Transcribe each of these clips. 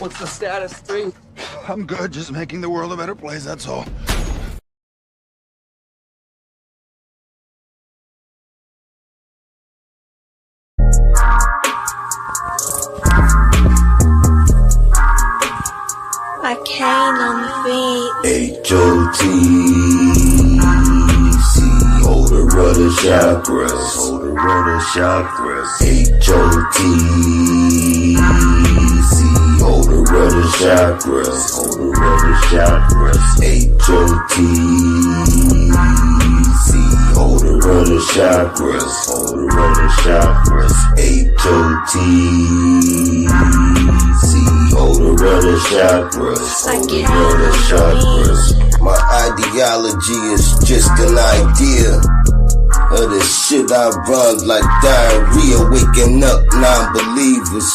What's the status, 3? I'm good, just making the world a better place, that's all. I can't on the beat. H-O-T-C, hold the rudder chakras, hold the rudder chakras. H-O-T-C, hold the rudder chakras, hold the rudder chakras. H-O-T-C, hold the rudder chakras, hold the rudder chakras. H-O-T-C, hold the rudder chakras, hold the rudder chakras. My ideology is just an idea of the shit I run like diarrhea, waking up non-believers.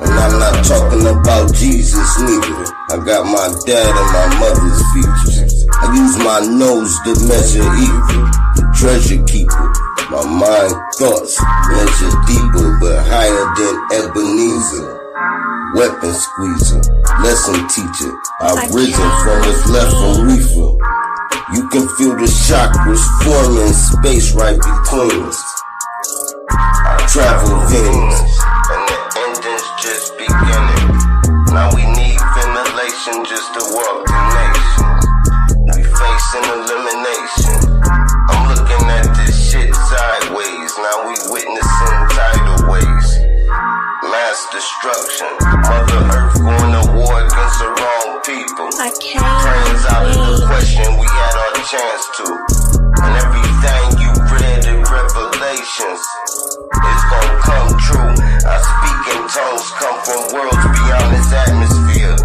And I'm not talking about Jesus neither. I got my dad and my mother's features. I use my nose to measure evil, the treasure keeper. My mind thoughts measure deeper but higher than Ebenezer. Weapon squeezer, lesson teacher. I've risen from what's left from reefer. You can feel the chakras forming space right between us. I travel veins, and the engine's just beginning. Now we need ventilation just to walk the nation. We facing elimination. I'm looking at this shit sideways. Now we witnessing tidal waves. Mass destruction. Mother Earth going to war against the wrong people. Praying's out of the question, we had our chance to. And everything you read in Revelations is gonna come true. I speak in tongues, come from worlds beyond this atmosphere.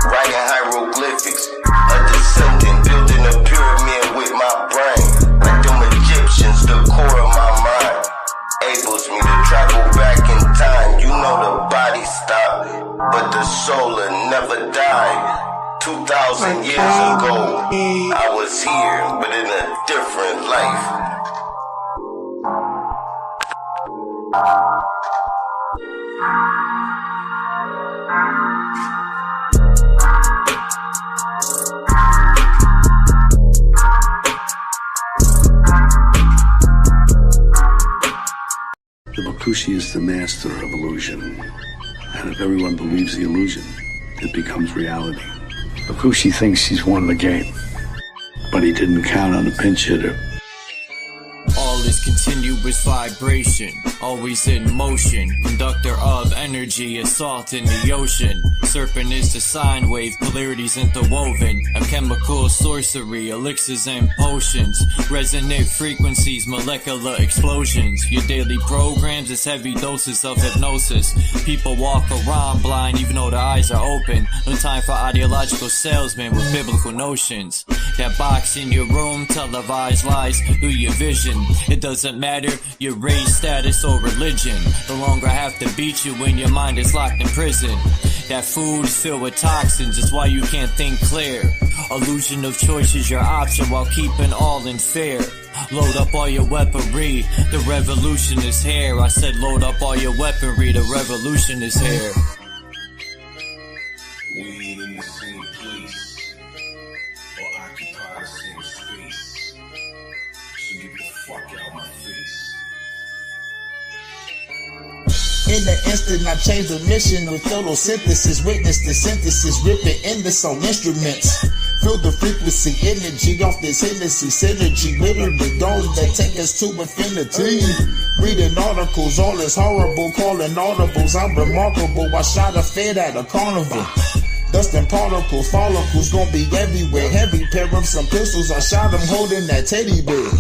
Writing hieroglyphics, a descendant, building a pyramid with my brain. Like them Egyptians, the core of my mind enables me to travel back in time. You know the body stopped, but the soul will never die. 2,000 years ago, I was here, but in a different life. The Bakushi is the master of illusion, and if everyone believes the illusion, it becomes reality. Bakushi thinks he's won the game, but he didn't count on a pinch hitter. All is continuous vibration, always in motion. Conductor of energy, a salt in the ocean. Serpent is the sine wave, polarities interwoven. A chemical sorcery, elixirs and potions. Resonant frequencies, molecular explosions. Your daily programs is heavy doses of hypnosis. People walk around blind even though their eyes are open. No time for ideological salesmen with biblical notions. That box in your room, televised lies through your vision. It doesn't matter your race, status, or religion. No longer have to beat you when your mind is locked in prison. That food is filled with toxins, it's why you can't think clear. Illusion of choice is your option while keeping all in fear. Load up all your weaponry, the revolution is here. I said load up all your weaponry, the revolution is here. We ain't in the same place, or occupy the same space. So get the fuck out my face. In the instant, I changed the mission with photosynthesis. Witness the synthesis, ripping endless on instruments. Feel the frequency, energy off this Hennessy synergy. Literally those that take us to infinity. Reading articles, all is horrible, calling audibles. I'm remarkable, I shot a fed at a carnival. Dust and particles, follicles gon' be everywhere. Heavy pair of some pistols, I shot them holding that teddy bear.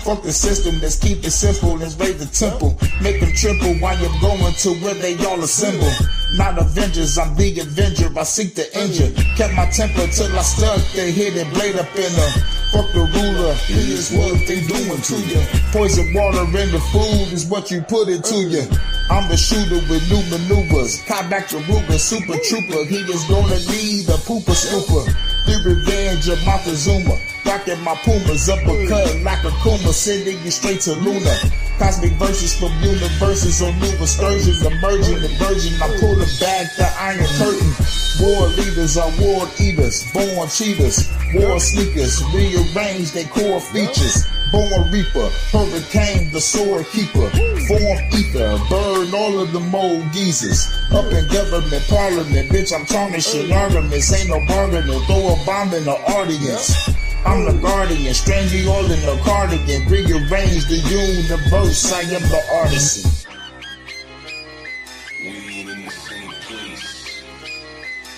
Fuck the system, let's keep it simple, let's raise the temple. Make them triple while you're going to where they all assemble. Not Avengers, I'm the Avenger, I seek the injure. Kept my temper till I stuck the hidden blade up in her. Fuck the ruler, here's what they doing to you. Poison water in the food is what you put into you. I'm the shooter with new maneuvers. Cop back your Ruger, super trooper. He is gonna need a pooper scooper. The revenge of Montezuma. rocking my Pumas, uppercut like a Kuma, sending you straight to Luna. Cosmic verses from universes on new excursions, emerging the virgin. I pull the back the iron curtain. War leaders are war eaters, born cheaters, war sneakers, rearrange their core features. Born reaper, hurricane, the sword keeper, form ether, burn all of the mold geezers. Up in government, parliament, bitch, I'm tarnishing arguments, ain't no bargaining, throw a bomb in the audience. I'm the guardian, strangle you all in the cardigan, rearrange the universe, I am the artisan. We ain't in the same place,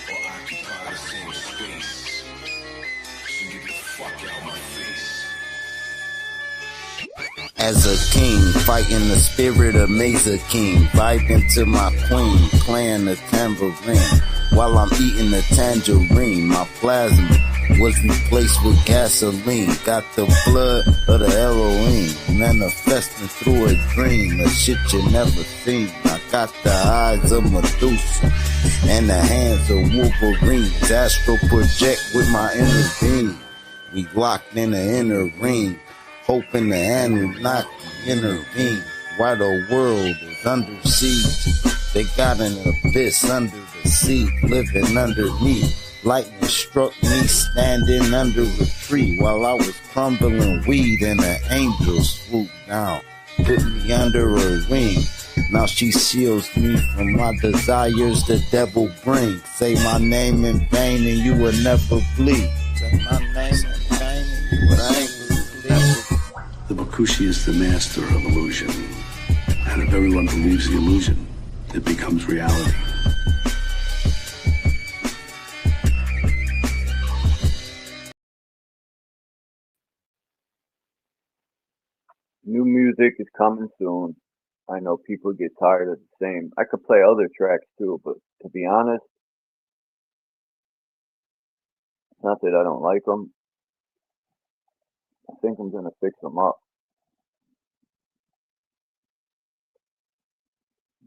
or occupy the same space, so get the fuck out my face. As a king, fighting the spirit of Mesa King, vibing to my queen, playing the tambourine, while I'm eating the tangerine. My plasma was replaced with gasoline, got the blood of the Elohim, manifesting through a dream, a shit you never seen. I got the eyes of Medusa, and the hands of Wolverine, astral project with my inner being. We locked in the inner ring, hoping the Anunnaki intervene. While the world is under siege, they got an abyss under the sea, living underneath. Lightning struck me standing under a tree while I was crumbling weed, and the angels swooped down, put me under her wing. Now she shields me from my desires the devil brings. Say my name in vain and you will never bleed. Say my name in vain and you will never bleed. The Bakushi is the master of illusion. And if everyone believes the illusion, it becomes reality. New music is coming soon. I know people get tired of the same. I could play other tracks too, but to be honest, it's not that I don't like them. I think I'm gonna fix them up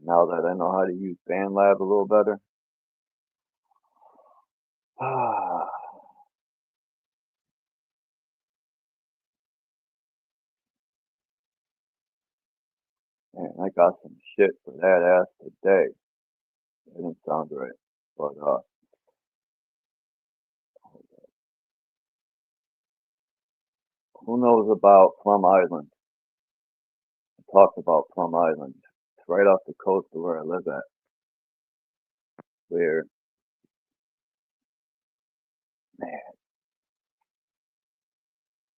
now that I know how to use BandLab a little better. Man, I got some shit for that ass today. It didn't sound right, but who knows about Plum Island? I talked about Plum Island. It's right off the coast of where I live at. Where, man,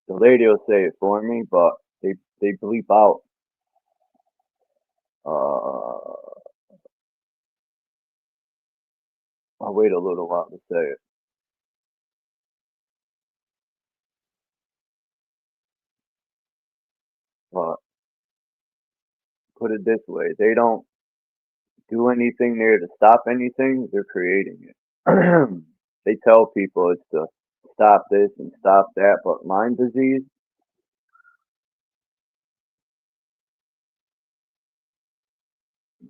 the lady will say it for me, but they bleep out I'll wait a little while to say it. But put it this way, they don't do anything there to stop anything, they're creating it. They tell people it's to stop this and stop that, but Lyme disease,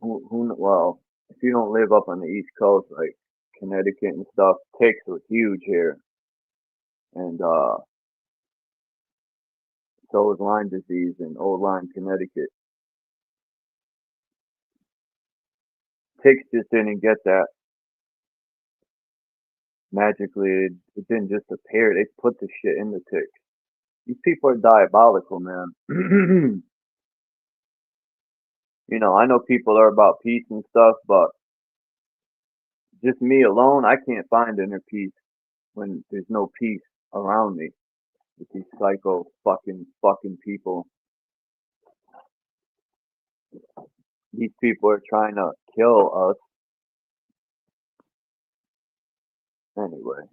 well, if you don't live up on the East Coast, like Connecticut and stuff, ticks are huge here. And so is Lyme disease in Old Lyme, Connecticut. Ticks just didn't get that magically. It didn't just appear. They put the shit in the ticks. These people are diabolical, man. You know, I know people are about peace and stuff, but just me alone, I can't find inner peace when there's no peace around me with these psycho fucking people. These people are trying to kill us. Anyway.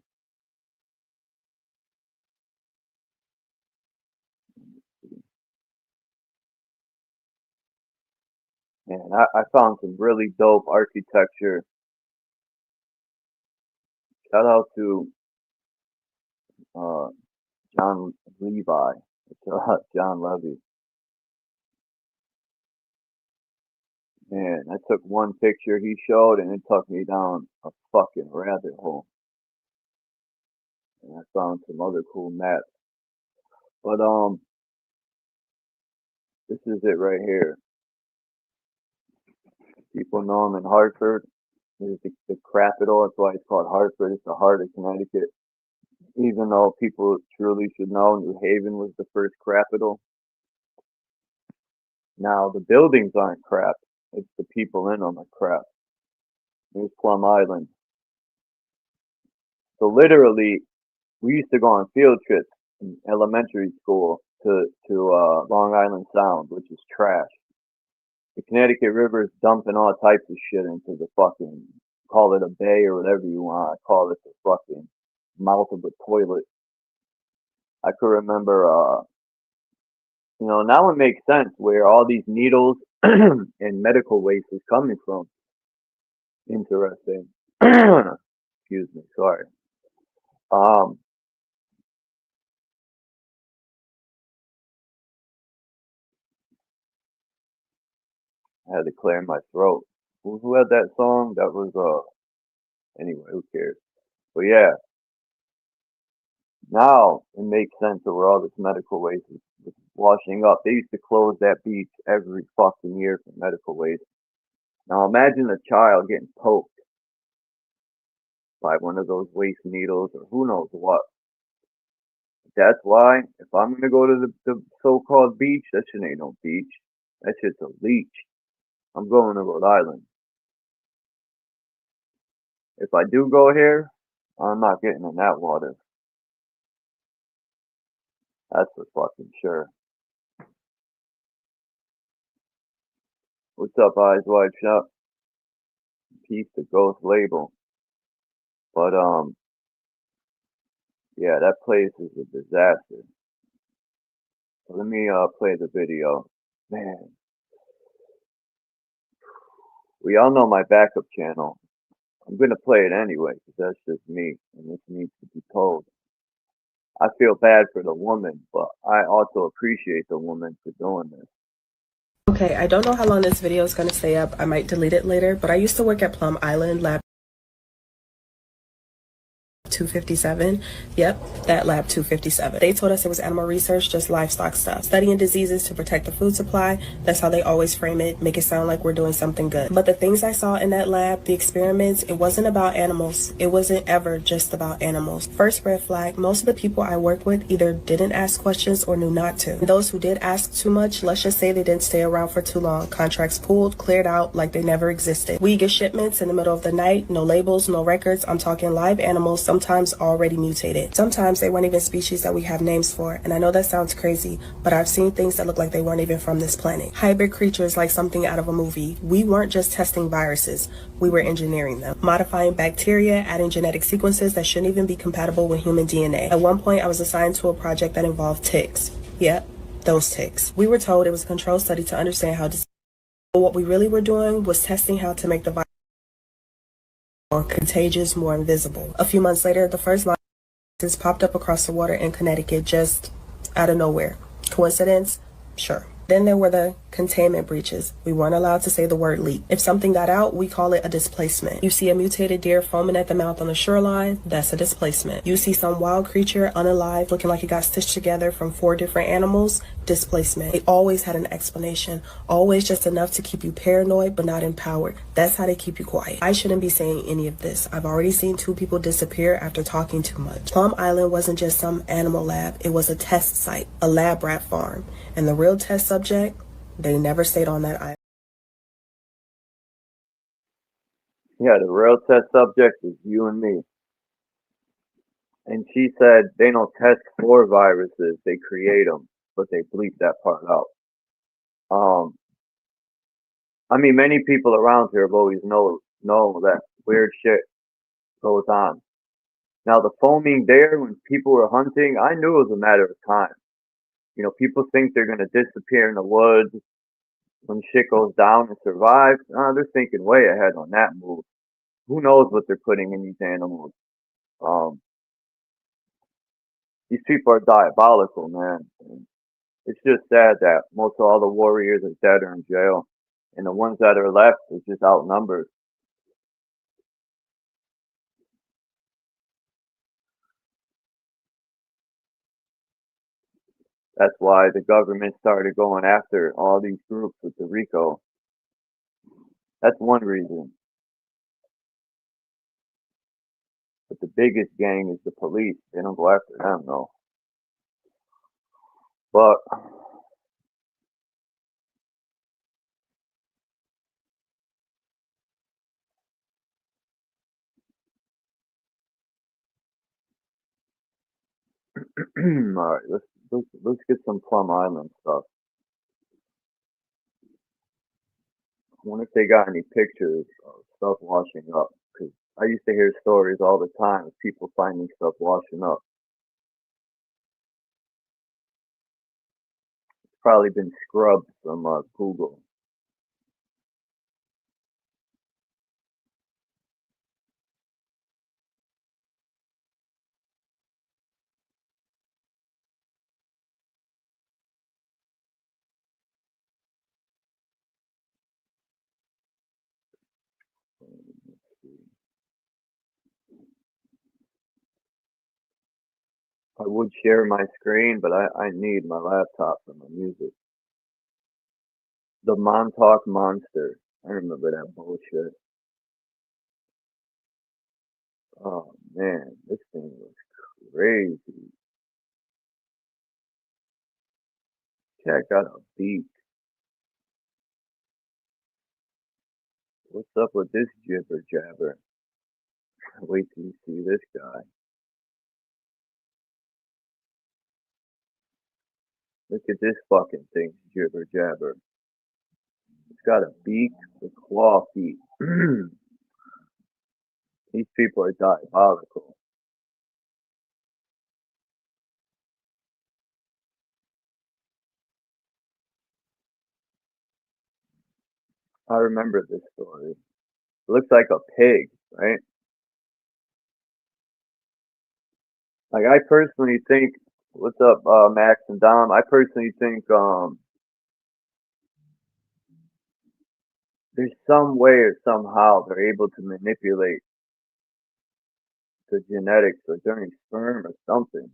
And I found some really dope architecture. Shout out to John Levi, John Levy. Man, I took one picture he showed and it took me down a fucking rabbit hole. And I found some other cool maps But this is it right here. People know him in Hartford. This is the capital. That's why it's called Hartford. It's the heart of Connecticut. Even though people truly should know New Haven was the first capital. Now the buildings aren't crap. It's the people in them are crap. There's Plum Island. So literally, we used to go on field trips in elementary school to Long Island Sound, which is trash. The Connecticut River is dumping all types of shit into the fucking, call it a bay or whatever you want. I call it the fucking mouth of the toilet. I could remember, now it makes sense where all these needles and medical waste is coming from. Interesting. Excuse me, sorry. I had to clear my throat. Who had that song? That was anyway, who cares? But yeah, now it makes sense of where all this medical waste is washing up. They used to close that beach every fucking year for medical waste. Now imagine a child getting poked by one of those waste needles or who knows what. That's why if I'm gonna go to the so-called beach, that shit ain't no beach. That shit's a leech. I'm going to Rhode Island. If I do go here, I'm not getting in that water. That's for fucking sure. What's up, Eyes Wide Shut? Peace to Ghost Label. But yeah, that place is a disaster. So let me play the video. Man, we all know my backup channel. I'm gonna play it anyway because that's just me, and this needs to be told. I feel bad for the woman, but I also appreciate the woman for doing this. Okay, I don't know how long this video is going to stay up. I might delete it later, but I used to work at Plum Island Lab 257. Yep, that lab 257. They told us it was animal research, just livestock stuff. Studying diseases to protect the food supply. That's how they always frame it, make it sound like we're doing something good. But the things I saw in that lab, the experiments, it wasn't about animals. It wasn't ever just about animals. First red flag, most of the people I worked with either didn't ask questions or knew not to. And those who did ask too much, let's just say they didn't stay around for too long. Contracts pulled, cleared out like they never existed. We get shipments in the middle of the night, no labels, no records. I'm talking live animals, sometimes already mutated. Sometimes they weren't even species that we have names for. And I know that sounds crazy, but I've seen things that look like they weren't even from this planet. Hybrid creatures like something out of a movie. We weren't just testing viruses, we were engineering them. Modifying bacteria, adding genetic sequences that shouldn't even be compatible with human DNA. At one point, I was assigned to a project that involved ticks. Yep, those ticks. We were told it was a control study to understand how to. But what we really were doing was testing how to make the virus more contagious, more invisible. A few months later, the first license popped up across the water in Connecticut just out of nowhere. Coincidence? Sure. Then there were the containment breaches. We weren't allowed to say the word leak. If something got out, we call it a displacement. You see a mutated deer foaming at the mouth on the shoreline, that's a displacement. You see some wild creature unalive looking like it got stitched together from 4 different animals, displacement. They always had an explanation, always just enough to keep you paranoid but not empowered. That's how they keep you quiet. I shouldn't be saying any of this. I've already seen 2 people disappear after talking too much. Plum Island wasn't just some animal lab, it was a test site, a lab rat farm. And the real test subject, they never stayed on that island. Yeah, the real test subject is you and me. And she said they don't test for viruses, they create them, but they bleep that part out. I mean, many people around here have always know that weird shit goes on. Now, the foaming there, when people were hunting, I knew it was a matter of time. You know, people think they're going to disappear in the woods when shit goes down and survive. They're thinking way ahead on that move. Who knows what they're putting in these animals? These people are diabolical, man. And it's just sad that most of all the warriors are dead or in jail, and the ones that are left are just outnumbered. That's why the government started going after all these groups with the RICO. That's one reason. But the biggest gang is the police. They don't go after them, though. But all right, let's get some Plum Island stuff. I wonder if they got any pictures of stuff washing up. Because I used to hear stories all the time of people finding stuff washing up. It's probably been scrubbed from Google. Let's see. I would share my screen, but I need my laptop for my music. The Montauk Monster. I remember that bullshit. Oh man, this thing was crazy. Cat got a beak. What's up with this jibber jabber? Wait till you see this guy. Look at this fucking thing, jibber jabber. It's got a beak with claw feet. These people are diabolical. I remember this story. It looks like a pig, right? Like I personally think, what's up, Max and Dom? I personally think there's some way or somehow they're able to manipulate the genetics or during sperm or something.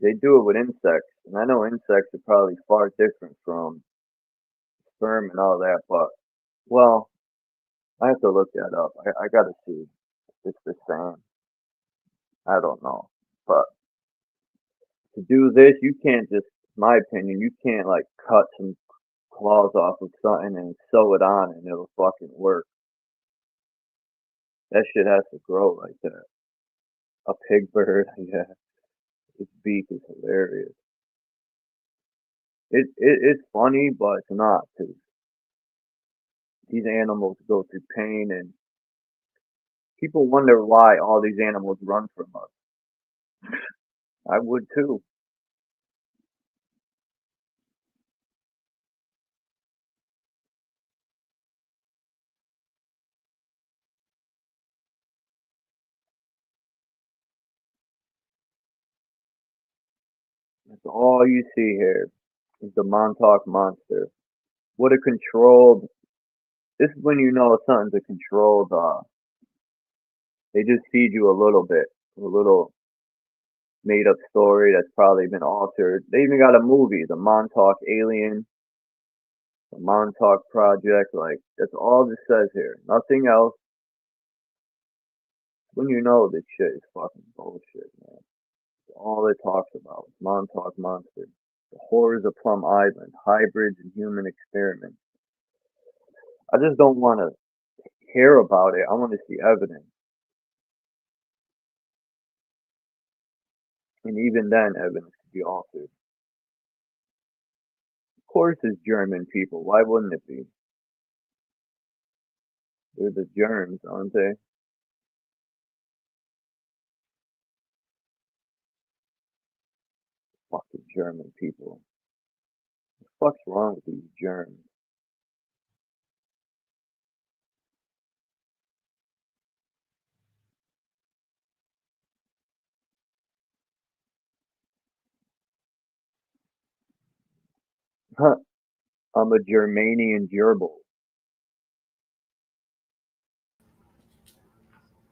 They do it with insects, and I know insects are probably far different from sperm and all that, but well, I have to look that up. I gotta see if it's the same. I don't know, but to do this, you can't just, my opinion, you can't like cut some claws off of something and sew it on and it'll fucking work. That shit has to grow like that. A pig bird, yeah. Its beak is hilarious. It's funny, but it's not, because these animals go through pain, and people wonder why all these animals run from us. I would too. That's all you see here is the Montauk Monster. What a controlled. This is when you know something's a controlled. They just feed you a little bit, a little made up story that's probably been altered. They even got a movie, the Montauk Alien, the Montauk Project. Like that's all this says here. Nothing else. When you know this shit is fucking bullshit, man. It's all it talks about. Montauk Monster. The horrors of Plum Island, hybrids and human experiments. I just don't want to hear about it. I want to see evidence. And even then, evidence could be altered. Of course, it's German people. Why wouldn't it be? They're the germs, aren't they? Fucking German people. What the fuck's wrong with these germs? Huh. I'm a Germanian gerbil.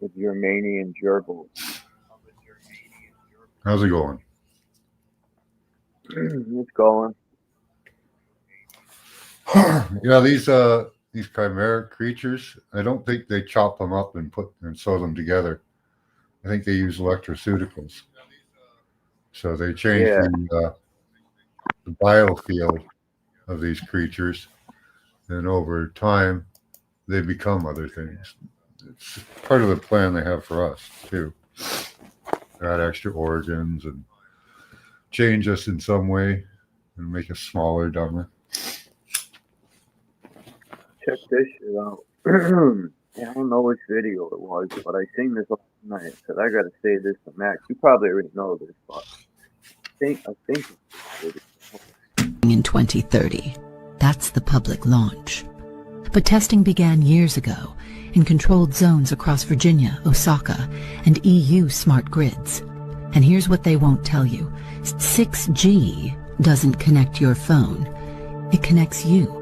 The Germanian gerbil. How's it going? It's going. Yeah, these chimeric creatures, I don't think they chop them up and sew them together. I think they use electroceuticals. So they change Yeah. the biofield of these creatures, and over time, they become other things. It's part of the plan they have for us too. Add extra organs and change us in some way and make us smaller, dumber. Check this shit out. Yeah, I don't know which video it was, but I seen this last night. Said I gotta say this to Max. You probably already know this, but I think in 2030. That's the public launch. But testing began years ago in controlled zones across Virginia, Osaka, and EU smart grids. And here's what they won't tell you. 6G doesn't connect your phone. It connects you.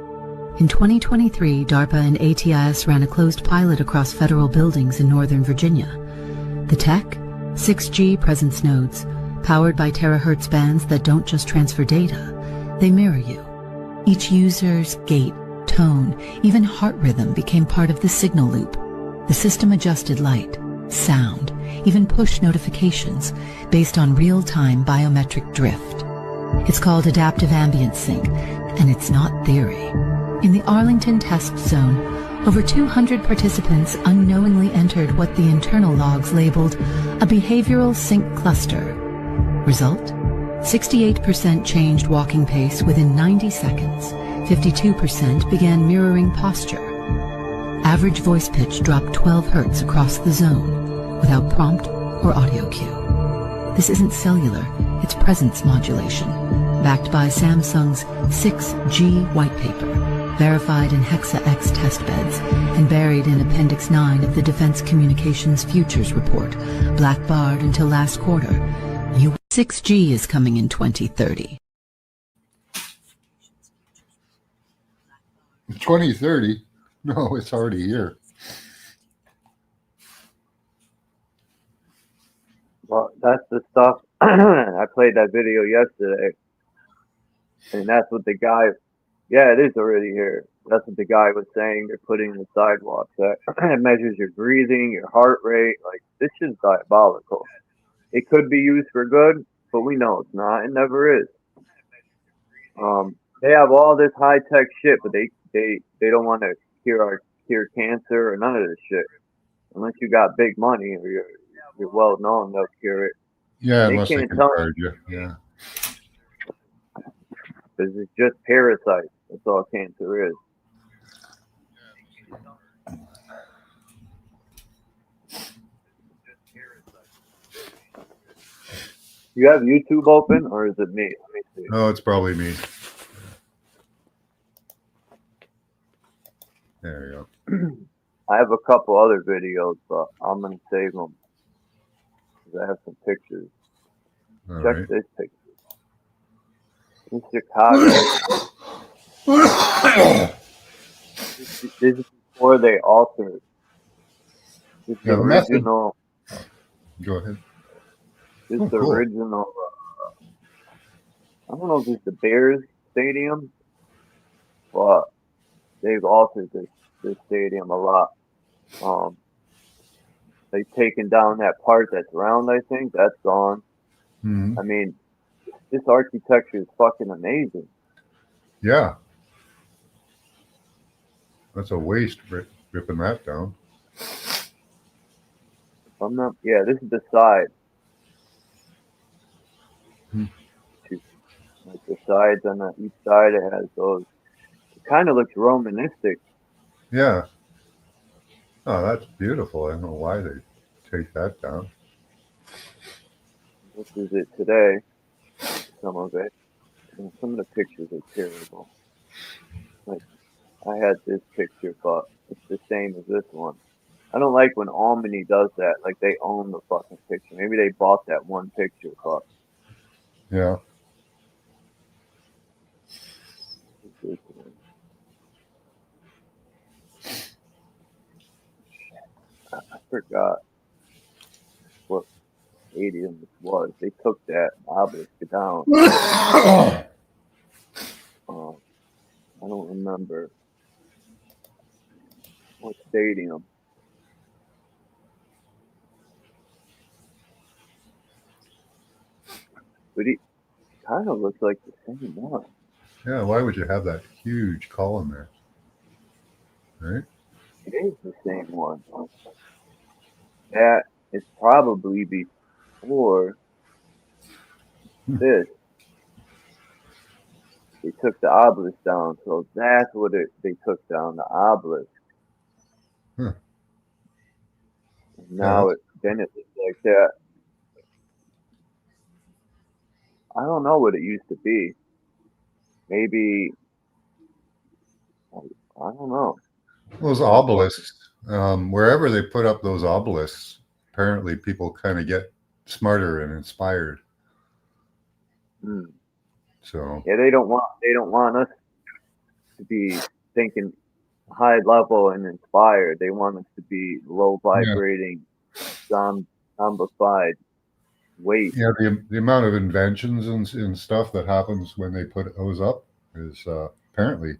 In 2023, DARPA and ATIS ran a closed pilot across federal buildings in Northern Virginia. The tech? 6G presence nodes, powered by terahertz bands that don't just transfer data, they mirror you. Each user's gait, tone, even heart rhythm became part of the signal loop. The system adjusted light, sound, even push notifications based on real-time biometric drift. It's called adaptive ambient sync, and it's not theory. In the Arlington test zone, over 200 participants unknowingly entered what the internal logs labeled a behavioral sync cluster. Result? 68% changed walking pace within 90 seconds. 52% began mirroring posture. Average voice pitch dropped 12 hertz across the zone without prompt or audio cue. This isn't cellular, it's presence modulation, backed by Samsung's 6G white paper, verified in Hexa-X testbeds, and buried in Appendix 9 of the Defense Communications Futures Report, blackbarred until last quarter. 6G is coming in 2030. 2030? No, it's already here. Well, that's the stuff. I played that video yesterday, and that's what the guy. Yeah, it is already here. That's what the guy was saying. They're putting in the sidewalks. It measures your breathing, your heart rate. Like, this is diabolical. It could be used for good, but we know it's not. It never is. They have all this high tech shit, but they don't want to cure cancer or none of this shit. Unless you got big money or you're well known, they'll cure it. Yeah, they unless can't they can tell charge you. Yeah. because it's just parasites. That's all cancer is. You have YouTube open, or is it me? Let me see. Oh, it's probably me. There you go. I have a couple other videos, but I'm going to save them because I have some pictures. All Check right. this picture. In Chicago. This is before they altered. This is the original. Go ahead. This is the cool. original. I don't know if it's the Bears Stadium, but they've altered this stadium a lot. They've taken down that part that's round. I think that's gone. Mm-hmm. I mean, this architecture is fucking amazing. Yeah. That's a waste, ripping that down. I'm not. Yeah, this is the side. Like the sides on each side, it has those. It kind of looks Romanistic. Yeah. Oh, that's beautiful. I don't know why they take that down. This is it today. Some of it. And some of the pictures are terrible. Like, I had this picture, but it's the same as this one. I don't like when Albany does that. Like, they own the fucking picture. Maybe they bought that one picture, but. Yeah. I forgot what stadium this was. They took that obelisk down. I don't remember what stadium. But he kind of looks like the same one. Yeah, why would you have that huge column there? Right? It is the same one. That is probably before this. They took the obelisk down, so that's what they took down, the obelisk. Huh. Now then it looks like that. I don't know what it used to be. Maybe I don't know. Those obelisks, wherever they put up those obelisks, apparently people kind of get smarter and inspired. So yeah, they don't want us to be thinking high level and inspired. They want us to be low vibrating, zombified waste. Yeah, the amount of inventions and stuff that happens when they put those up is apparently,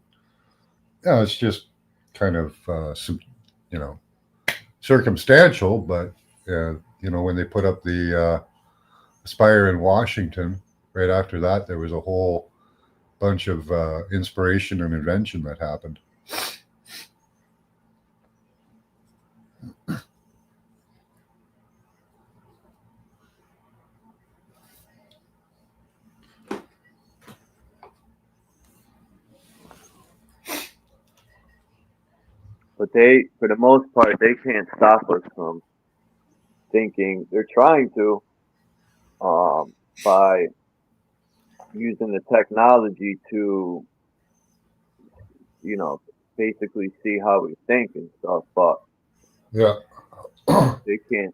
yeah, it's just kind of circumstantial, but when they put up the Spire in Washington, right after that there was a whole bunch of inspiration and invention that happened. But they, for the most part, they can't stop us from thinking. They're trying to, by using the technology to, basically see how we think and stuff. But yeah, they can't.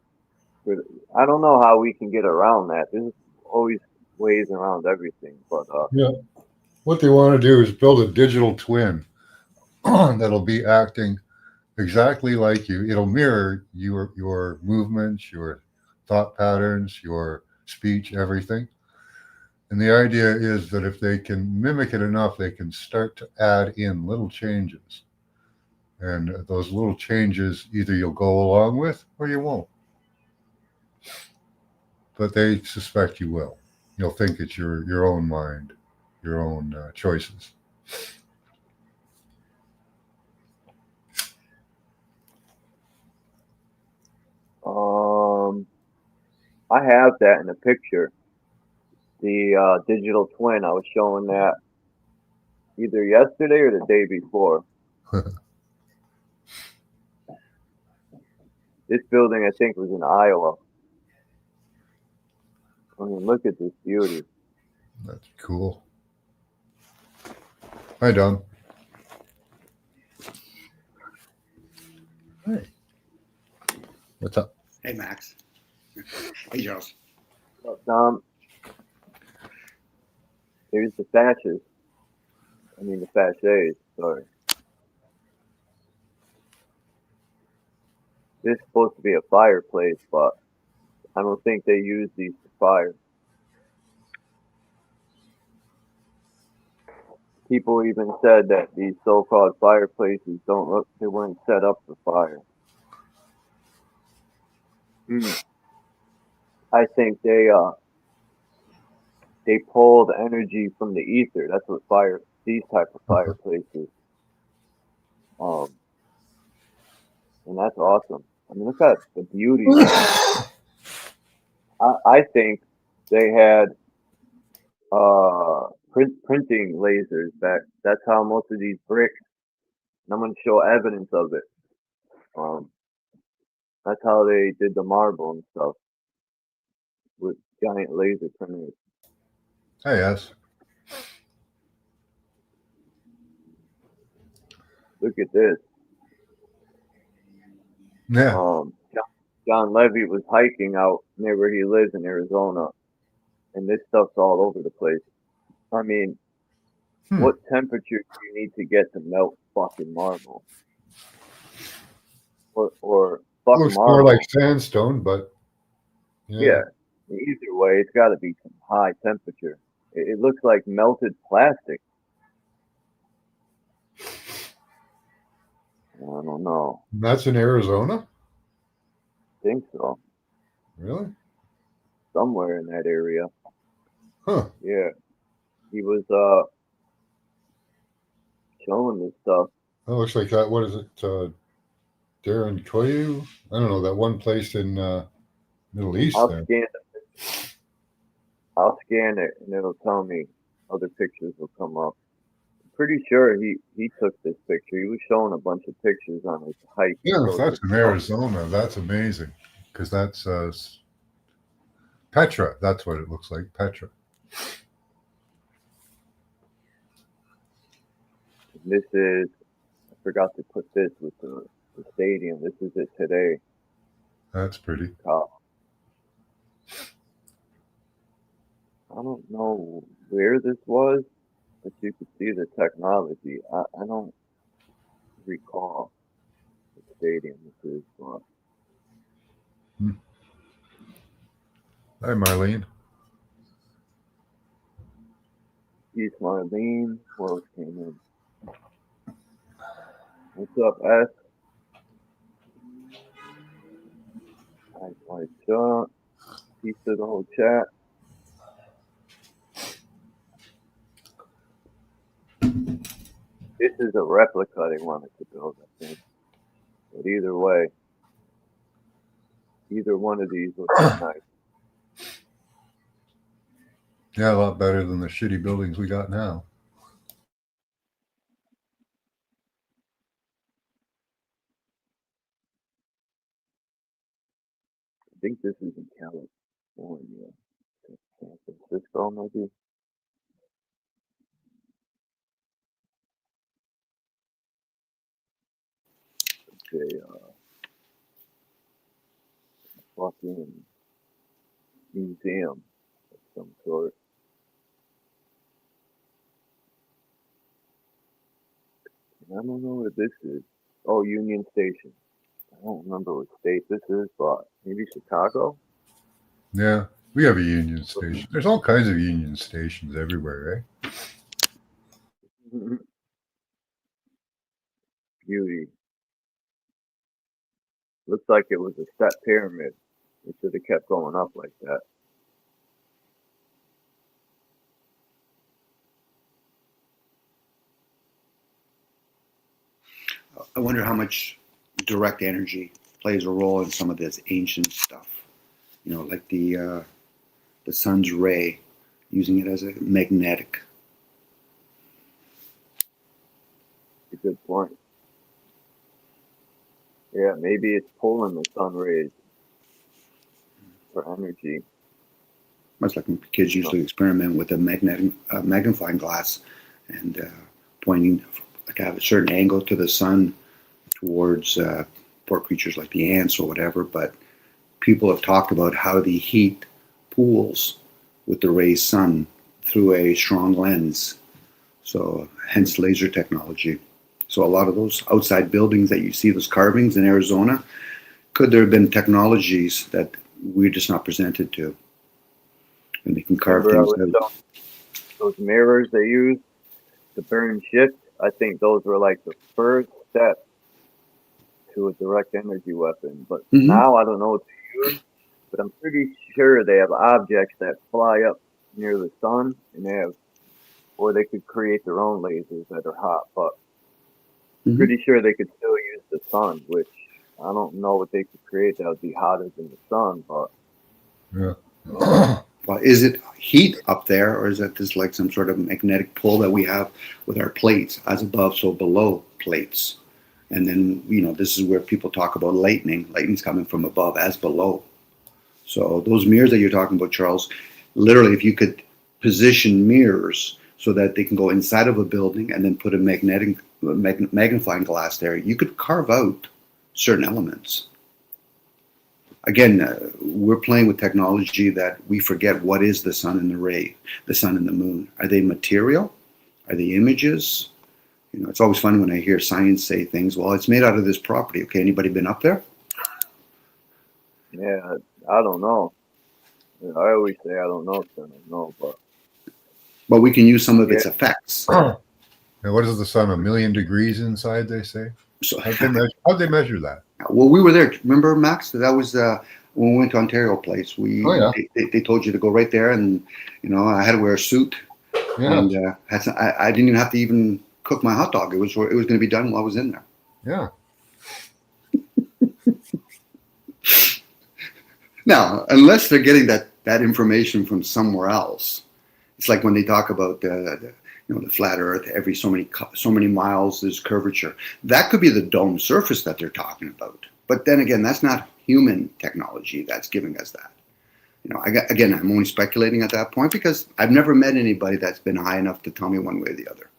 I don't know how we can get around that. There's always ways around everything. But what they want to do is build a digital twin that'll be acting exactly like you. It'll mirror your movements, your thought patterns, your speech, everything. And the idea is that if they can mimic it enough, they can start to add in little changes. And those little changes, either you'll go along with or you won't. But they suspect you will. You'll think it's your own mind, your own choices. I have that in a picture. The digital twin. I was showing that either yesterday or the day before. This building, I think, was in Iowa. I mean, look at this beauty. That's cool. Hi, Don. Hey. What's up? Hey, Max. Hey, Charles. What's up, Tom? Here's the fasces. I mean, the fasces, sorry. This is supposed to be a fireplace, but I don't think they use these for fire. People even said that these so-called fireplaces they weren't set up for fire. I think they pull the energy from the ether. That's what these type of fireplaces. And that's awesome. I mean, look at the beauty. I think they had printing lasers back. That's how most of these bricks. And I'm going to show evidence of it. That's how they did the marble and stuff with giant laser printers. Hey, yes. Look at this. Yeah. John Levy was hiking out near where he lives in Arizona, and this stuff's all over the place. I mean, what temperature do you need to get to melt fucking marble? Or fucking Looks marble. more like sandstone, but Yeah. Either way, it's got to be some high temperature. It looks like melted plastic. I don't know. That's in Arizona? I think so. Really? Somewhere in that area. Huh. Yeah. He was showing this stuff. That looks like that. What is it? Darren Koyu? I don't know. That one place in Middle East I'll there. scan it and it'll tell me other pictures will come up. I'm pretty sure he took this picture. He was showing a bunch of pictures on his hike. Yeah, if that's in Arizona, that's amazing. Because that's Petra. That's what it looks like. Petra. This is, I forgot to put this with the stadium. This is it today. That's pretty. I don't know where this was, but you could see the technology. I don't recall the stadium this is, but Hi, Marlene. East Marlene. Who else came in? What's up, S? Nice white shot. Peace to the whole chat. This is a replica they wanted to build, I think. But either way, either one of these would be nice. Yeah, a lot better than the shitty buildings we got now. I think this is in California. San Francisco, maybe. It's a fucking museum of some sort. I don't know what this is. Oh, Union Station. I don't remember what state this is, but maybe Chicago? Yeah, we have a Union Station. There's all kinds of Union Stations everywhere, right? Beauty. Looks like it was a set pyramid. It should have kept going up like that. I wonder how much direct energy plays a role in some of this ancient stuff. You know, like the sun's ray, using it as a magnetic. A good point. Yeah, maybe it's pulling the sun rays for energy. Much like when kids used to experiment with a magnifying glass and pointing, like have a certain angle to the sun towards poor creatures like the ants or whatever. But people have talked about how the heat pools with the rays sun through a strong lens. So hence laser technology. So a lot of those outside buildings that you see, those carvings in Arizona, could there have been technologies that we're just not presented to? And they can carve things out. Those mirrors they use to burn shit, I think those were like the first step to a direct energy weapon. But now I don't know what to use, but I'm pretty sure they have objects that fly up near the sun, and they have, or they could create their own lasers that are hot, but I'm pretty sure they could still use the sun, which I don't know what they could create that would be hotter than the sun, but yeah. Well, is it heat up there, or is it just like some sort of magnetic pull that we have with our plates, as above, so below plates? And then, you know, this is where people talk about lightning. Lightning's coming from above as below. So those mirrors that you're talking about, Charles, literally, if you could position mirrors so that they can go inside of a building and then put a magnifying glass there, you could carve out certain elements. Again, we're playing with technology that we forget what is the sun and the sun and the moon. Are they material? Are they images? You know, it's always funny when I hear science say things, well, it's made out of this property. Okay, anybody been up there? yeah, I don't know. I always say I don't know, so I don't know, but we can use some of its Yeah. effects. Now, what is the sun? 1,000,000 degrees inside, they say? So, How'd they measure that? well, we were there. Remember, Max? That was when we went to Ontario Place. Oh, yeah. They told you to go right there, and I had to wear a suit, Yeah. and I didn't even have to even cook my hot dog. It was going to be done while I was in there. Yeah. Now, unless they're getting that information from somewhere else, it's like when they talk about the flat Earth. Every so many miles there's curvature. That could be the dome surface that they're talking about. But then again, that's not human technology that's giving us that. Again, I'm only speculating at that point because I've never met anybody that's been high enough to tell me one way or the other.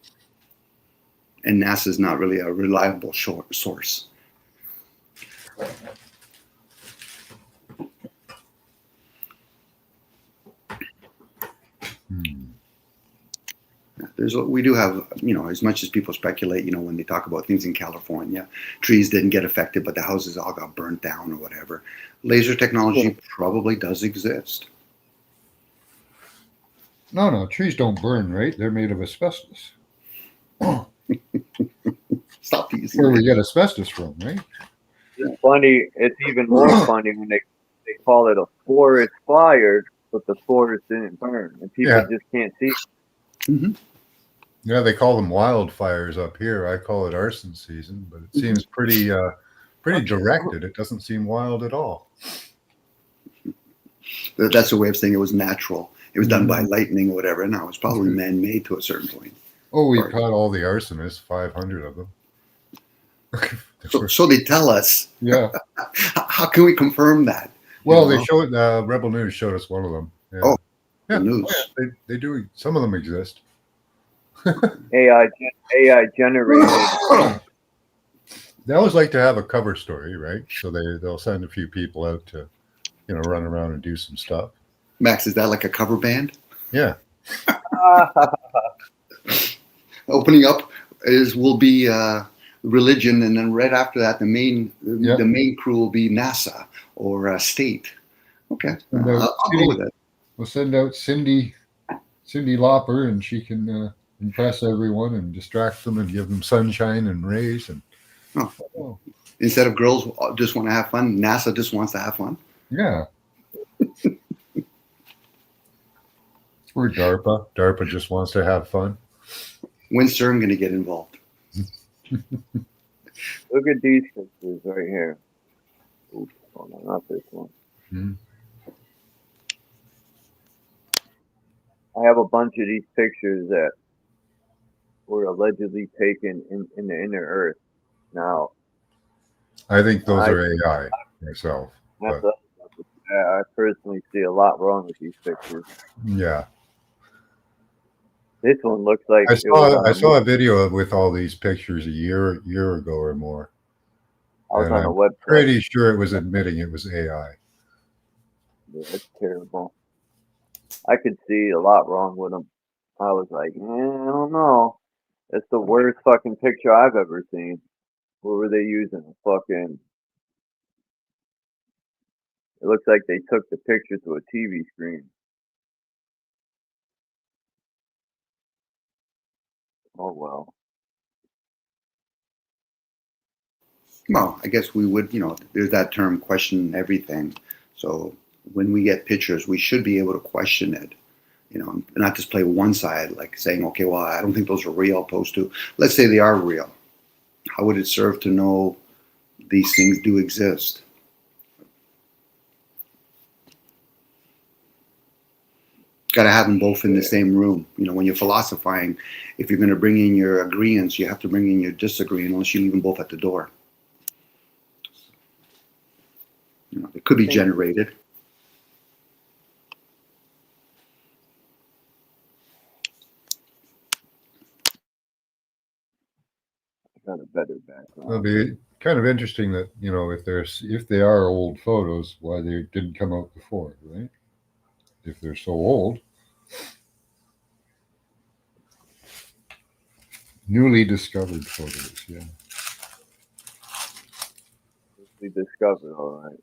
And NASA's not really a reliable source. We do have, as much as people speculate, when they talk about things in California, trees didn't get affected, but the houses all got burnt down or whatever. Laser technology probably does exist. No, trees don't burn, right? They're made of asbestos. Stop teasing. Where we get asbestos from, right? it's funny. It's even more funny when they call it a forest fire, but the forest didn't burn, and people just can't see. Mm-hmm. Yeah, they call them wildfires up here. I call it arson season, but it seems pretty directed. It doesn't seem wild at all. That's a way of saying it was natural. It was done by lightning or whatever. No, it's probably man-made to a certain point. Oh, we caught all the arsonists, 500 of them. So they tell us. Yeah. How can we confirm that? Well, they showed Rebel News showed us one of them. Yeah. Oh, yeah. News. Oh, yeah. They do. Some of them exist. AI generated. They always like to have a cover story, right? So they'll send a few people out to, run around and do some stuff. Max, is that like a cover band? Yeah. Opening up will be religion, and then right after that, the main crew will be NASA or state. Okay, I'll go with it. We'll send out Cyndi Lauper, and she can impress everyone and distract them and give them sunshine and rays. And instead of girls just want to have fun, NASA just wants to have fun. Yeah. Or DARPA. DARPA just wants to have fun. When's CERN going to get involved? Look at these pictures right here. Oops, hold on, not this one. Mm-hmm. I have a bunch of these pictures that were allegedly taken in the inner Earth. Now, I think those are AI myself. I personally see a lot wrong with these pictures. Yeah. This one looks like I saw a video with all these pictures a year ago or more. I was on a website. Pretty sure it was admitting it was AI. Yeah, it's terrible. I could see a lot wrong with them. I was like, I don't know. It's the worst fucking picture I've ever seen. What were they using? Fucking. It looks like they took the picture to a TV screen. Oh well. Well, I guess we would, there's that term, question everything. So when we get pictures, we should be able to question it, not just play one side, like saying, okay, well, I don't think those are real, opposed to, let's say they are real. How would it serve to know these things do exist? Got to have them both in the same room. When you're philosophizing, if you're going to bring in your agreements, you have to bring in your disagreement, unless you leave them both at the door. It could be generated. Got a better background. It'll be kind of interesting that if they are old photos, why they didn't come out before, right? If they're so old. Newly discovered photos, yeah. We discovered, all right.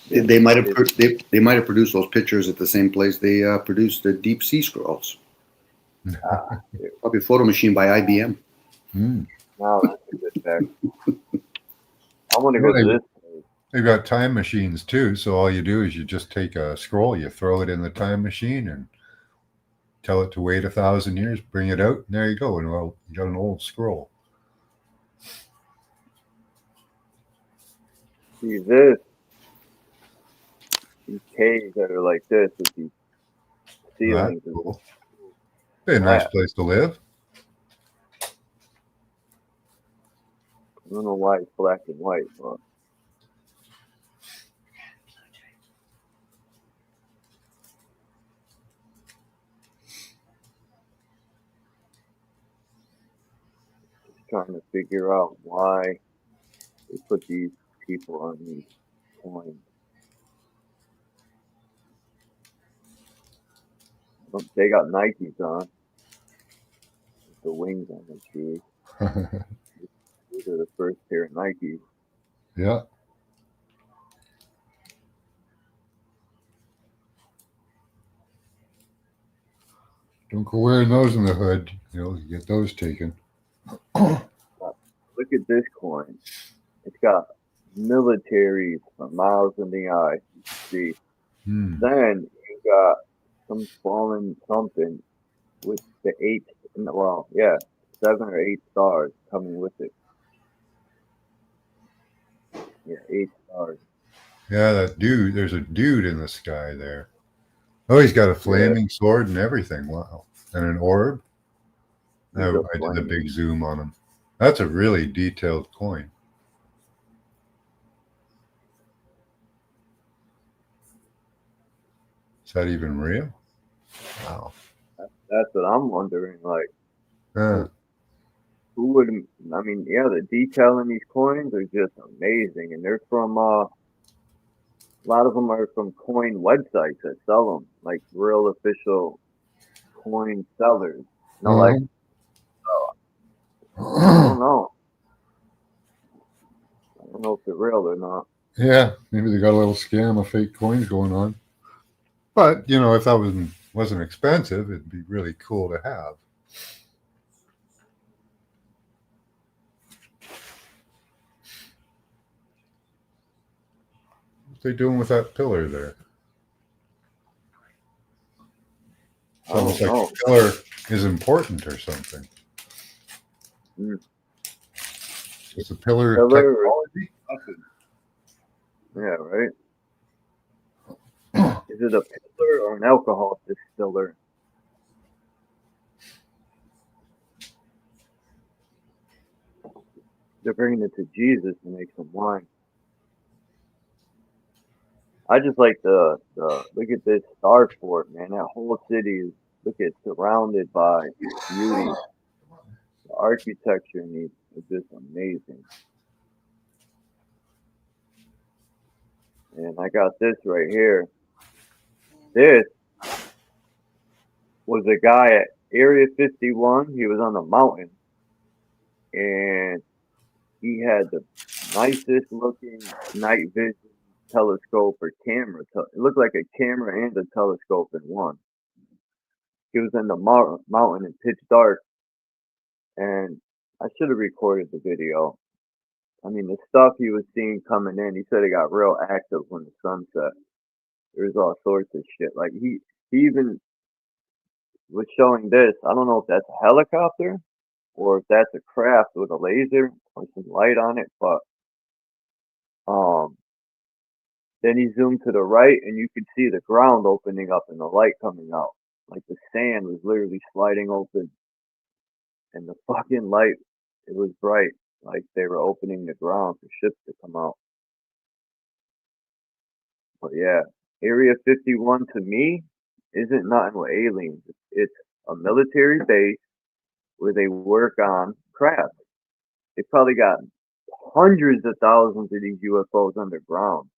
They might have they might have produced those pictures at the same place they produced the deep sea scrolls. Probably photo machine by IBM. Now that's a good fact. I want to go to this place. They've got time machines too, so all you do is you just take a scroll, you throw it in the time machine, and tell it to wait 1,000 years, bring it out, and there you go. And well, you got an old scroll. See this? These caves that are like this with these ceilings. That's cool. Be a nice place to live. I don't know why it's black and white, but just trying to figure out why they put these people on these coins. They got Nikes on. With the wings on the shoes. These are the first pair of Nikes. Yeah. Don't go wearing those in the hood. You get those taken. Look at this coin. It's got militaries for miles in the eye. See. Then you got some fallen something with the 7 or 8 stars coming with it. Yeah, 8 stars. Yeah, that dude. There's a dude in the sky there. Oh, he's got a flaming sword and everything. Wow. And an orb. I did a big zoom on him. That's a really detailed coin. Is that even real? Wow. That's what I'm wondering. Like, who would? I mean, yeah, the detail in these coins are just amazing, and they're from a lot of them are from coin websites that sell them, like real official coin sellers. Like, I don't know. I don't know if they're real or not. Yeah, maybe they got a little scam of fake coins going on. But if that wasn't expensive, it'd be really cool to have. What are they doing with that pillar there? It's almost like the pillar is important or something. It's a pillar of technology. Yeah, right. Is it a pillar or an alcohol distiller? They're bringing it to Jesus to make some wine. I just like the look at this Starport, man. That whole city is surrounded by beauty. The architecture in these is just amazing. And I got this right here. This was a guy at Area 51. He was on the mountain, and he had the nicest looking night vision telescope or camera. It looked like a camera and a telescope in one. He was in the mountain in pitch dark, and I should have recorded the video. I mean, the stuff he was seeing coming in, he said it got real active when the sun set. There was all sorts of shit. Like he even was showing this. I don't know if that's a helicopter or if that's a craft with a laser or some light on it, but then he zoomed to the right and you could see the ground opening up and the light coming out. Like the sand was literally sliding open and the fucking light, it was bright. Like they were opening the ground for ships to come out. But yeah, Area 51 to me isn't nothing with aliens. It's a military base where they work on craft. They probably got hundreds of thousands of these UFOs underground,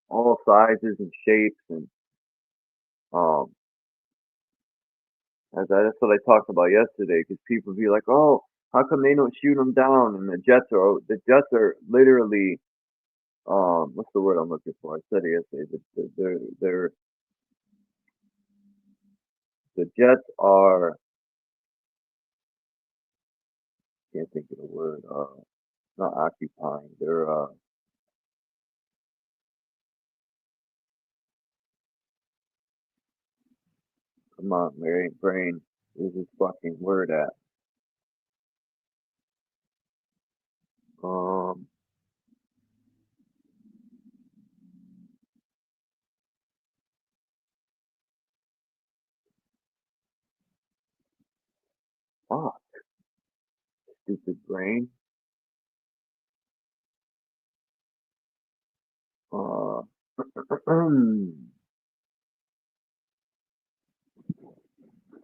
all sizes and shapes, and that's what I talked about yesterday. Because people be like, "Oh, how come they don't shoot them down?" And the jets are literally what's the word I'm looking for? I said it yesterday. The Jets are, can't think of the word. Not occupying. They're come on, Mary brain. Where's this fucking word at? Um, fuck, stupid brain. Uh,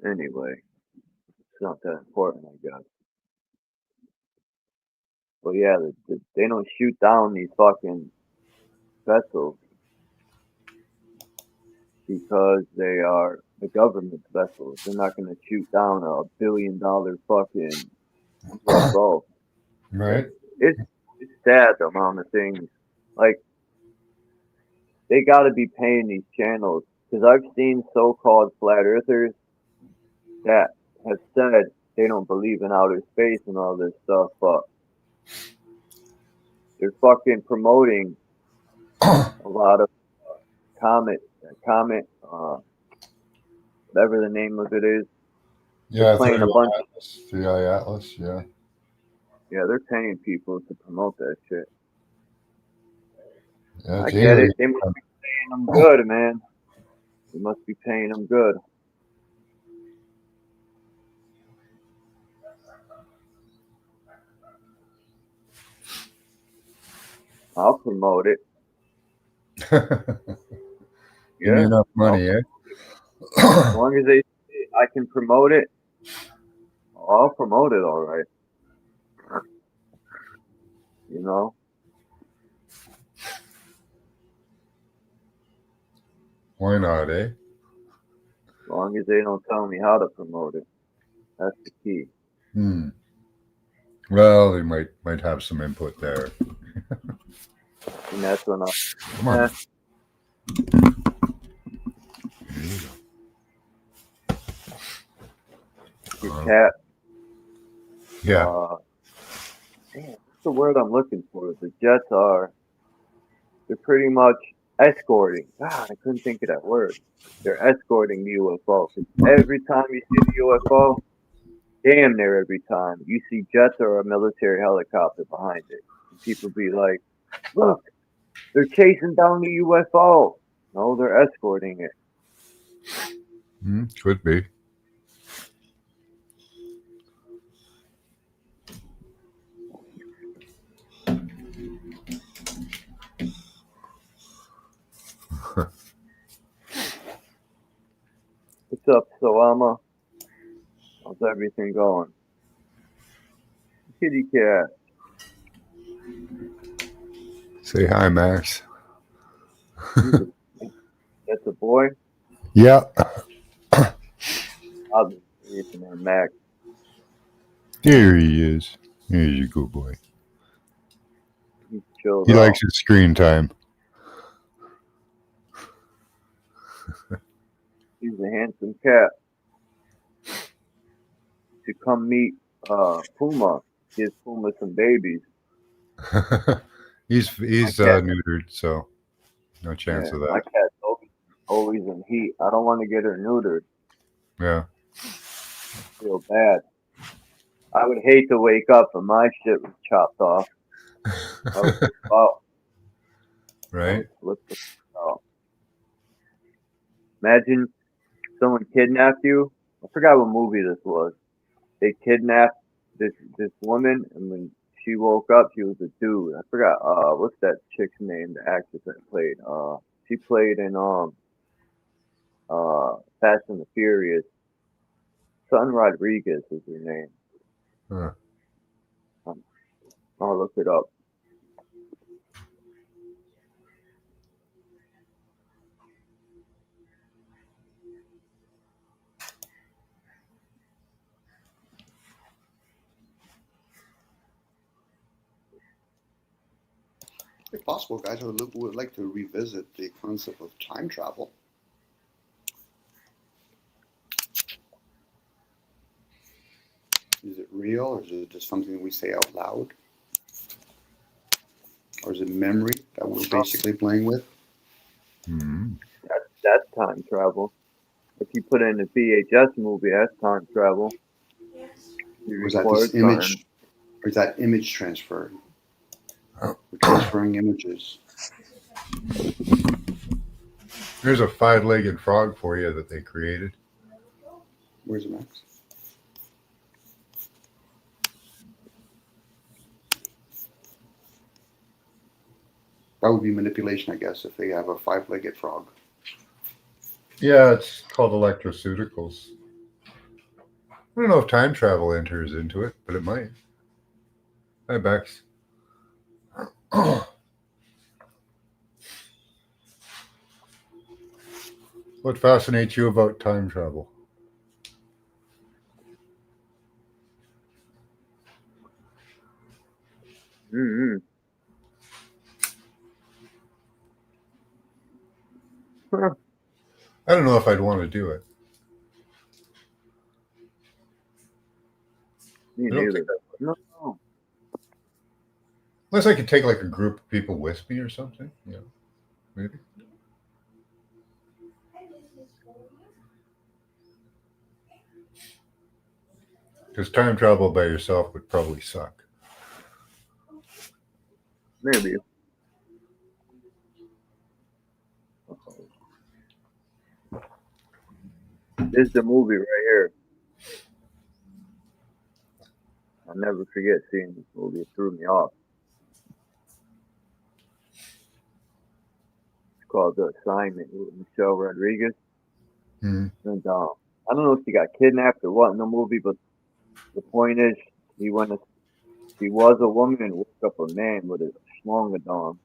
anyway, it's not that important, I guess. But yeah, they don't shoot down these fucking vessels because they are the government's vessels. They're not going to shoot down $1 billion fucking UFO. Right. It's sad the amount of things. Like, they got to be paying these channels because I've seen so-called flat earthers that have said they don't believe in outer space and all this stuff, but they're fucking promoting a lot of comet, whatever the name of it is. Yeah, They're playing a bunch. Atlas, 3i Atlas, yeah. Yeah, they're paying people to promote that shit. Yeah, I get it. They must be paying them good, man. They must be paying them good. I'll promote it. Give me enough money, eh? As long as I can promote it, I'll promote it all right. You know? Why not, eh? As long as they don't tell me how to promote it. That's the key. Well, they might have some input there. And that's when Come on. Your cat. Yeah. Man, what's the word I'm looking for? The Jets they're pretty much escorting. God, I couldn't think of that word. They're escorting the UFO. Every time you see the UFO, damn near every time, you see jets or a military helicopter behind it. And people be like, look, they're chasing down the UFO. No, they're escorting it. Could be. What's up, Soama? How's everything going? Kitty cat. Say hi, Max. That's a boy? Yeah. I'll be listening, Max. There he is. He's a good boy. He's chilled He out. likes his screen time. He's a handsome cat. To come meet Puma. Give Puma some babies. he's neutered, so no chance of that. My cat's always in heat. I don't want to get her neutered. Yeah. I feel bad. I would hate to wake up and my shit was chopped off. Right. Imagine someone kidnapped you. I forgot what movie this was. They kidnapped this woman, and when she woke up, she was a dude. I forgot what's that chick's name, the actress that played. She played in Fast and the Furious. Sun Rodriguez is her name. Huh. I'll look it up. If possible, guys, I would like to revisit the concept of time travel. Is it real, or is it just something we say out loud? Or is it memory that we're basically playing with? Mm-hmm. That's time travel. If you put in a VHS movie, that's time travel. Or is that this image, or is that image transfer? We're transferring images. There's a 5-legged frog for you that they created. Where's Max? That would be manipulation, I guess, if they have a 5-legged frog. Yeah, it's called electroceuticals. I don't know if time travel enters into it, but it might. Hi, Bex. What fascinates you about time travel? Mm-hmm. I don't know if I'd want to do it. Me neither. No. Unless I could take like a group of people with me or something. Yeah, maybe. Because time travel by yourself would probably suck. Maybe. This is the movie right here. I'll never forget seeing this movie. It threw me off. It's called The Assignment with Michelle Rodriguez. Mm-hmm. And I don't know if she got kidnapped or what in the movie, but the point is, she was a woman and woke up a man with a schlongadon.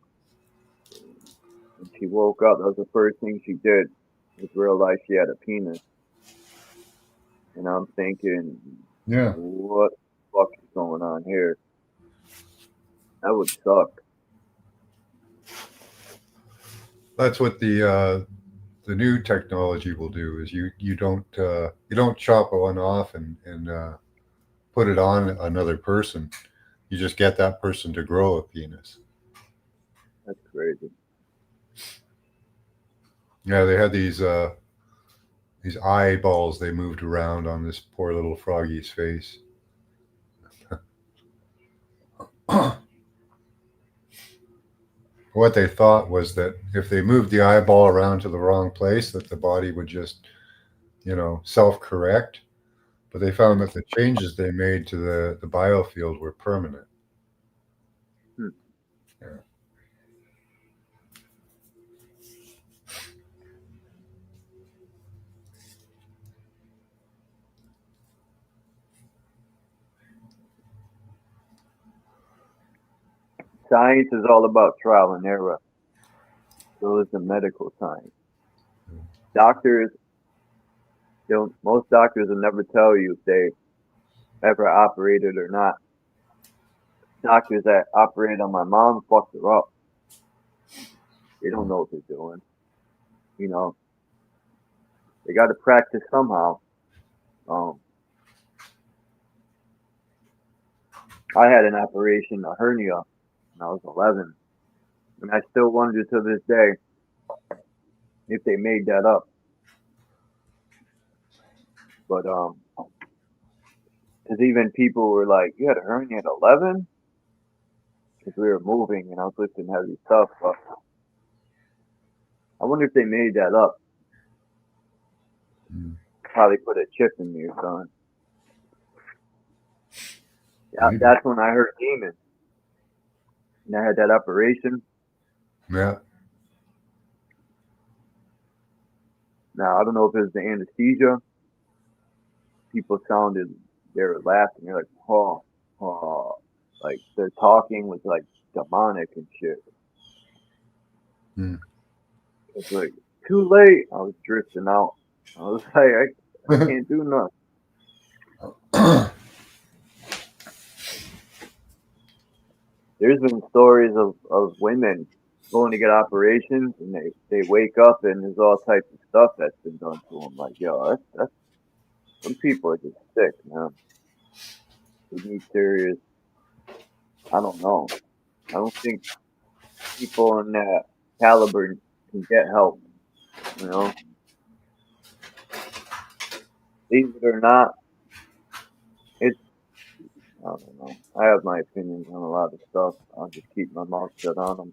When she woke up, that was the first thing she did, was realize she had a penis. And I'm thinking, yeah, what the fuck is going on here? That would suck. That's what the new technology will do. Is you don't chop one off and put it on another person. You just get that person to grow a penis. That's crazy. Yeah, they had these eyeballs they moved around on this poor little froggy's face. What they thought was that if they moved the eyeball around to the wrong place, that the body would just, self-correct. But they found that the changes they made to the biofield were permanent. Yeah. Science is all about trial and error. So is the medical science. Most doctors will never tell you if they ever operated or not. Doctors that operated on my mom fucked her up. They don't know what they're doing. They got to practice somehow. I had an operation, a hernia, when I was 11. And I still wonder to this day if they made that up. But, because even people were like, you had a hernia at 11? Because we were moving and I was lifting heavy stuff. But I wonder if they made that up. Probably put a chip in me or something. Yeah, that's when I heard demons. And I had that operation. Yeah. Now, I don't know if it was the anesthesia. People sounded, they were laughing. They're like, oh. Like, they're talking with, like, demonic and shit. It's like, too late. I was drifting out. I was like, I can't do nothing. there's been stories of women going to get operations and they wake up and there's all types of stuff that's been done to them. Like, yo, that's some people are just sick, man. They need serious. I don't know. I don't think people in that caliber can get help. You know, believe it or not, it's. I don't know. I have my opinions on a lot of stuff. I'll just keep my mouth shut on them,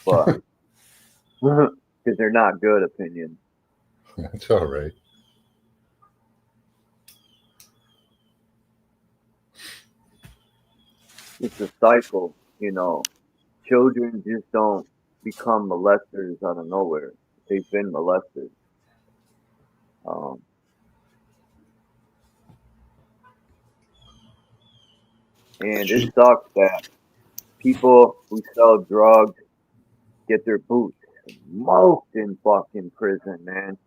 but because they're not good opinions. That's all right. It's a cycle, you know. Children just don't become molesters out of nowhere. They've been molested. And it sucks that people who sell drugs get their boots smoked in fucking prison, man.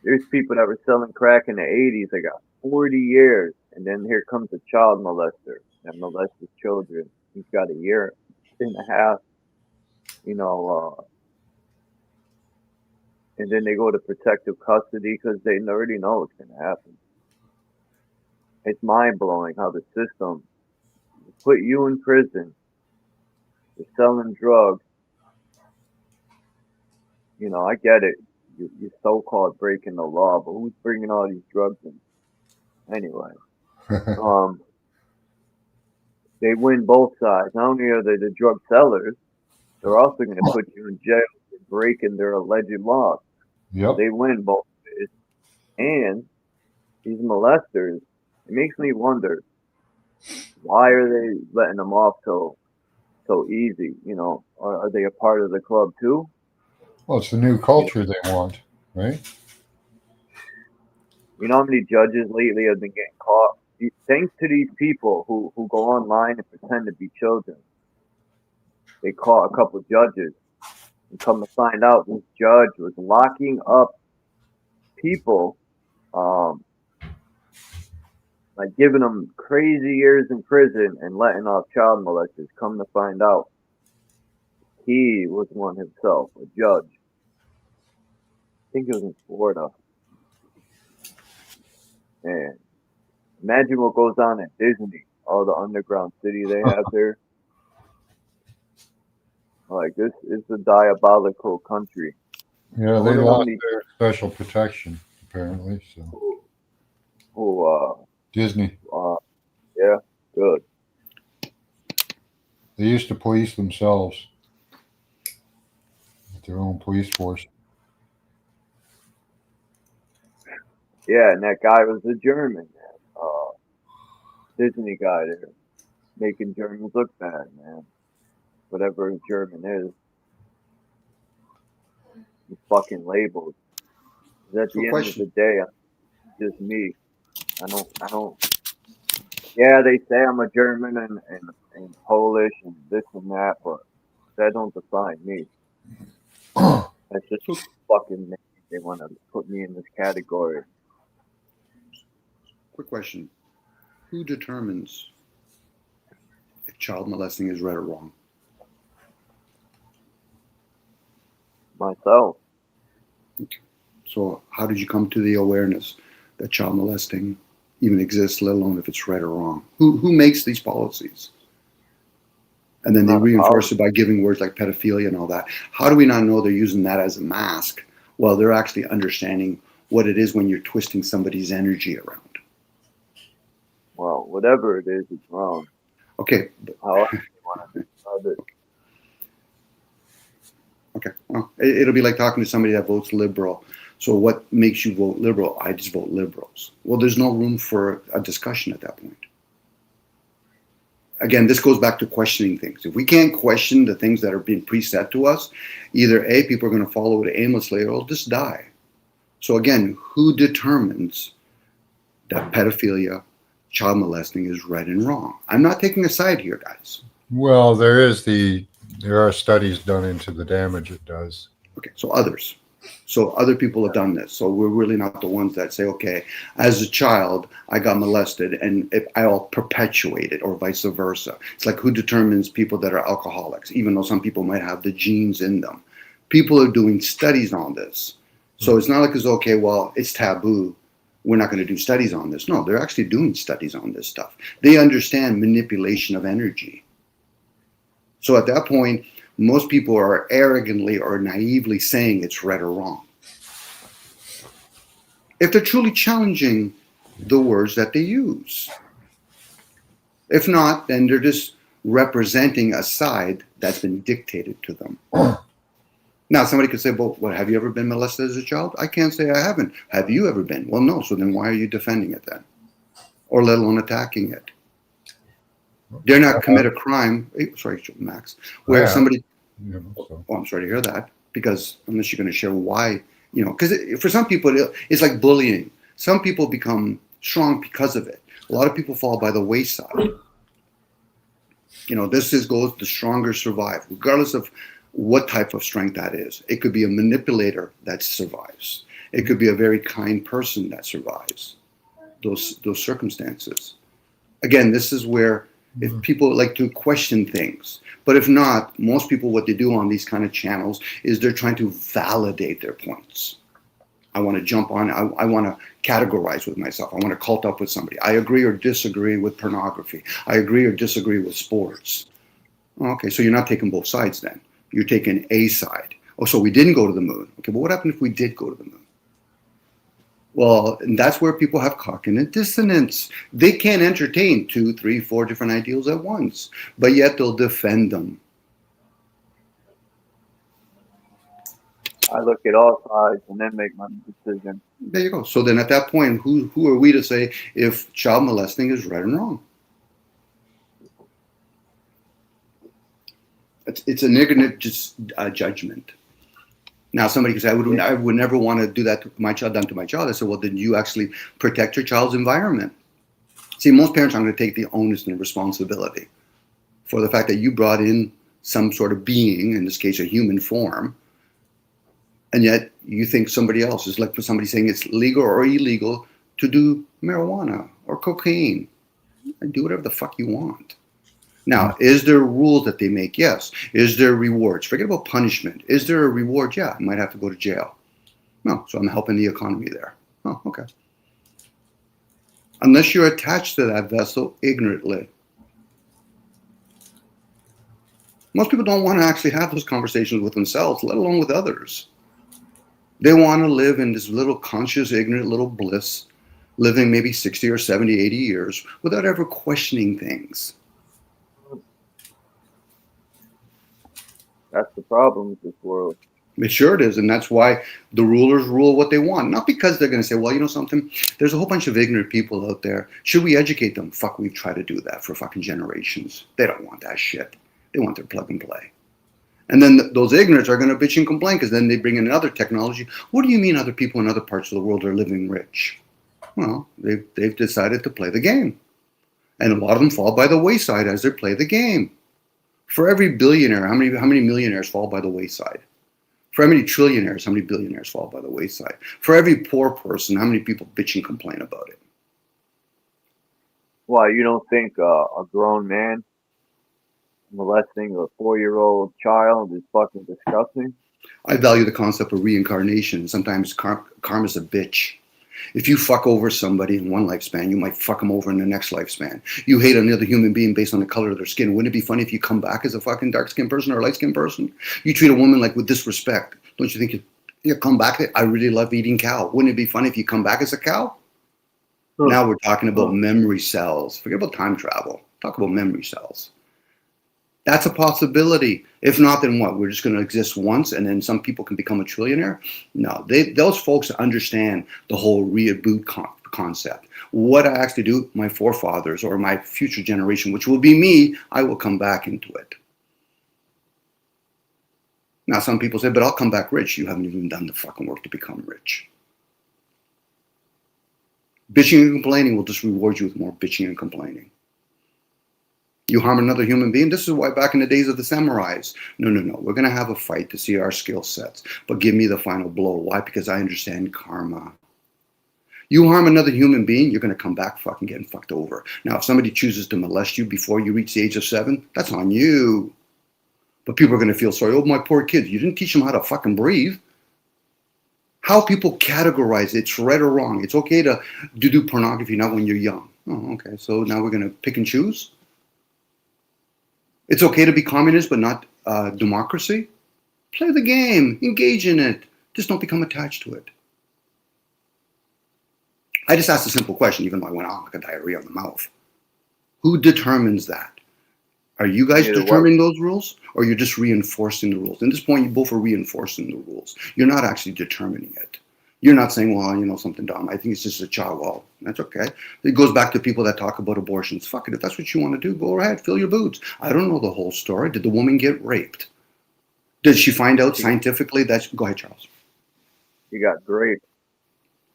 There's people that were selling crack in the 80s that got 40 years. And then here comes a child molester that molested children. He's got a year and a half, you know, and then they go to protective custody because they already know what's going to happen. It's mind-blowing how the system put you in prison for selling drugs. You know, I get it. You're so-called breaking the law, but who's bringing all these drugs in? Anyway, they win both sides. Not only are they the drug sellers, they're also going to put you in jail for breaking their alleged laws. Yep. They win both ways. And these molesters, it makes me wonder, why are they letting them off so easy? You know, are they a part of the club too? Well, it's the new culture they want, right? You know how many judges lately have been getting caught? Thanks to these people who go online and pretend to be children. They caught a couple judges. And come to find out, this judge was locking up people, like giving them crazy years in prison and letting off child molesters. Come to find out, he was one himself, a judge. I think it was in Florida. Man, imagine what goes on at Disney, all the underground city they have there. Like, this is a diabolical country. Yeah, they lost their special protection, apparently. So. Disney. Yeah, good. They used to police themselves with their own police force. Yeah, and that guy was a German, Disney guy there, making Germans look bad, man. Whatever a German is, he's fucking labeled. At the end of the day, it's just me. I don't. Yeah, they say I'm a German and Polish and this and that, but that don't define me. That's just fucking. They want to put me in this category. Quick question: who determines if child molesting is right or wrong? Myself. Okay. So how did you come to the awareness that child molesting even exists, let alone if it's right or wrong? Who makes these policies? And then they reinforce it by giving words like pedophilia and all that. How do we not know they're using that as a mask while they're actually understanding what it is when you're twisting somebody's energy around? Well, whatever it is, it's wrong. Okay. However you want to describe it. Okay. Well, it'll be like talking to somebody that votes liberal. So what makes you vote liberal? I just vote liberals. Well, there's no room for a discussion at that point. Again, this goes back to questioning things. If we can't question the things that are being preset to us, either A, people are going to follow it aimlessly, or it'll just die. So again, who determines that pedophilia, child molesting is right and wrong? I'm not taking a side here, guys. Well, there are studies done into the damage it does. Okay, so others. So other people have done this. So we're really not the ones that say, okay, as a child, I got molested and I'll perpetuate it, or vice versa. It's like, who determines people that are alcoholics, even though some people might have the genes in them? People are doing studies on this. So it's not like it's okay, well, it's taboo, we're not going to do studies on this. No, they're actually doing studies on this stuff. They understand manipulation of energy. So at that point, most people are arrogantly or naively saying it's right or wrong. If they're truly challenging the words that they use. If not, then they're just representing a side that's been dictated to them. Now, somebody could say, well, have you ever been molested as a child? I can't say I haven't. Have you ever been? Well, no. So then why are you defending it then? Or let alone attacking it? Dare not commit a crime, sorry, Max, where somebody, oh, I'm sorry to hear that, because unless you're going to share why, because for some people, it's like bullying. Some people become strong because of it. A lot of people fall by the wayside. This goes, the stronger survive, regardless of what type of strength that is. It could be a manipulator that survives. It could be a very kind person that survives those circumstances. Again, this is where if people like to question things, but if not, most people, what they do on these kind of channels is they're trying to validate their points. I want to jump on, I want to categorize with myself. I want to cult up with somebody. I agree or disagree with pornography. I agree or disagree with sports. Okay, so you're not taking both sides then. You're taking a side. Oh, so we didn't go to the moon. Okay, but what happened if we did go to the moon? Well, and that's where people have cognitive dissonance. They can't entertain 2, 3, 4 different ideals at once, but yet they'll defend them. I look at all sides and then make my decision. There you go. So then at that point, who are we to say if child molesting is right and wrong? It's a negative judgment. Now, somebody could say, I would never want to do that to my child, done to my child. I said, well, then you actually protect your child's environment. See, most parents aren't going to take the onus and the responsibility for the fact that you brought in some sort of being, in this case, a human form, and yet you think somebody else is like somebody saying it's legal or illegal to do marijuana or cocaine. And do whatever the fuck you want. Now, is there rules that they make? Yes. Is there rewards? Forget about punishment. Is there a reward? Yeah, I might have to go to jail. No, so I'm helping the economy there. Oh, okay. Unless you're attached to that vessel ignorantly. Most people don't want to actually have those conversations with themselves, let alone with others. They want to live in this little conscious, ignorant little bliss, living maybe 60 or 70, 80 years without ever questioning things. That's the problem with this world. It sure it is, and that's why the rulers rule what they want. Not because they're going to say, well, you know something? There's a whole bunch of ignorant people out there. Should we educate them? Fuck, we've tried to do that for fucking generations. They don't want that shit. They want their plug and play. And then those ignorants are going to bitch and complain because then they bring in another technology. What do you mean other people in other parts of the world are living rich? Well, they've decided to play the game. And a lot of them fall by the wayside as they play the game. For every billionaire, how many millionaires fall by the wayside? For how many trillionaires, how many billionaires fall by the wayside? For every poor person, how many people bitch and complain about it? Why, you don't think a grown man molesting a 4-year-old child is fucking disgusting? I value the concept of reincarnation. Sometimes karma's a bitch. If you fuck over somebody in one lifespan, you might fuck them over in the next lifespan. You hate another human being based on the color of their skin. Wouldn't it be funny if you come back as a fucking dark-skinned person or a light-skinned person? You treat a woman like with disrespect. Don't you think you come back? I really love eating cow. Wouldn't it be funny if you come back as a cow? Now we're talking about memory cells. Forget about time travel. Talk about memory cells. That's a possibility. If not, then what? We're just going to exist once and then some people can become a trillionaire? No, those folks understand the whole reboot concept. What I actually do, my forefathers or my future generation, which will be me, I will come back into it. Now, some people say, but I'll come back rich. You haven't even done the fucking work to become rich. Bitching and complaining will just reward you with more bitching and complaining. You harm another human being. This is why back in the days of the samurais, no, we're going to have a fight to see our skill sets, but give me the final blow. Why? Because I understand karma. You harm another human being, you're going to come back fucking getting fucked over. Now, if somebody chooses to molest you before you reach the age of 7, that's on you. But people are going to feel sorry. Oh, my poor kids, you didn't teach them how to fucking breathe. How people categorize it's right or wrong. It's okay to do pornography now when you're young. Oh, okay. So now we're going to pick and choose? It's okay to be communist but not democracy? Play the game. Engage in it. Just don't become attached to it. I just asked a simple question, even though I went on like a diarrhea on the mouth. Who determines that? Are you guys determining those rules, or you're just reinforcing the rules? At this point, you both are reinforcing the rules. You're not actually determining it. You're not saying, well, you know, something dumb. I think it's just a child. Well, that's okay. It goes back to people that talk about abortions. Fuck it. If that's what you want to do, go ahead. Fill your boots. I don't know the whole story. Did the woman get raped? Did she find out scientifically that... Go ahead, Charles. You got great.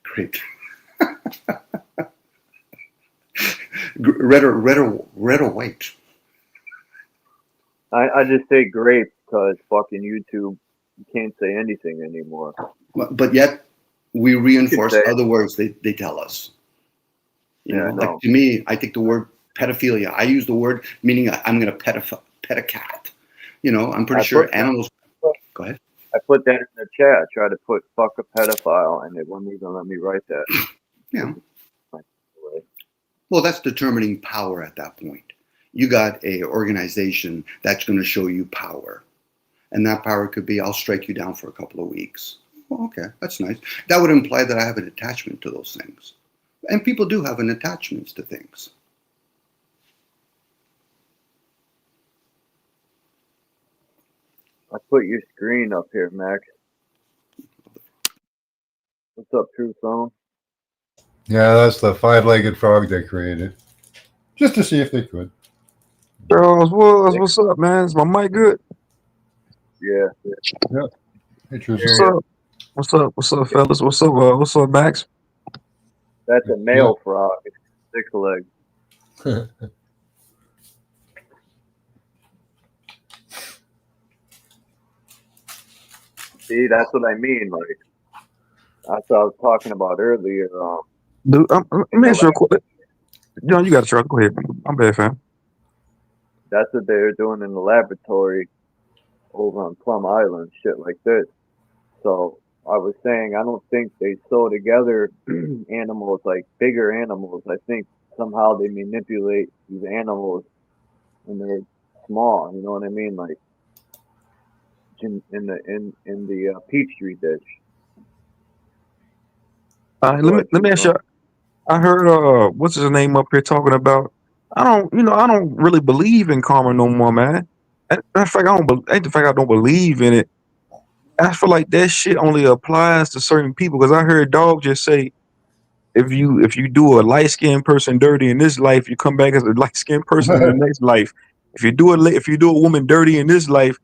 Great. Red or white? I just say grape because fucking YouTube, you can't say anything anymore. But yet we reinforce other words they tell us. You know, like to me, I think the word pedophilia, I use the word meaning I'm going to pet a cat. You know, I'm pretty sure animals. Go ahead. I put that in the chat. I tried to put fuck a pedophile and it wouldn't even let me write that. Yeah. Well, that's determining power at that point. You got a organization that's going to show you power. And that power could be, I'll strike you down for a couple of weeks. Well, okay, that's nice. That would imply that I have an attachment to those things. And people do have an attachment to things. I put your screen up here, Max. What's up, True Zone? Yeah, that's the 5-legged frog they created. Just to see if they could. Charles, what's up, man? Is my mic good? Yeah. Hey, True Zone. What's up, fellas? What's up, Max? That's a male frog. It's 6 legs. See, that's what I mean. Like, that's what I was talking about earlier. Dude, let me ask you a question. John, you got a truck. Go ahead. I'm bad, fam. That's what they're doing in the laboratory over on Plum Island, shit like this. So I was saying, I don't think they sew together animals like bigger animals. I think somehow they manipulate these animals when they're small. You know what I mean? Like in the Peachtree dish. Let me ask you. I heard what's his name up here talking about. I don't really believe in karma no more, man. Ain't the fact I don't believe in it. I feel like that shit only applies to certain people. Because I heard Dog just say, if you do a light skinned person dirty in this life, you come back as a light skinned person in the next life. If you do a woman dirty in this life,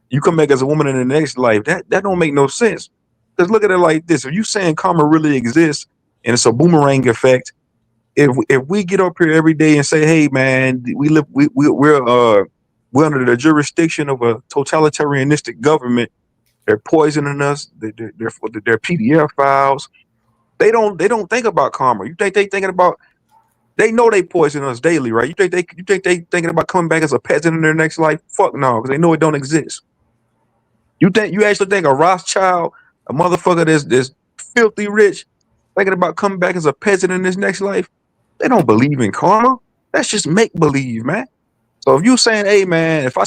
you come back as a woman in the next life. That don't make no sense. Because look at it like this: if you saying karma really exists and it's a boomerang effect, if we get up here every day and say, hey man, we're under the jurisdiction of a totalitarianistic government, they're poisoning us, they're PDF files. They don't think about karma. You think they thinking about? They know they poison us daily, right? You think they thinking about coming back as a peasant in their next life? Fuck no, because they know it don't exist. You actually think a Rothschild, a motherfucker that's filthy rich, thinking about coming back as a peasant in his next life? They don't believe in karma. That's just make believe, man. So if you saying, hey man, if I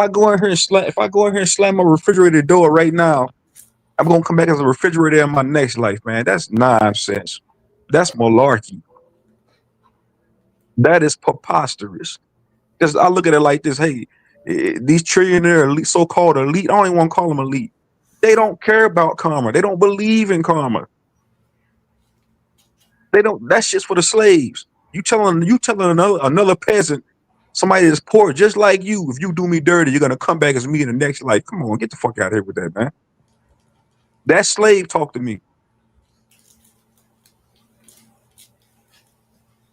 go in here and slam my refrigerator door right now, I'm gonna come back as a refrigerator in my next life, man. That's nonsense. That's malarkey. That is preposterous. Because I look at it like this: hey, these trillionaire elite, so-called elite, I don't even want to call them elite. They don't care about karma. They don't believe in karma. They don't. That's just for the slaves. You telling another peasant, somebody that's poor just like you, if you do me dirty, you're gonna come back as me in the next life. Come on, get the fuck out of here with that, man. That slave talk to me.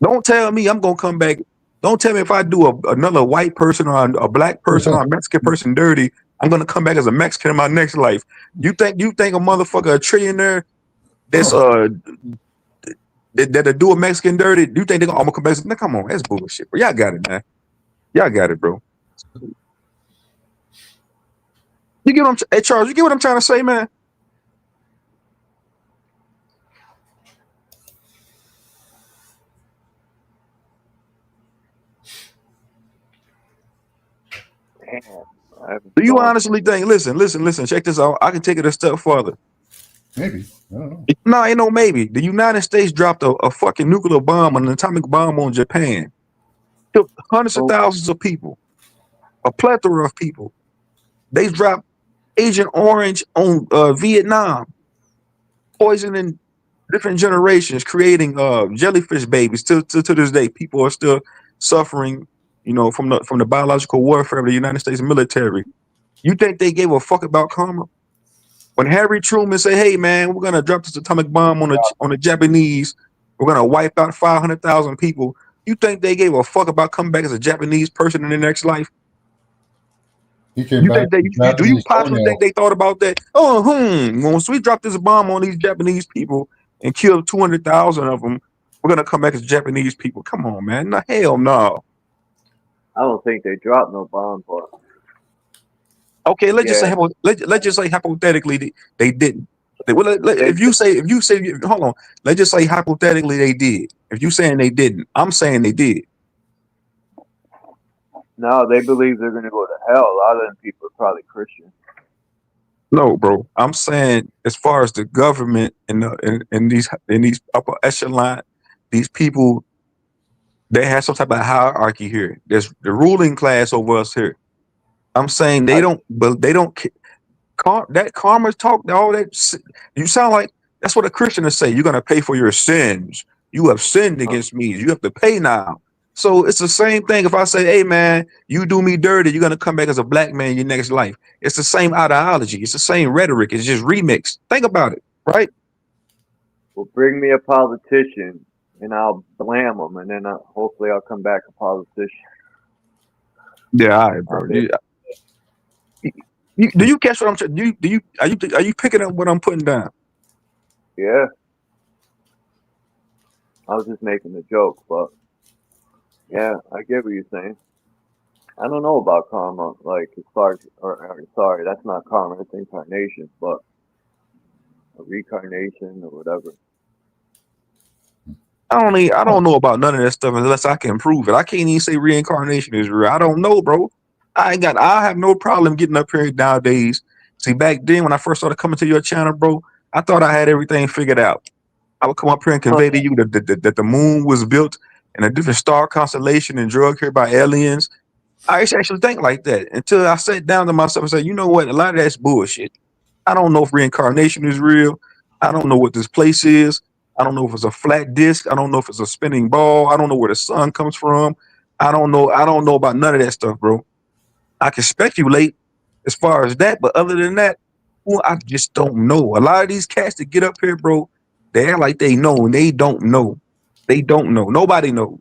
Don't tell me I'm gonna come back Don't tell me if I do another white person or a black person or a Mexican person dirty, I'm gonna come back as a Mexican in my next life. You think a motherfucker, a trillionaire that's that'll do a Mexican dirty? Do you think they're gonna come back? Man, come on, that's bullshit, bro. Y'all got it, man. Y'all got it, bro. You get what hey Charles, you get what I'm trying to say, man? Do you honestly think, listen, check this out. I can take it a step further. Maybe. I don't know. No, ain't no maybe. The United States dropped a fucking nuclear bomb, an atomic bomb on Japan. Killed hundreds of thousands of people. A plethora of people. They dropped Agent Orange on Vietnam. Poisoning different generations, creating jellyfish babies. To this day, people are still suffering, from the biological warfare of the United States military. You think they gave a fuck about karma? When Harry Truman said, "Hey man, we're gonna drop this atomic bomb on the Japanese, we're gonna wipe out 500,000 people," you think they gave a fuck about coming back as a Japanese person in their next life? Do you possibly think they thought about that? Once we drop this bomb on these Japanese people and kill 200,000 of them, we're gonna come back as Japanese people. Come on, man. No, hell no. I don't think they dropped no bomb, but okay, let's just say hypothetically they didn't. If you say hold on, let's just say hypothetically they did. If you saying they didn't, I'm saying they did. No, they believe they're gonna go to hell. A lot of them people are probably Christian. No, bro. I'm saying as far as the government and these upper echelon, these people, they have some type of hierarchy here. There's the ruling class over us here. I'm saying that karma talk, all that. You sound like that's what a Christian is say. You're gonna pay for your sins. You have sinned against me. You have to pay now. So it's the same thing. If I say, "Hey man, you do me dirty," you're gonna come back as a black man in your next life. It's the same ideology. It's the same rhetoric. It's just remixed. Think about it, right? Well, bring me a politician and I'll blam them, and then hopefully I'll come back a politician. Yeah, all right, bro. Do you catch what I'm saying? Are you picking up what I'm putting down? Yeah. I was just making a joke, but yeah, I get what you're saying. I don't know about karma, like as far as, sorry, that's not karma, it's incarnation, but a reincarnation or whatever. I don't know about none of that stuff unless I can prove it. I can't even say reincarnation is real. I don't know, bro. I have no problem getting up here nowadays. See, back then when I first started coming to your channel, bro, I thought I had everything figured out. I would come up here and convey to you that the moon was built in a different star constellation and drug here by aliens. I used to actually think like that until I sat down to myself and said, you know what? A lot of that's bullshit. I don't know if reincarnation is real. I don't know what this place is. I don't know if it's a flat disc. I don't know if it's a spinning ball. I don't know where the sun comes from. I don't know about none of that stuff, bro. I can speculate as far as that, but other than that, well, I just don't know. A lot of these cats that get up here, bro, they act like they know and they don't know. They don't know. Nobody knows.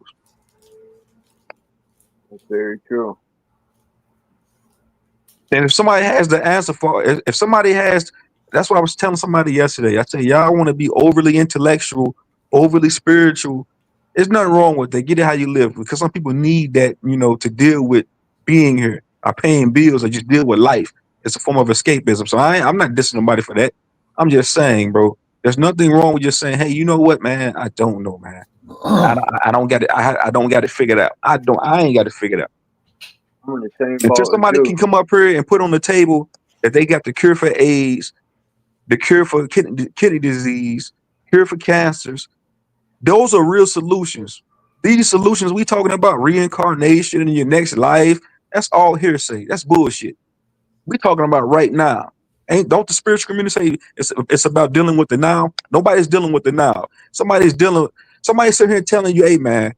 That's very true. And if somebody has the answer if somebody has, that's what I was telling somebody yesterday. I said, y'all want to be overly intellectual, overly spiritual. There's nothing wrong with that. Get it how you live, because some people need that, to deal with being here, or paying bills, or just deal with life. It's a form of escapism. So I'm not dissing nobody for that. I'm just saying, bro, there's nothing wrong with just saying, hey, you know what, man? I don't know, man. I don't get it. I don't got it figured out. I ain't got it figured out. I'm in the same boat Until somebody can come up here and put on the table that they got the cure for AIDS, the cure for kidney disease, cure for cancers. Those are real solutions. These solutions we talking about, reincarnation in your next life, that's all hearsay. That's bullshit. We talking about right now. Don't the spiritual community say it's about dealing with the now? Nobody's dealing with the now. Somebody's sitting here telling you, hey man,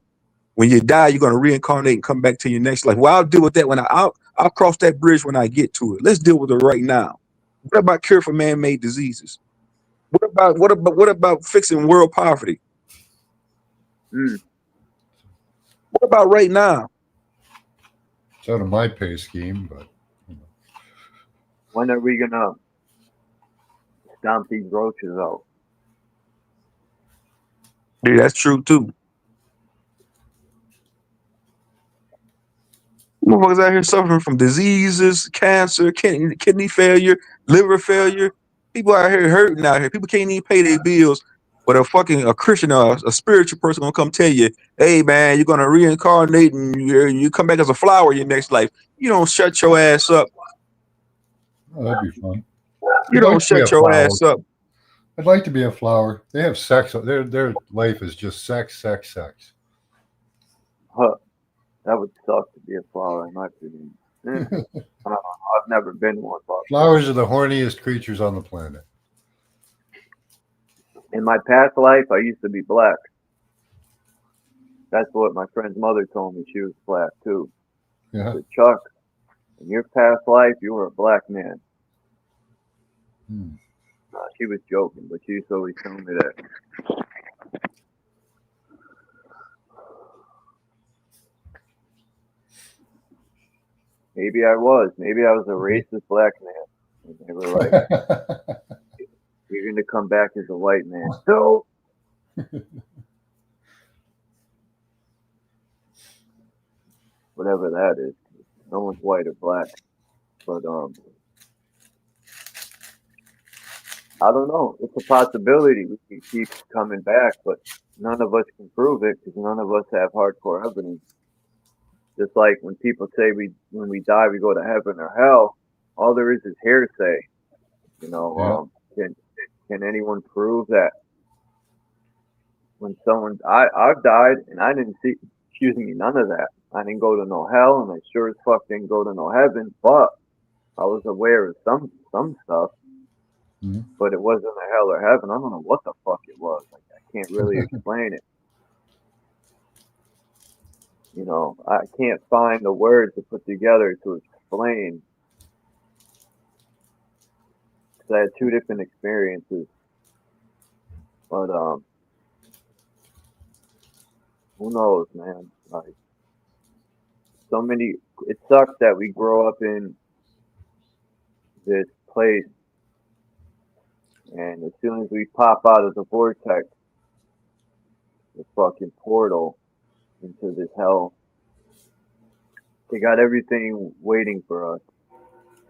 when you die, you're gonna reincarnate and come back to your next life. Well, I'll deal with that when I'll cross that bridge when I get to it. Let's deal with it right now. What about cure for man-made diseases? What about fixing world poverty? What about right now? It's out of my pay scheme, but When are we gonna stomp these roaches out? Yeah, that's true too. Motherfuckers out here suffering from diseases, cancer, kidney failure, liver failure. People out here hurting out here. People can't even pay their bills. But a Christian or a spiritual person gonna come tell you, hey man, you're gonna reincarnate and you come back as a flower in your next life. You don't shut your ass up. oh, that'd be fun. You I'd don't like to be shut a your flower. ass up. I'd like to be a flower. They have sex. Their life is just sex, sex, sex. Huh. That would suck to be a flower, in my opinion. I've never been one, but Flowers are the horniest creatures on the planet. in my past life, I used to be black. That's what my friend's mother told me. She was black too. Yeah. Said, Chuck, in your past life, you were a black man. She was joking, but she used to always tell me that. Maybe I was. Maybe I was a racist black man. And they were like, you're going to come back as a white man. So, whatever that is. No one's white or black. But, I don't know. It's a possibility we can keep coming back, but none of us can prove it because none of us have hardcore evidence. Just like when people say when we die we go to heaven or hell, all there is hearsay. You know, can anyone prove that when someone I've died and I didn't see none of that. I didn't go to no hell and I sure as fuck didn't go to no heaven, but I was aware of some stuff. But it wasn't a hell or heaven. I don't know what the fuck it was. Like, I can't really explain it. You know, I can't find the words to put together to explain. Because I had two different experiences. But, who knows, man? Like, it sucks that we grow up in this place. And as soon as we pop out of the vortex, the fucking portal into this hell, they got everything waiting for us,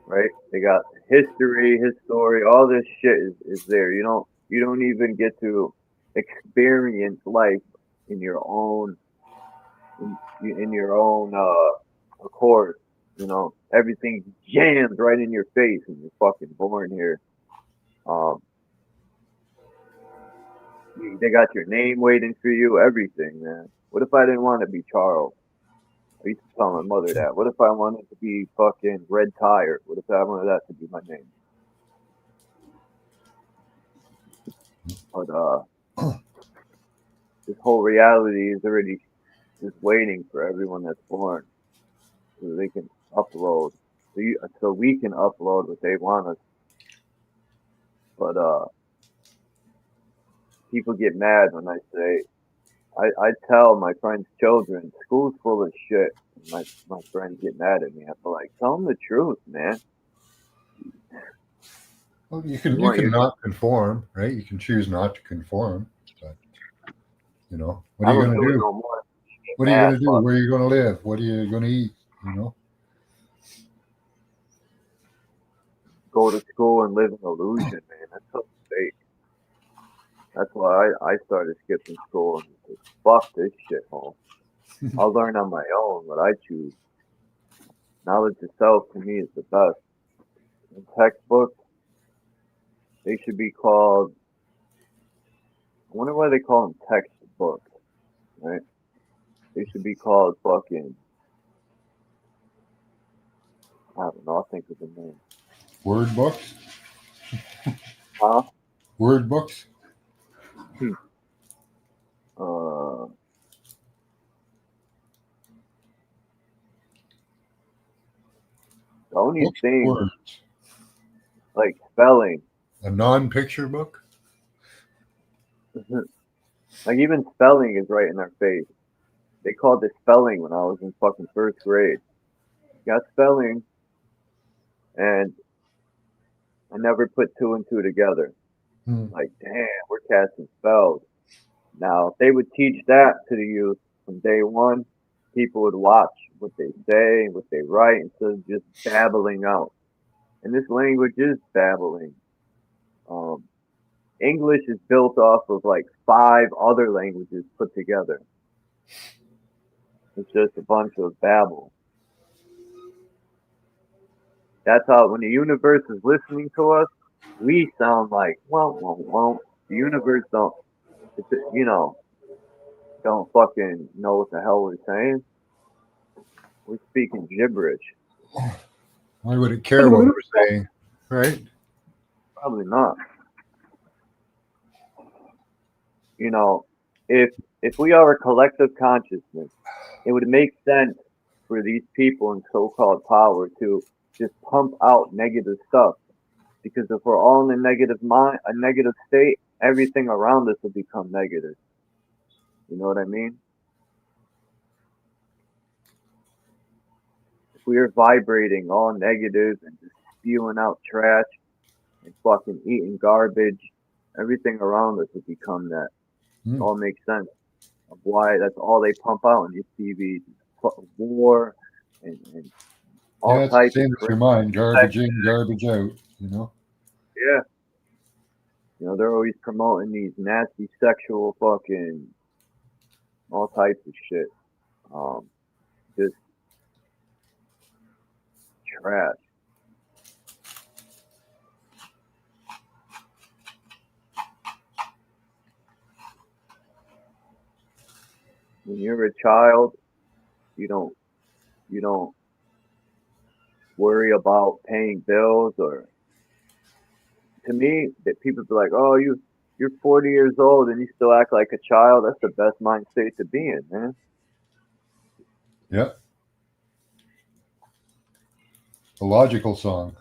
right? They got history, his story, all this shit is there. You don't even get to experience life in your own accord. You know, everything's jammed right in your face, and you're fucking born here. They got your name waiting for you, everything, man. What if I didn't want to be Charles? I used to tell my mother that. What if I wanted to be fucking Red Tire? What if I wanted that to be my name? But this whole reality is already just waiting for everyone that's born, so they can upload, so we can upload what they want us. But people get mad when I say, I tell my friends' children, school's full of shit. And my friends get mad at me. I'm like, tell them the truth, man. Well, you can not conform, right? You can choose not to conform. But, you know, what are you going to do? No what are you going to do? Where are you going to live? What are you going to eat? You know? Go to school and live an illusion, man. That's so fake. That's why I started skipping school and said, fuck this shit hole. I'll learn on my own what I choose. Knowledge itself to me is the best. In textbooks, they should be called, I wonder why they call them textbooks, right? They should be called fucking, I don't know, I'll think of the name. Word books? Huh? Word books? The only thing, like spelling. A non-picture book? Like even spelling is right in our face. They called it spelling when I was in fucking first grade. Got spelling, and I never put two and two together. Like, damn, we're casting spells. Now, if they would teach that to the youth from day one, people would watch what they say, what they write, instead of just babbling out. And this language is babbling. English is built off of like 5 other languages put together. It's just a bunch of babble. That's how, when the universe is listening to us, we sound like, well. The universe don't, don't fucking know what the hell we're saying. We're speaking gibberish. Why would it care what we're saying, right? Probably not. If we are a collective consciousness, it would make sense for these people in so-called power to just pump out negative stuff. Because if we're all in a negative state, everything around us will become negative. You know what I mean? If we are vibrating all negative and just spewing out trash and fucking eating garbage, everything around us will become that. It all makes sense of why that's all they pump out in these TVs. War and all types same of with your mind, garbage in, garbage out, Yeah. They're always promoting these nasty sexual fucking all types of shit. Just trash. When you're a child, you don't worry about paying bills, or to me, that people be like, oh, you're 40 years old and you still act like a child. That's the best mind state to be in, man. Yep. A logical song.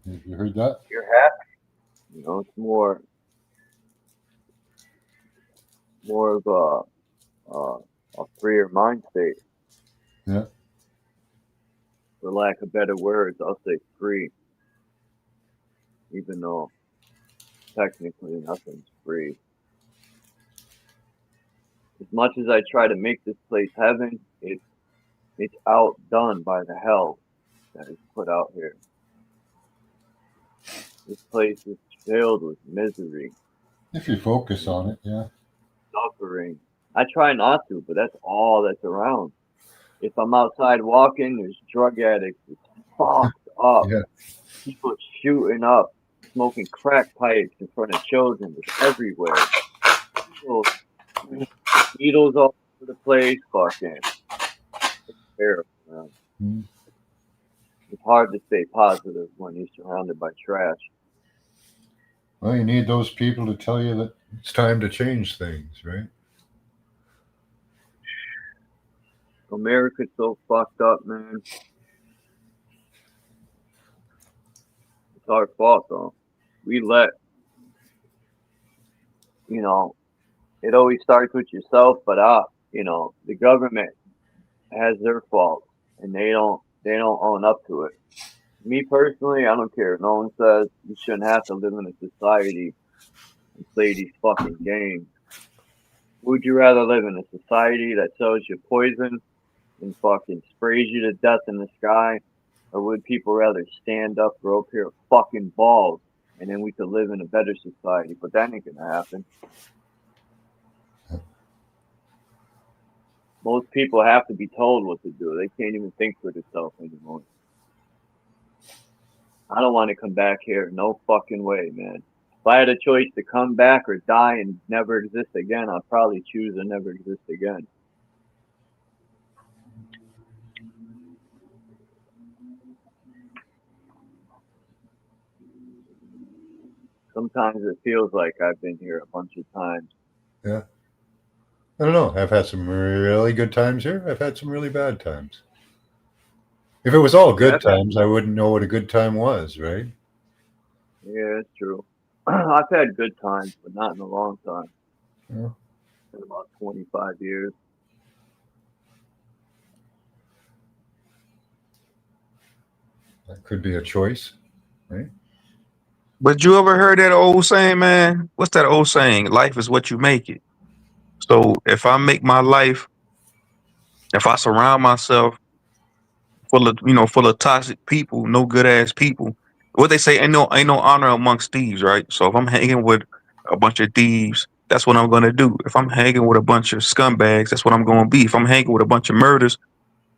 Have you heard that? You're happy. It's more of a freer mind state. Yeah. For lack of better words, I'll say free. Even though technically nothing's free. As much as I try to make this place heaven, it's outdone by the hell that is put out here. This place is filled with misery. If you focus on it, yeah. Suffering. I try not to, but that's all that's around. If I'm outside walking, there's drug addicts. It's fucked up. Yeah. People shooting up, smoking crack pipes in front of children. It's everywhere. Needles all over the place. Fucking. It's terrible, man. It's hard to stay positive when you're surrounded by trash. Well, you need those people to tell you that it's time to change things, right? America's so fucked up, man. It's our fault, though. We let, it always starts with yourself, but the government has their fault, and they don't own up to it. Me personally, I don't care. No one says you shouldn't have to live in a society and play these fucking games. Would you rather live in a society that sells you poison and fucking sprays you to death in the sky, or would people rather stand up, grow a pair of fucking balls, and then we could live in a better society? But that ain't gonna happen. Most people have to be told what to do. They can't even think for themselves anymore. I don't want to come back here. No fucking way, man. If I had a choice to come back or die and never exist again, I'd probably choose to never exist again. Sometimes it feels like I've been here a bunch of times. Yeah. I don't know. I've had some really good times here. I've had some really bad times. If it was all good times, I wouldn't know what a good time was, right? Yeah, it's true. I've had good times, but not in a long time. Yeah. In about 25 years. That could be a choice, right? But you ever heard that old saying, man? What's that old saying? Life is what you make it. So if I make my life, if I surround myself full of toxic people, no good ass people, what they say, ain't no honor amongst thieves, right? So if I'm hanging with a bunch of thieves, that's what I'm gonna do. If I'm hanging with a bunch of scumbags, that's what I'm gonna be. If I'm hanging with a bunch of murders,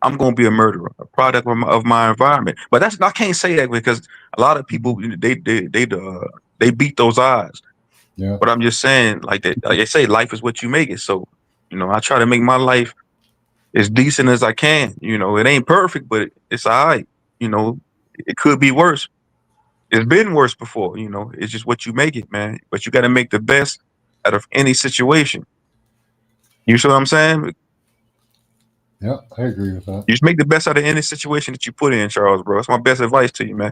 I'm gonna be a murderer, a product of my environment. But I can't say that because a lot of people they beat those odds. Yeah. But I'm just saying, like they say, life is what you make it. So, I try to make my life as decent as I can. It ain't perfect, but it's all right. It could be worse. It's been worse before. It's just what you make it, man. But you got to make the best out of any situation. You see what I'm saying? Yeah, I agree with that. You just make the best out of any situation that you put in, Charles, bro. That's my best advice to you, man.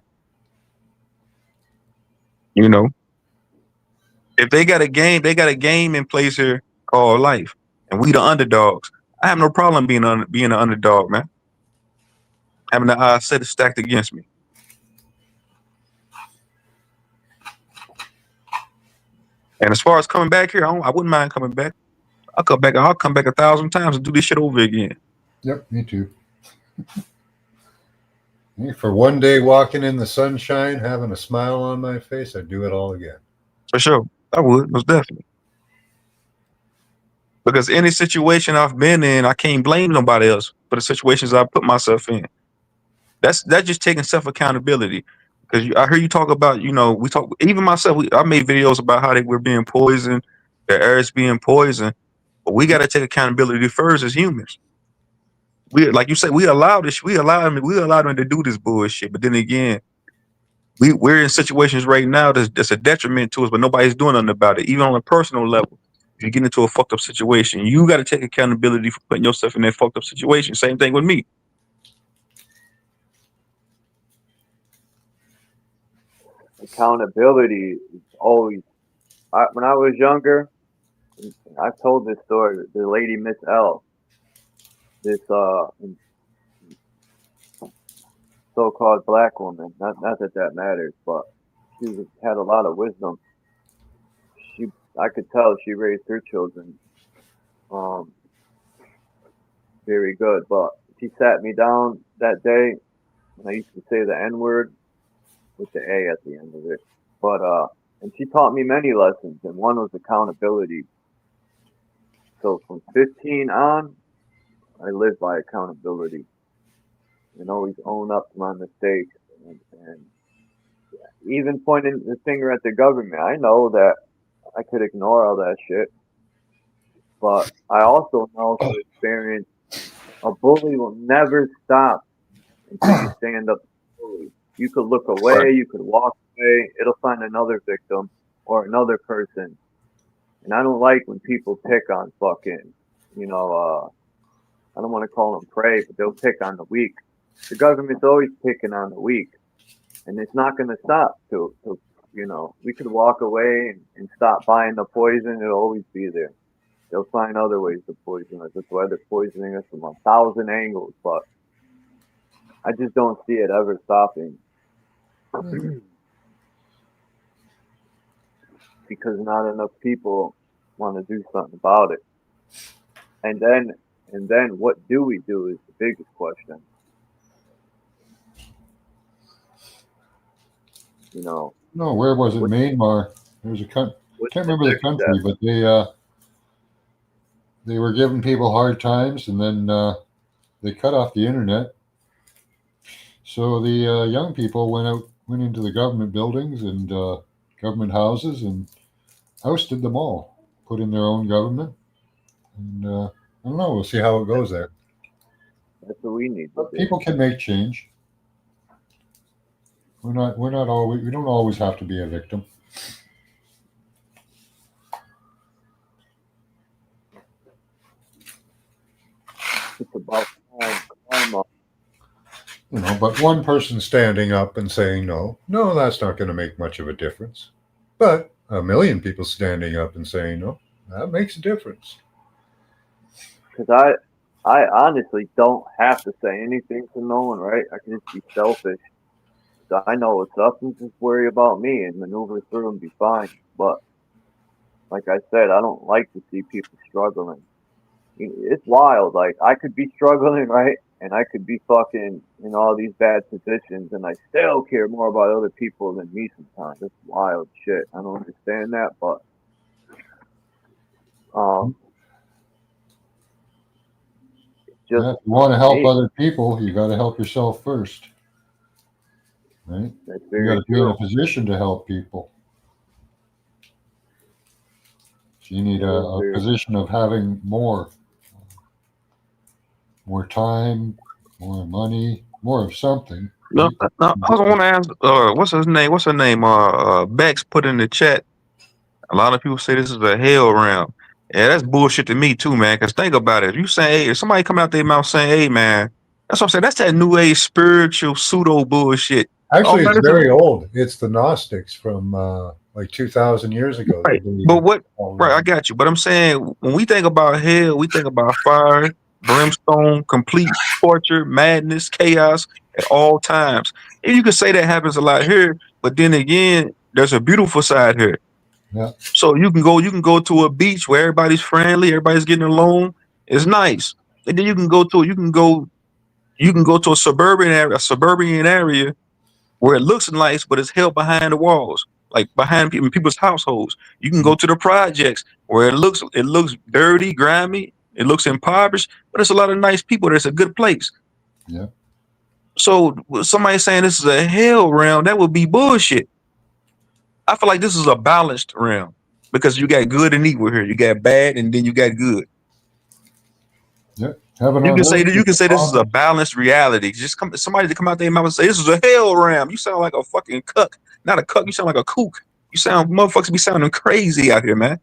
If they got a game in place here called life, and we the underdogs. I have no problem being an underdog, man. Having the odds set stacked against me. And as far as coming back here, I wouldn't mind coming back. I'll come back 1,000 times and do this shit over again. Yep, me too. For one day walking in the sunshine, having a smile on my face, I'd do it all again. For sure. I would, most definitely. Because any situation I've been in, I can't blame nobody else for the situations I put myself in. That's just taking self-accountability. Because I hear you talk about, we talk, even myself, I made videos about how they were being poisoned, the air is being poisoned. But we got to take accountability first as humans. We, like you said, we allow them to do this bullshit. But then again, we're in situations right now that's a detriment to us, but nobody's doing nothing about it. Even on a personal level, if you get into a fucked up situation, you got to take accountability for putting yourself in that fucked up situation. Same thing with me. Accountability is always. When I was younger, I told this story. The lady Miss L, this so-called black woman. Not that matters, but she had a lot of wisdom. I could tell she raised her children very good. But she sat me down that day, and I used to say the N-word with the A at the end of it. But and she taught me many lessons, and one was accountability. So from 15 on, I lived by accountability and always own up to my mistakes, and even pointing the finger at the government. I know that I could ignore all that shit, but I also know from experience a bully will never stop until you stand up to the bully. You could look away, you could walk away, it'll find another victim or another person. And I don't like when people pick on fucking, I don't want to call them prey, but they'll pick on the weak. The government's always picking on the weak, and it's not going to stop till we could walk away and stop buying the poison. It'll always be there. They'll find other ways to poison us. That's why they're poisoning us from 1,000 angles, but I just don't see it ever stopping. Because not enough people want to do something about it. And then what do we do is the biggest question. No, where was it? Myanmar. There was a country. I can't remember the country, but they were giving people hard times, and then they cut off the internet. So the young people went into the government buildings and government houses and ousted them all, put in their own government, and I don't know. We'll see how it goes there. That's what we need. People can make change. We don't always have to be a victim. It's about karma. But one person standing up and saying no, that's not going to make much of a difference. But a million people standing up and saying no, that makes a difference. Because I honestly don't have to say anything to no one, right? I can just be selfish I know what's up and just worry about me and maneuver through and be fine. But like I said, I don't like to see people struggling. It's wild. Like, I could be struggling, right? And I could be fucking in all these bad positions, and I still care more about other people than me sometimes. It's wild shit. I don't understand that, but just, if you want to help hey, other people, you got to help yourself first, right? that's You very got to be in true. a position to help people. So you need That is a very position of having more time, more money, more of something. No, Right? no, I was want to ask, what's his name? What's her name? Bex put in the chat. A lot of people say this is a hell realm. Yeah, that's bullshit to me too, man. Because think about it. If you say, hey, if somebody come out their mouth saying, hey, man, that's what I'm saying. That's that new age spiritual pseudo bullshit. Oh, Actually, man, it's this is very old. It's the Gnostics from like 2,000 years ago. They right. believe But in what, all right, I realms. got you. But I'm saying, when we think about hell, we think about fire, brimstone, complete torture, madness, chaos at all times. And you can say that happens a lot here, but then again, there's a beautiful side here. Yeah. So you can go to a beach where everybody's friendly, everybody's getting along. It's nice. And then you can go to a suburban area where it looks nice, but it's held behind the walls, like behind people's households. You can go to the projects where it looks dirty, grimy, it looks impoverished, but it's a lot of nice people. There's a good place. Yeah. So somebody saying this is a hell realm, that would be bullshit. I feel like this is a balanced realm because you got good and evil here. You got bad and then you got good. Yeah. Heaven You on can say earth that. is You can the say this is a promise. balanced reality. Just somebody to come out their mouth and say this is a hell realm. You sound like a fucking cuck, not a cuck. You sound like a kook. You sound motherfuckers be sounding crazy out here, man.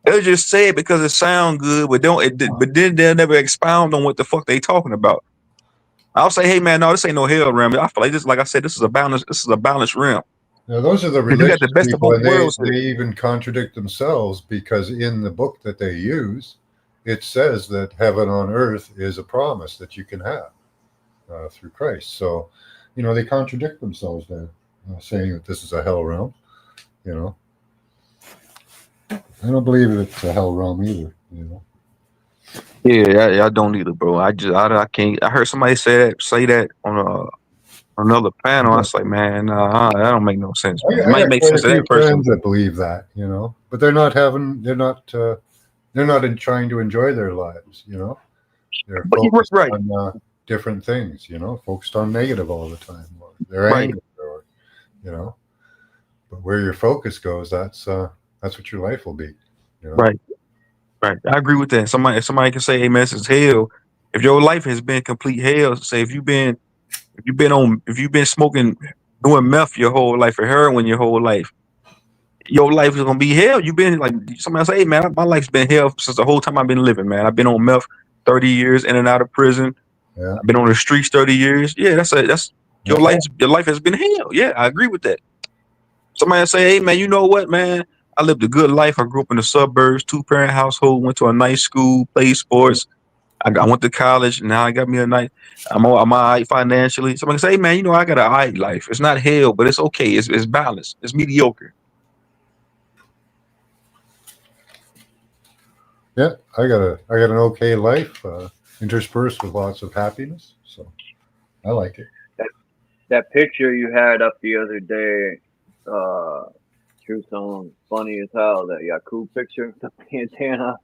They'll just say it because it sound good, but but then they'll never expound on what the fuck they talking about. I'll say, hey man, no, this ain't no hell realm. I feel like this, like I said, this is a balanced realm. Now, those are the You got the religious best of people, both and worlds they here. even contradict themselves because in the book that they use, it says that heaven on earth is a promise that you can have through Christ. So, they contradict themselves there, saying that this is a hell realm. I don't believe it's a hell realm either. Yeah, I don't either, bro. I can't. I heard somebody say that on another panel. I was like, man, that don't make no sense, man. It I might got make quite sense a to few that person. friends that believe that, but they're not trying to enjoy their lives, They're But you're focused right, on different things, focused on negative all the time, or they're right, angry, or but where your focus goes, that's what your life will be, right. Right. I agree with that. If somebody can say, hey man, this is hell. If your life has been complete hell, say if you've been smoking, doing meth your whole life or heroin your whole life, your life is gonna be hell. You've been like somebody say, hey man, my life's been hell since the whole time I've been living, man. I've been on meth 30 years in and out of prison. Yeah. I've been on the streets 30 years. Yeah, that's your life has been hell. Yeah, I agree with that. Somebody say, hey man, you know what, man? I lived a good life. I grew up in the suburbs, 2-parent household, went to a nice school, played sports. I went to college. Now I got me I'm all right financially. Somebody say, hey man, I got an all right life. It's not hell, but it's okay. It's balanced. It's mediocre. Yeah, I got an okay life, interspersed with lots of happiness. So I like it. that picture you had up the other day. True song, funny as hell. That Yakub picture, the bandana.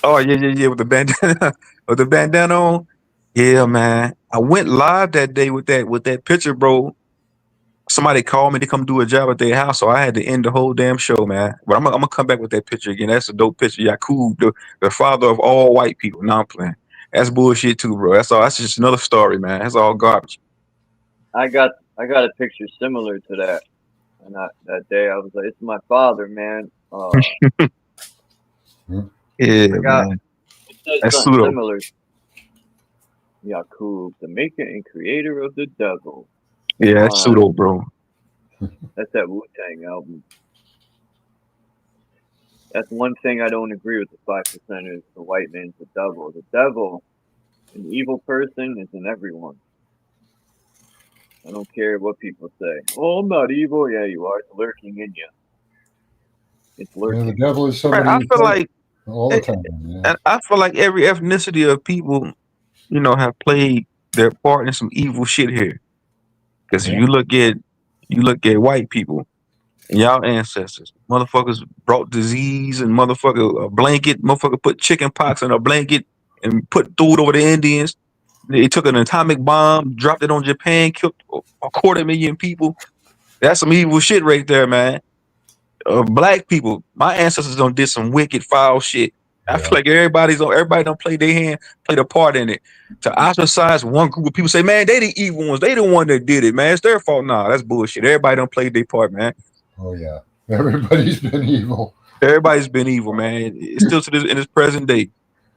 Oh yeah, with the bandana, with the bandana on. Yeah, man. I went live that day with that picture, bro. Somebody called me to come do a job at their house, so I had to end the whole damn show, man. But I'm gonna come back with that picture again. That's a dope picture. Yakub, the father of all white people. Now I'm playing. That's bullshit too, bro. That's all. That's just another story, man. That's all garbage. I got a picture similar to that, and that day I was like, "It's my father, man." Yeah, I got man. it says That's something pseudo. similar. Yakub, the maker and creator of the devil. Yeah, that's pseudo, bro. That's that Wu-Tang album. That's one thing I don't agree with the 5%ers. The white man's the devil. The devil, an evil person, is in everyone. I don't care what people say. Oh, I'm not evil. Yeah, you are. It's lurking in you. It's You know, lurking. the devil is Right, somebody I you feel fight like, all the time. Yeah. and I feel like every ethnicity of people, you know, have played their part in some evil shit here. Because if Yeah. you look at white people and y'all ancestors, motherfuckers brought disease and motherfucker a blanket, motherfucker put chicken pox in a blanket and put threw it over the Indians. They took an atomic bomb, dropped it on Japan, killed 250,000 people. That's some evil shit right there, man. Black people, my ancestors done did some wicked foul shit. I feel Yeah. like everybody don't play their hand, played a part in it. To ostracize one group of people, say, man, they the evil ones. They the one that did it, man. It's their fault. Nah, that's bullshit. Everybody done played their part, man. Oh yeah. Everybody's been evil. Everybody's been evil, man. It's still to this in this present day.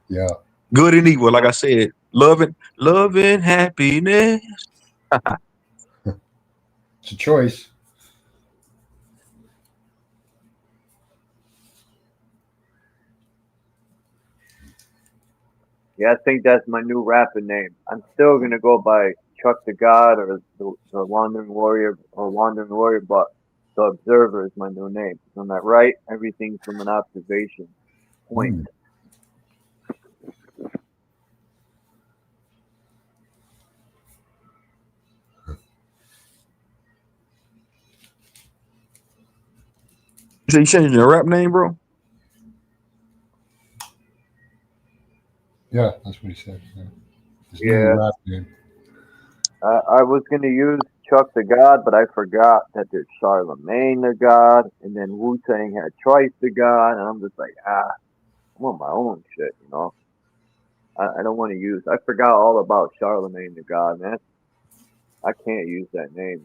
Yeah. Good and evil, like I said. Love and happiness. It's a choice. Yeah, I think that's my new rapping name. I'm still gonna go by Chuck the God or the Wandering Warrior or Wandering Warrior, but the Observer is my new name. Am I right? Everything's from an observation point. So you changing your rap name, bro? Yeah, that's what he said. Yeah. His Yeah. new rap name. I was gonna use Chuck the God, but I forgot that there's Charlemagne the God, and then Wu Tang had Trice the God, and I'm just like, I want my own shit, you know. I don't want to use. I forgot all about Charlemagne the God, man. I can't use that name.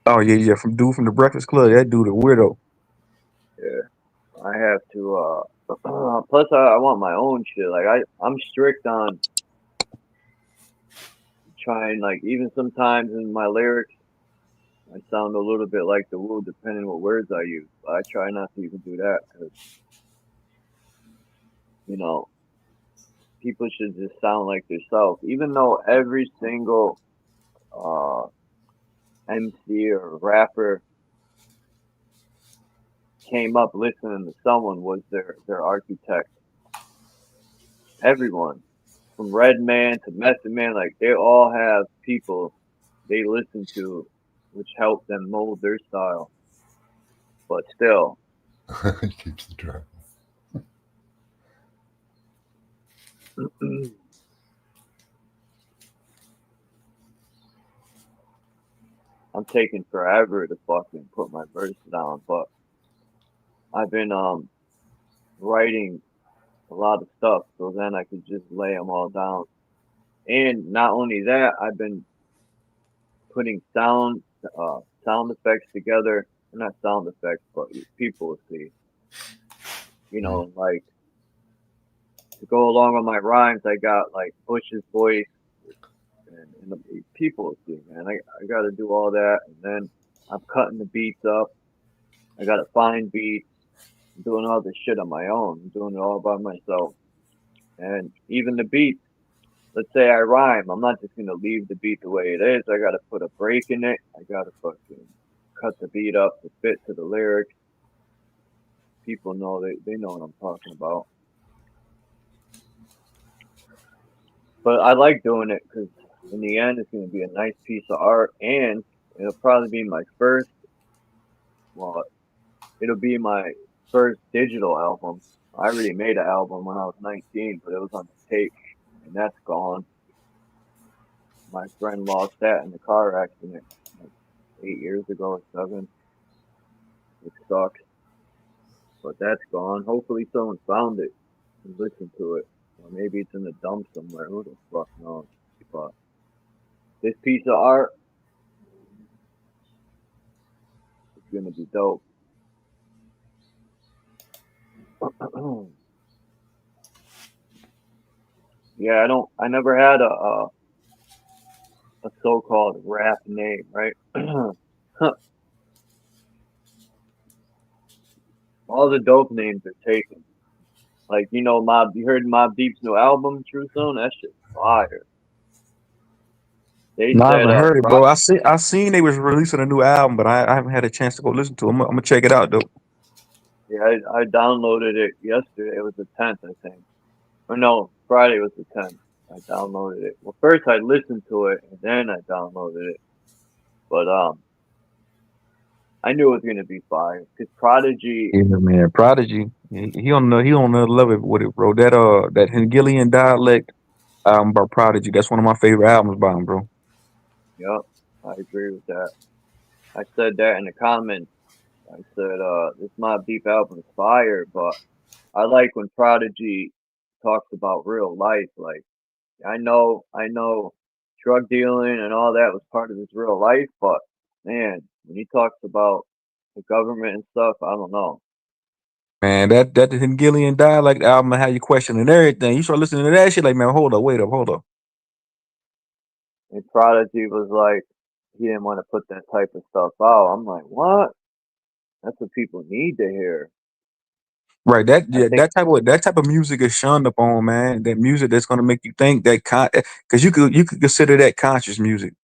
Oh yeah, from the Breakfast Club. That dude a weirdo. Yeah, I have to. Plus, I want my own shit. Like I'm strict on trying. Like even sometimes in my lyrics, I sound a little bit like the Wu, depending what words I use. But I try not to even do that because you know people should just sound like themselves. Even though every single MC or rapper came up listening to someone was their architect. Everyone, from Redman to Method Man, like they all have people they listen to, which help them mold their style. But still, It keeps the track. I'm taking forever to fucking put my verse down. But I've been writing a lot of stuff, so then I could just lay them all down. And not only that, I've been putting sound effects together. Not sound effects, but people will see. You know, like to go along with my rhymes, I got like Bush's voice, and the people will see, man. I got to do all that, and then I'm cutting the beats up. I got to find beats. I'm doing all this shit on my own. I'm doing it all by myself. And even the beats, let's say I rhyme, I'm not just gonna leave the beat the way it is. I gotta put a break in it. I gotta fucking cut the beat up to fit to the lyrics. People know they know what I'm talking about. But I like doing it because in the end, it's gonna be a nice piece of art, and it'll probably be my first. Well, it'll be my first digital album. I already made an album when I was 19, but it was on tape, and that's gone. My friend lost that in the car accident like 8 years ago or 7. It sucks. But that's gone. Hopefully someone found it and listened to it. Or maybe it's in the dump somewhere. Who the fuck knows? But this piece of art is gonna be dope. Yeah, I never had a so-called rap name, right? All the dope names are taken. Like, you know, you heard Mobb Deep's new album, True Zone? That shit's fire. They No, I said haven't heard it, bro. Prodigy. I seen they was releasing a new album, but I haven't had a chance to go listen to it. I'm gonna check it out though. Yeah, I downloaded it yesterday. It was the 10th, I think. Or no, Friday was the 10th. I downloaded it. Well, first I listened to it and then I downloaded it. But I knew it was gonna be fire because Prodigy. Yeah, man, Prodigy. He don't know. He don't know love it with it, bro. That Hungarian dialect album by Prodigy. That's one of my favorite albums by him, bro. Yep, I agree with that. I said that in the comments. I said, this Mobb Deep album is fire, but I like when Prodigy talks about real life. Like, I know drug dealing and all that was part of his real life, but man, when he talks about the government and stuff, I don't know. Man, that Hungarian dialect album had you questioning everything. You start listening to that shit, like, man, hold up, wait up, hold up. And Prodigy was like, he didn't want to put that type of stuff out. I'm like, what? That's what people need to hear. Right, I think that type of music is shunned upon, man. That music that's gonna make you think because you could consider that conscious music.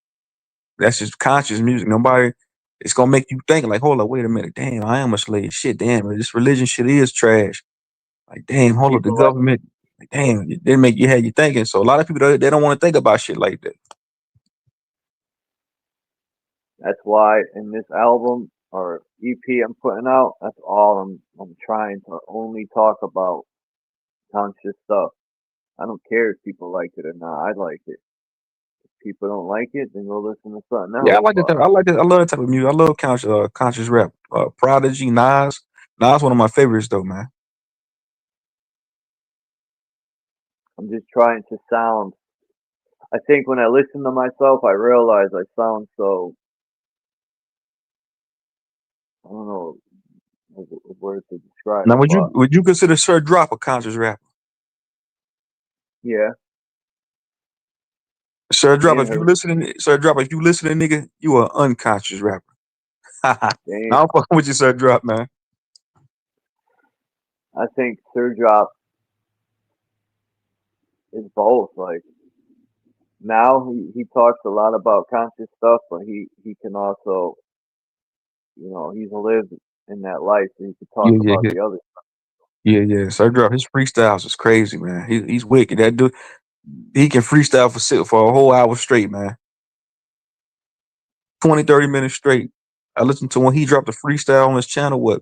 That's just conscious music. Nobody, it's gonna make you think like, hold up, wait a minute, damn, I am a slave. Shit, damn, this religion shit is trash. Like, damn, hold up, the people like government, like, damn, they make you have you thinking. So a lot of people they don't want to think about shit like that. that's why in this album or EP I'm putting out, that's all I'm trying to only talk about conscious stuff. I don't care if people like it or not. I like it. If people don't like it, then go listen to something Yeah, I else. like that. But I like that. I love that type of music. I love conscious rap. Prodigy, Nas. Nas one of my favorites though, man. I'm just trying to sound. I think when I listen to myself, I realize I sound so. I don't know a word to describe Now, it, but would you consider Sir Drop a conscious rapper? yeah, Sir me Drop, and if you her. listening, Sir Drop, if you listening, nigga, you are unconscious rapper. Damn, Now I'm fucking with you, Sir Drop, man. I think Sir Drop is both. Like now, he talks a lot about conscious stuff, but he can also, he's lived in that life, so he can talk Yeah, yeah, about yeah, the other. yeah. Sir Drop, his freestyles is crazy, man. He's wicked. That dude, he can freestyle for a whole hour straight, man. 20, 30 minutes straight. I listened to when he dropped a freestyle on his channel,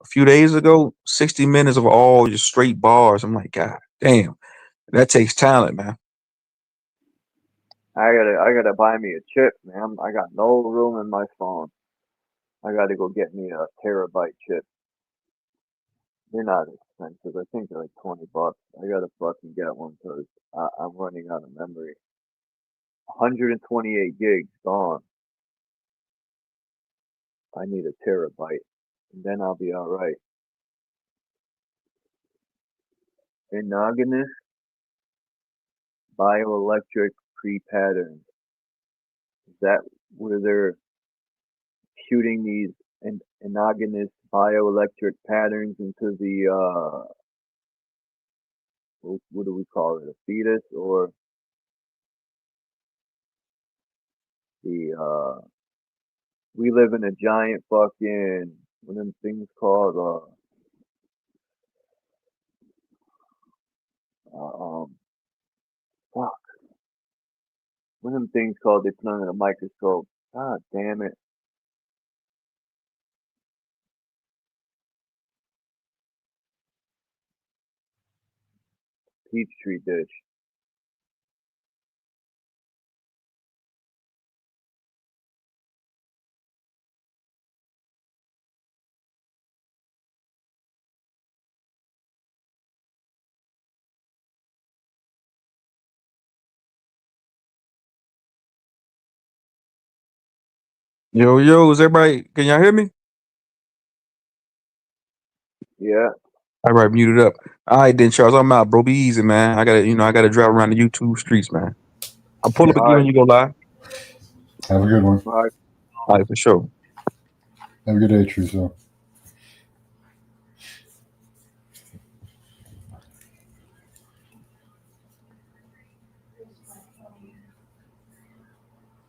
a few days ago, 60 minutes of all just straight bars. I'm like, God damn, that takes talent, man. I gotta buy me a chip, man. I got no room in my phone. I gotta go get me a terabyte chip. They're not expensive. I think they're like $20. I gotta fucking get one because I'm running out of memory. 128 gigs gone. I need a terabyte, and then I'll be all right. Endogenous bioelectric pre-patterns. Is that where they're shooting these endogenous bioelectric patterns into the what do we call it, a fetus or the we live in a giant fucking what are them things called um fuck what are them things called they put under the microscope. God damn it. Peachtree dish. Yo, is everybody? Can y'all hear me? Yeah. All right, muted up. All right, then, Charles. I'm out, bro. Be easy, man. I gotta drive around the YouTube streets, man. I'll pull up All again right. when you go live. Have a good one. All right. All right, for sure. Have a good day, Truso.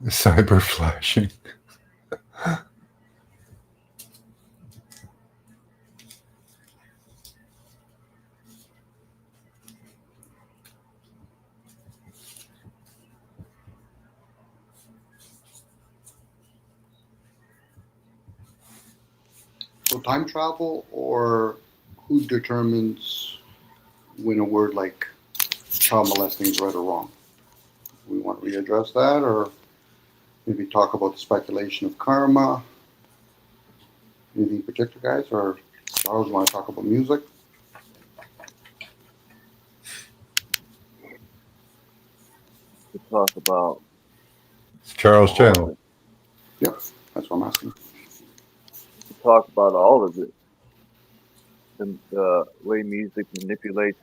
Cyber flashing. So time travel, or who determines when a word like child molesting is right or wrong? We want to readdress that, or maybe talk about the speculation of karma. Anything particular, guys? Or Charles, you want to talk about music? To talk about. It's Charles Channel. Yep, that's what I'm asking. To talk about all of it. The way music manipulates.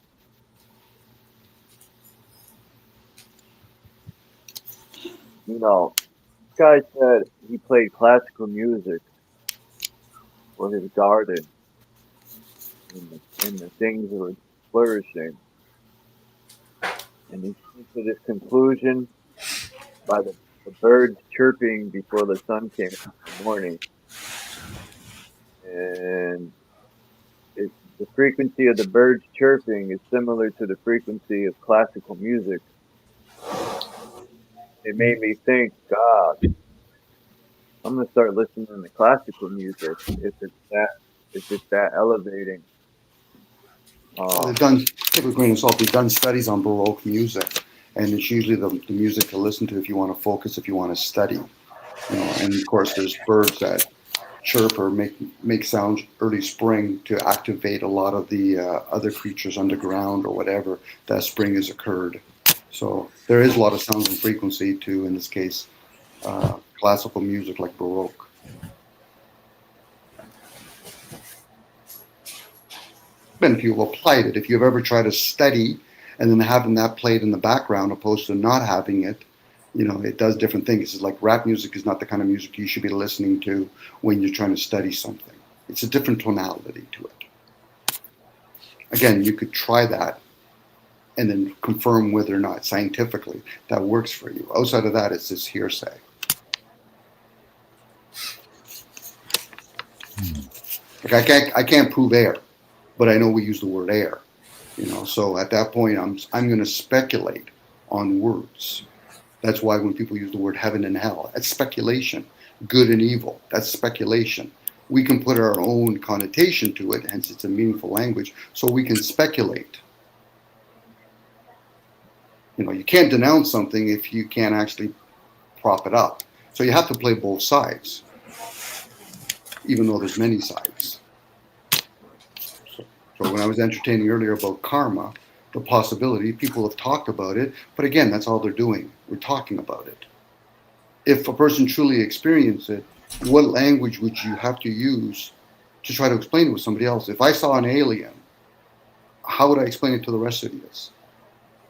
You know, this guy said he played classical music for his garden, and the things were flourishing. And he came to this conclusion by the birds chirping before the sun came in the morning. And the frequency of the birds chirping is similar to the frequency of classical music. It made me think, God, I'm gonna start listening to classical music if it's that elevating. They've done, take a grain of salt, they've done studies on Baroque music, and it's usually the music to listen to if you want to focus, if you want to study. You know, and of course there's birds that chirp or make sounds early spring to activate a lot of the other creatures underground or whatever that spring has occurred. So there is a lot of sounds and frequency to, in this case, classical music like Baroque. And if you've applied it, if you've ever tried to study and then having that played in the background opposed to not having it, you know, it does different things. It's like rap music is not the kind of music you should be listening to when you're trying to study something. It's a different tonality to it. Again, you could try that and then confirm whether or not scientifically that works for you. Outside of that, it's just hearsay. Like I can't prove air, but I know we use the word air. You know, so at that point, I'm going to speculate on words. That's why when people use the word heaven and hell, that's speculation. Good and evil, that's speculation. We can put our own connotation to it, hence it's a meaningful language, so we can speculate. You know, you can't denounce something if you can't actually prop it up. So you have to play both sides, even though there's many sides. So when I was entertaining earlier about karma, the possibility, people have talked about it, but again, that's all they're doing. We're talking about it. If a person truly experienced it, what language would you have to use to try to explain it with somebody else? If I saw an alien, how would I explain it to the rest of you?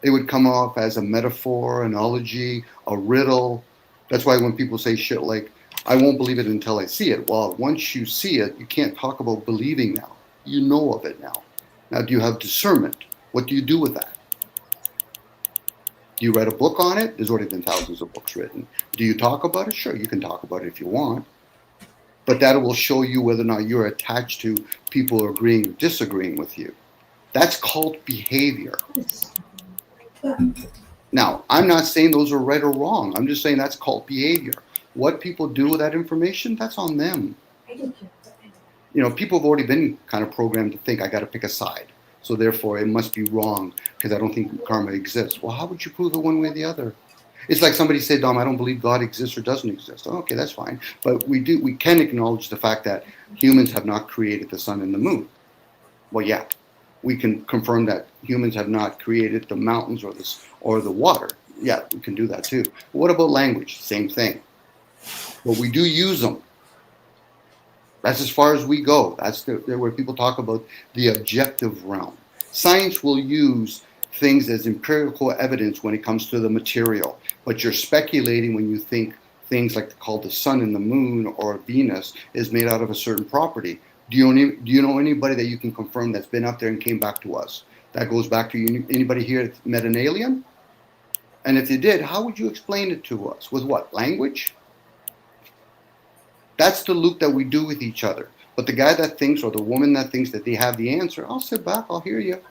It would come off as a metaphor, analogy, a riddle. That's why when people say shit like, I won't believe it until I see it. Well, once you see it, you can't talk about believing now. You know of it now. Now, do you have discernment? What do you do with that? Do you write a book on it? There's already been thousands of books written. Do you talk about it? Sure, you can talk about it if you want. But that will show you whether or not you're attached to people agreeing or disagreeing with you. That's called behavior. Now, I'm not saying those are right or wrong. I'm just saying that's called behavior. What people do with that information, that's on them. You know, people have already been kind of programmed to think I got to pick a side. So therefore, it must be wrong because I don't think karma exists. Well, how would you prove it one way or the other? It's like somebody said, Dom, I don't believe God exists or doesn't exist. Oh, okay, that's fine. But we can acknowledge the fact that humans have not created the sun and the moon. Well, yeah, we can confirm that humans have not created the mountains or the water. Yeah, we can do that too. But what about language? Same thing. But we do use them. That's as far as we go. That's where people talk about the objective realm. Science will use things as empirical evidence when it comes to the material, but you're speculating when you think things like called the sun and the moon or Venus is made out of a certain property. Do you know anybody that you can confirm that's been up there and came back to us? That goes back to you. Anybody here that's met an alien? And if you did, how would you explain it to us? With what? Language? That's the loop that we do with each other. But the guy that thinks, or the woman that thinks that they have the answer, I'll sit back, I'll hear you.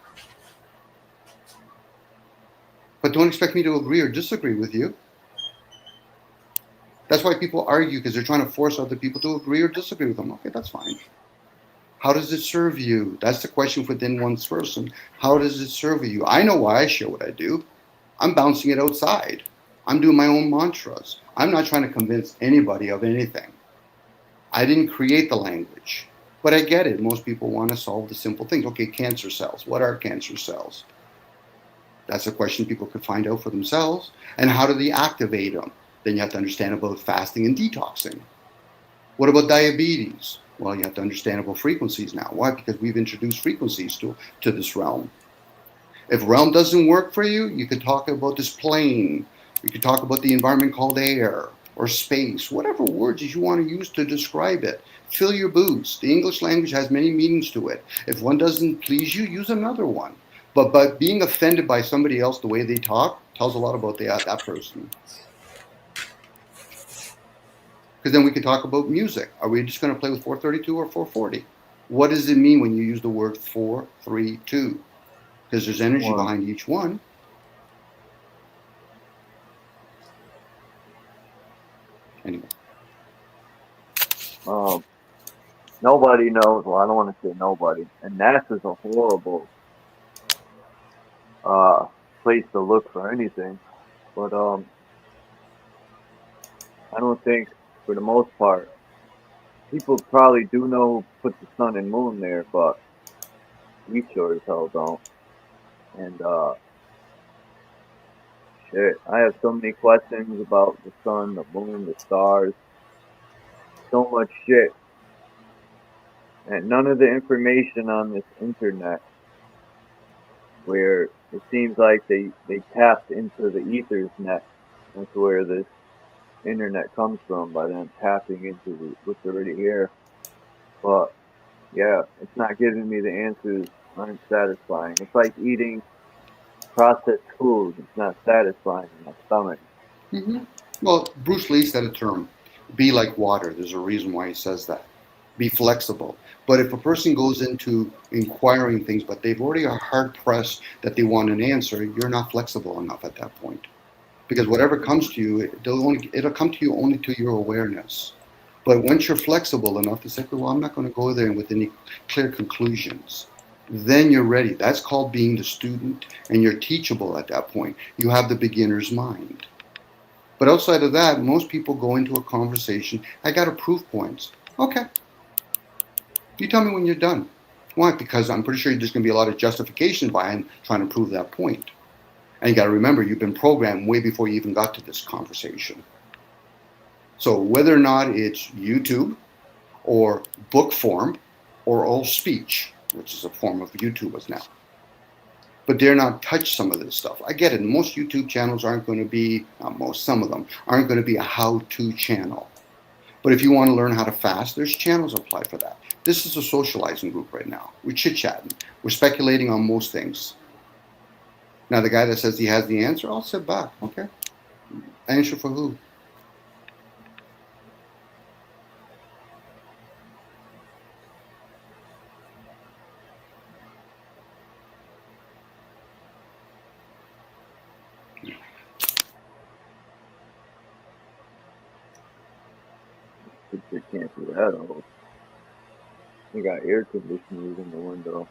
But don't expect me to agree or disagree with you. That's why people argue, because they're trying to force other people to agree or disagree with them. Okay, that's fine. How does it serve you? That's the question within one's person. How does it serve you? I know why I share what I do. I'm bouncing it outside. I'm doing my own mantras. I'm not trying to convince anybody of anything. I didn't create the language, but I get it. Most people want to solve the simple things. Okay, cancer cells. What are cancer cells? That's a question people could find out for themselves. And how do they activate them? Then you have to understand about fasting and detoxing. What about diabetes? Well, you have to understand about frequencies now. Why? Because we've introduced frequencies to this realm. If realm doesn't work for you, you could talk about this plane. You could talk about the environment called air or space, whatever words you want to use to describe it. Fill your boots. The English language has many meanings to it. If one doesn't please you, use another one. But being offended by somebody else the way they talk tells a lot about that person. Because then we can talk about music. Are we just going to play with 432 or 440? What does it mean when you use the word 432? Because there's energy behind each one. Anyway. Nobody knows. Well, I don't want to say nobody. And NASA's a horrible place to look for anything. But I don't think, for the most part, people probably do know who put the sun and moon there, but we sure as hell don't. And shit, I have so many questions about the sun, the moon, the stars, so much shit. And none of the information on this internet, where it seems like they tapped into the ether's net. That's where this internet comes from, by them tapping into what's already here. But yeah, it's not giving me the answers. Aren't satisfying. It's like eating processed food. It's not satisfying in my stomach. Mm-hmm. Well, Bruce Lee said a term, be like water. There's a reason why he says that. Be flexible. But if a person goes into inquiring things, but they've already are hard pressed that they want an answer, you're not flexible enough at that point. Because whatever comes to you, it'll come to you only to your awareness. But once you're flexible enough to say, well, I'm not going to go there with any clear conclusions, then you're ready. That's called being the student, and you're teachable at that point. You have the beginner's mind. But outside of that, most people go into a conversation, I got a proof points. Okay. You tell me when you're done. Why? Because I'm pretty sure there's going to be a lot of justification behind trying to prove that point. And you got to remember, you've been programmed way before you even got to this conversation. So whether or not it's YouTube or book form or old speech, which is a form of YouTube as now, but dare not touch some of this stuff. I get it. Most YouTube channels aren't going to be, some of them aren't going to be a how-to channel. But if you want to learn how to fast, there's channels apply for that. This is a socializing group right now. We're chit-chatting. We're speculating on most things. Now, the guy that says he has the answer, I'll sit back. Okay. Answer for who? You can't do that all. You got air conditioners in the window.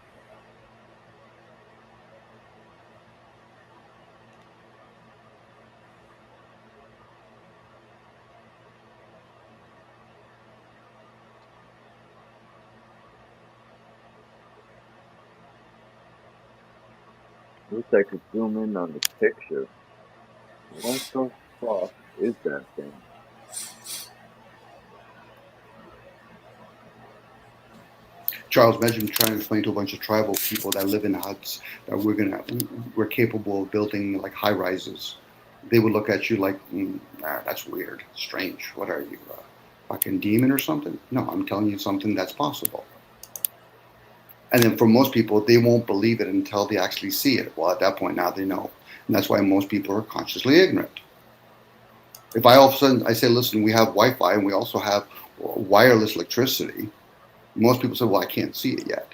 Wish I could zoom in on the picture. What the fuck is that thing? Charles, imagine trying to explain to a bunch of tribal people that live in huts that we're capable of building like high rises. They would look at you like, that's weird, strange. What are you, fucking demon or something? No, I'm telling you something that's possible. And then for most people, they won't believe it until they actually see it. Well, at that point, now they know. And that's why most people are consciously ignorant. If I all of a sudden, I say, listen, we have Wi-Fi and we also have wireless electricity, most people say, well, I can't see it yet.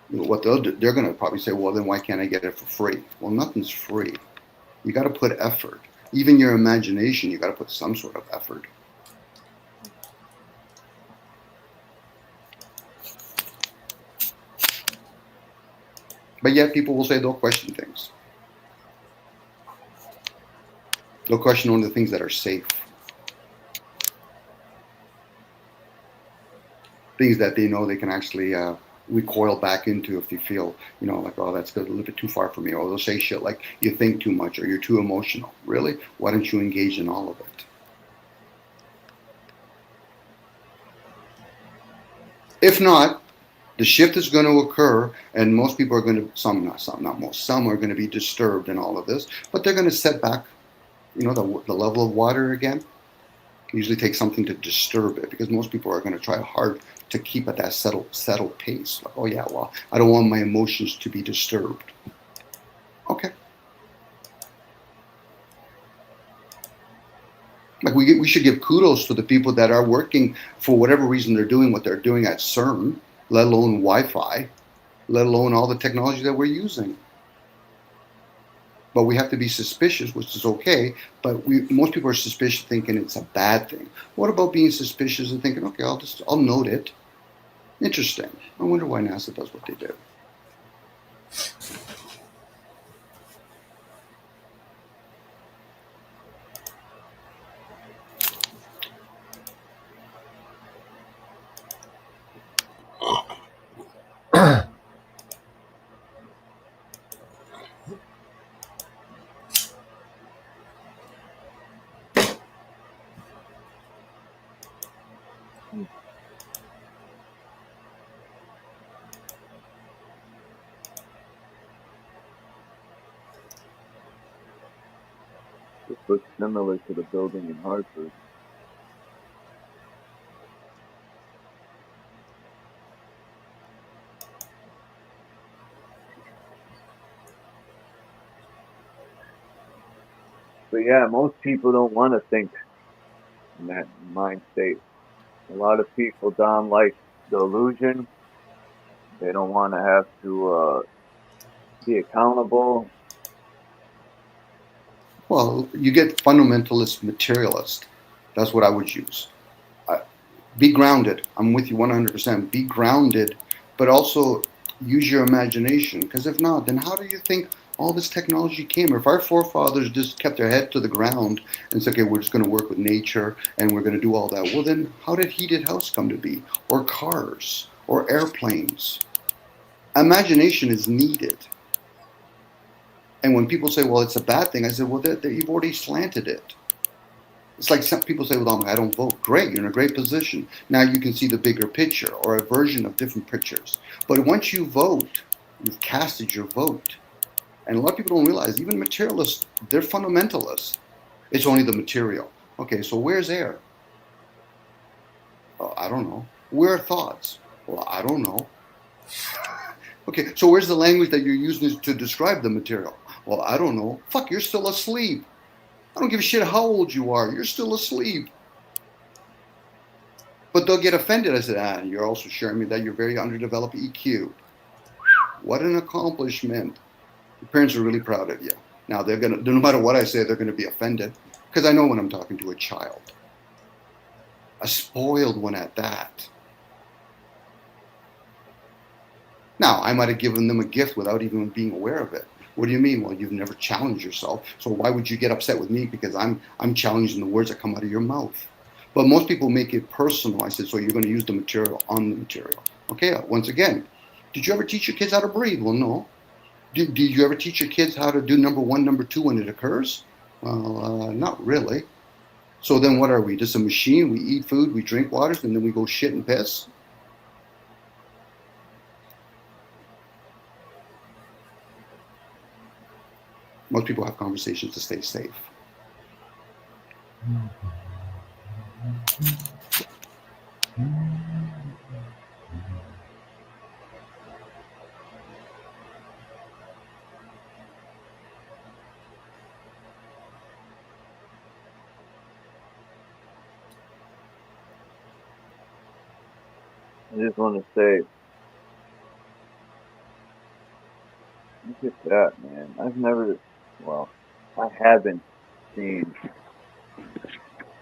What they're going to probably say, well, then why can't I get it for free? Well, nothing's free. You got to put effort. Even your imagination, you got to put some sort of effort. But yet people will say they'll question things. They'll question only the things that are safe. Things that they know they can actually recoil back into if they feel, like, oh, that's a little bit too far for me. Or they'll say shit like, you think too much or you're too emotional. Really? Why don't you engage in all of it? If not, the shift is going to occur, and most people are going to, some are going to be disturbed in all of this, but they're going to set back, the level of water again. It usually takes something to disturb it, because most people are going to try hard to keep at that settled pace. Like, oh yeah, well, I don't want my emotions to be disturbed. Okay. Like we should give kudos to the people that are working for whatever reason they're doing what they're doing at CERN, let alone Wi-Fi, let alone all the technology that we're using. But we have to be suspicious, which is okay, but most people are suspicious thinking it's a bad thing. What about being suspicious and thinking, okay, I'll note it. Interesting. I wonder why NASA does what they do. This looks similar to the building in Hartford. But yeah, most people don't want to think in that mind state. A lot of people don't like the illusion. They don't want to have to be accountable. Well, you get fundamentalist materialist. That's what I would use. Be grounded. I'm with you 100%. Be grounded, but also use your imagination. Because if not, then how do you think all this technology came? If our forefathers just kept their head to the ground and said, okay, we're just going to work with nature and we're going to do all that, well, then how did heated house come to be? Or cars? Or airplanes? Imagination is needed. And when people say, well, it's a bad thing, I said, well, you've already slanted it. It's like some people say, well, I don't vote. Great, you're in a great position. Now you can see the bigger picture or a version of different pictures. But once you vote, you've casted your vote. And a lot of people don't realize, even materialists, they're fundamentalists. It's only the material. Okay, so where's air? Well, I don't know. Where are thoughts? Well, I don't know. Okay, so where's the language that you're using to describe the material? Well, I don't know. Fuck, you're still asleep. I don't give a shit how old you are. You're still asleep. But they'll get offended. I said, you're also sharing me that you're very underdeveloped EQ. What an accomplishment. Your parents are really proud of you. Now, they're going to, no matter what I say, they're going to be offended. Because I know when I'm talking to a child. A spoiled one at that. Now, I might have given them a gift without even being aware of it. What do you mean? Well, you've never challenged yourself. So why would you get upset with me? Because I'm challenging the words that come out of your mouth. But most people make it personal. I said, so you're going to use the material on the material. Okay, once again, did you ever teach your kids how to breathe? Well, no. Did you ever teach your kids how to do number one, number two when it occurs? Well, not really. So then what are we? Just a machine? We eat food, we drink water, and then we go shit and piss? Most people have conversations to stay safe. I just want to say, look at that, man. Well, I haven't seen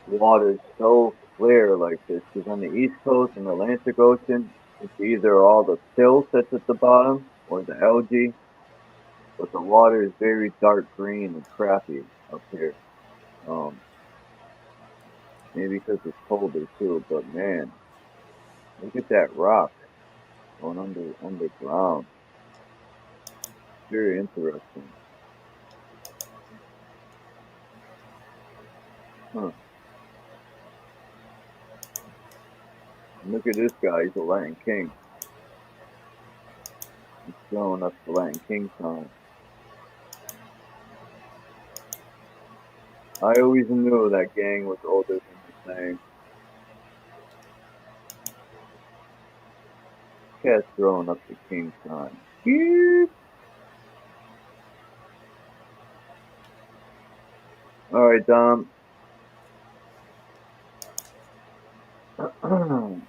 water so clear like this. Because on the East Coast and Atlantic Ocean, it's either all the silt that's at the bottom or the algae, but the water is very dark green and crappy up here. Maybe because it's colder too, but man, look at that rock going underground. Very interesting. Huh. Look at this guy, he's a Latin King. He's showing us the Latin King sign. I always knew that gang was older than the name. Cat's throwing up the king sign. Beep. Alright, Dom.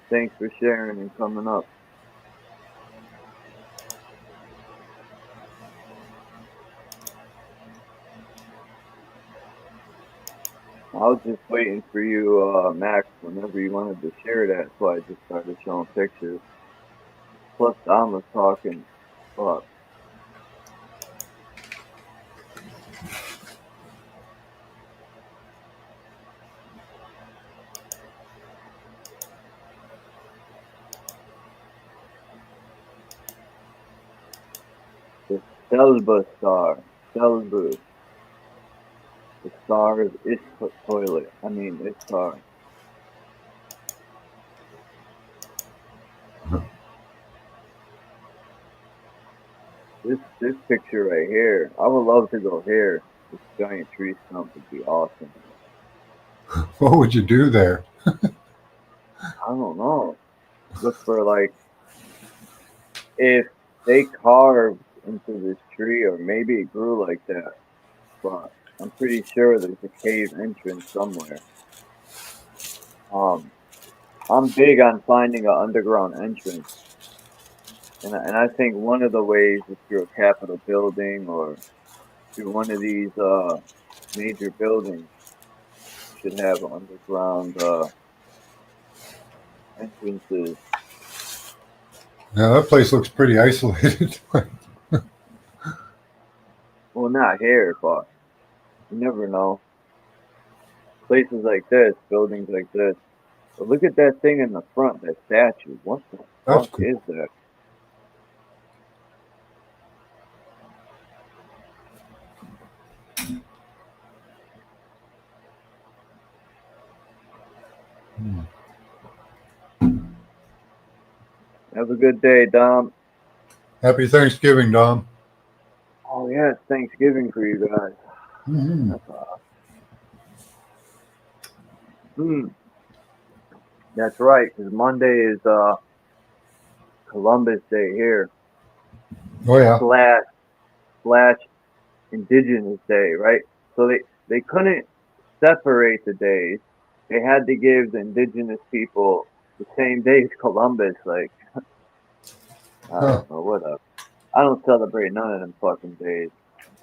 Thanks for sharing and coming up. I was just waiting for you, Max, whenever you wanted to share that, so I just started showing pictures. Plus, Dom was talking. Fuck. The Selba star. Selbu. The star of toilet. I mean, Ishtar. This picture right here, I would love to go here. This giant tree stump would be awesome. What would you do there? I don't know. Look for like if they carved into this tree, or maybe it grew like that. But I'm pretty sure there's a cave entrance somewhere. I'm big on finding an underground entrance, and I think one of the ways is through a Capitol building or through one of these major buildings should have underground entrances. Now that place looks pretty isolated. Well, not here, but you never know. Places like this, buildings like this. But look at that thing in the front, that statue. What the That's fuck cool. is that? Have a good day, Dom. Happy Thanksgiving, Dom. Oh yeah, it's Thanksgiving for you guys. Mm-hmm. That's awesome. That's right, because Monday is Columbus Day here. Oh yeah. Slash Indigenous Day, right? So they couldn't separate the days. They had to give the indigenous people the same day as Columbus. Like, I don't know, whatever. I don't celebrate none of them fucking days.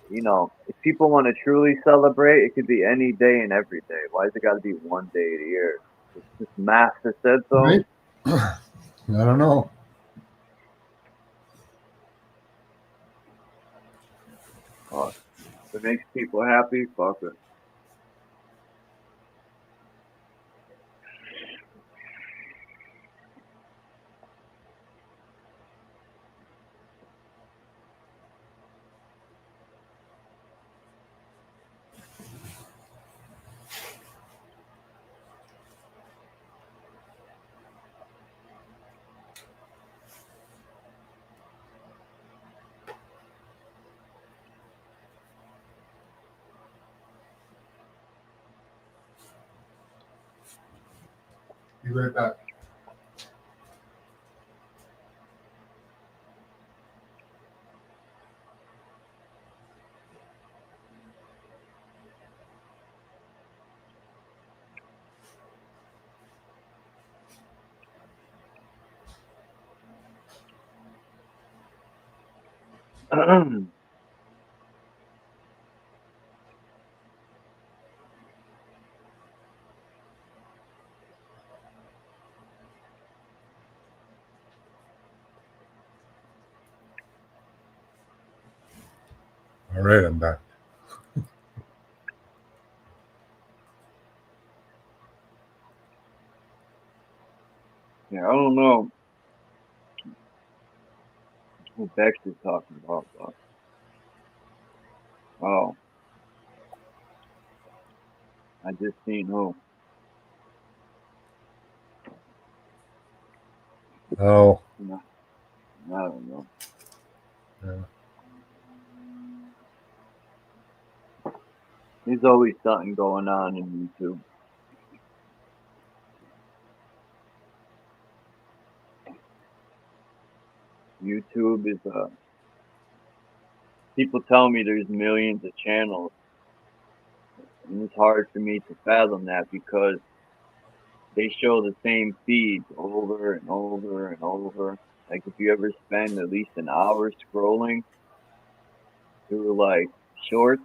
You know, if people want to truly celebrate, it could be any day and every day. Why does it got to be one day a year? It's just math that said so. Right? I don't know. If it makes people happy, fuck it. Be right back. All right, I'm back. Yeah, I don't know who Dexter's talking about, but oh, I just seen who. Oh, No, I don't know. yeah. There's always something going on in YouTube. YouTube is people tell me there's millions of channels, and it's hard for me to fathom that because they show the same feeds over and over and over. Like if you ever spend at least an hour scrolling through like shorts,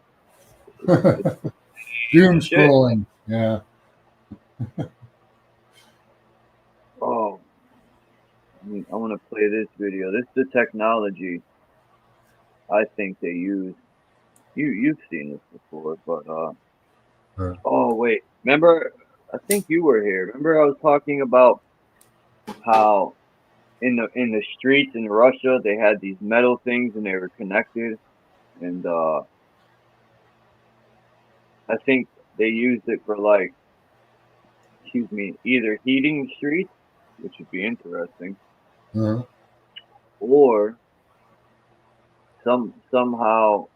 Doom shit. scrolling. Yeah. Oh, I want to play this video. This is the technology I think they use. You've seen this before, but oh wait, remember? I think you were here. Remember I was talking about how in the streets in Russia they had these metal things and they were connected, and I think they used it for like, excuse me, either heating the streets, which would be interesting, or somehow.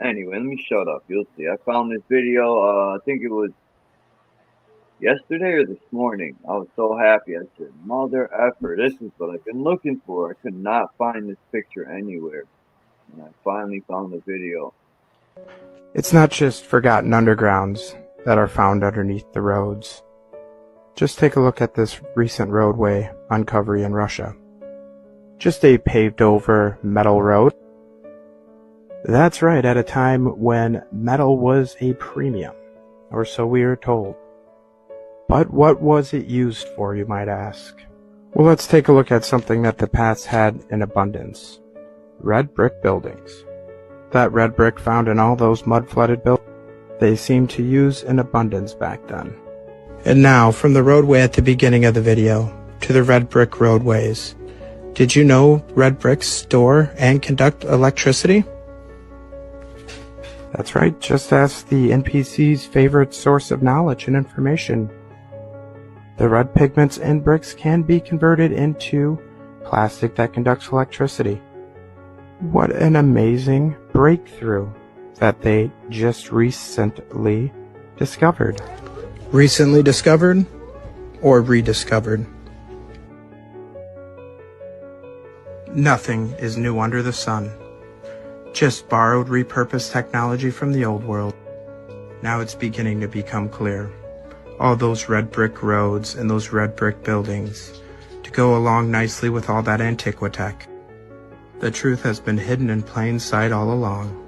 Anyway, let me shut up. You'll see. I found this video. I think it was yesterday or this morning. I was so happy. I said, "Mother effer, this is what I've been looking for." I could not find this picture anywhere, and I finally found the video. It's not just forgotten undergrounds that are found underneath the roads. Just take a look at this recent roadway uncovery in Russia. Just a paved-over metal road. That's right, at a time when metal was a premium, or so we are told. But what was it used for, you might ask? Well, let's take a look at something that the past had in abundance. Red brick buildings. That red brick found in all those mud-flooded buildings, they seemed to use in abundance back then. And now, from the roadway at the beginning of the video, to the red brick roadways. Did you know red bricks store and conduct electricity? That's right, just ask the NPC's favorite source of knowledge and information. The red pigments in bricks can be converted into plastic that conducts electricity. What an amazing breakthrough that they just recently discovered. Recently discovered or rediscovered? Nothing is new under the sun. Just borrowed, repurposed technology from the old world. Now it's beginning to become clear. All those red brick roads and those red brick buildings to go along nicely with all that antiquitech. The truth has been hidden in plain sight all along.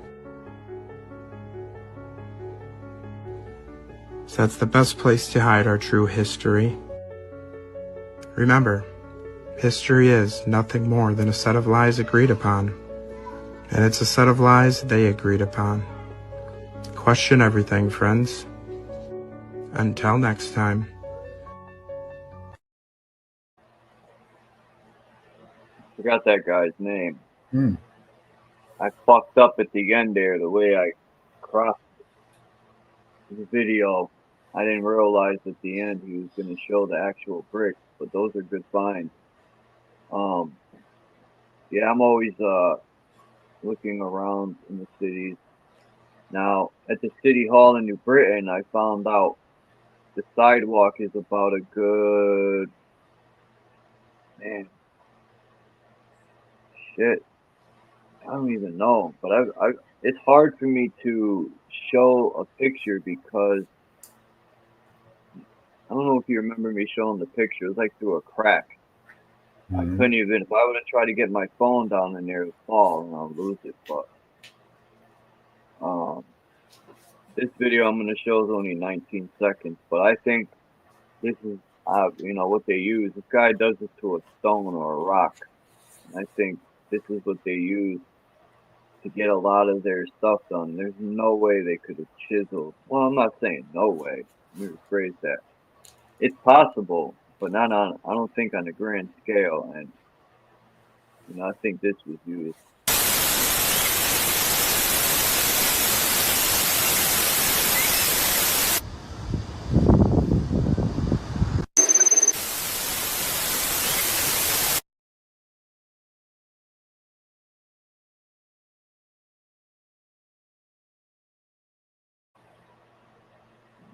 So that's the best place to hide our true history. Remember, history is nothing more than a set of lies agreed upon. And it's a set of lies they agreed upon. Question everything, friends. Until next time. Forgot that guy's name. I fucked up at the end there, the way I crossed the video. I didn't realize at the end he was going to show the actual bricks, but those are good finds. Yeah, I'm always looking around in the cities. Now, at the City Hall in New Britain, I found out the sidewalk is about a good, man, shit, I don't even know, but it's hard for me to show a picture because I don't know if you remember me showing the picture. It was like through a crack. I couldn't even, if I would have tried to get my phone down in there, it would fall and I'll lose it. But this video I'm going to show is only 19 seconds, but I think this is, what they use. This guy does this to a stone or a rock. And I think this is what they use to get a lot of their stuff done. There's no way they could have chiseled. Well, I'm not saying no way. Let me rephrase that. It's possible, but not on, I don't think on a grand scale. And, I think this was used.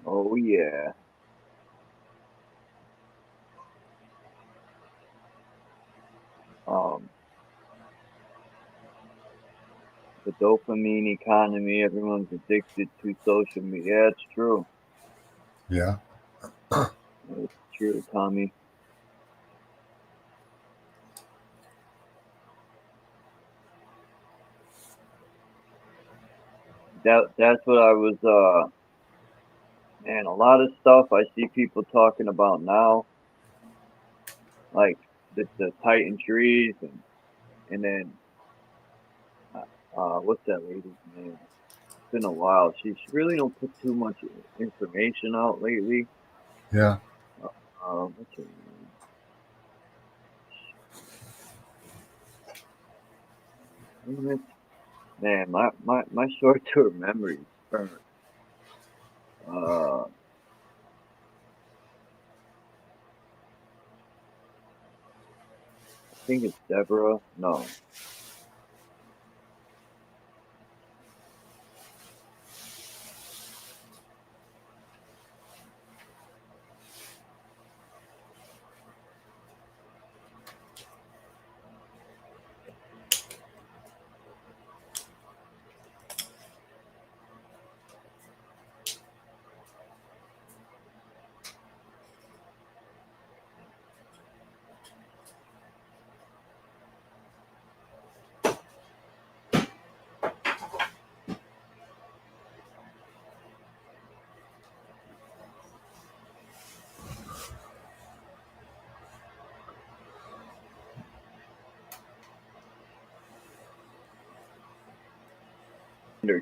Oh, yeah. The dopamine economy, everyone's addicted to social media. Yeah, it's true. Yeah. It's true, Tommy. That's what I was, man, a lot of stuff I see people talking about now, like the Titan trees, and then, what's that lady's name? It's been a while. She really don't put too much information out lately. Yeah. What's her name? Man, my short-term memory is burnt. I think it's Deborah. No.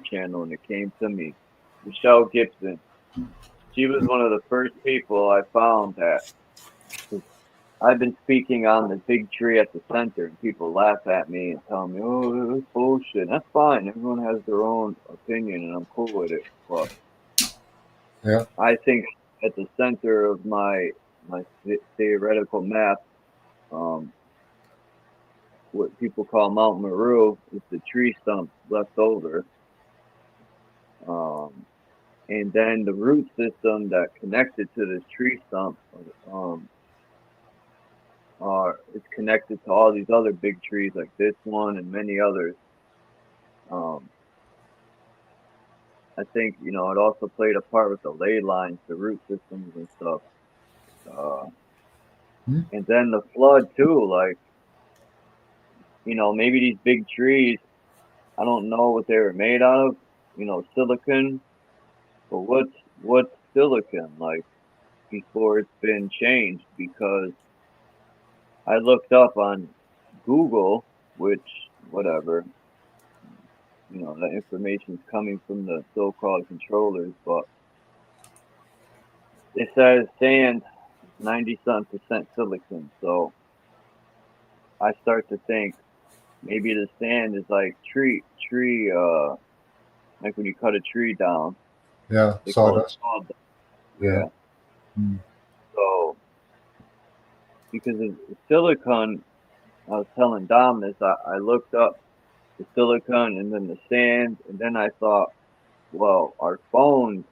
Channel, and it came to me. Michelle Gibson. She was one of the first people I found that I've been speaking on the big tree at the center, and people laugh at me and tell me, "Oh, it's bullshit." And that's fine. Everyone has their own opinion, and I'm cool with it. But yeah, I think at the center of my theoretical map, what people call Mount Meru, is the tree stump left over. And then the root system that connected to this tree stump is connected to all these other big trees like this one and many others. I think, it also played a part with the ley lines, the root systems and stuff. And then the flood too, like, maybe these big trees, I don't know what they were made out of, silicon. But what's silicon like before it's been changed? Because I looked up on Google, which whatever, that information's coming from the so-called controllers, but it says sand 90-something% silicon. So I start to think maybe the sand is like tree, like when you cut a tree down. Yeah, sawdust. Yeah. So, because of silicon, I was telling Dom this, I looked up the silicon and then the sand, and then I thought, well, our phones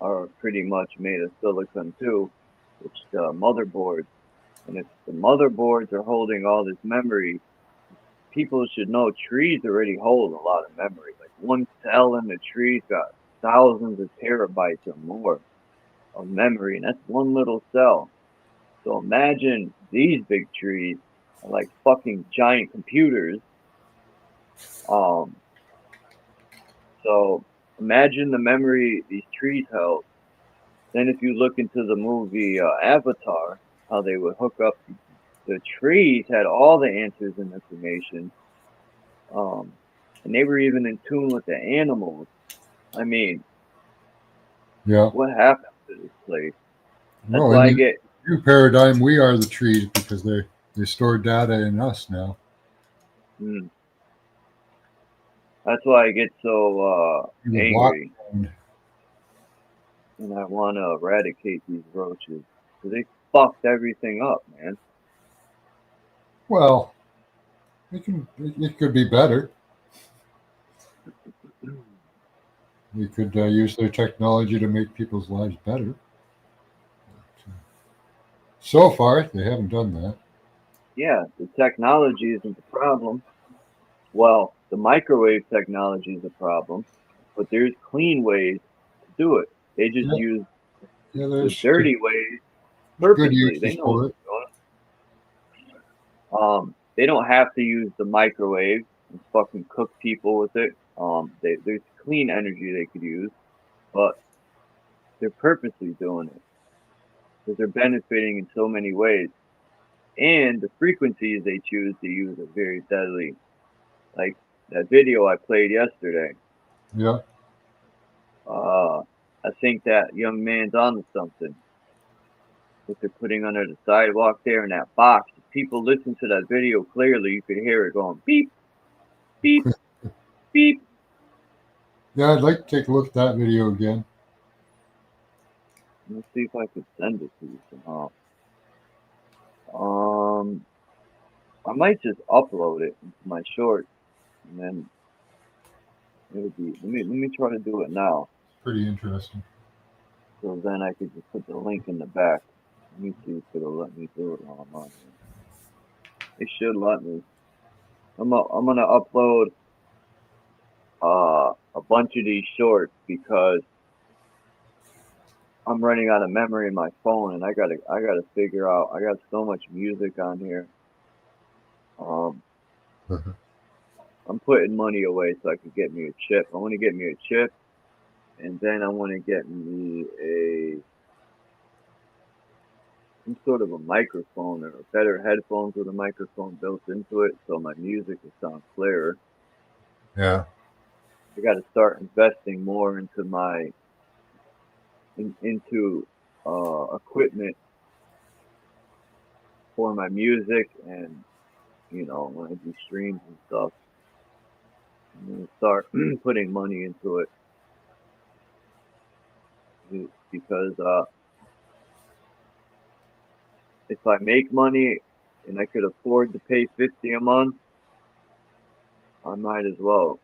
are pretty much made of silicon too, which the motherboards. And if the motherboards are holding all this memory, people should know trees already hold a lot of memory. Like one cell in the tree's got thousands of terabytes or more of memory, and that's one little cell. So imagine these big trees are like fucking giant computers. So imagine the memory these trees held. Then if you look into the movie Avatar, how they would hook up the trees had all the answers and information. And they were even in tune with the animals. I mean, Yeah. what happened to this place? That's No, why I in get the new paradigm, we are the trees because they store data in us now. That's why I get so The angry, blockchain. and I want to eradicate these roaches because they fucked everything up, man. Well, it could be better. We could use their technology to make people's lives better. So far, they haven't done that. Yeah, the technology isn't the problem. Well, the microwave technology is a problem, but there's clean ways to do it. They just use Yeah, the there's dirty ways good purposely. They uses know for what's it. going on. They don't have to use the microwave and fucking cook people with it. There's clean energy they could use, but they're purposely doing it because they're benefiting in so many ways. And the frequencies they choose to use are very deadly. Like that video I played yesterday. Yeah. I think that young man's onto something. What they're putting under the sidewalk there in that box. If people listen to that video clearly, you could hear it going beep, beep, beep. Yeah, I'd like to take a look at that video again. Let's see if I can send it to you somehow. I might just upload it into my shorts, and then it'll be. Let me try to do it now. Pretty interesting. So then I could just put the link in the back. Let me see if it'll let me do it while I'm on here. It should let me. I'm gonna upload a bunch of these shorts because I'm running out of memory in my phone, and I gotta figure out. I got so much music on here. I'm putting money away so I could get me a chip. I want to get me a chip, and then I want to get me some sort of a microphone or better headphones with a microphone built into it, so my music will sound clearer. Yeah. I got to start investing more into equipment for my music, and when I do streams and stuff, I'm gonna start putting money into it because if I make money and I could afford to pay $50 a month, I might as well.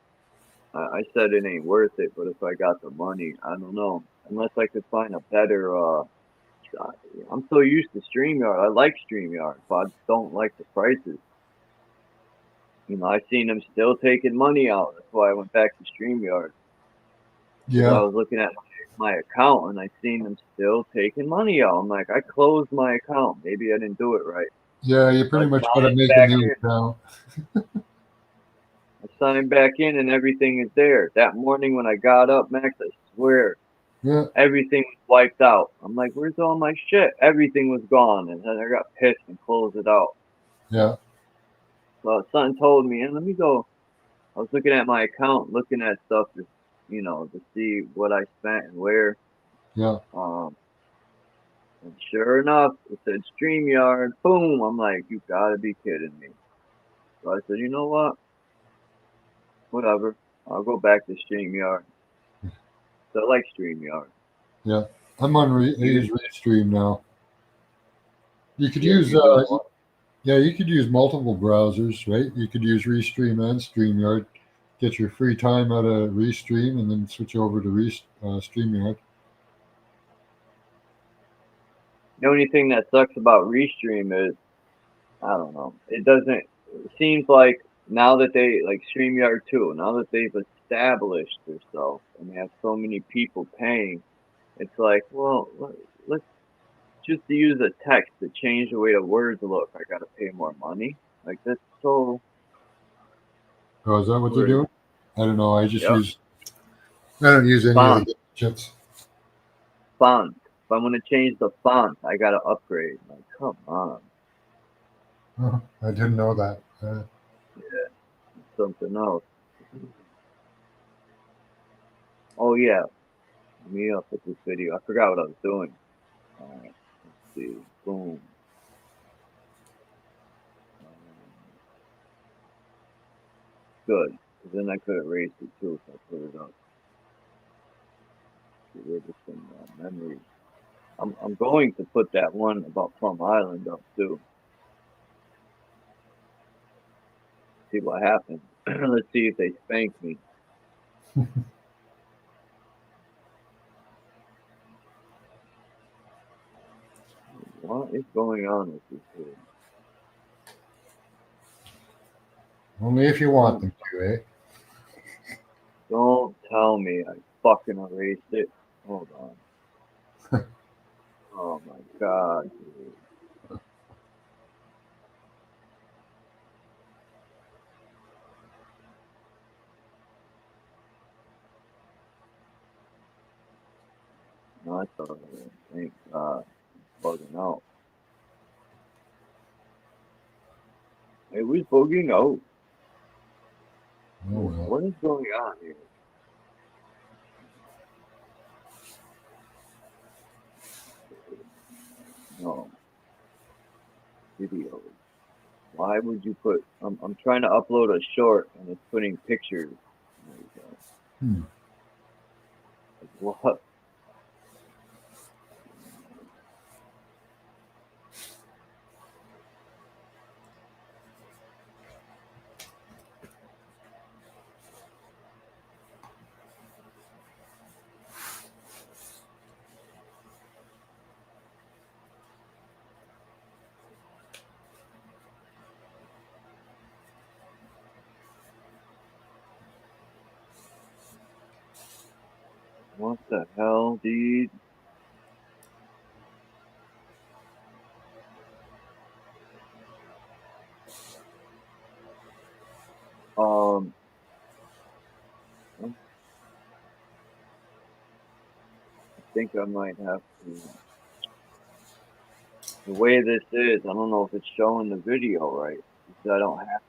I said it ain't worth it, but if I got the money, I don't know. Unless I could find a better. I'm so used to StreamYard. I like StreamYard, but I just don't like the prices. I seen them still taking money out. That's why I went back to StreamYard. Yeah. I was looking at my account and I seen them still taking money out. I'm like, I closed my account. Maybe I didn't do it right. Yeah, you pretty much got to make a new account. I signed back in and everything is there. That morning when I got up, Max, I swear, everything was wiped out. I'm like, where's all my shit? Everything was gone. And then I got pissed and closed it out. Yeah. So something told me, and let me go. I was looking at my account, looking at stuff to see what I spent and where. Yeah. And sure enough, it said StreamYard. Boom! I'm like, you gotta be kidding me. So I said, you know what? Whatever. I'll go back to StreamYard. So I like StreamYard. Yeah. I'm on Restream now. You could use you could use multiple browsers, right? You could use Restream and StreamYard. Get your free time out of Restream and then switch over to StreamYard. The only thing that sucks about Restream is, I don't know. It seems like now that they, like StreamYard too, now that they've established themselves and they have so many people paying, it's like, well, let's just to use a text to change the way the words look, I gotta pay more money. Like that's so. Oh, is that what they're weird. doing? I don't know. I just Yep. use. I don't use any of the gadgets. Font. If I'm gonna change the font, I gotta upgrade. Like, come on. Oh, I didn't know that. Yeah, something else. Oh yeah, me up with this video. I forgot what I was doing. Let's see. Boom. Good. 'Cause then I could erase it too if I put it up. Get rid of some memories. I'm going to put that one about Plum Island up too. See what happens. Let's see if they spank me. What is going on with this kid? Only if you want them to, eh? Don't tell me I fucking erased it. Hold on. Oh my god, dude. No, I thought of it. Thank God. Bugging out. It was bugging out. Oh, well. What is going on here? No. Videos. Why would you put? I'm trying to upload a short and it's putting pictures. There you go. Hmm. Like, what? What the hell, dude? I think I might have to. The way this is, I don't know if it's showing the video right. Because I don't have.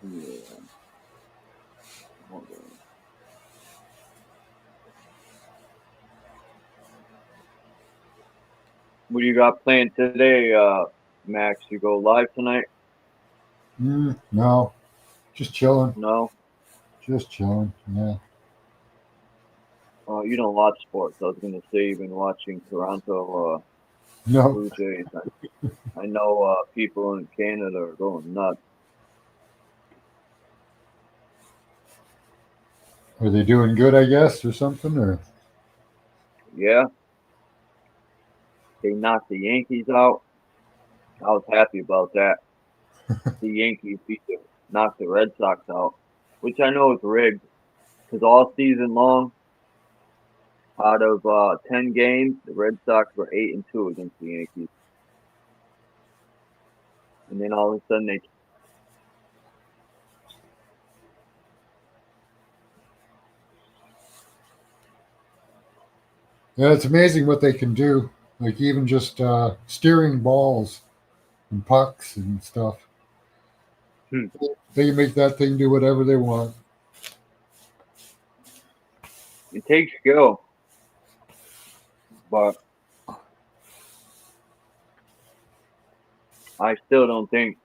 Yeah. Hold on. What do you got planned today, Max? You go live tonight? No, just chilling. No. Just chilling. Yeah. You don't watch sports. I was gonna say you've been watching Toronto No. Blue Jays. I know people in Canada are going nuts. Are they doing good, I guess, or something? Or Yeah. They knocked the Yankees out. I was happy about that. The Yankees knocked the Red Sox out, which I know is rigged, because all season long, out of 10 games, the Red Sox were 8-2 against the Yankees, and then all of a sudden they. yeah, it's amazing what they can do. Like even just steering balls and pucks and stuff. They can make that thing do whatever they want. It takes skill, but I still don't think.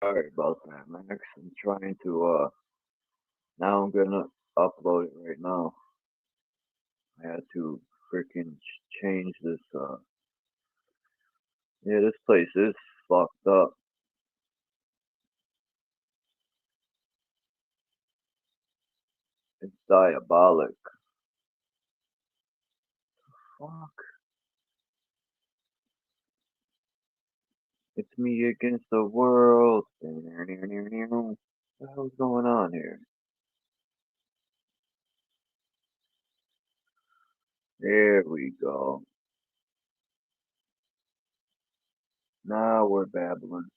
Sorry about that, Max. I'm trying to now I'm gonna upload it right now. I had to freaking change this yeah, this place is fucked up. It's diabolic. Fuck. It's me against the world. What the hell's going on here? There we go. Now we're babbling.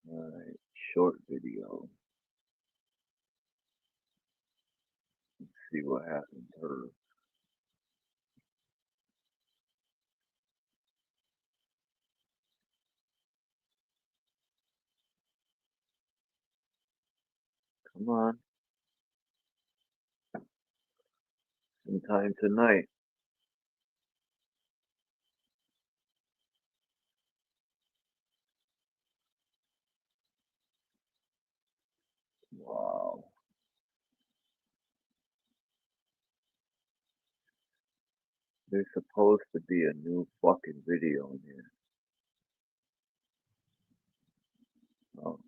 Alright, short video. Let's see what happens here. Come on. Sometime tonight. Wow. There's supposed to be a new fucking video in here. Oh.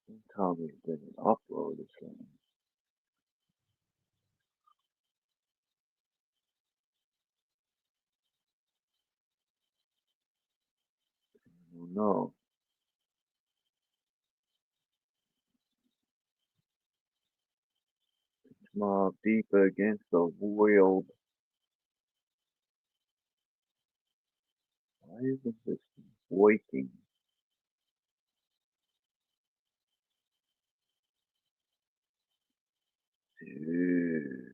Don't tell me it didn't upload or something. Oh no. Small deeper against the world. Why isn't this waking? Dude.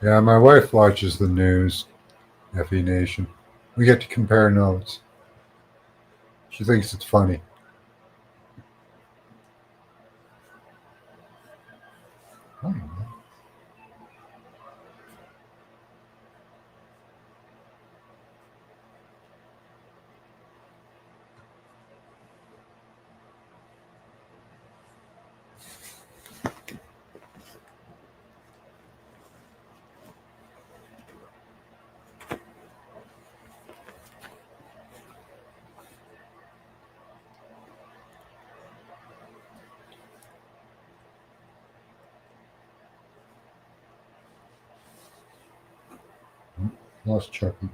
Yeah, my wife watches the news, FE Nation. We get to compare notes. She thinks it's funny. I don't know. Lost Chucky.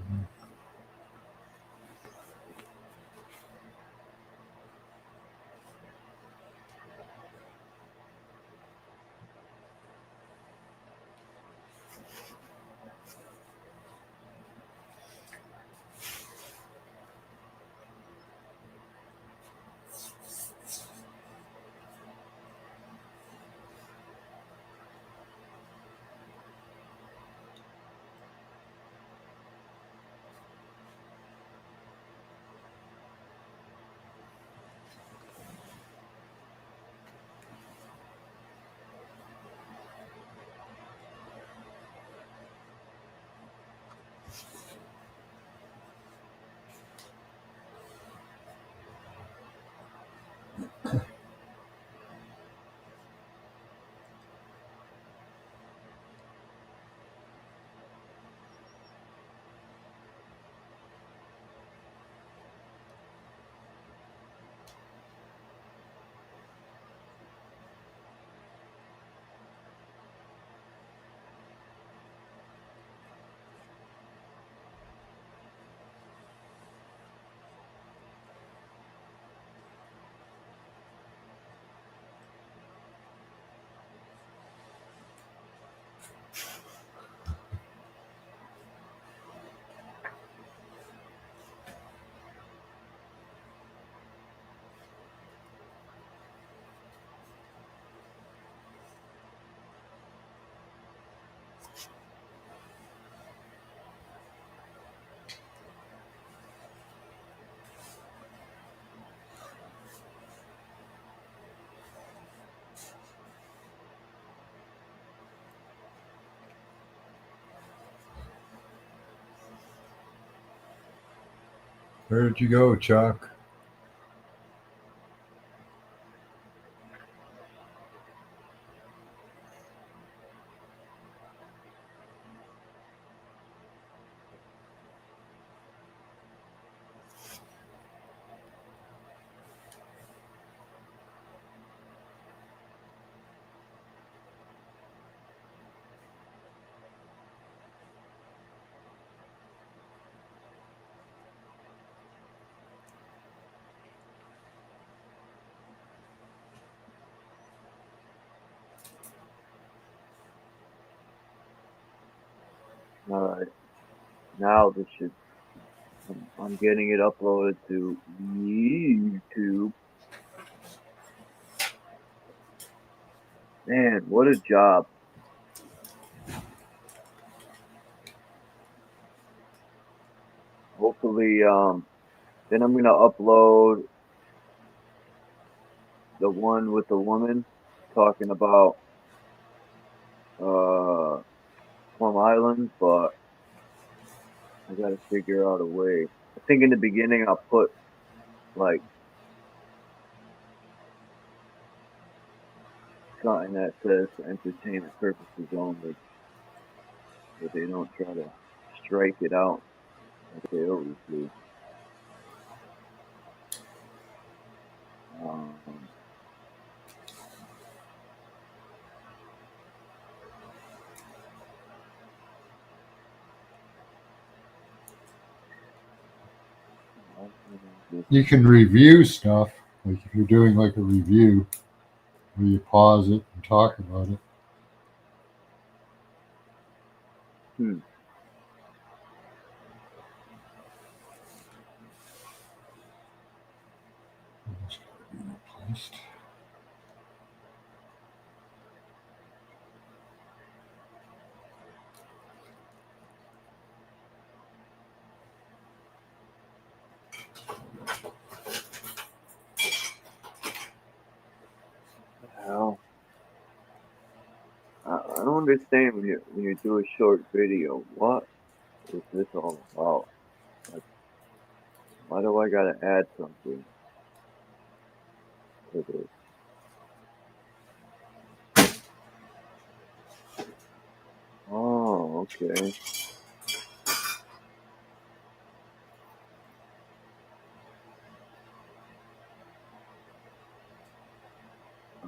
Where did you go, Chuck? All right. Now this should. I'm getting it uploaded to YouTube. Man, what a job. Hopefully, then I'm gonna upload the one with the woman talking about Plum Island, but I gotta figure out a way. I think in the beginning I'll put like something that says for entertainment purposes only, but they don't try to strike it out like they always do. Um, You can review stuff, like if you're doing like a review, where you pause it and talk about it. Hmm. Hell, I don't understand when you do a short video. What is this all about? Like, why do I gotta add something to this? Oh, okay.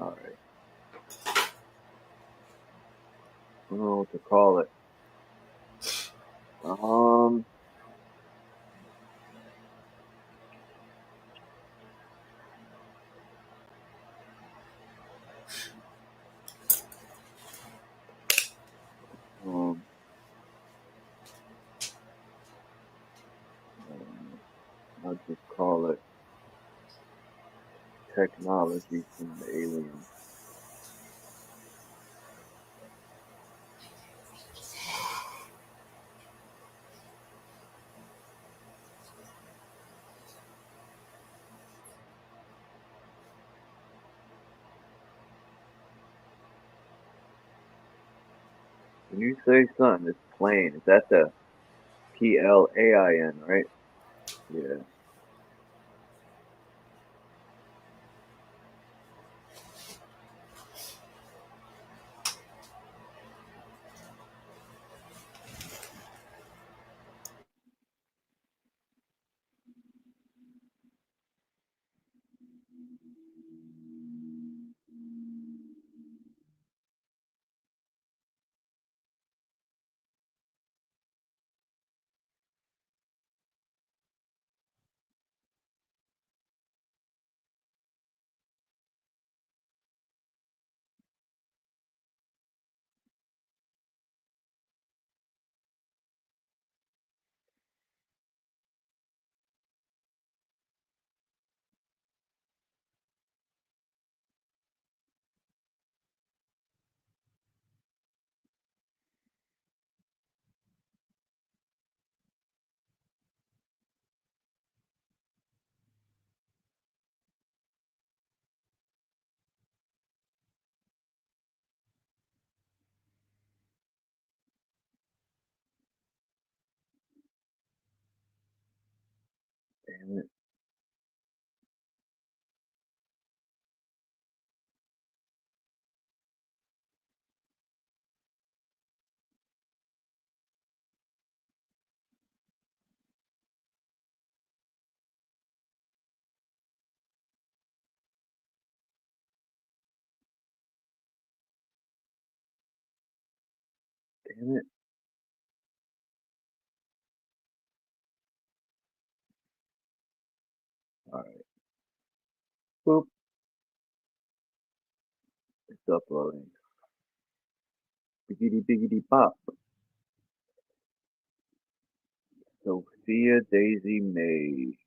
All right. I don't know what to call it. Um, I'll just call it technology from the aliens. When you say something, it's plain. Is that the PLAIN, right? Yeah. Damn it. Damn it. Alright. Boop. It's uploading. Biggity biggity pop. Sophia Daisy May.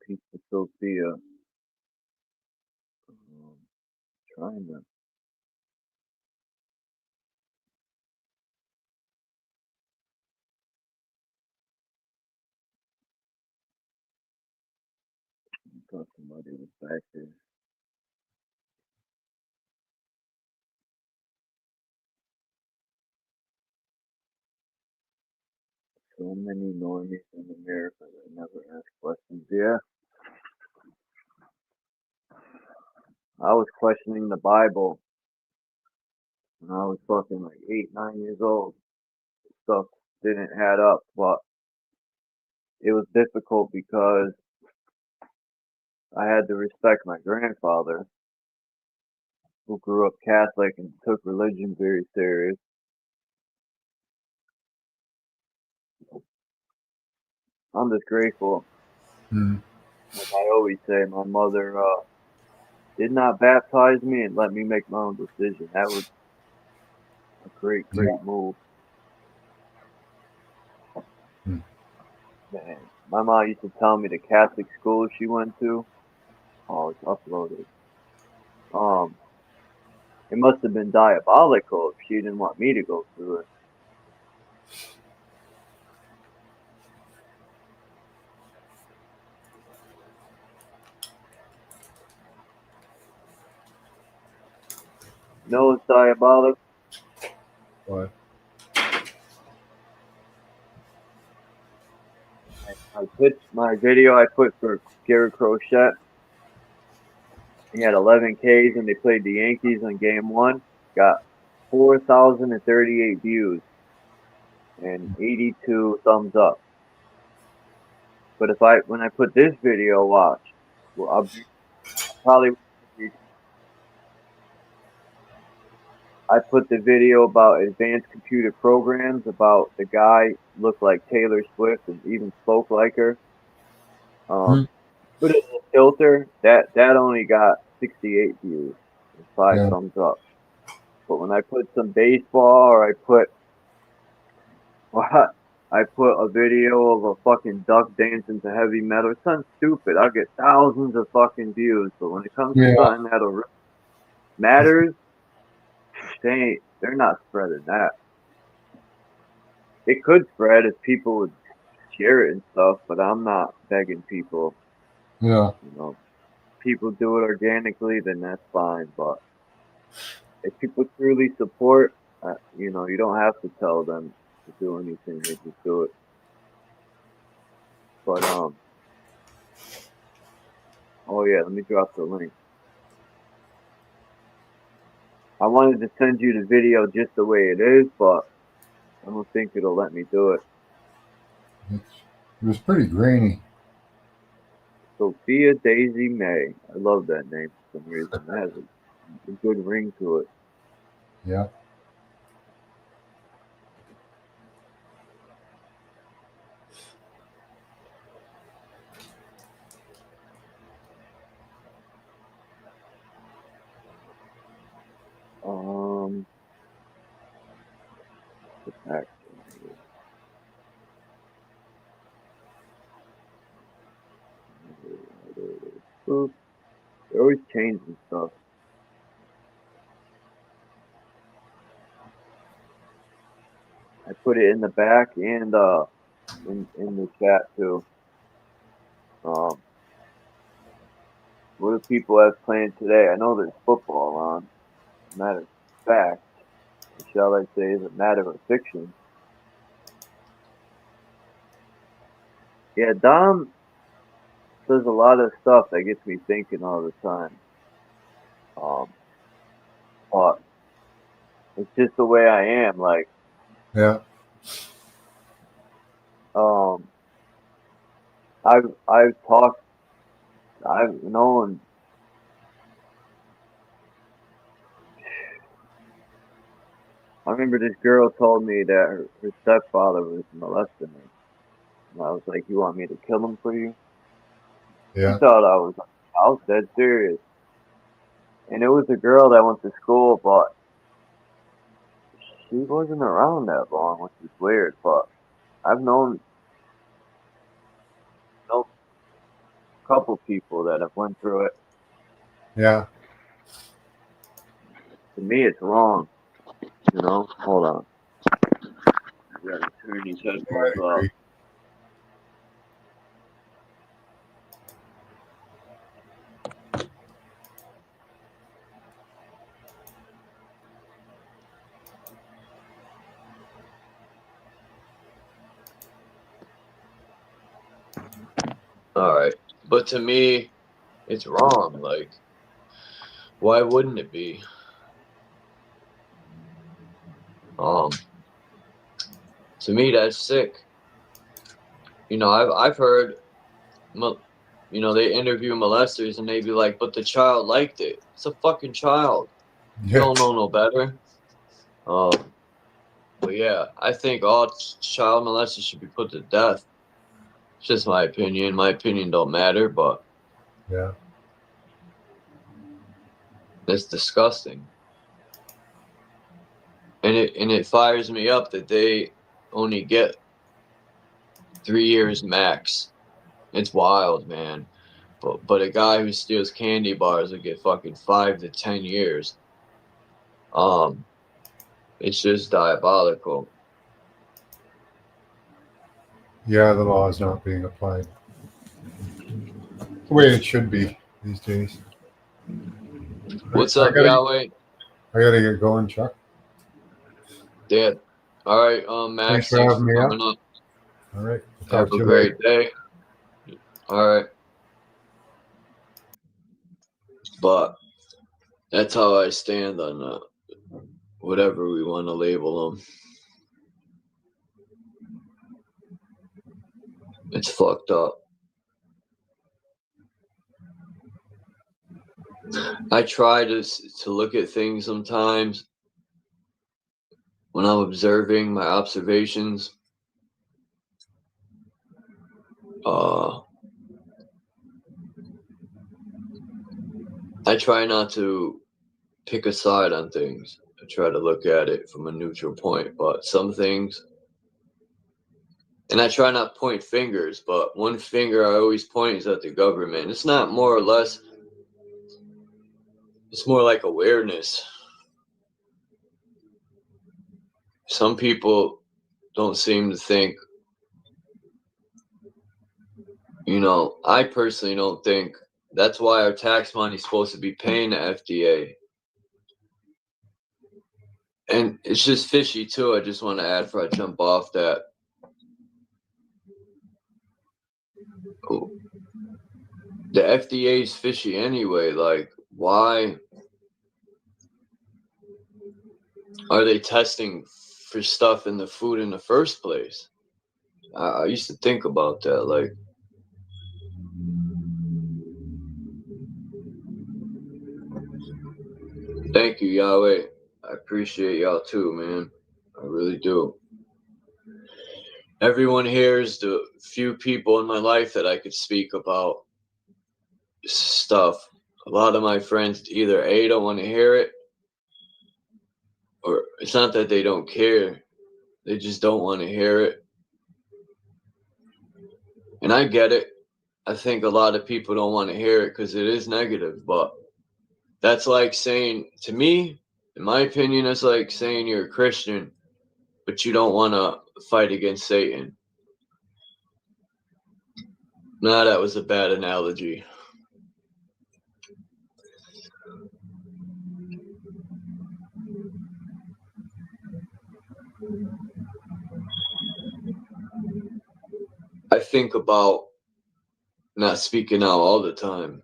Peace to Sophia. Trying to. I thought somebody was back there. So many normies in America that never ask questions. Yeah. I was questioning the Bible when I was fucking like 8, 9 years old. Stuff didn't add up, but it was difficult because I had to respect my grandfather, who grew up Catholic and took religion very serious. I'm just grateful. Like I always say, my mother did not baptize me and let me make my own decision. That was a great move. Man, my mom used to tell me the Catholic school she went to. Oh, it's uploaded. It must have been diabolical if she didn't want me to go through it. No, it's diabolical. What? I put my video I put for Gary Crochet. He had 11 Ks and they played the Yankees on game 1. Got 4,038 views and 82 thumbs up. But when I put this video, watch. Well, I'll probably. I put the video about advanced computer programs, about the guy looked like Taylor Swift and even spoke like her. Put it in a filter, that only got 68 views and 5 thumbs up. But when I put some baseball or I put a video of a fucking duck dancing to heavy metal, it's something stupid, I'll get thousands of fucking views. But when it comes to something that matters, they're not spreading that. It could spread if people would share it and stuff, but I'm not begging people. Yeah. You know, people do it organically, then that's fine. But if people truly support, you know, you don't have to tell them to do anything; they just do it. But oh yeah, let me drop the link. I wanted to send you the video just the way it is, but I don't think it'll let me do it. It was pretty grainy. Sophia Daisy May. I love that name for some reason. It has a good ring to it. Yeah. Oops. They're always changing stuff. I put it in the back and in the chat too. What do people have planned today? I know there's football on. Matter of fact, shall I say, is a matter of fiction. Yeah, Dom there's a lot of stuff that gets me thinking all the time. But it's just the way I am. Like, Yeah. I've talked, I've known. I remember this girl told me that her stepfather was molesting her. And I was like, "You want me to kill him for you?" Yeah. She thought I was dead serious. And it was a girl that went to school, but she wasn't around that long, which is weird. But I've known a couple people that have went through it. Yeah. To me, it's wrong. You know? Hold on. I gotta turn these headphones off. All right. But to me, it's wrong. Like, why wouldn't it be? To me, that's sick. You know, I've heard, you know, they interview molesters and they be like, but the child liked it. It's a fucking child. You don't know no better. But yeah, I think all child molesters should be put to death. It's just my opinion. My opinion don't matter, but yeah, it's disgusting. And it fires me up that they only get 3 years max. It's wild, man. But a guy who steals candy bars will get fucking 5 to 10 years. It's just diabolical. Yeah, the law is not being applied the way it should be these days. What's up, Yahweh? I gotta get going, Chuck. Yeah. All right, Max, thanks for coming up. All right. Have a great day. All right. But that's how I stand on whatever we want to label them. It's fucked up. I try to look at things sometimes when I'm observing my observations. I try not to pick a side on things. I try to look at it from a neutral point, but some things, and I try not to point fingers, but one finger I always point is at the government. It's not more or less, it's more like awareness. Some people don't seem to think, you know, I personally don't think that's why our tax money is supposed to be paying the FDA. And it's just fishy too. I just want to add before I jump off that the FDA is fishy anyway. Like, why are they testing for stuff in the food in the first place? I used to think about that. Like, thank you, Yahweh. I appreciate y'all too, man. I really do. Everyone here is the few people in my life that I could speak about stuff. A lot of my friends either A, don't want to hear it, or it's not that they don't care. They just don't want to hear it. And I get it. I think a lot of people don't want to hear it because it is negative, but that's like saying, to me, in my opinion, it's like saying you're a Christian, but you don't want to fight against Satan. Nah, that was a bad analogy. I think about not speaking out all the time.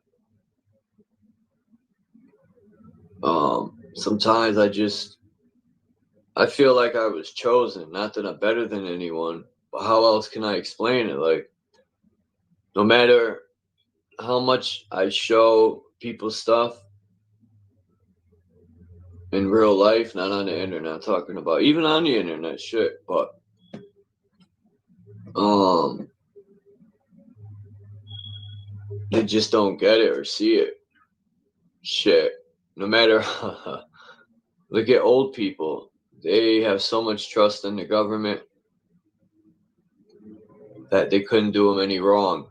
Sometimes I feel like I was chosen, not that I'm better than anyone, but how else can I explain it? Like, no matter how much I show people stuff in real life, not on the internet, I'm talking about even on the internet shit, but they just don't get it or see it. Shit. No matter look at old people. They have so much trust in the government that they couldn't do them any wrong.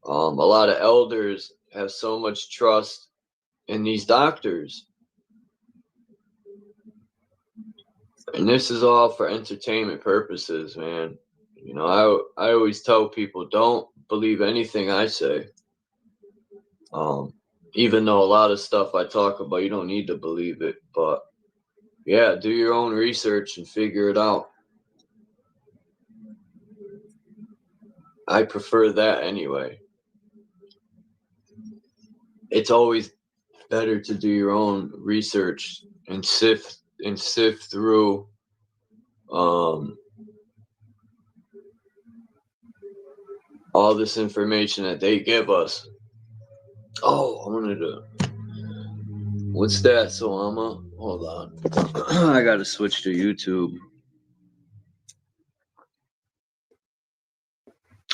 A lot of elders have so much trust in these doctors. And this is all for entertainment purposes, man. You know, I always tell people, don't believe anything I say. Even though a lot of stuff I talk about, you don't need to believe it. But yeah, do your own research and figure it out. I prefer that anyway. It's always better to do your own research and sift through all this information that they give us. Oh, I wanted to. What's that, Salama? Hold on. I gotta switch to YouTube.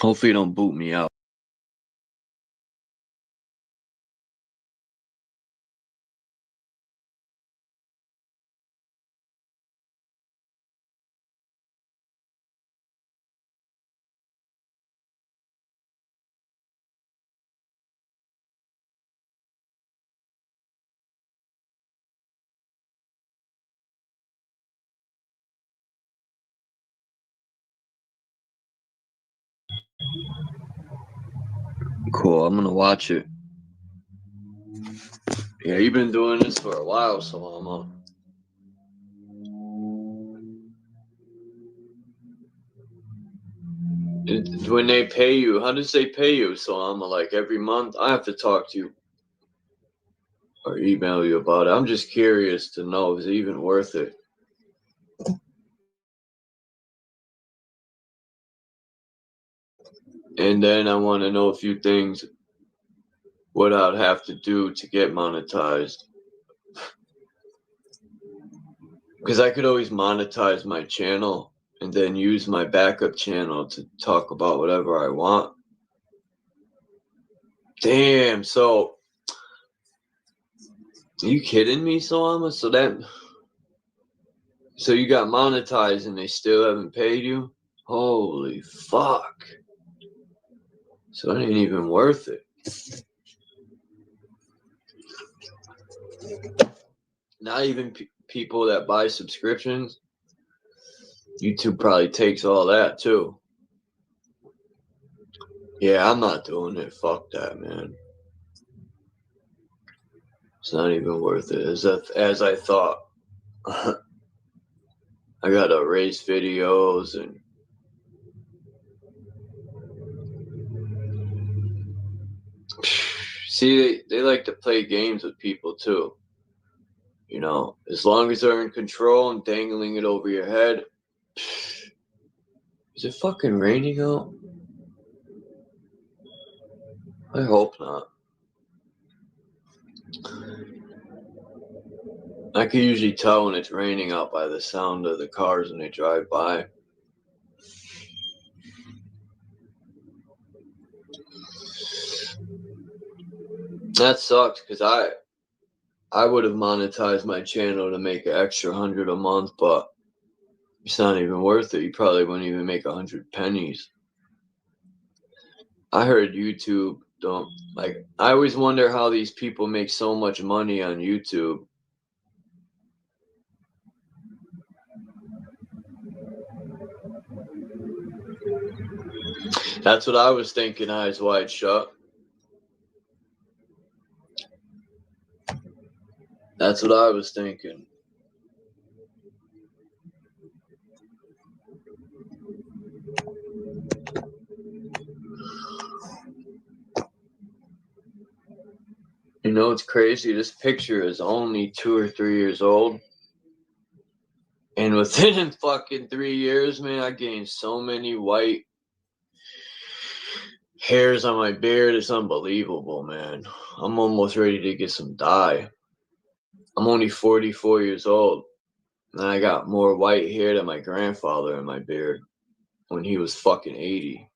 Hopefully, you don't boot me out. Cool, I'm gonna watch it. Yeah, you've been doing this for a while, Salama. When they pay you, how does they pay you, Salama? Like every month? I have to talk to you or email you about it. I'm just curious to know, is it even worth it? And then I want to know a few things, what I'd have to do to get monetized. Because I could always monetize my channel and then use my backup channel to talk about whatever I want. Damn, so are you kidding me, Salama? So you got monetized and they still haven't paid you? Holy fuck. So it ain't even worth it. Not even people that buy subscriptions. YouTube probably takes all that too. Yeah, I'm not doing it. Fuck that, man. It's not even worth it. As I thought. I gotta erase videos and see, they like to play games with people too. You know, as long as they're in control and dangling it over your head. Is it fucking raining out? I hope not. I can usually tell when it's raining out by the sound of the cars when they drive by. That sucks because I would have monetized my channel to make an extra 100 a month, but it's not even worth it. You probably wouldn't even make 100 pennies. I heard YouTube don't like. I always wonder how these people make so much money on YouTube. That's what I was thinking, Eyes Wide Shut. That's what I was thinking. You know, it's crazy. This picture is only 2 or 3 years old. And within fucking 3 years, man, I gained so many white hairs on my beard. It's unbelievable, man. I'm almost ready to get some dye. I'm only 44 years old. And I got more white hair than my grandfather in my beard when he was fucking 80.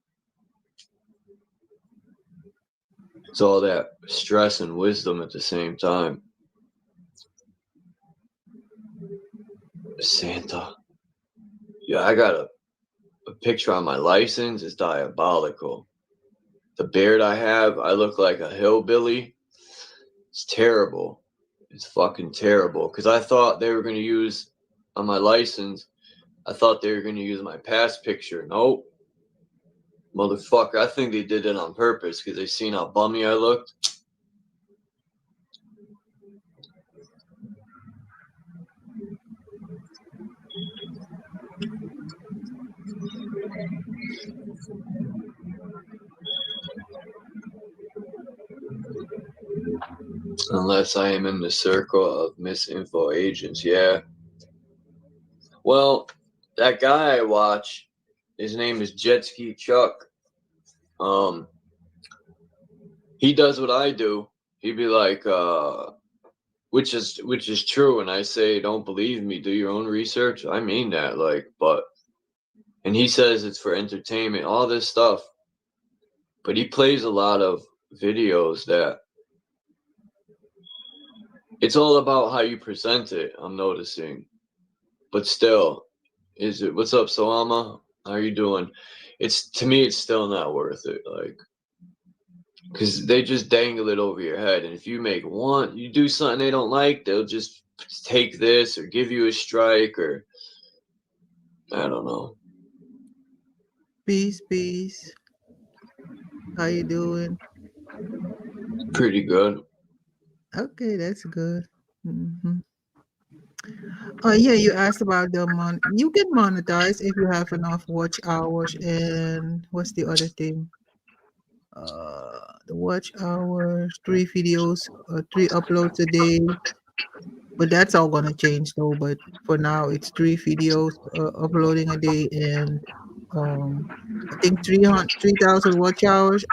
It's all that stress and wisdom at the same time. Santa. Yeah, I got a picture on my license. It's diabolical. The beard I have, I look like a hillbilly. It's terrible. It's fucking terrible. Because I thought they were going to use, on my license, I thought they were going to use my past picture. Nope. Motherfucker, I think they did it on purpose because they seen how bummy I looked. Unless I am in the circle of misinfo agents, yeah. Well, that guy I watch, his name is Jet Ski Chuck. He does what I do. He'd be like, which is true. And I say, don't believe me, do your own research. I mean that, like, and he says it's for entertainment, all this stuff. But he plays a lot of videos that it's all about how you present it, I'm noticing. But still, what's up, Salama? How are you doing? To me, it's still not worth it. Like, because they just dangle it over your head. And if you you do something they don't like, they'll just take this or give you a strike or I don't know. Peace, peace. How you doing? Pretty good. Okay, that's good. Oh yeah, you asked about the you can monetize if you have enough watch hours, and what's the other thing? The watch hours, 3 videos, 3 uploads a day. But that's all gonna change though. But for now, it's 3 videos uploading a day, and I think 3,000 watch hours.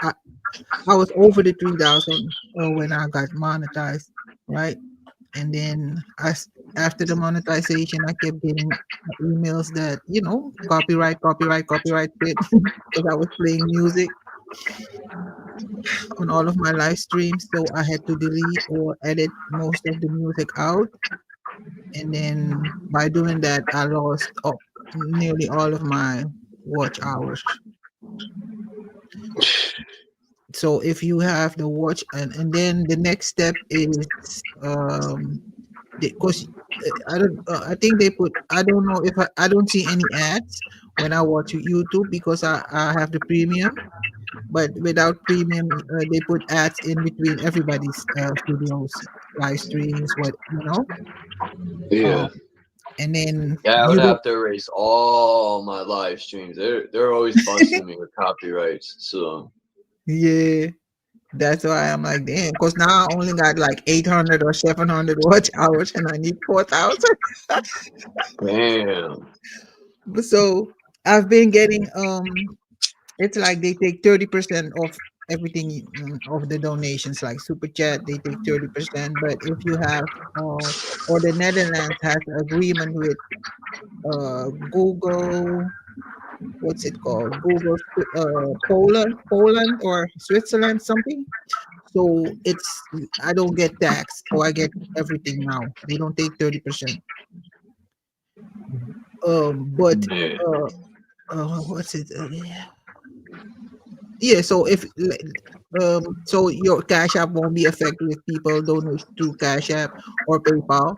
I was over the 3,000 when I got monetized, right? And then after the monetization, I kept getting emails that, copyright bit because I was playing music on all of my live streams. So I had to delete or edit most of the music out. And then by doing that, I lost nearly all of my watch hours. So if you have the watch, and then the next step is because I think they put, I don't know if I don't see any ads when I watch YouTube because I have the premium, but without premium they put ads in between everybody's videos, live streams, Yeah. And then I would have to erase all my live streams. They're always busting me with copyrights. So yeah, that's why I'm like, damn, because now I only got like 800 or 700 watch hours and I need 4,000. Damn. So I've been getting it's like they take 30% of everything of the donations, like super chat they take 30%. But if you have or the Netherlands has an agreement with Google, what's it called, Google Poland or Switzerland something, so I don't get taxed, so I get everything now. They don't take 30%. But what's it? Yeah, so if so your Cash App won't be affected if people donate through Cash App or PayPal.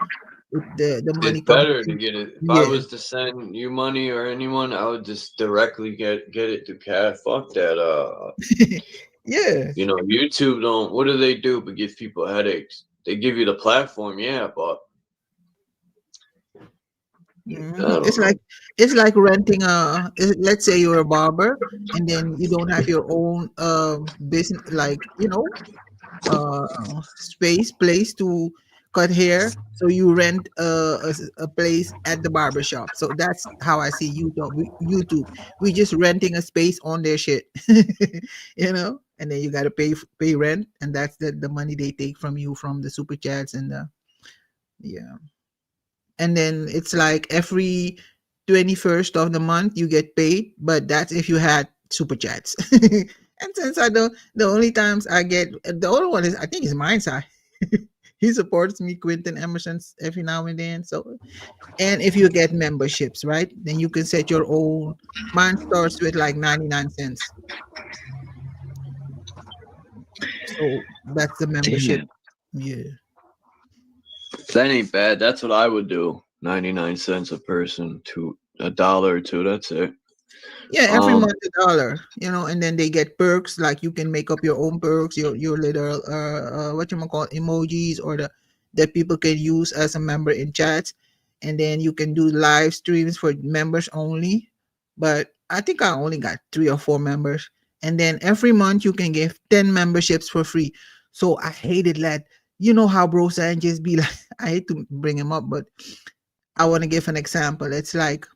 The money it's better to get it. If I was to send you money or anyone, I would just directly get it through cash. Fuck that. Yeah. YouTube don't. What do they do but give people headaches? They give you the platform, yeah, but it's like renting let's say you're a barber and then you don't have your own business, like place to cut hair, so you rent a place at the barber shop. So that's how I see YouTube. We just renting a space on their shit, and then you got to pay rent, and that's the money they take from you from the super chats and the yeah. And then it's like every 21st of the month you get paid, but that's if you had super chats. And since I don't, the only times I get the other one is I think is Mindside. He supports me, Quentin Emerson, every now and then. So, and if you get memberships, right, then you can set your own. Mine starts with like 99 cents. So that's the membership. Yeah. That ain't bad. That's what I would do. 99 cents a person to $1 or $2. That's it. Yeah, every month $1, and then they get perks, like you can make up your own perks, your little what you call emojis, or that people can use as a member in chats, and then you can do live streams for members only. But I think I only got 3 or 4 members, and then every month you can give 10 memberships for free. So I hated that. You know how Bro Sanchez be like, I hate to bring him up, but I want to give an example. It's like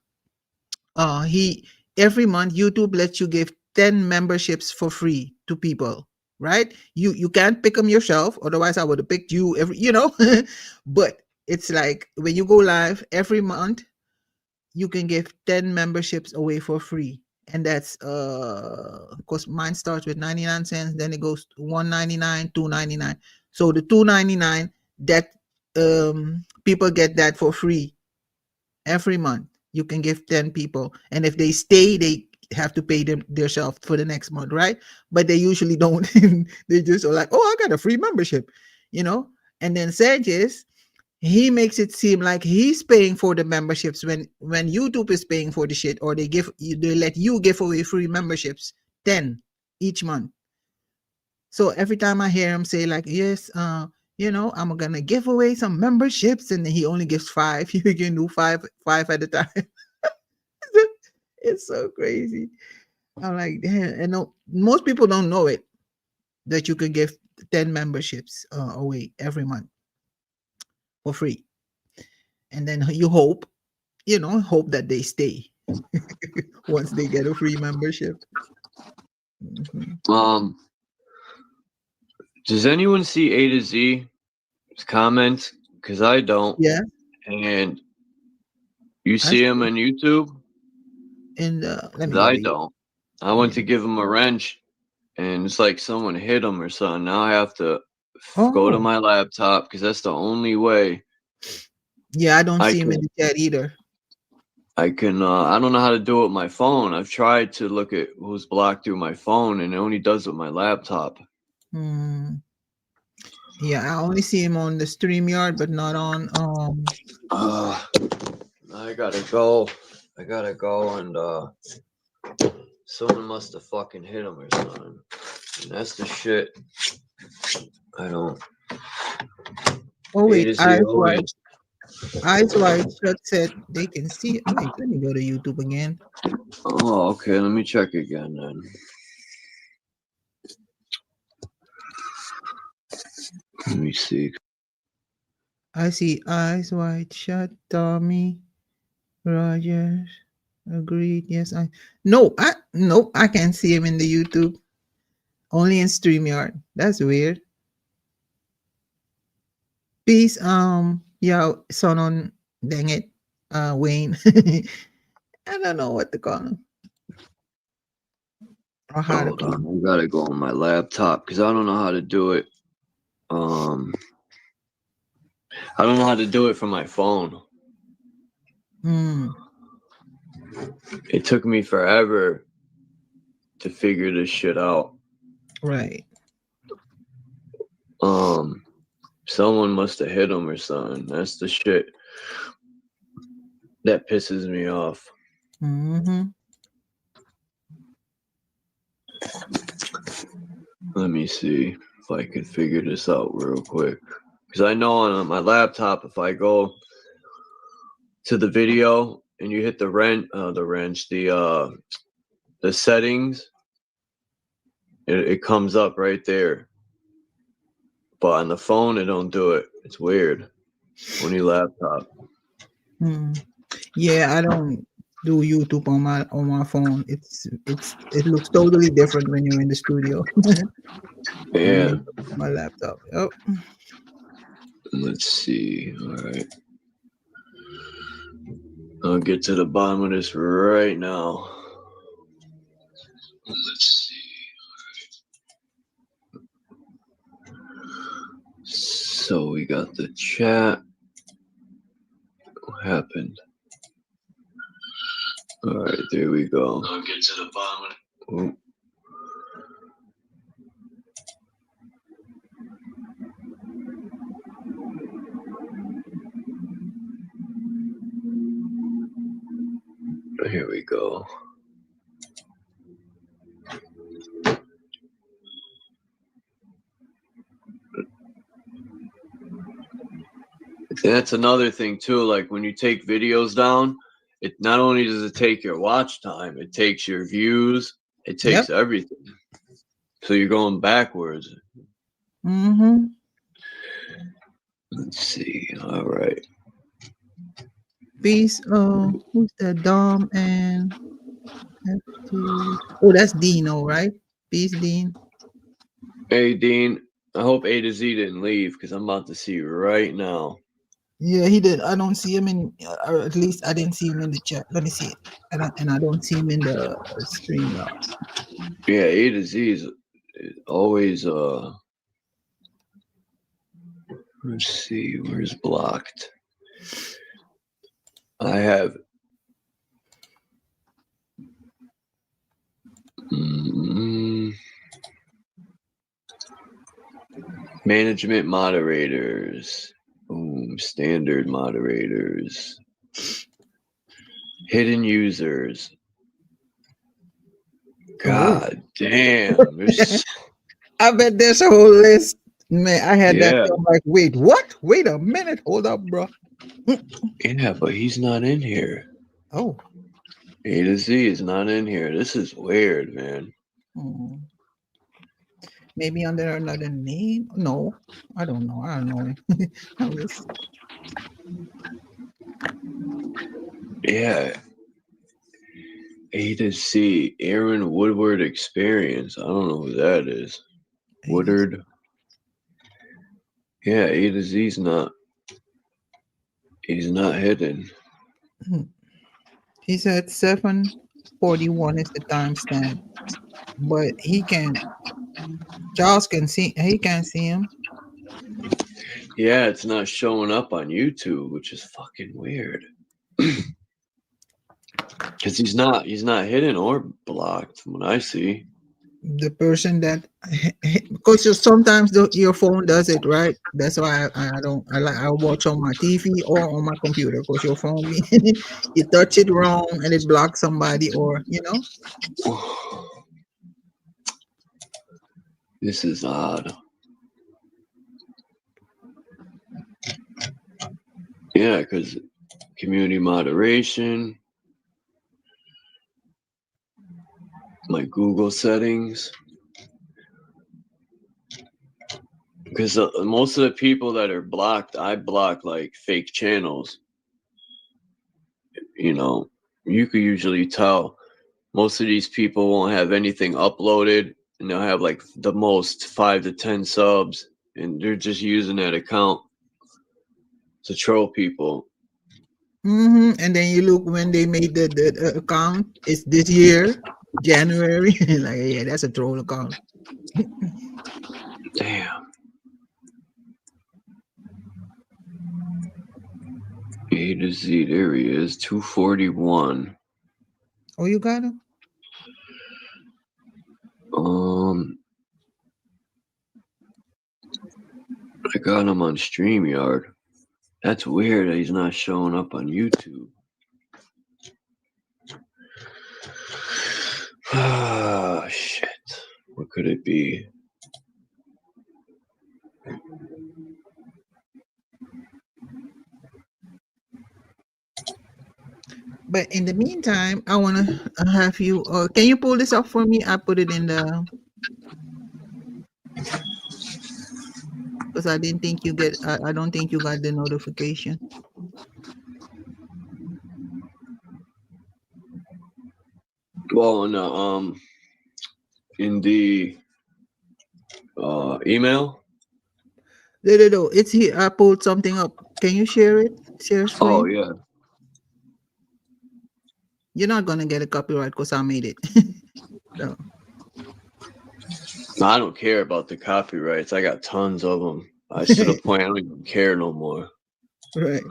every month YouTube lets you give 10 memberships for free to people, right? You can't pick them yourself, otherwise I would have picked you but it's like when you go live every month, you can give 10 memberships away for free. And that's because mine starts with 99 cents, then it goes to $1.99, $2.99. So the $2.99, that people get that for free every month. You can give 10 people, and if they stay, they have to pay them themselves for the next month, right? But they usually don't. They just are like, oh, I got a free membership, And then Sanchez, he makes it seem like he's paying for the memberships when YouTube is paying for the shit, or they let you give away free memberships, 10 each month. So every time I hear him say like, yes, I'm gonna give away some memberships, and then he only gives 5. You can do five at a time. It's so crazy. I'm like, damn. And no, most people don't know it, that you can give 10 memberships away every month for free. And then you hope that they stay once they get a free membership. Mm-hmm. Does anyone see A to Z comments? Because I don't. Yeah. And you see him on YouTube? And I don't. I went to give him a wrench, and it's like someone hit him or something. Now I have to go to my laptop, because that's the only way. Yeah, I don't see him in the chat either. I can. I don't know how to do it with my phone. I've tried to look at who's blocked through my phone, and it only does it with my laptop. Yeah, I only see him on the StreamYard, but not on. I gotta go. And someone must have fucking hit him or something. And that's the shit. I don't. Oh wait, Eyes Wide Shut said they can see it. Wait, let me go to YouTube again. Oh, okay. Let me check again then. Let me see. I see Eyes Wide Shut, Tommy Rogers. Agreed. Yes, I can't see him in the YouTube. Only in StreamYard. That's weird. Peace, yeah, son on, dang it, Wayne. I don't know what to call him. Or how Hold on, I gotta go on my laptop because I don't know how to do it. I don't know how to do it from my phone. It took me forever to figure this shit out. Right. Someone must have hit him or something. That's the shit that pisses me off. Let me see if I can figure this out real quick. Because I know on my laptop, if I go to the video and you hit the settings, it comes up right there. but on the phone it don't do it. It's weird. Only laptop. Yeah, I don't do YouTube on my phone. It looks totally different when you're in the studio. Yeah. My laptop. Oh. Let's see. All right. I'll get to the bottom of this right now. Let's see. All right. So we got the chat. What happened? All right, there we go. I'll get to the bottom of it. Here we go. That's another thing too. Like when you take videos down, it not only does it take your watch time, it takes your views, it takes everything. So you're going backwards. Mm-hmm. Let's see. All right. Peace. Who's that? Dom and oh, that's Dino, right? Peace, Dean. Hey, Dean. I hope A to Z didn't leave because I'm about to see you right now. Yeah, he did. I don't see him in, or at least I didn't see him in the chat. Let me see it. And I don't see him in the stream now. Yeah, A to Z is always let's see, where's blocked? I have management moderators. Standard moderators. Hidden users. God damn. I bet there's a whole list. Man, I had that. Yeah. I'm like, wait, what? Wait a minute. Hold up, bro. Yeah, but he's not in here. Oh. A to Z is not in here. This is weird, man. Maybe under another name? No, I don't know. I don't know. Yeah. A to Z, Aaron Woodward Experience. I don't know who that is. Woodward. Yeah, A to Z's not. He's not hidden. He said 7:41 is the timestamp, but he can. Charles can see. He can't see him. Yeah, it's not showing up on YouTube, which is fucking weird. Because he's not hidden or blocked from what I see. The person that, because sometimes your phone does it, right? That's why I watch on my TV or on my computer. Because your phone, you touch it wrong and it blocks somebody, or This is odd. Yeah, because community moderation, my Google settings. Because most of the people that are blocked, I block like fake channels. You know, you could usually tell most of these people won't have anything uploaded, and they'll have like the most 5 to 10 subs, and they're just using that account to troll people. And then you look when they made the account. It's this year, January. Like, yeah, that's a troll account. Damn. A to Z, there he is, 241. Oh, you got him? I got him on StreamYard. That's weird that he's not showing up on YouTube. Ah, shit. What could it be? But in the meantime, I want to have you. Can you pull this up for me? I put it in the. because I didn't think you get. I don't think you got the notification. Well, in the email. No. It's here. I pulled something up. Can you share it? Share screen. Oh yeah. You're not gonna get a copyright because I made it. So. I don't care about the copyrights. I got tons of them. To the point I don't even care no more. Right.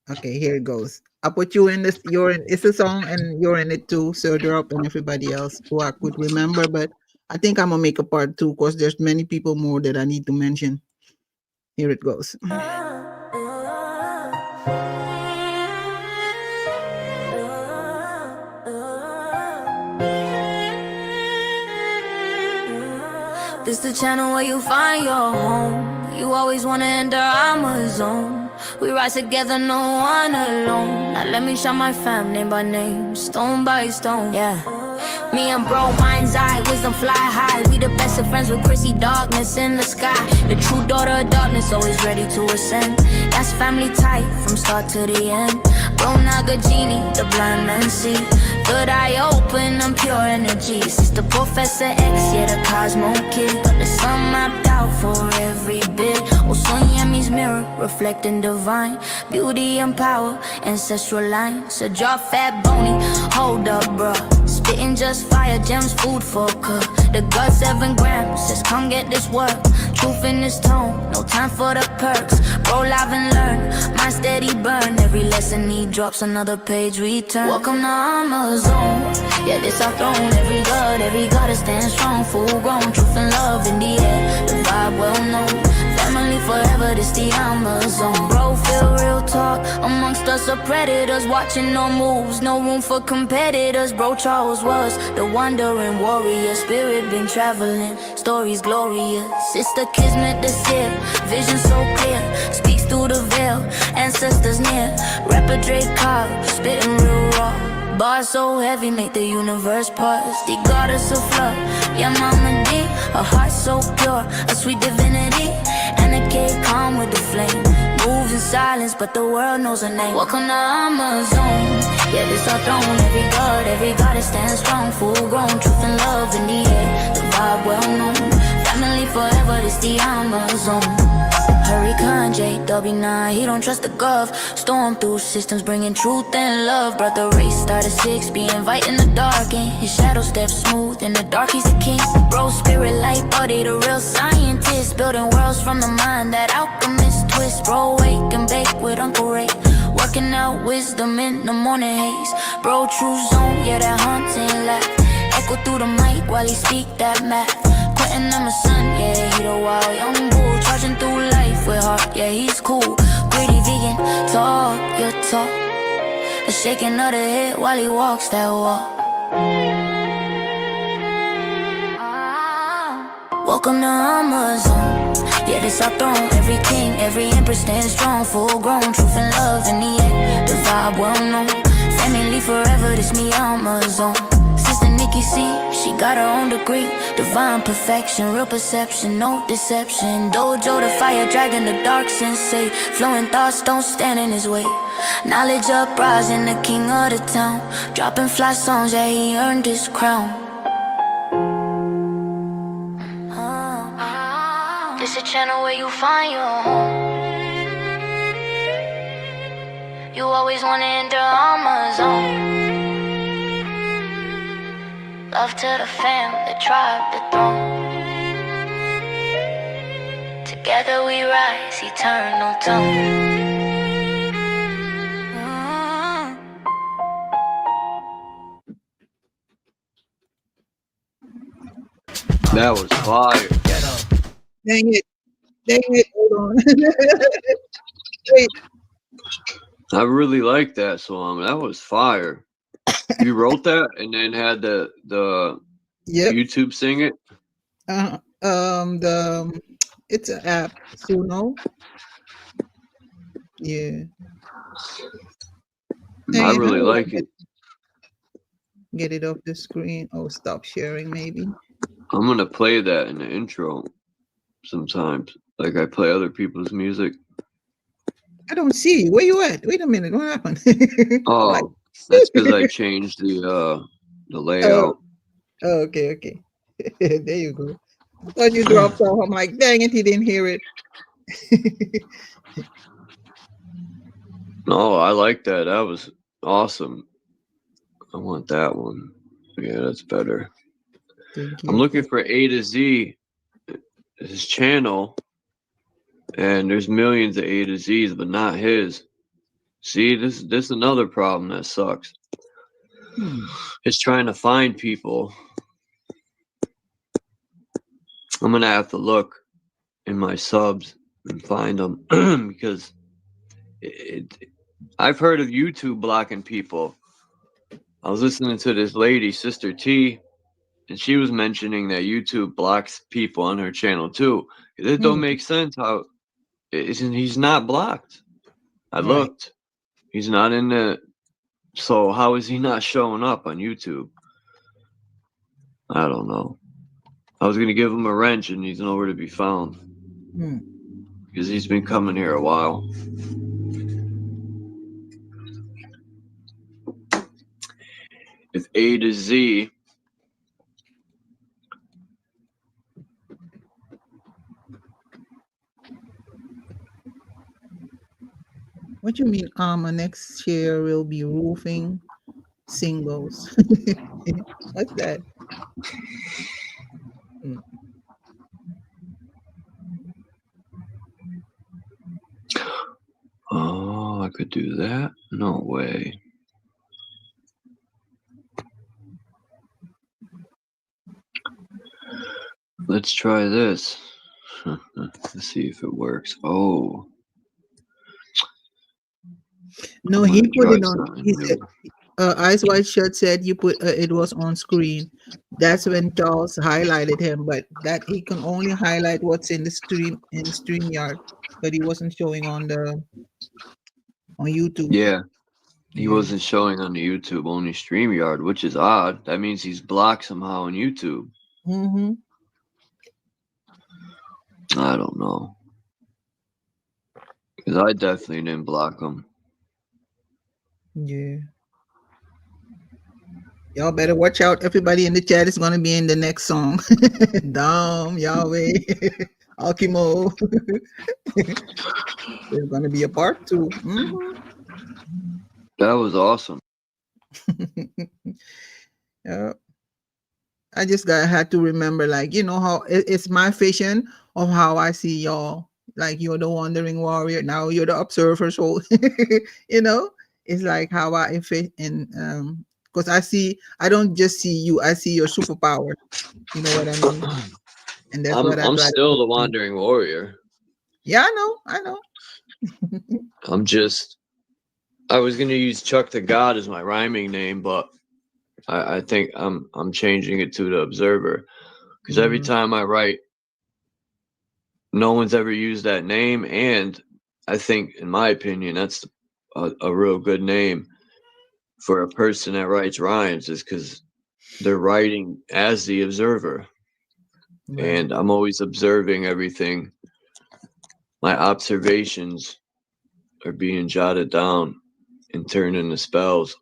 Okay, here it goes. I put you in this. You're in. It's a song, and you're in it too. Surger up and everybody else who I could remember. But I think I'm gonna make a part 2 because there's many people more that I need to mention. Here it goes. This the channel where you find your home. You always wanna enter Amazon. We rise together, no one alone. Now let me shout my fam name by name, stone by stone, yeah. Me and bro, mind's eye, wisdom fly high. We the best of friends with Chrissy, darkness in the sky. The true daughter of darkness, always ready to ascend. That's family tight, from start to the end. Bro Naga Genie, the blind man see. Third eye open, I'm pure energy. Sister Professor X, yeah, the Cosmo kid. Got the sun mapped out for every bit. Also Yami's mirror, reflecting divine beauty and power, ancestral line. So draw fat bony, hold up, bruh. Spitting just fire, gems, food for cook. The God 7 grams says come get this work. Truth in this tone, no time for the perks. Bro, live and learn, my steady burn. Every lesson he drops, another page return. Welcome to Amazon, yeah, this our throne. Every God is stand strong. Full grown, truth and love in the air. The vibe well known, family forever, this the Amazon. Bro, feel real talk, amongst us are predators. Watching no moves, no room for competitors. Bro, Charles was the wandering warrior. Spirit been traveling, stories glorious. Sister Kismet the seer, vision so clear. Speaks through the veil, ancestors near. Rapper Drake Cobb, spitting real raw. Bars so heavy, make the universe pause. The goddess of love, yeah, Mama D. A heart so pure, a sweet divinity. And a cake calm with the flame. Move in silence, but the world knows her name. Welcome to Amazon, yeah, this our throne. Every God stands strong. Full grown, truth and love in the air. The vibe well known, family forever, this the Amazon. Hurricane JW9, he don't trust the gov. Storm through systems, bringing truth and love. Brought the race, started 6, be inviting the dark in. His shadow steps smooth, in the dark he's a king. Bro, spirit light body, the real scientist. Building worlds from the mind, that alchemist twist. Bro, wake and bake with Uncle Ray. Working out wisdom in the morning haze. Bro, true zone, yeah, that haunting laugh. Echo through the mic while he speak that math. Quentin, I'm a son, yeah, he the wild young bull. Charging through life with heart, yeah, he's cool. Gritty vegan, talk your talk. A shaking of the head while he walks that walk. Welcome to Amazon, yeah, this our throne. Every king, every empress stands strong. Full grown, truth and love in the air. The vibe well known, family forever, this me Amazon. Sister Nikki C, she got her own degree. Divine perfection, real perception, no deception. Dojo the fire dragon, the dark sensei. Flowing thoughts don't stand in his way. Knowledge uprising, the king of the town. Dropping fly songs, yeah, he earned his crown. This a channel where you find your home. You always wanna enter Amazon. Love to the fam, the tribe, the throne. Together we rise, eternal tone. That was fire. Dang it, hold on. Wait. I really like that song. That was fire. You wrote that and then had the Yep. YouTube sing it? It's an app, Suno. Yeah. I really like it. Get it off the screen. Oh, stop sharing, maybe. I'm gonna play that in the intro sometimes. Like I play other people's music. I don't see you. Where you at? Wait a minute. What happened? Oh, Like, that's because I changed the layout. oh, okay. There you go. I thought you dropped off. I'm like, dang it, he didn't hear it. No, I like that. That was awesome. I want that one. Yeah, that's better. Thank you. I'm looking for A to Z, his channel, and there's millions of A to Z's, but not his. See, this is another problem that sucks. It's trying to find people. I'm gonna have to look in my subs and find them because I've heard of YouTube blocking people. I was listening to this lady, Sister T, and she was mentioning that YouTube blocks people on her channel too. It don't make sense how he's not blocked. I looked. He's not in the. So how is he not showing up on YouTube? I don't know. I was gonna give him a wrench, and he's nowhere to be found because he's been coming here a while. With A to Z. What you mean? Next year will be roofing singles. What's that? Oh, I could do that? No way. Let's try this. Let's see if it works. Oh. No, he put it on. He said, Eyes Wide Shut said you put it was on screen. That's when Charles highlighted him, but that he can only highlight what's in the stream in StreamYard, but he wasn't showing on YouTube. Yeah. He wasn't showing on the YouTube, only StreamYard, which is odd. That means he's blocked somehow on YouTube. Mm-hmm. I don't know. Because I definitely didn't block him. Yeah. Y'all better watch out. Everybody in the chat is going to be in the next song. Dom, Yahweh, Alkimo. There's going to be a part 2. That was awesome. Yeah. I just had to remember, like, you know, how it's my vision of how I see y'all. Like, you're the wandering warrior. Now you're the observer. So, you know, it's like how I fit in. Because I don't just see you, I see your superpower. You know what I mean? And that's what I'm still the wandering warrior. Yeah, I know. I was gonna use Chuck the God as my rhyming name, but I think I'm changing it to the observer. Because every time I write, no one's ever used that name, and I think, in my opinion, that's a real good name for a person that writes rhymes, is because they're writing as the observer. Right. And I'm always observing everything. My observations are being jotted down and turned into spells.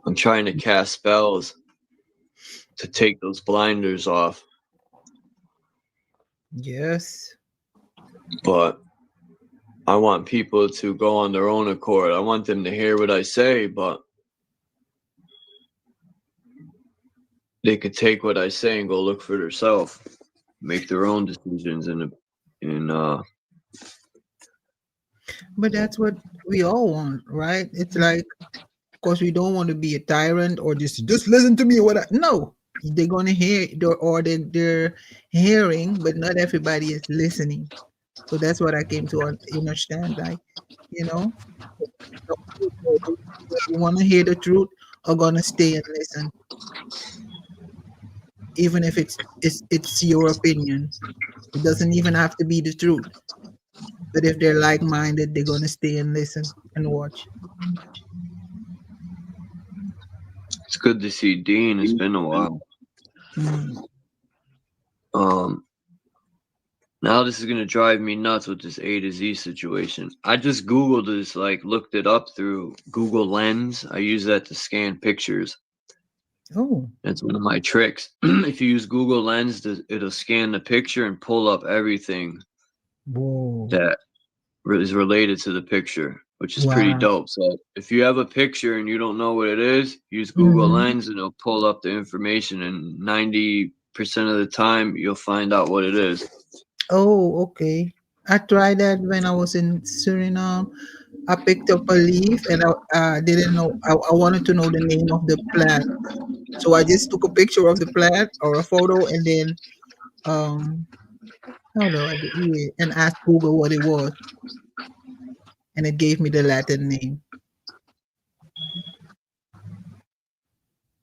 I'm trying to cast spells to take those blinders off. Yes. But I want people to go on their own accord. I want them to hear what I say, but they could take what I say and go look for themselves, make their own decisions But that's what we all want, right? It's like, of course, we don't want to be a tyrant or just listen to me. No, they're going to hear or they're hearing, but not everybody is listening. So that's what I came to understand. Like, you know, you want to hear the truth are going to stay and listen. Even if it's your opinion. It doesn't even have to be the truth. But if they're like-minded, they're going to stay and listen and watch. It's good to see Dean. It's been a while. Now this is gonna drive me nuts with this A to Z situation. I just Googled this, like looked it up through Google Lens. I use that to scan pictures. Oh. That's one of my tricks. If you use Google Lens, it'll scan the picture and pull up everything Whoa. that is related to the picture, which is pretty Wow. dope. So if you have a picture and you don't know what it is, use Google Mhm. Lens and it'll pull up the information, and 90% of the time you'll find out what it is. Oh, okay. I tried that when I was in Suriname. I picked up a leaf and I didn't know. I wanted to know the name of the plant, so I just took a picture of the plant or a photo, and then how do I do it? And asked Google what it was, and it gave me the Latin name.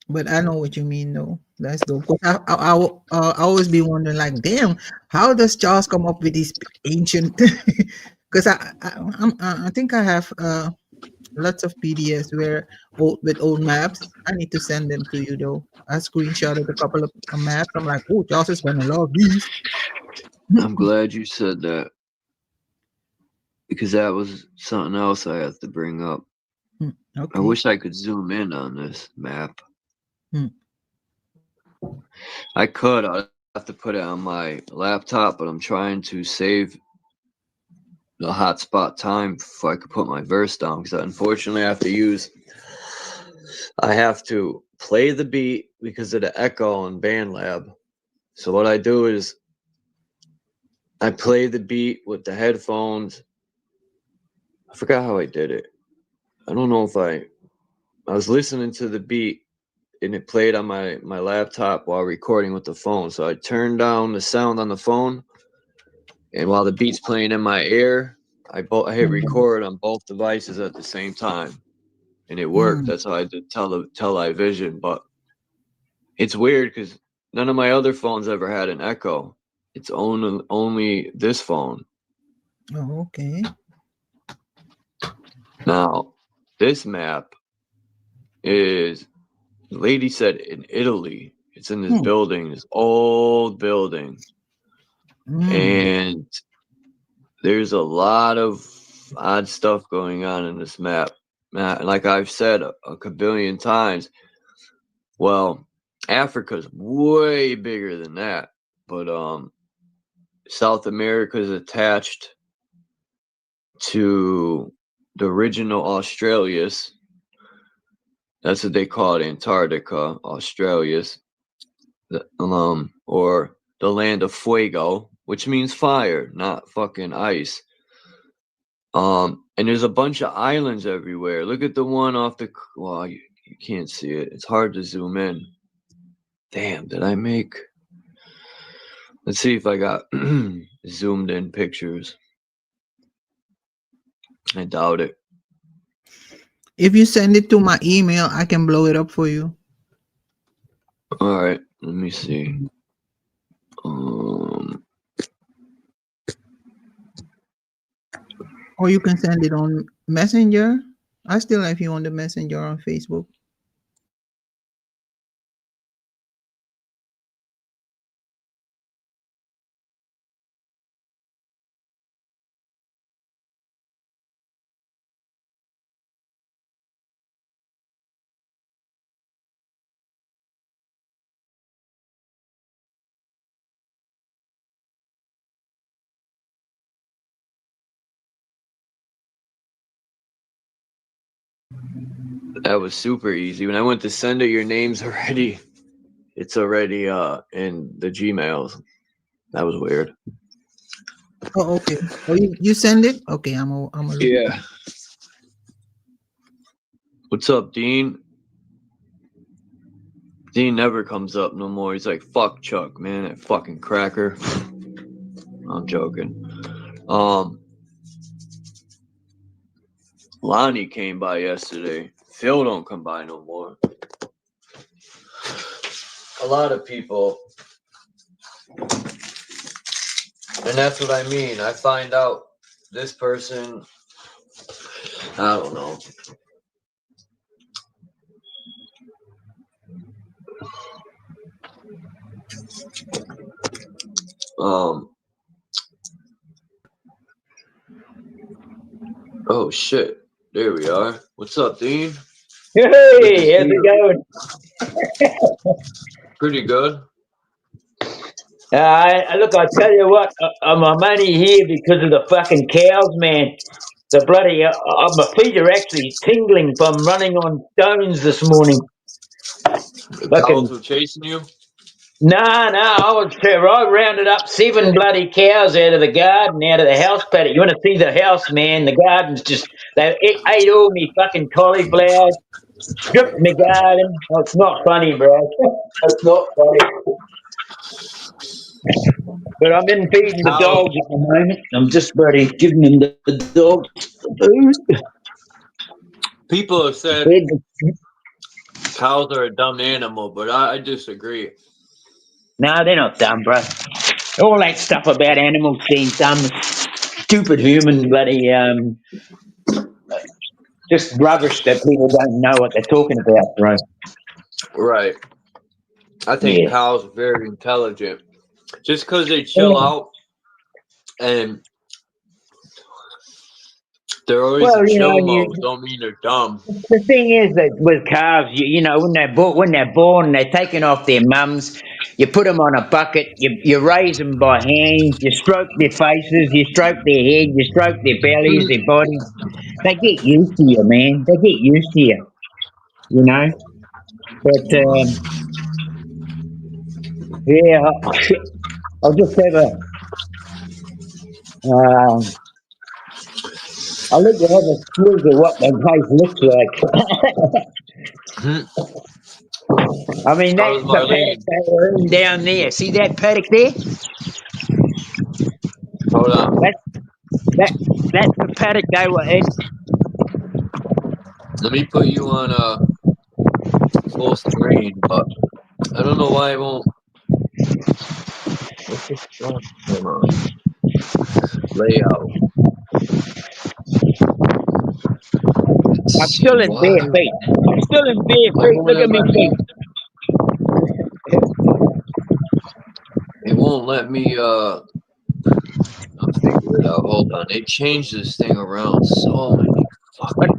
But I know what you mean, though. That's dope. 'Cause I always be wondering, like, damn, how does Charles come up with these ancient? Because I think I have lots of PDFs where with old maps. I need to send them to you, though. I screenshotted a couple of maps. I'm like, oh, Charles is gonna love these. I'm glad you said that, because that was something else I have to bring up. Okay. I wish I could zoom in on this map. I could. I'd have to put it on my laptop, but I'm trying to save the hotspot time before I could put my verse down, because unfortunately I have to play the beat because of the echo on BandLab. So what I do is I play the beat with the headphones. I forgot how I did it. I don't know if I was listening to the beat and it played on my laptop while recording with the phone. So I turned down the sound on the phone, and while the beat's playing in my ear, I hit record on both devices at the same time, and it worked. That's how I did television. But it's weird because none of my other phones ever had an echo. It's only this phone. Oh, okay. Now, this map is, the lady said, in Italy. It's in this building, this old building. And there's a lot of odd stuff going on in this map. Like I've said a kabillion times, well, Africa's way bigger than that. But South America is attached to the original Australis. That's what they call it, Antarctica, Australis, or the land of Fuego, which means fire, not fucking ice. And there's a bunch of islands everywhere. Look at the one off the, well, you can't see it. It's hard to zoom in. Damn, did I make, let's see if I got zoomed in pictures. I doubt it. If you send it to my email, I can blow it up for you. All right, let me see. Or you can send it on Messenger. I still have you on the Messenger on Facebook. That was super easy. When I went to send it, your name's already, it's already in the Gmails. That was weird. Oh, okay. Oh, you send it? Okay, I'm a Yeah. What's up, Dean? Dean never comes up no more. He's like, fuck Chuck, man, that fucking cracker. I'm joking. Lonnie came by yesterday. Phil don't come by no more. A lot of people. And that's what I mean. I find out this person, I don't know. Oh shit! There we are. What's up, Dean? Hey, how's it going? Pretty good. Look, I tell you what, I'm only here because of the fucking cows, man. The bloody, my feet are actually tingling from running on stones this morning. The cows were chasing you? No, I rounded up 7 bloody cows out of the garden, out of the house paddock. You want to see the house, man? The garden's just, they ate all me fucking cauliflowers, stripped my garden. Oh, it's not funny, bro. It's not funny. But I'm in feeding the dogs at the moment. I'm just bloody giving them the dogs food. People have said cows are a dumb animal, but I disagree. No, they're not dumb, bro. All that stuff about animals being dumb, stupid human bloody, just rubbish that people don't know what they're talking about, bro. Right. I think cows are very intelligent. Just because they chill out and they're always in chill mode don't mean they're dumb. The thing is that with calves, you know, when they're born, they're taken off their mums. You put them on a bucket. You raise them by hand. You stroke their faces. You stroke their head. You stroke their bellies, their bodies. They get used to you, man. They get used to you. You know. But yeah, I'll just have I'll let you have a clue of what that place looks like. I mean, that's the paddock they were in down there. See that paddock there? Hold on. That's the paddock they were in. Let me put you on full screen, but I don't know why it won't. What's this stuff? Hold on. Layout. I'm still in bare feet. Look at me feet. It won't let me I'll figure it out. Hold on. They changed this thing around so many fucking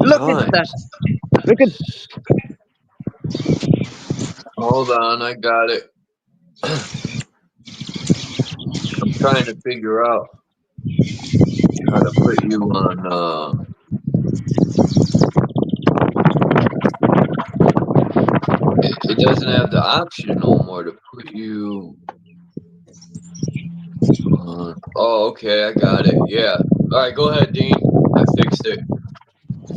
times. Look at Hold on, I got it. I'm trying to figure out how to put you on it doesn't have the option no more to put you on. Oh, okay, I got it. Yeah. Alright, go ahead, Dean. I fixed it.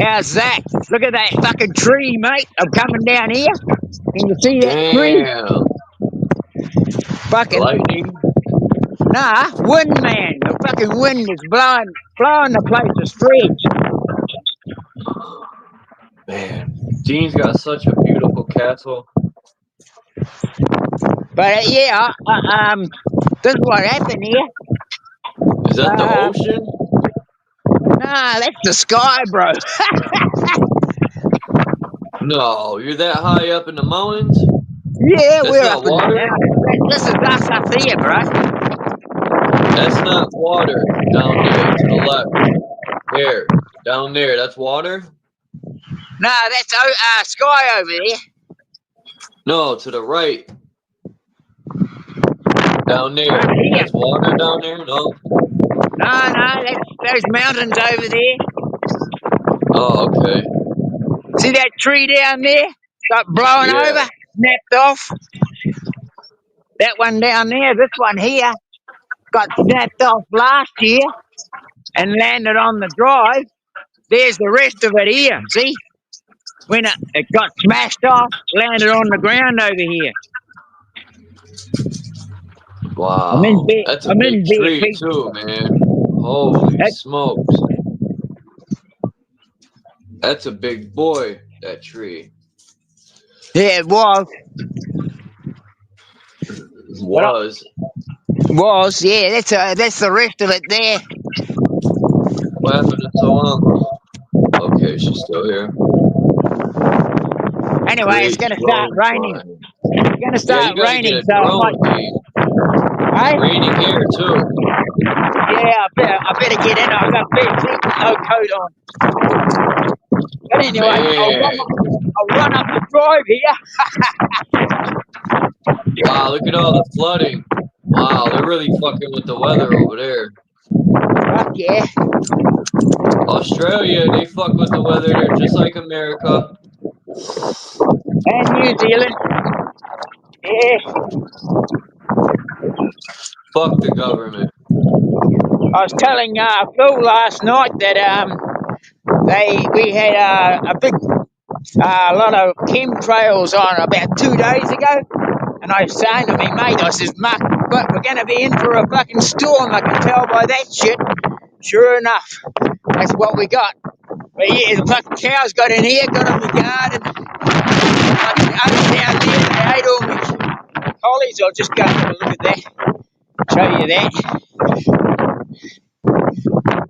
How's that? Look at that fucking tree, mate. I'm coming down here. Can you see that tree? Fucking lightning. Nah, wind, man. The fucking wind is blowing the place to shreds. Man, Dean's got such a beautiful castle. But yeah, this is what happened here. Is that the ocean? Nah, that's the sky, bro. No, you're that high up in the mountains? Yeah, that's we're not up water? in the This is us up here, bro. That's not water down there to the left. There, down there, that's water? Nah, that's sky over there. No, to the right. Down there. That's water down there? No? No, there's mountains over there. Oh, okay. See that tree down there? Got blown over, snapped off. That one down there, this one here, got snapped off last year and landed on the drive. There's the rest of it here, see? When it got smashed off, landed on the ground over here. Wow. That's a big tree too, man. Holy smokes. That's a big boy, that tree. Yeah, it was. Was, yeah, that's the rest of it there. What happened to Tawana? Okay, she's still here. Anyway, it's gonna start raining. It's gonna start raining, so I might. Hey? Raining here too. Yeah, I better get in. I've got bare feet with no coat on. But anyway, Man. I'll run up the drive here. Wow, look at all the flooding. Wow, they're really fucking with the weather over there. Fuck yeah. Australia, they fuck with the weather there just like America. And New Zealand. Yeah. Fuck the government. I was telling Phil last night that we had a big lot of chemtrails on about 2 days ago, and I was saying to me mate, I says, Mark, but we're going to be in for a fucking storm. I can tell by that shit. Sure enough, that's what we got. But yeah, the fucking cows got in here, got in the garden. Fucking oats down there, they ate all my collies. I'll just go and have a look at that. Show you that.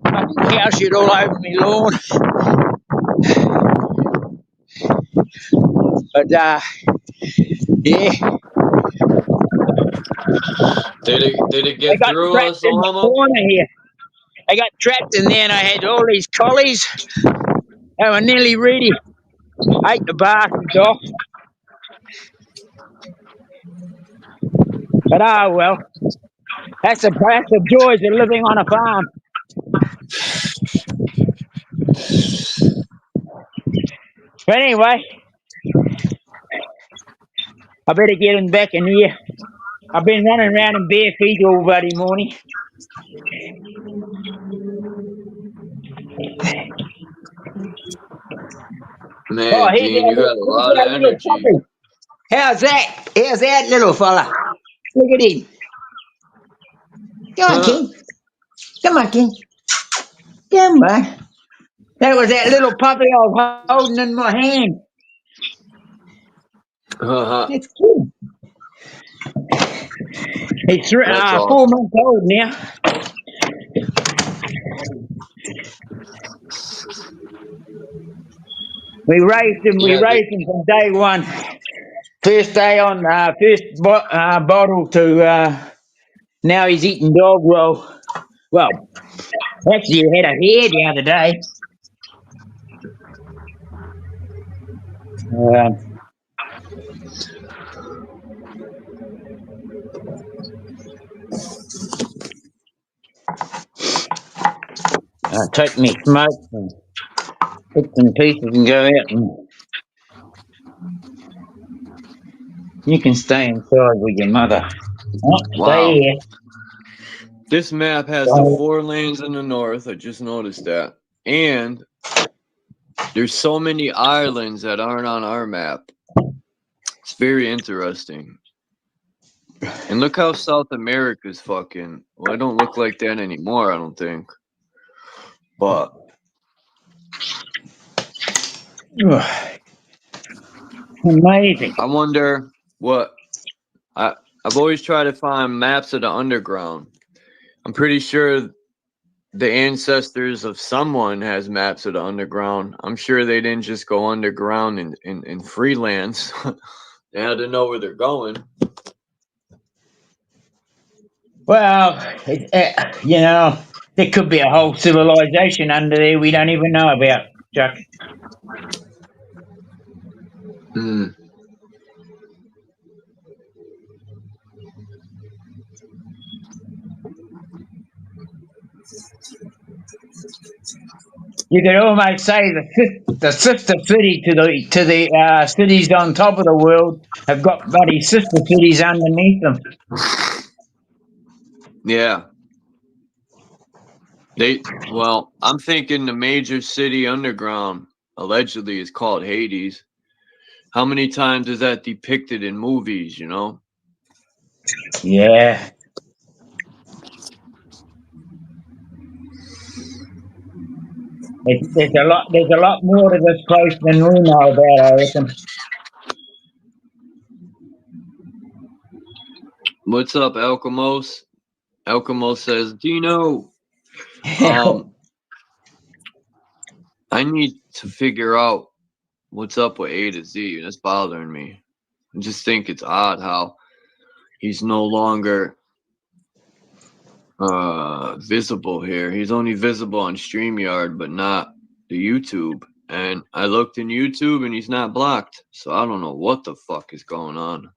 Fucking cow shit all over my lawn. But yeah. Did it get through us, in the Alamo? corner here. I got trapped in there and I had all these collies. They were nearly ready. Ate the bastards off. But well. That's the joys of living on a farm. But anyway, I better get him back in here. I've been running around in bare feet all bloody morning. Man, Gene, you got a lot of energy. How's that? How's that little fella? Look at him. Come on, King. Come on, King. Come on. That was that little puppy I was holding in my hand. It's cool. He's 4 months old now. We raised him from day one. First day on bottle to now he's eating dog roll. Well, actually he had a hair the other day. I'll take me smoke and bits and pieces and go out and you can stay inside with your mother. Stay here. This map has the 4 lanes in the north. I just noticed that. And there's so many islands that aren't on our map. It's very interesting. And look how South America's fucking... Well, it don't look like that anymore, I don't think. But... Amazing. I wonder what... I've always tried to find maps of the underground. I'm pretty sure the ancestors of someone has maps of the underground. I'm sure they didn't just go underground in freelance. They had to know where they're going. Well, you know, there could be a whole civilization under there we don't even know about, Chuck. You could almost say the sister city to the cities on top of the world have got bloody sister cities underneath them. Yeah. Well, I'm thinking the major city underground allegedly is called Hades. How many times is that depicted in movies, you know? Yeah. There's a lot more to this place than we know about, I reckon. What's up, Alchemos? Alchemos says, Dino, I need to figure out what's up with A to Z. That's bothering me. I just think it's odd how he's no longer visible here. He's only visible on StreamYard, but not the YouTube. And I looked in YouTube and he's not blocked. So I don't know what the fuck is going on.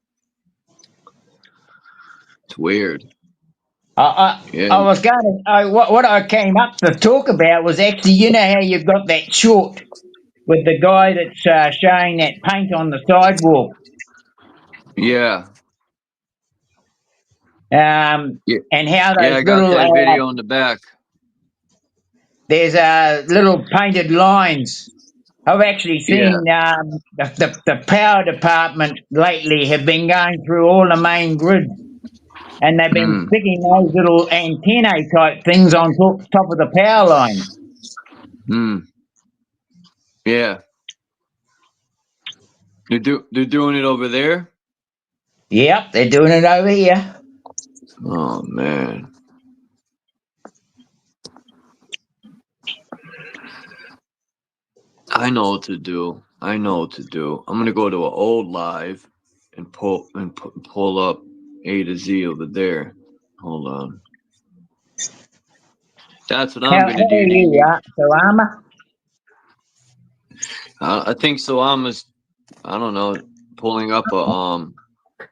It's weird. I was going to, what I came up to talk about was actually, you know how you've got that short with the guy that's showing that paint on the sidewalk. Yeah. And how those I got little that video in the back. There's little painted lines. I've actually seen the power department lately have been going through all the main grid, and they've been sticking those little antennae type things on top of the power line. Yeah. They're doing it over there? Yep, they're doing it over here. Oh, man. I know what to do. I'm gonna go to an old live and pull up A to Z over there. Hold on. That's what I'm gonna do. Soama? I think Soama's, I don't know, pulling up a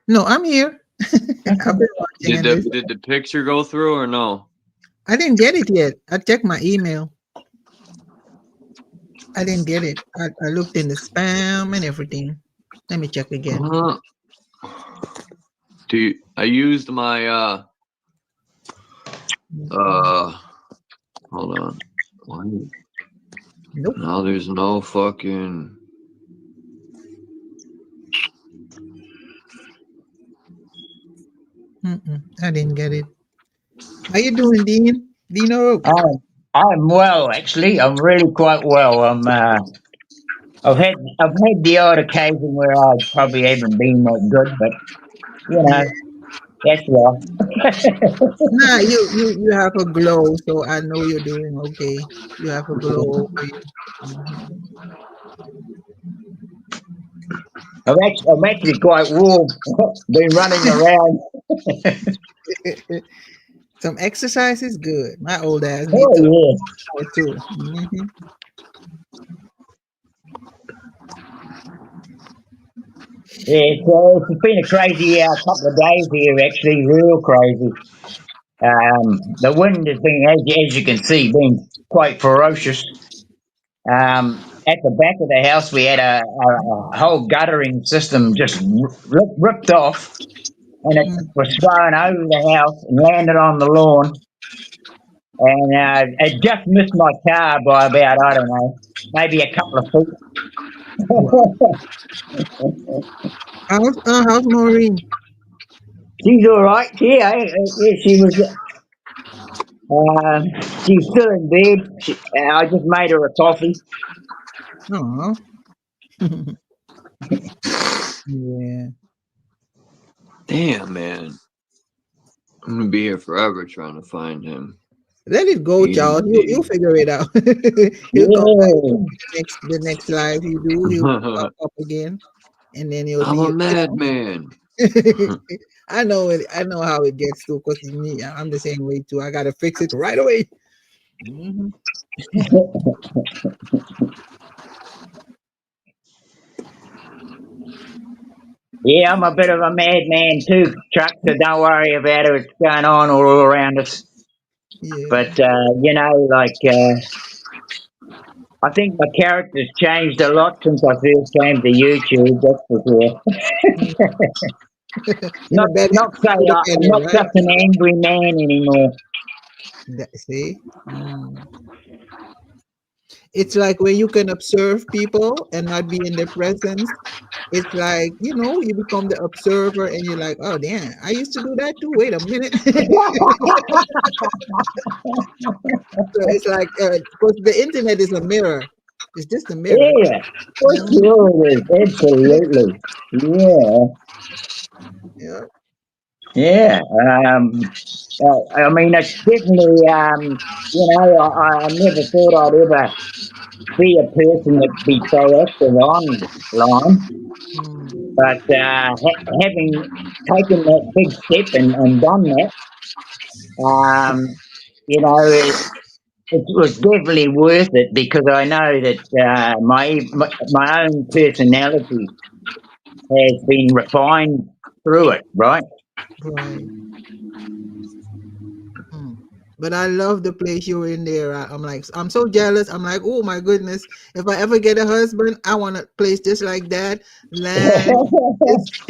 No, I'm here. I've been watching Did the picture go through or no? I didn't get it yet. I checked my email. I didn't get it. I looked in the spam and everything. Let me check again. I used my hold on. Nope. No, there's no fucking. I didn't get it. How you doing, Dean? Dino? I'm well, actually. I'm really quite well. I've had the odd occasion where I probably haven't been that good, but you know, that's life. Nah, you have a glow, so I know you're doing okay. You have a glow over you. I'm actually quite warm. Been running around. Some exercise is good. My old ass Oh yeah. too. Yeah, so it's been a crazy couple of days here, actually, real crazy. The wind has been, as you can see, been quite ferocious. At the back of the house, we had a whole guttering system just ripped off, and it was thrown over the house and landed on the lawn. And it just missed my car by about, I don't know, maybe a couple of feet. How's Maureen? She's all right. Yeah, she was. She's still in bed. I just made her a coffee. Oh. Yeah. Damn, man. I'm gonna be here forever trying to find him. Let it go, Charles. You'll figure it out. He'll come back the next live you do. He'll pop up again, and then he'll. I'm a madman. I know it. I know how it gets too. Cause me, I'm the same way too. I gotta fix it right away. Yeah, I'm a bit of a madman too, Chuck. So don't worry about it. What's going on all around us. Yeah. But you know, like I think my character's changed a lot since I first came to YouTube. That's for sure. not such an angry man anymore. See, it's like when you can observe people and not be in their presence. It's like, you know, you become the observer and you're like, oh damn, I used to do that too. Wait a minute. So it's like, because the internet is a mirror. It's just a mirror. Yeah, for sure it is. Absolutely. Yeah. Yeah. Yeah. I mean, it's definitely, you know, I never thought I'd ever be a person that'd be so active online. But having taken that big step and done that, You know, it was definitely worth it because I know that my own personality has been refined through it, right? Right. Mm. But I love the place you were in there. I'm like, I'm so jealous. I'm like, oh my goodness. If I ever get a husband, I want a place just like that. Land, it's,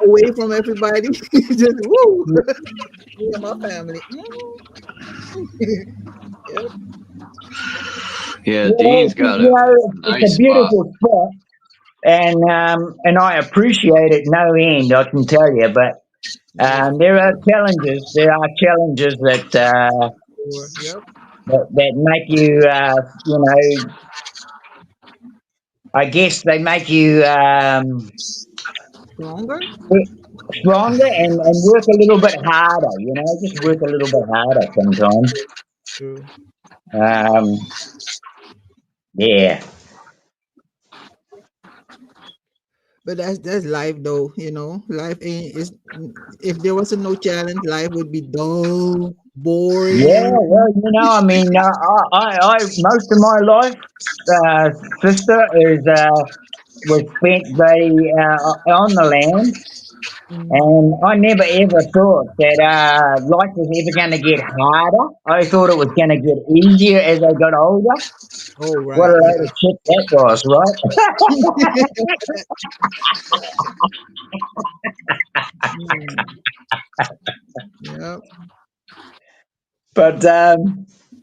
away from everybody. Just woo. Me and my family. Yep. Yeah, Dean's got a It's nice a spot. beautiful spot, and I appreciate it no end. I can tell you, but there are challenges. There are challenges that Yep. that make you, I guess they make you Stronger. stronger and work a little bit harder. Just work a little bit harder sometimes. True. Yeah. But that's life though, Life ain't is if there wasn't no challenge, life would be dull, boring. Yeah, well, I mean, I most of my life, sister, is was spent on the land, and I never ever thought that life was ever going to get harder. I thought it was going to get easier as I got older. Oh, What right. a load of shit that was, right? Yep. But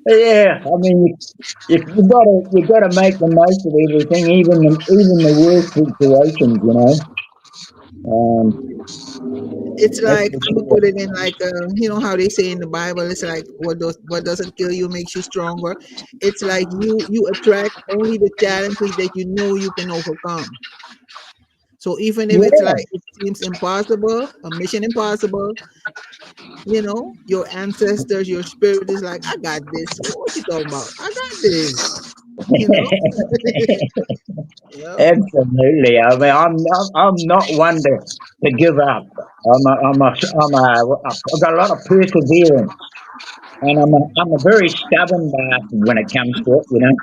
yeah, I mean, you gotta make the most of everything, even the worst situations. It's That's like for I'm gonna sure. put it in like how they say in the Bible. It's like what doesn't kill you makes you stronger. It's like you attract only the challenges that you know you can overcome. So even if it's like Yeah. it seems impossible, a mission impossible, your ancestors, your spirit is like, I got this. What you talking about? I got this. Yep. Absolutely. I mean, I'm not one to give up. I've got a lot of perseverance, and I'm a very stubborn bastard when it comes to it.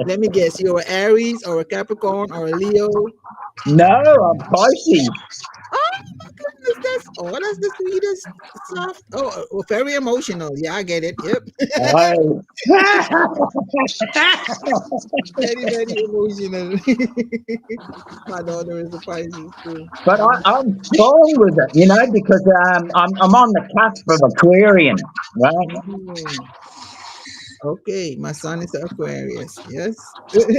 Let me guess, you're an Aries or a Capricorn or a Leo? No, I'm Pisces. Oh my goodness, that's the sweetest stuff. Oh, very emotional. Yeah, I get it. Yep. Very, very emotional. My daughter is a Pisces too. But I'm strong with it, because I'm on the cusp of Aquarian, right? Okay, my son is an Aquarius. Yes.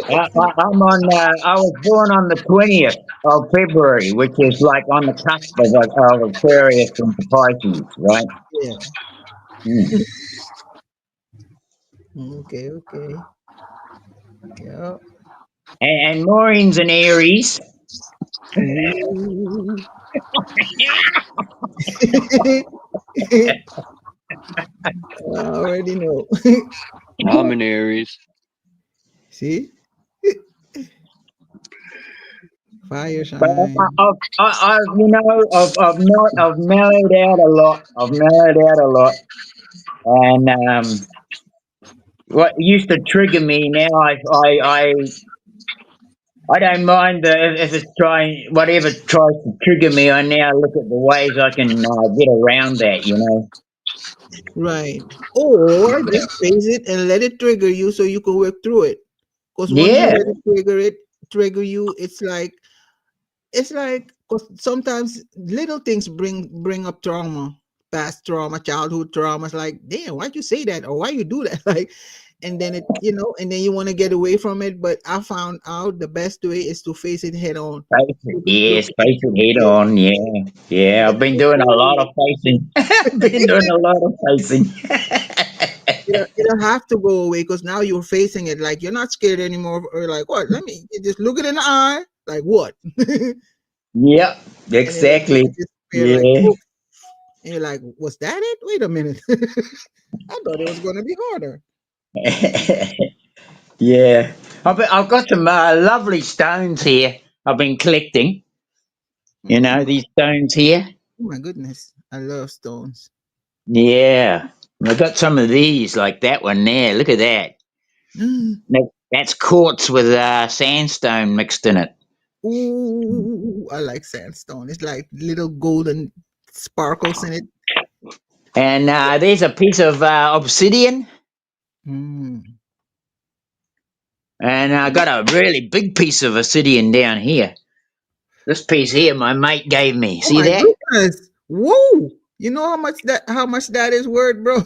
I was born on the 20th of February, which is like on the cusp of Aquarius and Pisces, right? Yeah. Okay. Yeah. And Maureen's an Aries. I already know. I'm an Aries. See? Fire shine. But I've mellowed out a lot. And what used to trigger me now, I don't mind if it's whatever tries to trigger me. I now look at the ways I can get around that. Right. Or just face it and let it trigger you so you can work through it. Because once you Yeah. let it trigger you, it's like cause sometimes little things bring up trauma, past trauma, childhood trauma. It's like, damn, why'd you say that? Or why you do that? Like, and then and then you want to get away from it. But I found out the best way is to face it head on. Face it head on. Yeah. I've been doing a lot of facing. You don't have to go away because now you're facing it. Like you're not scared anymore. Or like, what? Let me just look it in the eye. Like what? Yep, exactly. Yeah. Like, and you're like, was that it? Wait a minute. I thought it was going to be harder. Yeah. I've got some lovely stones here I've been collecting. These stones here. Oh my goodness. I love stones. Yeah. I got some of these, like that one there. Look at that. Mm. That's quartz with sandstone mixed in it. Ooh, I like sandstone. It's like little golden sparkles in it. And there's a piece of obsidian. Mm. And I got a really big piece of obsidian down here. This piece here, my mate gave me. Oh See my that? goodness! Whoa! You know how much that is worth, bro?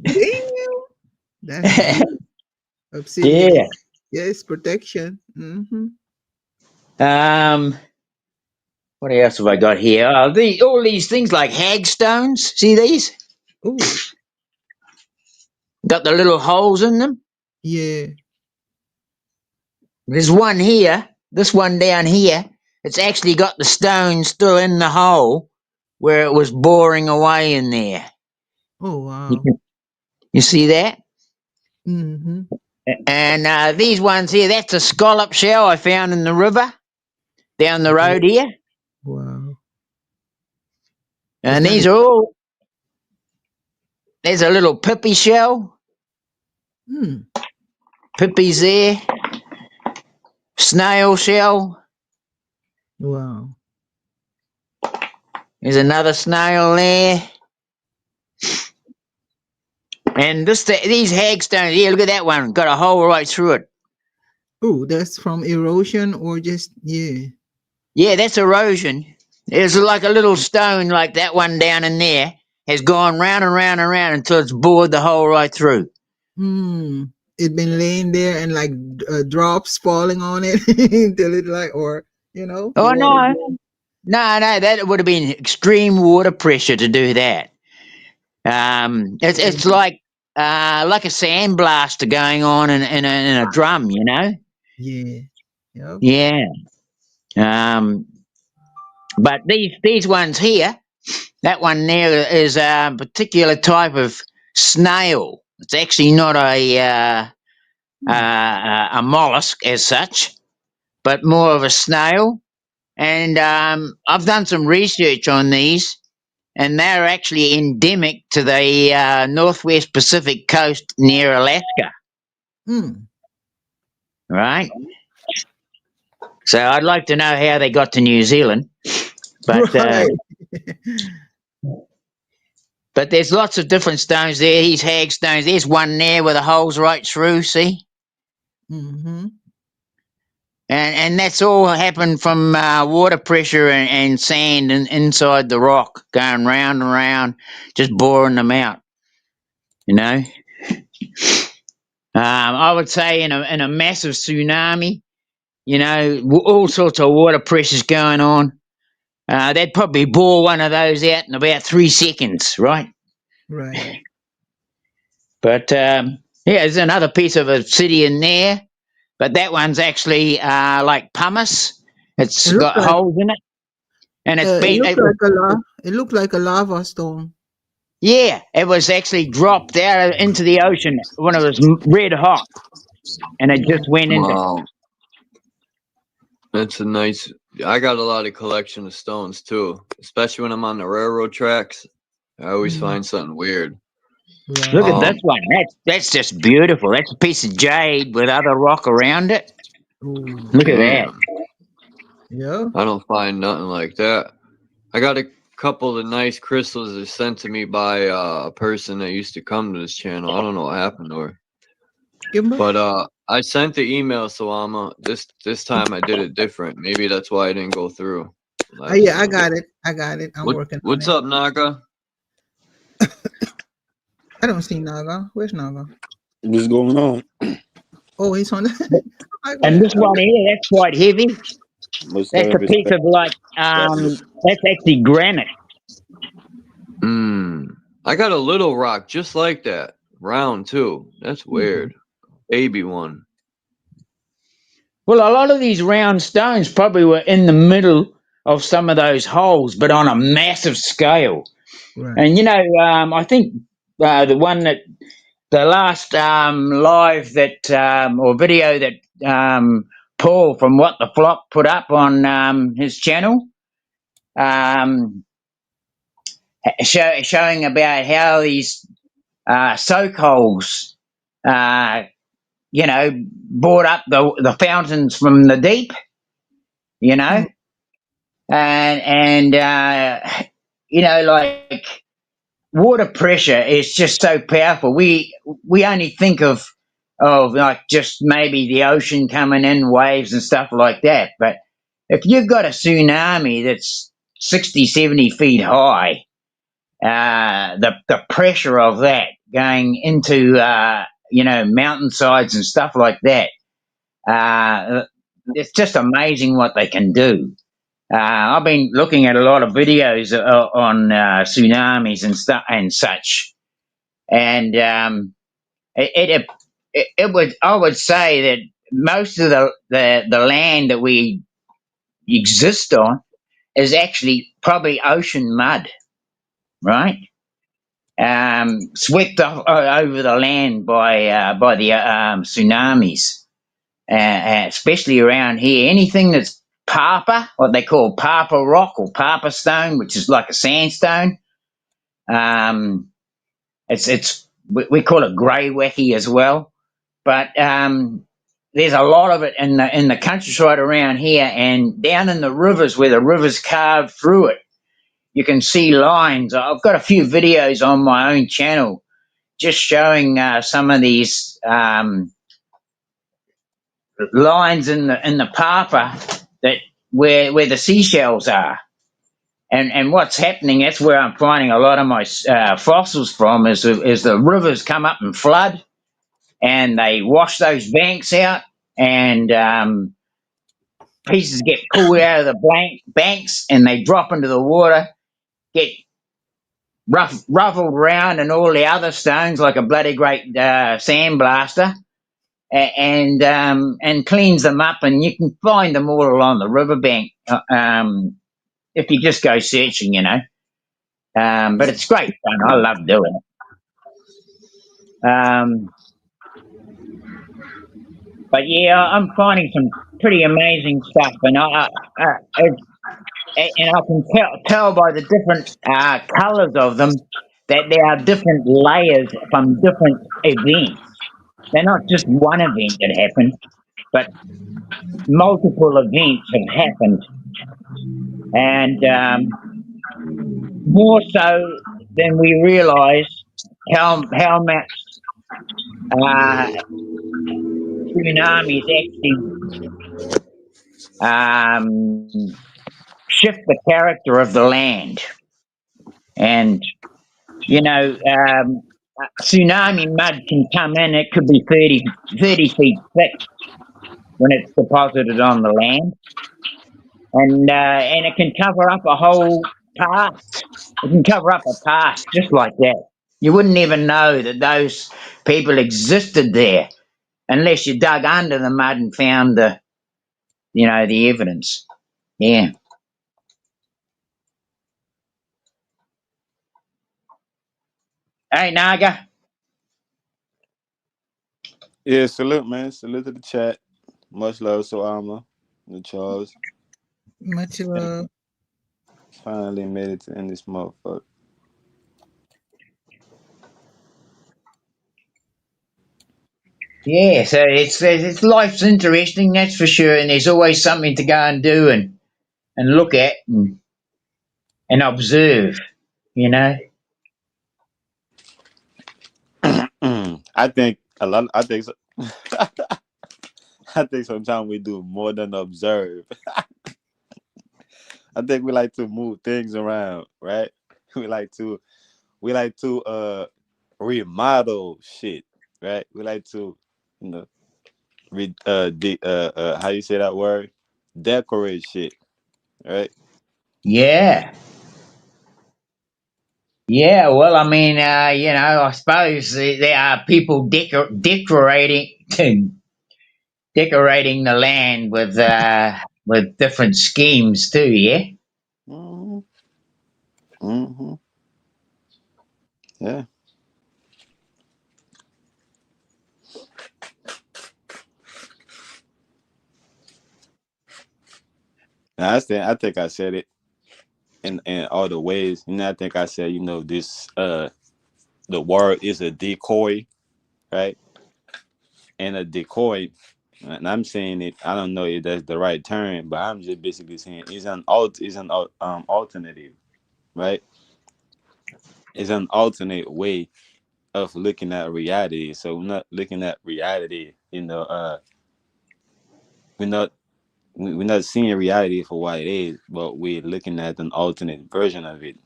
Damn! That's obsidian. Yeah. Yes, protection. Mm-hmm. What else have I got here? All these things like hagstones. See these? Ooh. Got the little holes in them. Yeah. There's one here. This one down here. It's actually got the stone still in the hole where it was boring away in there. Oh wow. You see that? Mm-hmm. And these ones here, that's a scallop shell I found in the river down the road here. Wow. And these are all. There's a little pippy shell. Hmm. Pippies there. Snail shell. Wow. There's another snail there. And these hagstones here, look at that one. Got a hole right through it. Oh, that's from erosion or just, yeah. Yeah, that's erosion. There's like a little stone like that one down in there has gone round and round and round until it's bored the hole right through. Hmm. It been laying there and like drops falling on it until it like, or, you know. Oh, no. No, that would have been extreme water pressure to do that. It's like a sandblaster going on in a drum, you know? Yeah. Yep. Yeah. But these ones here, that one there is a particular type of snail. It's actually not a mollusk as such, but more of a snail. And I've done some research on these, and they're actually endemic to the northwest Pacific coast near Alaska. Hmm. Right? So I'd like to know how they got to New Zealand. But Right. but there's lots of different stones there. These hagstones. There's one there with the holes right through, see? Mm-hmm. And that's all happened from water pressure and sand inside the rock, going round and round, just boring them out. You know? I would say in a massive tsunami, you know, all sorts of water pressures going on. They'd probably bore one of those out in about 3 seconds, right? Right. But yeah, there's another piece of obsidian there, but that one's actually like pumice. It's got holes in it, and it's been. It looked like a lava stone. Yeah, it was actually dropped out into the ocean when it was red hot, and it just went into. Wow. That's a nice. I got a lot of collection of stones too, especially when I'm on the railroad tracks. I always find something weird. Look at this one. That's just beautiful. That's a piece of jade with other rock around it. Look at that. Yeah. I don't find nothing like that. I got a couple of nice crystals that sent to me by a person that used to come to this channel. I don't know what happened to her. But I sent the email, Salama. This time I did it different. Maybe that's why I didn't go through. Oh, yeah, I got it. I'm working. What's up, Naga? I don't see Naga. Where's Naga? What's going on? Oh, he's on the. And this one here, that's quite heavy. That's a piece of like that's actually granite. I got a little rock just like that, round too. That's weird. Baby one. Well, a lot of these round stones probably were in the middle of some of those holes, but on a massive scale. Right. And you know, I think the one that the last live that or video that Paul from What the Flock put up on his channel, showing about how these soak holes, brought up the fountains from the deep, you know, and like water pressure is just so powerful. We only think of like just maybe the ocean coming in, waves and stuff like that. But if you've got a tsunami that's 60, 70 feet high, the pressure of that going into mountainsides and stuff like that, it's just amazing what they can do. I've been looking at a lot of videos on tsunamis and stuff and such, and I would say that most of the land that we exist on is actually probably ocean mud, right? Swept over the land by the tsunamis, especially around here. Anything that's Papa, what they call Papa rock or Papa stone, which is like a sandstone. We call it grey wacky as well, but there's a lot of it in the countryside around here, and down in the rivers where the rivers carve through it. You can see lines. I've got a few videos on my own channel just showing some of these lines in the Papa that where the seashells are. And what's happening, that's where I'm finding a lot of my fossils from, is the rivers come up and flood, and they wash those banks out, and pieces get pulled out of the banks, and they drop into the water, get ruffled around and all the other stones like a bloody great sandblaster, and cleans them up, and you can find them all along the riverbank if you just go searching, but it's great fun. I love doing it. But yeah, I'm finding some pretty amazing stuff, and I can tell by the different colours of them that there are different layers from different events. They're not just one event that happened, but multiple events have happened, and more so than we realise how much tsunamis actually shift the character of the land. And tsunami mud can come in. It could be 30 feet thick when it's deposited on the land, and it can cover up a whole path. It can cover up a path just like that. You wouldn't even know that those people existed there unless you dug under the mud and found the evidence. Yeah. Hey, Naga. Yeah, salute, man. Salute to the chat. Much love, so Alma and Charles. Much love. Finally made it to end this motherfucker. Yeah, so it's life's interesting, that's for sure, and there's always something to go and do and look at and observe, I think so. I think sometimes we do more than observe. I think we like to move things around, right? We like to remodel shit, right? We like to, how you say that word? Decorate shit, right? Yeah. Yeah, well, I mean, I suppose there are people decorating the land with different schemes too. Yeah. Mm-hmm. Yeah. Now, I think I said it in all the ways. I think I said, this the word is a decoy, right? And a decoy, and I'm saying it. I don't know if that's the right term, but I'm just basically saying it's an alternative, right? It's an alternate way of looking at reality. So we're not looking at reality, we're not we're not seeing reality for what it is, but we're looking at an alternate version of it,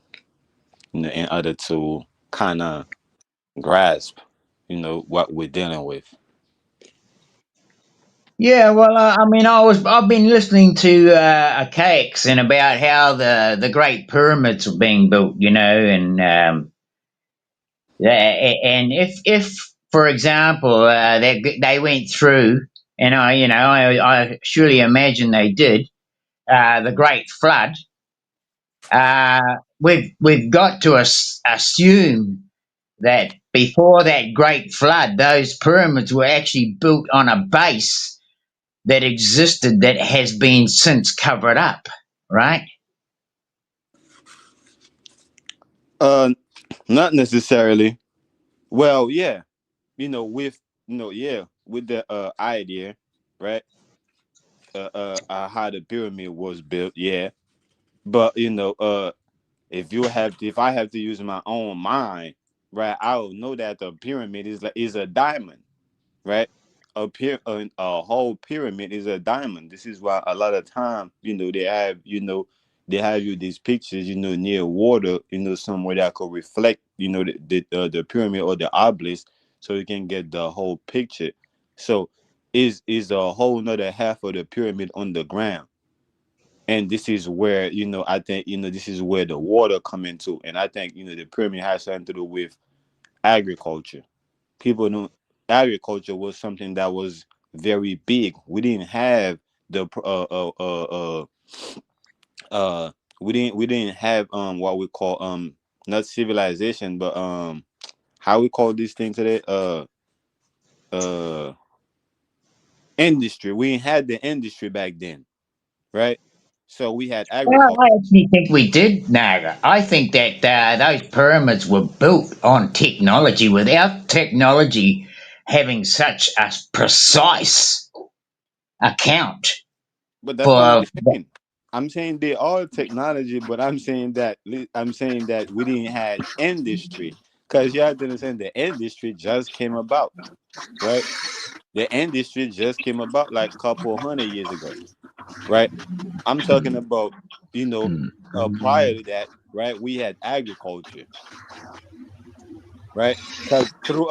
in order to kind of grasp, what we're dealing with. Yeah, well, I've been listening to KX and about how the Great Pyramids are being built, and and if for example they went through, and I surely imagine they did, the Great Flood, we've got to assume that before that Great Flood, those pyramids were actually built on a base that existed that has been since covered up, right? Not necessarily. Well, yeah, with yeah, with the idea, right? How the pyramid was built, yeah. But if I have to use my own mind, right, I will know that the pyramid is a diamond, right? A whole pyramid is a diamond. This is why a lot of time, they have you these pictures, near water, somewhere that could reflect, the pyramid or the obelisk, so you can get the whole picture. So is a whole nother half of the pyramid on the ground. And this is where, I think, this is where the water come into. And I think, the pyramid has something to do with agriculture. People knew agriculture was something that was very big. We didn't have the we didn't have what we call not civilization, but how we call this thing today, uh industry. We didn't had the industry back then, right? So we had Well, agriculture. I actually think we did, Naga. I think that those pyramids were built on technology. Without technology having such a precise account But that's what I'm for. saying. I'm saying they are technology, but I'm saying that we didn't have industry, because you have to understand the industry just came about, right? The industry just came about like a couple hundred years ago, right? I'm talking about, prior to that, right? We had agriculture, right? Because through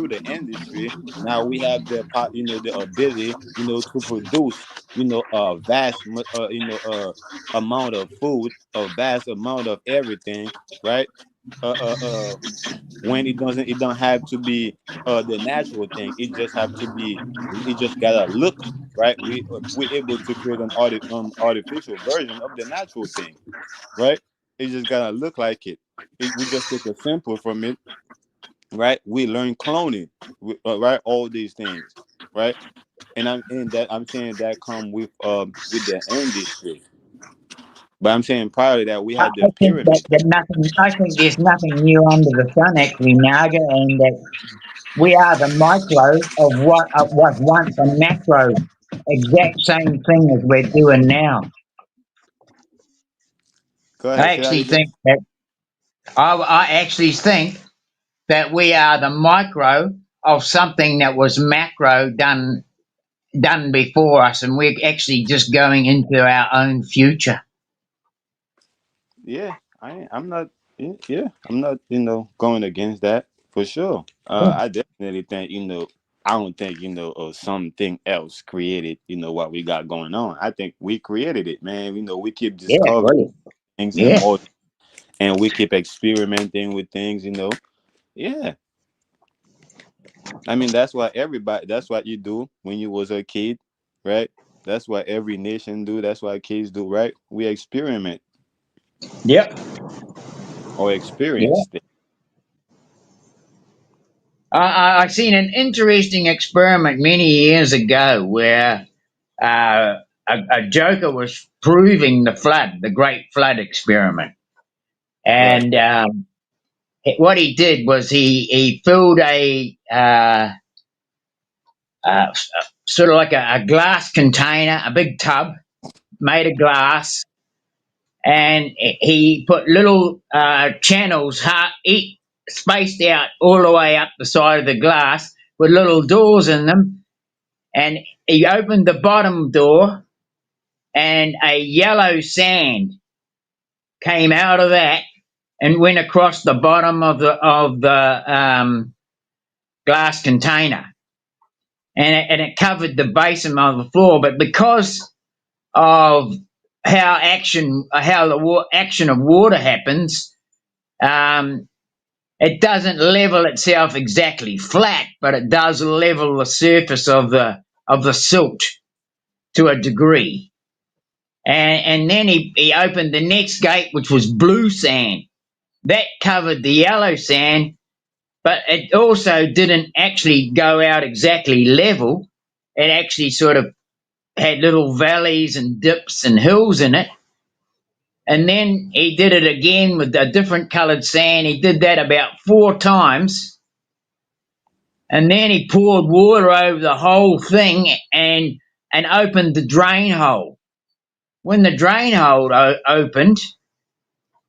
the industry, now we have the ability, to produce, a vast amount of food, a vast amount of everything, right? uh, uh, uh when it don't have to be the natural thing. It just gotta look right. We're able to create an artificial version of the natural thing, right? It just gotta look like it. We just take a sample from it, right? We learn cloning, right? All these things, right? And I'm saying that come with the industry. But I'm saying prior to that, we had the I think pyramid. I think there's nothing new under the sun, actually, Naga, and that we are the micro of what was once a macro. Exact same thing as we're doing now. Go ahead, I say that actually again. think that I actually think that we are the micro of something that was macro done before us, and we're actually just going into our own future. Yeah, I'm not. Yeah, I'm not. Going against that for sure. I definitely think. I don't think something else created. What we got going on. I think we created it, man. We keep Yeah, discovering well, things yeah. and we keep experimenting with things. Yeah. I mean, that's what everybody. That's what you do when you was a kid, right? That's what every nation do. That's what kids do, right? We experiment Yep. or Yeah. experience things. I seen an interesting experiment many years ago where a joker was proving the flood, the Great Flood Experiment, Right. and what he did was he filled a sort of like a glass container, a big tub made of glass, and he put little channels spaced out all the way up the side of the glass with little doors in them, and he opened the bottom door, and a yellow sand came out of that and went across the bottom of the glass container, and it covered the basin of the floor. But because of how the action of water happens, it doesn't level itself exactly flat, but it does level the surface of the silt to a degree. And then he opened the next gate, which was blue sand. That covered the yellow sand, but it also didn't actually go out exactly level. It actually sort of had little valleys and dips and hills in it. And then he did it again with a different coloured sand. He did that about 4 times. And then he poured water over the whole thing and opened the drain hole. When the drain hole opened,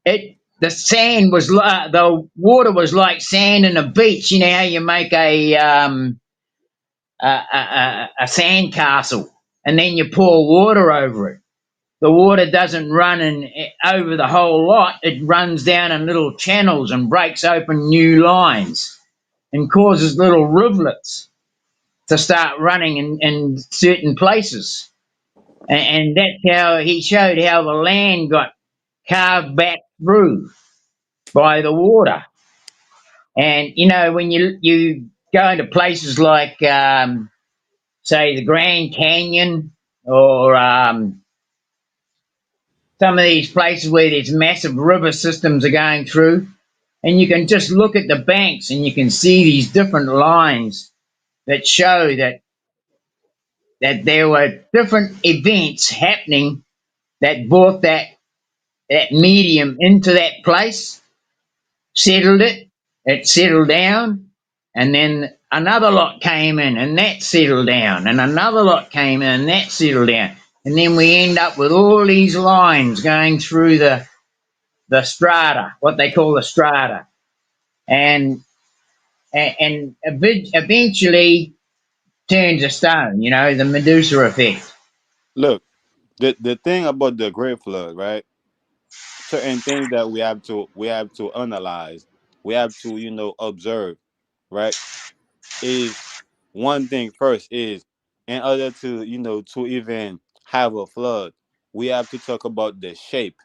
the sand was the water was like sand in a beach. You know how you make a sand castle and then you pour water over it. The water doesn't run over the whole lot. It runs down in little channels and breaks open new lines and causes little rivulets to start running in certain places. And that's how he showed how the land got carved back through by the water. And, you know, when you go into places like, say, the Grand Canyon or some of these places where there's massive river systems are going through, and you can just look at the banks and you can see these different lines that show that there were different events happening that brought that medium into that place, settled it settled down, and then another lot came in and that settled down, and another lot came in and that settled down. And then we end up with all these lines going through the strata, what they call the strata. And eventually turns to stone, you know, the Medusa effect. Look, the thing about the Great Flood, right? Certain things that we have to analyze, we have to, you know, observe, right? Is one thing first is, in order to, you know, to even have a flood, we have to talk about the shape,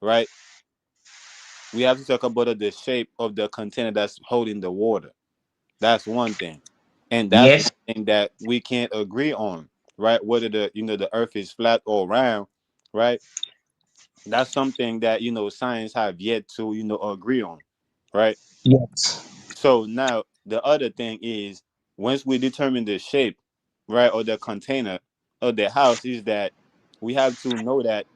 right? We have to talk about the shape of the container that's holding the water. That's one thing. And that's Yes. one thing that we can't agree on, right? Whether the earth is flat or round, right? That's something that, you know, science have yet to, you know, agree on, right? Yes. So now the other thing is, once we determine the shape, right, or the container of the house, is that we have to know that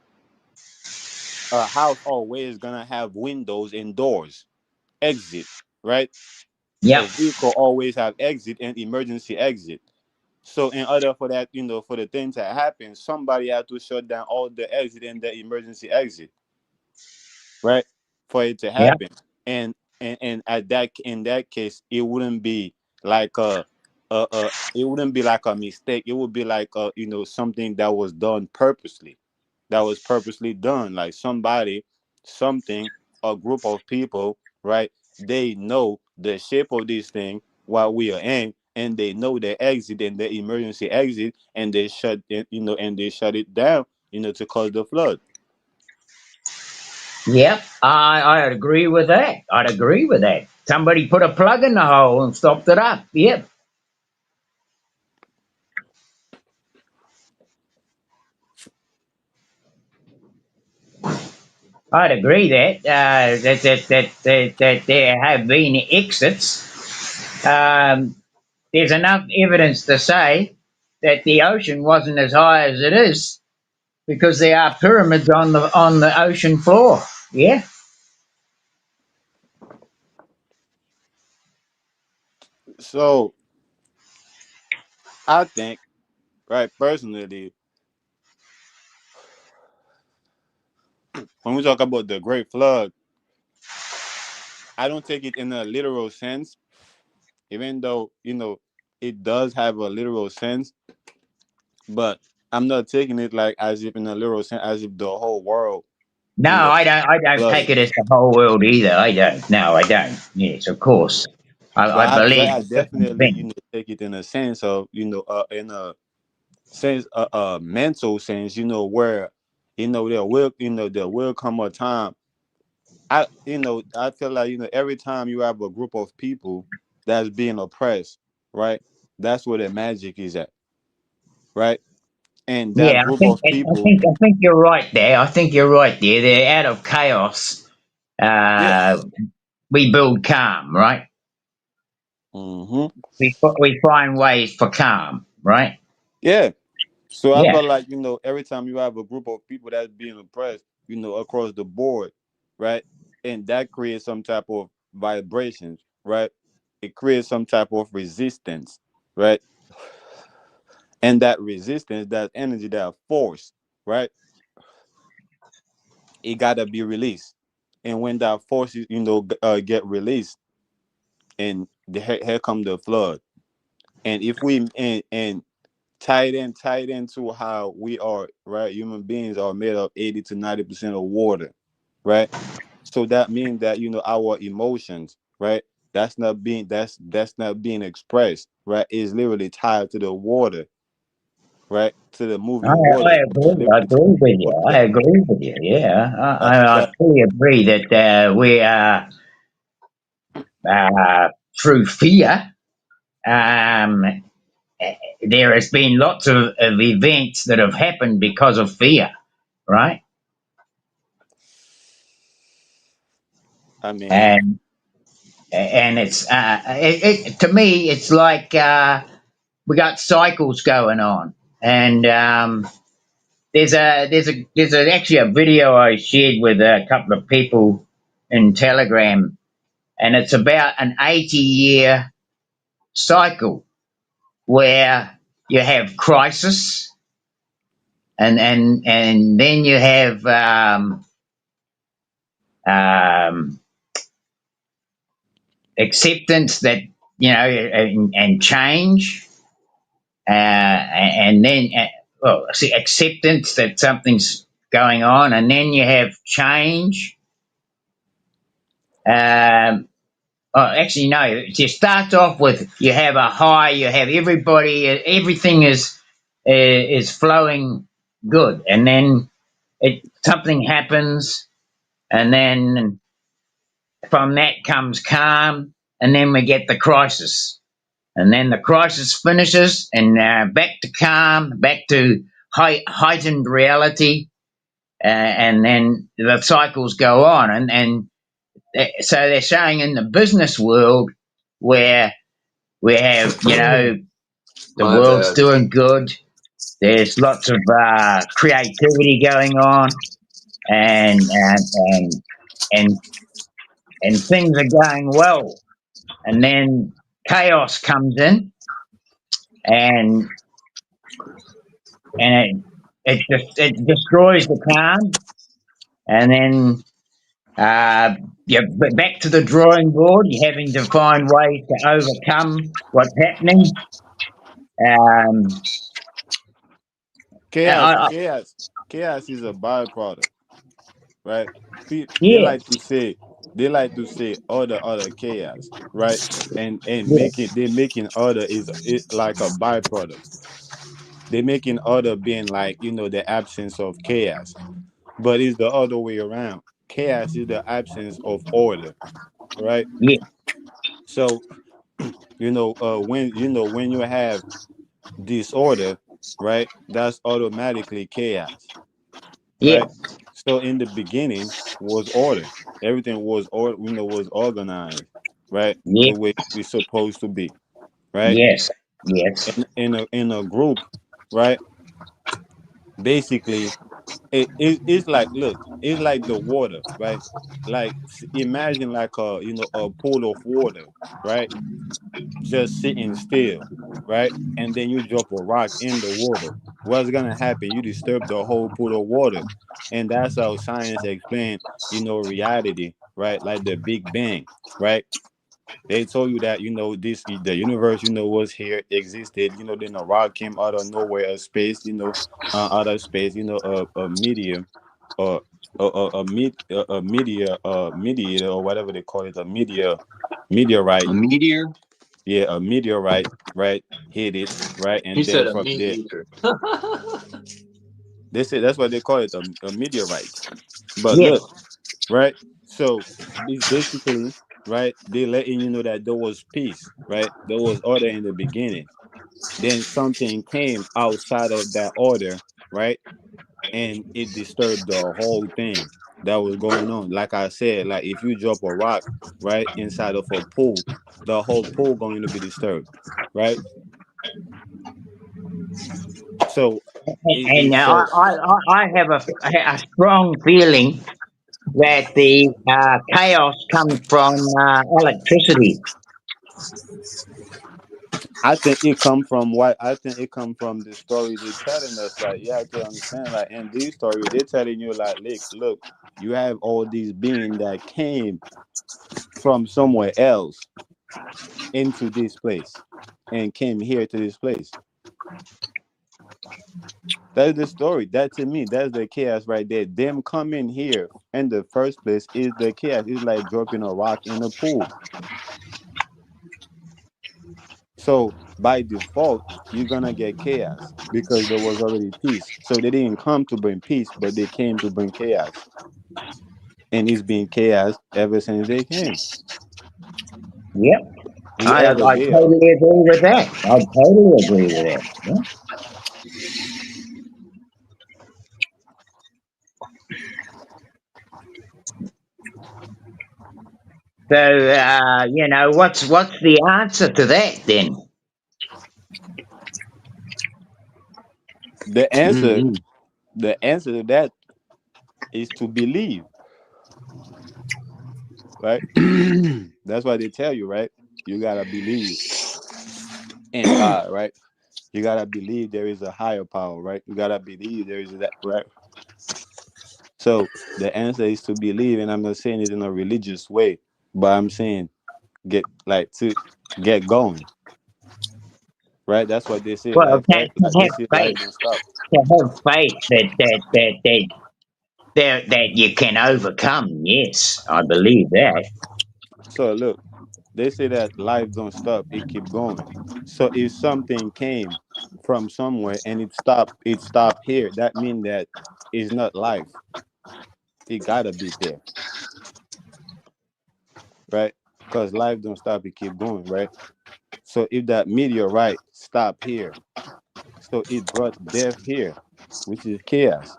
a house always gonna have windows and doors, exit, right? A Yep. vehicle always have exit and emergency exit. So in order for that, you know, for the thing to happen, somebody had to shut down all the exit and the emergency exit, right, for it to Yep. happen. And at that, in that case, it wouldn't be like it wouldn't be like a mistake. It would be like you know, something that was done purposely, that was purposely done. Like somebody, something, a group of people, right? They know the shape of this thing while we are in, and they know the exit and the emergency exit, and they shut it, you know, and they shut it down, you know, to cause the flood. Yep. I'd agree with that. I'd agree with that. Somebody put a plug in the hole and stopped it up. Yep. I'd agree that there have been exits. There's enough evidence to say that the ocean wasn't as high as it is because there are pyramids on the ocean floor. Yeah. So I think, right, personally, when we talk about the Great Flood, I don't take it in a literal sense, even though, it does have a literal sense, but I'm not taking it like as if in a literal sense, as if the whole world, No, I don't take flooded. it as the whole world either. I don't. No, I don't. Yes, of course. I But believe I a certain definitely, thing. take it in a sense of, in a sense, a mental sense, where, there will come a time. I feel like, every time you have a group of people that's being oppressed, right? That's where the magic is at, right? And that Yeah, group of people, I think you're right there. I think you're right there. They're out of chaos. yeah, We build calm, right? hmm We find ways for calm, right? yeah. So I Yeah. feel like, every time you have a group of people that's being oppressed, across the board, right? And that creates some type of vibrations, right? It creates some type of resistance, right? And that resistance, that energy, that force, right? It gotta be released. And when that force is, get released, and here come the flood. And if we and tied into how we are, right? Human beings are made of 80 to 90% of water, right? So that means that, our emotions, right? That's not being expressed, right? Is literally tied to the water, right? To the moving water. I agree. I agree with you. I agree with you. Yeah, I That fully agree that we are through fear. Um, there has been lots of events that have happened because of fear, right? I mean, And it's to me, it's like we got cycles going on, and there's actually a video I shared with a couple of people in Telegram, and it's about an 80-year cycle where you have crisis, and then you have um, acceptance that and change, and then acceptance that something's going on, and then you have change. Actually, no. You start off with you have a high. You have everything is flowing good, and then something happens, and then from that comes calm, and then we get the crisis, and then the crisis finishes, and back to calm, back to heightened reality, and then the cycles go on, and so they're saying in the business world where we have, the My world's bad. doing good. There's lots of creativity going on, and and and things are going well. And then chaos comes in, and it destroys the calm, and then you're back to the drawing board. You're having to find ways to overcome what's happening. Um, chaos, I, I, chaos, chaos is a byproduct, right? They yeah, like to say, other chaos, right? And yeah, making order is it like a byproduct. They making order being like, the absence of chaos, but it's the other way around. Chaos is the absence of order, right? yeah, So, when you have disorder, right? That's automatically chaos, yeah, right? So in the beginning was order. Everything was was organized, right? yeah, The way it's supposed to be, right? yes, yes, In a group, right? Basically, It's like, look, it's like the water, right? Like imagine like a pool of water, right? Just sitting still, right? And then you drop a rock in the water. What's gonna happen? You disturb the whole pool of water, and that's how science explain, reality, right? Like the Big Bang, right? They told you that the universe was here, existed. Then a rock came out of nowhere, a space, out of space, a medium, or a mediator, or whatever they call it, a meteorite. A meteor? Yeah, a meteorite, right? Hit it, right, and He then said a from meat there, eater. they say that's what they call it, a meteorite. But Yes. look, right? So it's basically, right, they letting you know that there was peace, right? There was order in the beginning. Then something came outside of that order, right? And it disturbed the whole thing that was going on. Like I said, like if you drop a rock, right, inside of a pool, the whole pool going to be disturbed, right? So And I have a strong feeling that the chaos comes from electricity. I think it come from the story they're telling us. Like, you have to understand, like in this story, they're telling you like, look, you have all these beings that came from somewhere else into this place and came here to this place. That's the story. That, to me, that's the chaos right there. Them coming here in the first place is the chaos. It's like dropping a rock in a pool. So by default, you're gonna get chaos because there was already peace. So they didn't come to bring peace, but they came to bring chaos. And it's been chaos ever since they came. Yep. I Whoever they are. totally agree with that. I totally agree with that. Yeah. So what's the answer to that then? The answer to that is to believe. Right? That's why they tell you, right? You gotta believe in God, right? You gotta believe there is a higher power, right? You gotta believe there is that, right? So the answer is to believe, and I'm not saying it in a religious way, but I'm saying to get going. Right? That's what they say. Well, Life, right? Like to they have say life faith, don't stop. to have faith that you can overcome. Yes, I believe that. So look, they say that life don't stop, it keep going. So if something came from somewhere and it stopped here, that means that it's not life. It gotta be there. Right? Because life don't stop, it keep going, right? So if that meteorite stopped here, so it brought death here, which is chaos.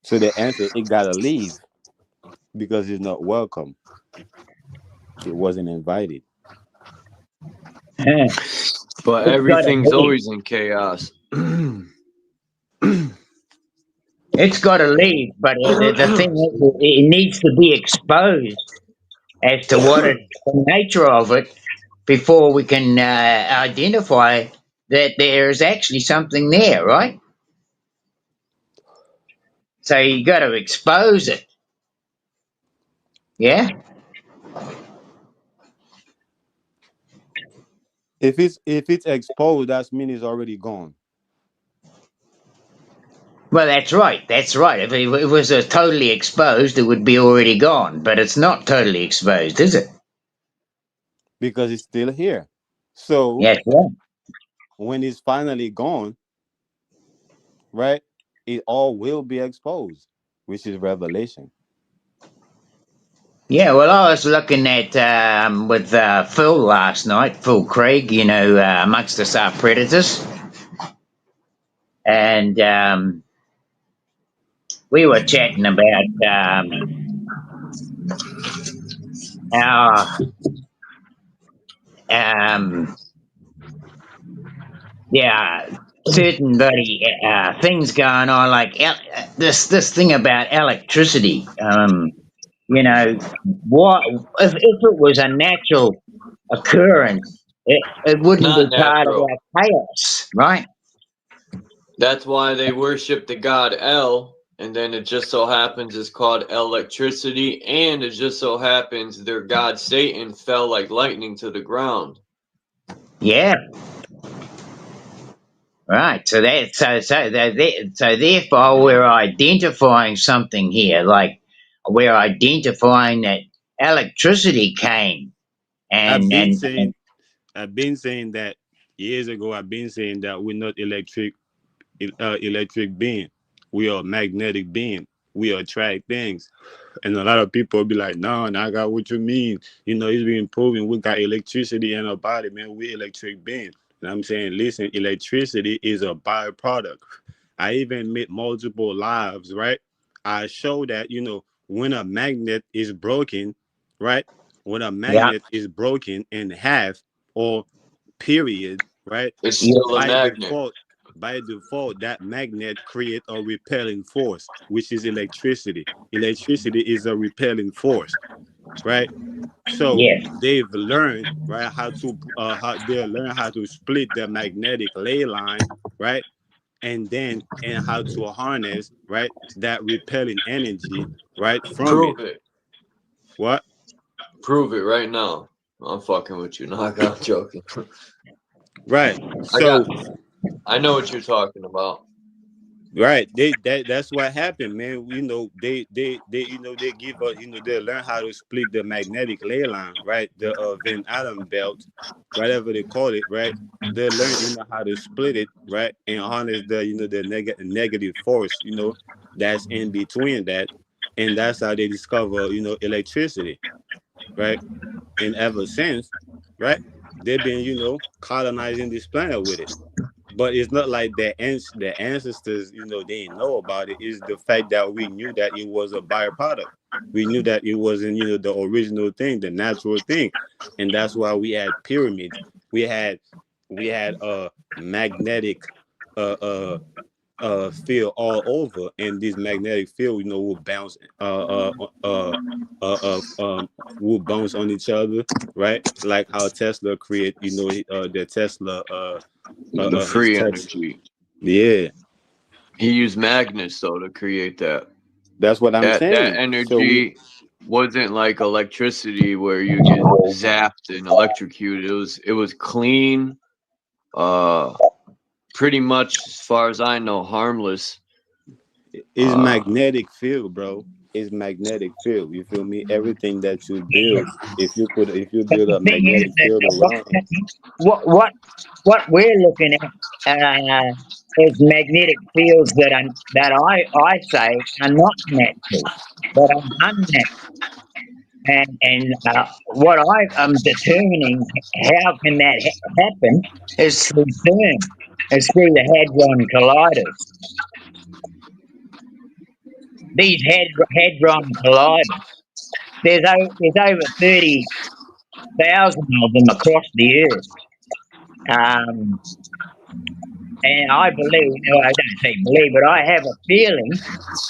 So the answer, it gotta leave because it's not welcome. It wasn't invited. But everything's always in chaos. It's got to leave, but the thing is, it needs to be exposed as to what the nature of it before we can identify that there is actually something there, right? So you got to expose it. Yeah. If it's exposed, that means it's already gone. Well, that's right. That's right. If it was totally exposed, it would be already gone. But it's not totally exposed, is it? Because it's still here. So yes, right. When it's finally gone, right, it all will be exposed, which is revelation. Yeah, well, I was looking at with Phil last night, Phil Craig, Amongst Us Are Predators. And we were chatting about certain bloody things going on, like this thing about electricity. You know, what if it was a natural occurrence? It wouldn't Not be part of natural. our chaos, right? That's why they worship the god El, and then it just so happens it's called electricity, and it just so happens their god Satan fell like lightning to the ground. Yeah. Right. So therefore we're identifying something here. Like we're identifying that electricity came I've and been and, saying and I've been saying that years ago. I've been saying that we're not electric being. We are magnetic being. We attract things. And a lot of people be like, no, I got what you mean. You know, it's been proven we got electricity in our body, man. We electric beings. And I'm saying, listen, electricity is a byproduct. I even made multiple lives, right? I show that, you know, when a magnet is broken, right? When a yeah, magnet is broken in half or period, right? It's still a By magnet. default, that magnet create a repelling force, which is electricity. Electricity is a repelling force, right? So yeah, they've learned, right, how they learn how to split the magnetic ley line, right, and how to harness, right, that repelling energy, right, from it. Prove it. What? Prove it right now. I'm fucking with you. No, I'm joking. Right. So I know what you're talking about. right, that's what happened, man. You know, they you know they give us, you know, they learn how to split the magnetic ley line, right? The Van Allen belt, whatever they call it, right? They learn, you know, how to split it, right, and harness the, you know, the negative force, you know, that's in between that, and that's how they discover, you know, electricity, right? And ever since, right, they've been, you know, colonizing this planet with it. But it's not like the ancestors, you know, they didn't know about it. It's the fact that we knew that it was a byproduct. We knew that it wasn't, you know, the original thing, the natural thing, and that's why we had pyramids. We had magnetic field all over, and this magnetic field, you know, will bounce on each other, right? Like how Tesla create, you know, the Tesla The his free touch. energy. Yeah. He used magnets though to create that. That's what I'm saying. That energy wasn't like electricity where you get zapped and electrocuted. It was clean, pretty much as far as I know, harmless. It's magnetic field, bro. It's magnetic field. You feel me? Everything that you build, if you build a magnetic field around it. What we're looking at is magnetic fields that I say are not natural, but are unnatural. And what I'm determining how can that happen is through CERN. It's through the Hadron Colliders. These Hadron Colliders. There's over 30,000 of them across the Earth. And I believe, no, I don't say believe, but I have a feeling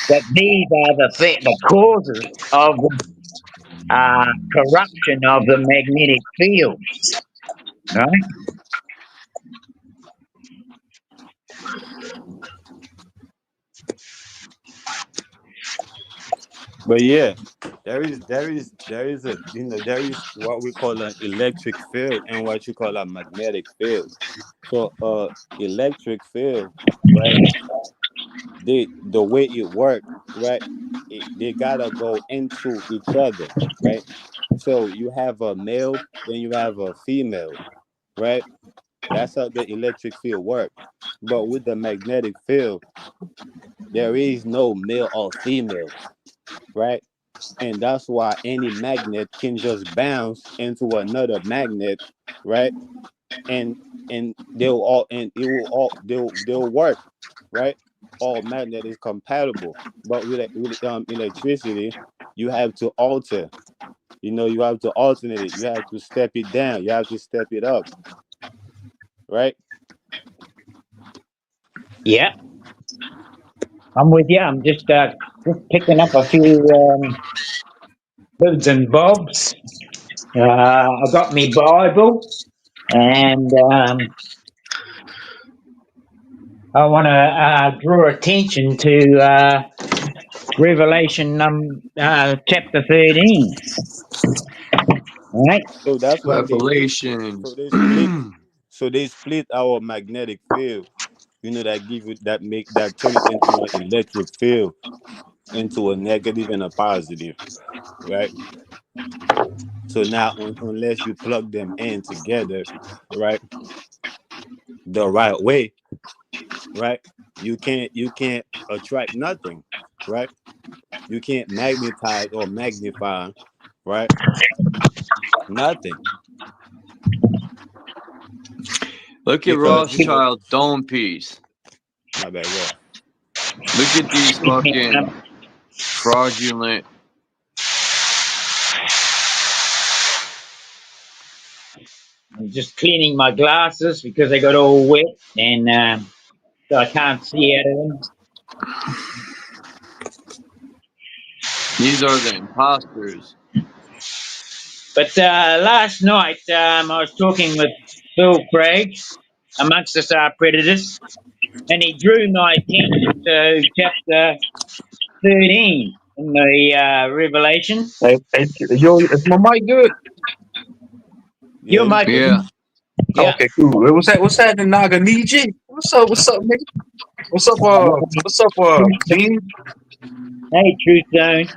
that these are the causes of corruption of the magnetic fields, right? But yeah, there is a, you know, there is what we call an electric field and what you call a magnetic field. So electric field, right? The way it works, right? They gotta go into each other, right? So you have a male, then you have a female, right? That's how the electric field works. But with the magnetic field, there is no male or female, right? And that's why any magnet can just bounce into another magnet, right? And they'll work, right? All magnet is compatible, but with electricity, you have to alter. You know, you have to alternate it. You have to step it down. You have to step it up, right? Yeah, I'm with you. I'm just picking up a few bits and bobs. I got my Bible, and I want to draw attention to Revelation chapter 13. All right. So that's what they did. Revelation. So they split. So they split our magnetic field. That turn it into an electric field, into a negative and a positive, right? So now, unless you plug them in together, right, the right way, right, you can't attract nothing, right? You can't magnetize or magnify, right? Nothing. Look at Because Rothschild dome piece. my bad. What? Look at these fucking fraudulent. I'm just cleaning my glasses because they got all wet, and so I can't see out of them. These are the imposters. But last night, I was talking with Phil Craig, amongst us predators, and he drew my attention to chapter 13 in the Revelation. Yo, is my mic good? Your mic is Yeah. Yeah. Okay, cool. What's happening, Naganiji? What's up, nigga? What's up, Dean? Hey, Truth Zone.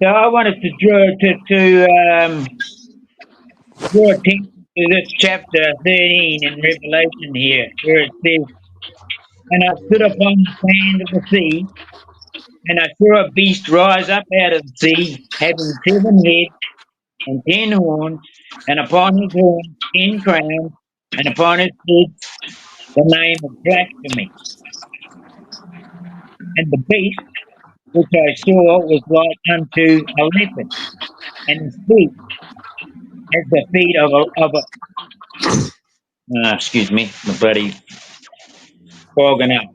So I wanted to draw attention to this chapter 13 in Revelation here, where it says, "And I stood upon the sand of the sea, and I saw a beast rise up out of the sea, having 7 heads and 10 horns, and upon his horns 10 crowns, and upon his head the name of blasphemy. And the beast which I saw was like unto a leopard, and his feet as the feet of a excuse me, my buddy fogging up.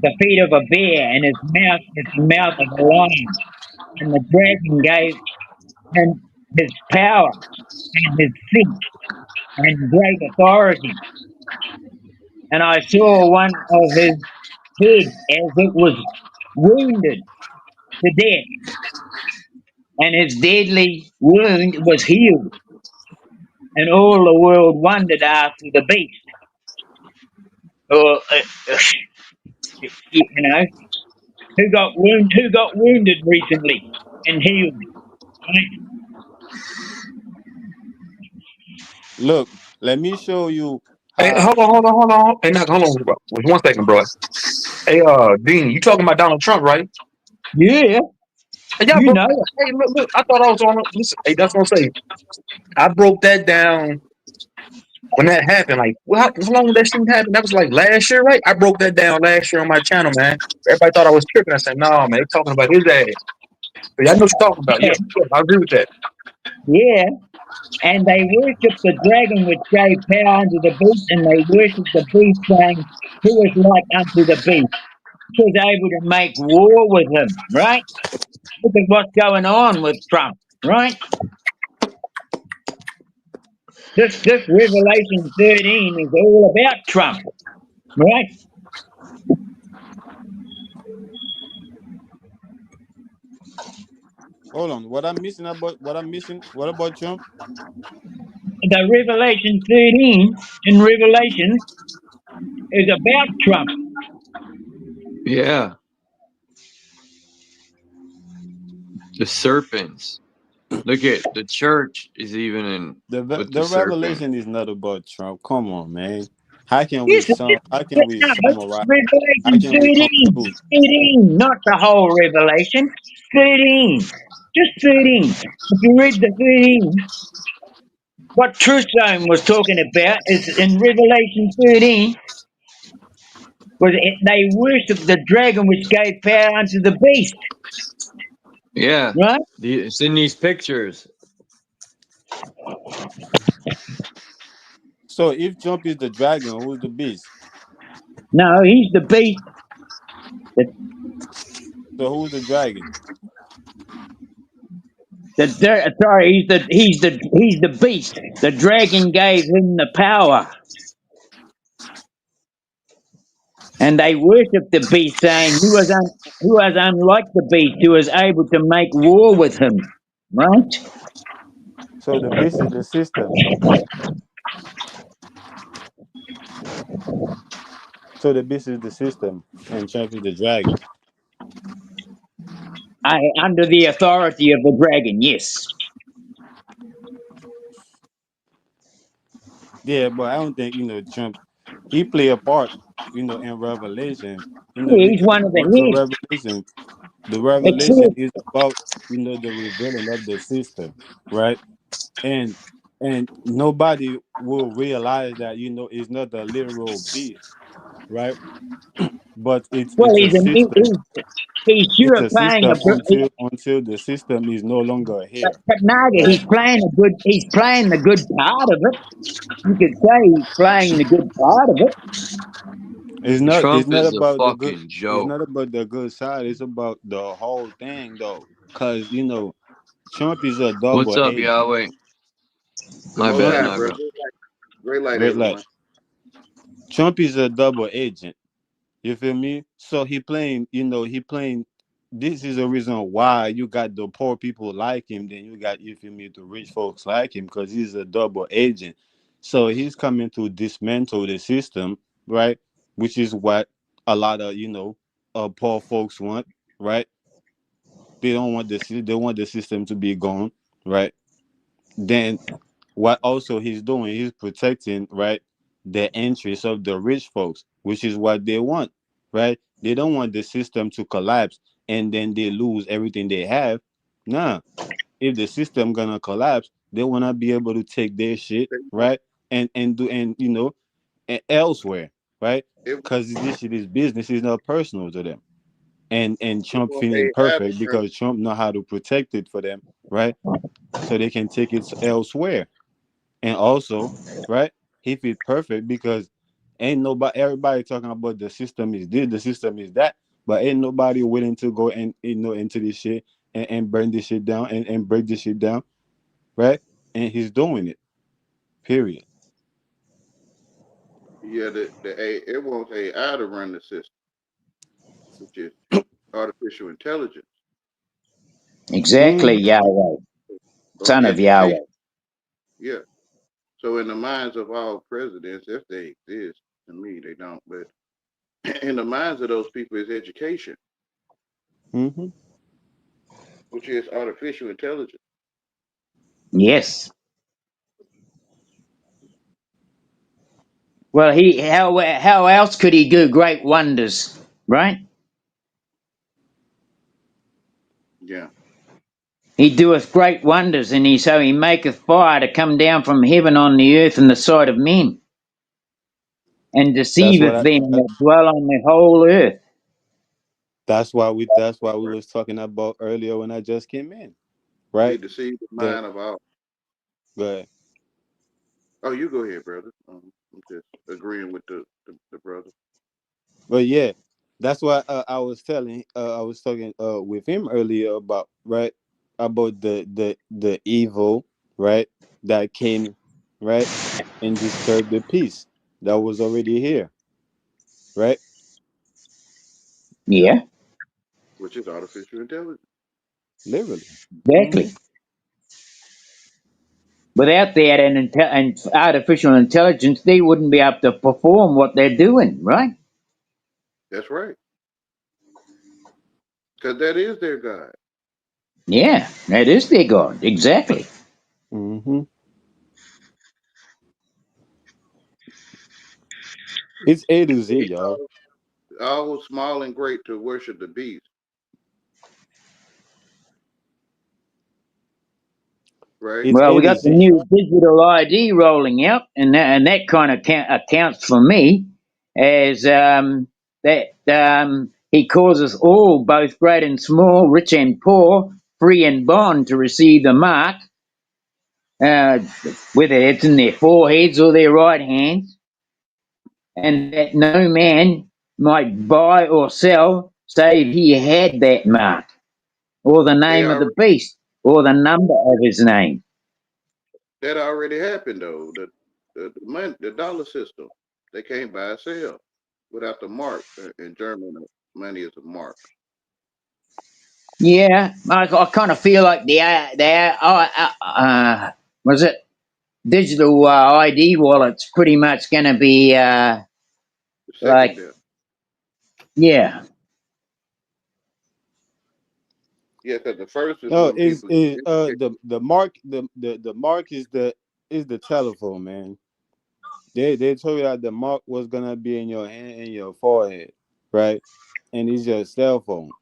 The feet of a bear, and his mouth is the mouth of a lion. And the dragon gave him his power and his feet and great authority. And I saw one of his head as it was wounded to death, and his deadly wound was healed. And all the world wondered after the beast. Or, you know, who got wounded recently and healed. Right? Look, let me show you. Hey, hold on. Hey, hold on, bro. Wait 1 second, bro. Hey, Dean, you talking about Donald Trump, right? Yeah. Hey, yeah, You bro. know it. Hey, look, I thought I was on. Listen, hey, that's what I'm saying. I broke that down when that happened. Like, how long did that thing happen? That was like last year, right? I broke that down last year on my channel, man. Everybody thought I was tripping. I said, no, man, they're talking about his ass. But y'all know what you're talking about. Yeah, I agree with that. Yeah. And they worshipped the dragon which gave power unto the beast, and they worshipped the beast, saying, "Who is like unto the beast? Who is able to make war with him?" Right? Look at what's going on with Trump, right? This Revelation 13 is all about Trump, right? Hold on. What I'm missing? What about Trump? The Revelation 13 in Revelation is about Trump. Yeah. The serpents. Look at the church is even in The serpent. revelation is not about Trump. Come on, man. How can we Yes, summarize? Revelation 13, not the whole Revelation. 13, just 13. If you read the 13, what Truth Zone was talking about is in Revelation 13, they worshipped the dragon which gave power unto the beast. Yeah. Right? It's in these pictures. So if Trump is the dragon, who's the beast? No, he's the beast. So who's the dragon? Sorry, he's the beast. The dragon gave him the power, and they worship the beast, saying he was unlike the beast, who was able to make war with him. Right? So the beast is the system. So the beast is the system, and Trump is the dragon. Under the authority of the dragon, yes. Yeah, but I don't think Trump. He play a part, in Revelations. Yeah, he's one of the The heads. revelation, the revelation Except, is about the revealing of the system, right? And nobody will realize that it's not a literal beast, right? But it's well, a system. he's It's sure a playing system until the system is no longer here, but Naga, right? he's playing the good part of it. You could say he's playing the good part of it. It's not Trump is a about the good. fucking It's joke. not about the good side. It's about the whole thing, though. Cause Trump is a What's double up, agent. Yahweh? The My most bad, high, bro. Naga. Great light, Great everyone. light. Trump is a double agent. You feel me? So he playing. This is the reason why you got the poor people like him. Then you got, you feel me, the rich folks like him, because he's a double agent. So he's coming to dismantle the system, right? Which is what a lot of poor folks want, right? They don't want they want the system to be gone, right? Then what also he's doing, he's protecting, right, the interests of the rich folks, which is what they want, right? They don't want the system to collapse and then they lose everything they have. Nah, if the system gonna collapse, they wanna be able to take their shit, right, and do elsewhere, right? Because this shit is business, is not personal to them. And Trump feeling perfect because Trump know how to protect it for them, right? So they can take it elsewhere. And also, right, he feel perfect because everybody talking about the system is this, the system is that, but ain't nobody willing to go and into this shit and burn this shit down and break this shit down, right? And he's doing it. Period. Yeah, it wants AI to run the system, which is artificial intelligence. Exactly, Yahweh, son of Yahweh. Yeah. So in the minds of all presidents, if they exist, to me they don't, but in the minds of those people is education, which is artificial intelligence. Yes. Well, how else could he do great wonders, right? Yeah. He doeth great wonders, and he maketh fire to come down from heaven on the earth in the sight of men, and deceiveth them that dwell on the whole earth. That's why we was talking about earlier when I just came in, right? He deceived the mind of all. Go ahead. Oh, you go ahead, brother. I'm just agreeing with the brother. But yeah, that's why I was talking with him earlier about the evil, right, that came, right, and disturbed the peace that was already here, right? Yeah. Which is artificial intelligence. Literally. Exactly. Without that and artificial intelligence, they wouldn't be able to perform what they're doing, right? That's right. Because that is their God. Yeah, that is their God. Exactly. It's A to Z, y'all. All small and great to worship the beast. Right? Well, we got the new digital ID rolling out, and that kind of accounts for me, as he causes all, both great and small, rich and poor, free and bond, to receive the mark uh, whether it's in their foreheads or their right hands, and that no man might buy or sell save he had that mark, or the They name of the already beast, or the number of his name. that already happened though. The dollar system. They can't buy or sell without the mark. In Germany, money is a mark. Yeah, I kind of feel like was it digital ID wallets pretty much going to be like, Secondary. yeah, Yeah, because the first is No, when people get educated. the mark is the telephone, man. They told you that the mark was gonna be in your hand and your forehead, right? And it's your cell phone,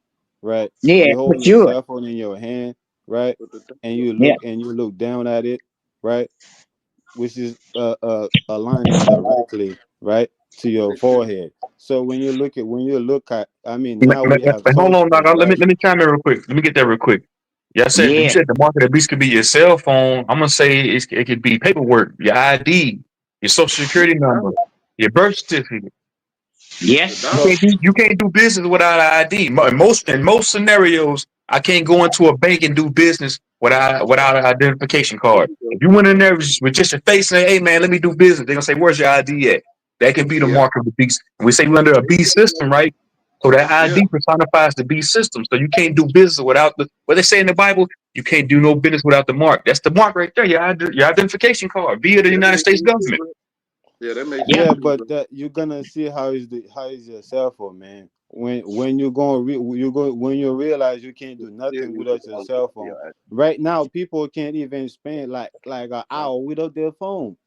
right? yeah, You for hold your sure. cell phone in your hand, right? But the And Yeah, you look down at it, right? Which is aligning directly, right, to your forehead. So when you look at, I mean, now we have Hold touch on, screen, Naga. Let me right? let me chime in real quick. Let me get that real quick. You yeah, said the mark of the beast could be your cell phone. I'm gonna say it could be paperwork, your ID, your social Yeah, security the number, dollar. your birth certificate. The yes, dollar. You can't do business without an ID. In most scenarios, I can't go into a bank and do business without an identification card. If you went in there with just your face and say, "Hey man, let me do business," they're gonna say, "Where's your ID at?" That can be the Yep. mark of the beast. We say we're under a beast system, right? So that Yeah. ID personifies the beast system. So you can't do business without the what they say in the Bible. You can't do no business without the mark. That's the mark right there. Your identification card via the That United makes States sense too, government. bro. Yeah, that makes yeah, sense Yeah, too, but bro. that you're gonna see how is your cell phone, man. When you're going when you realize you can't do Still nothing use the without your dollar cell for phone. your ID. Right now, people can't even spend like an hour without their phone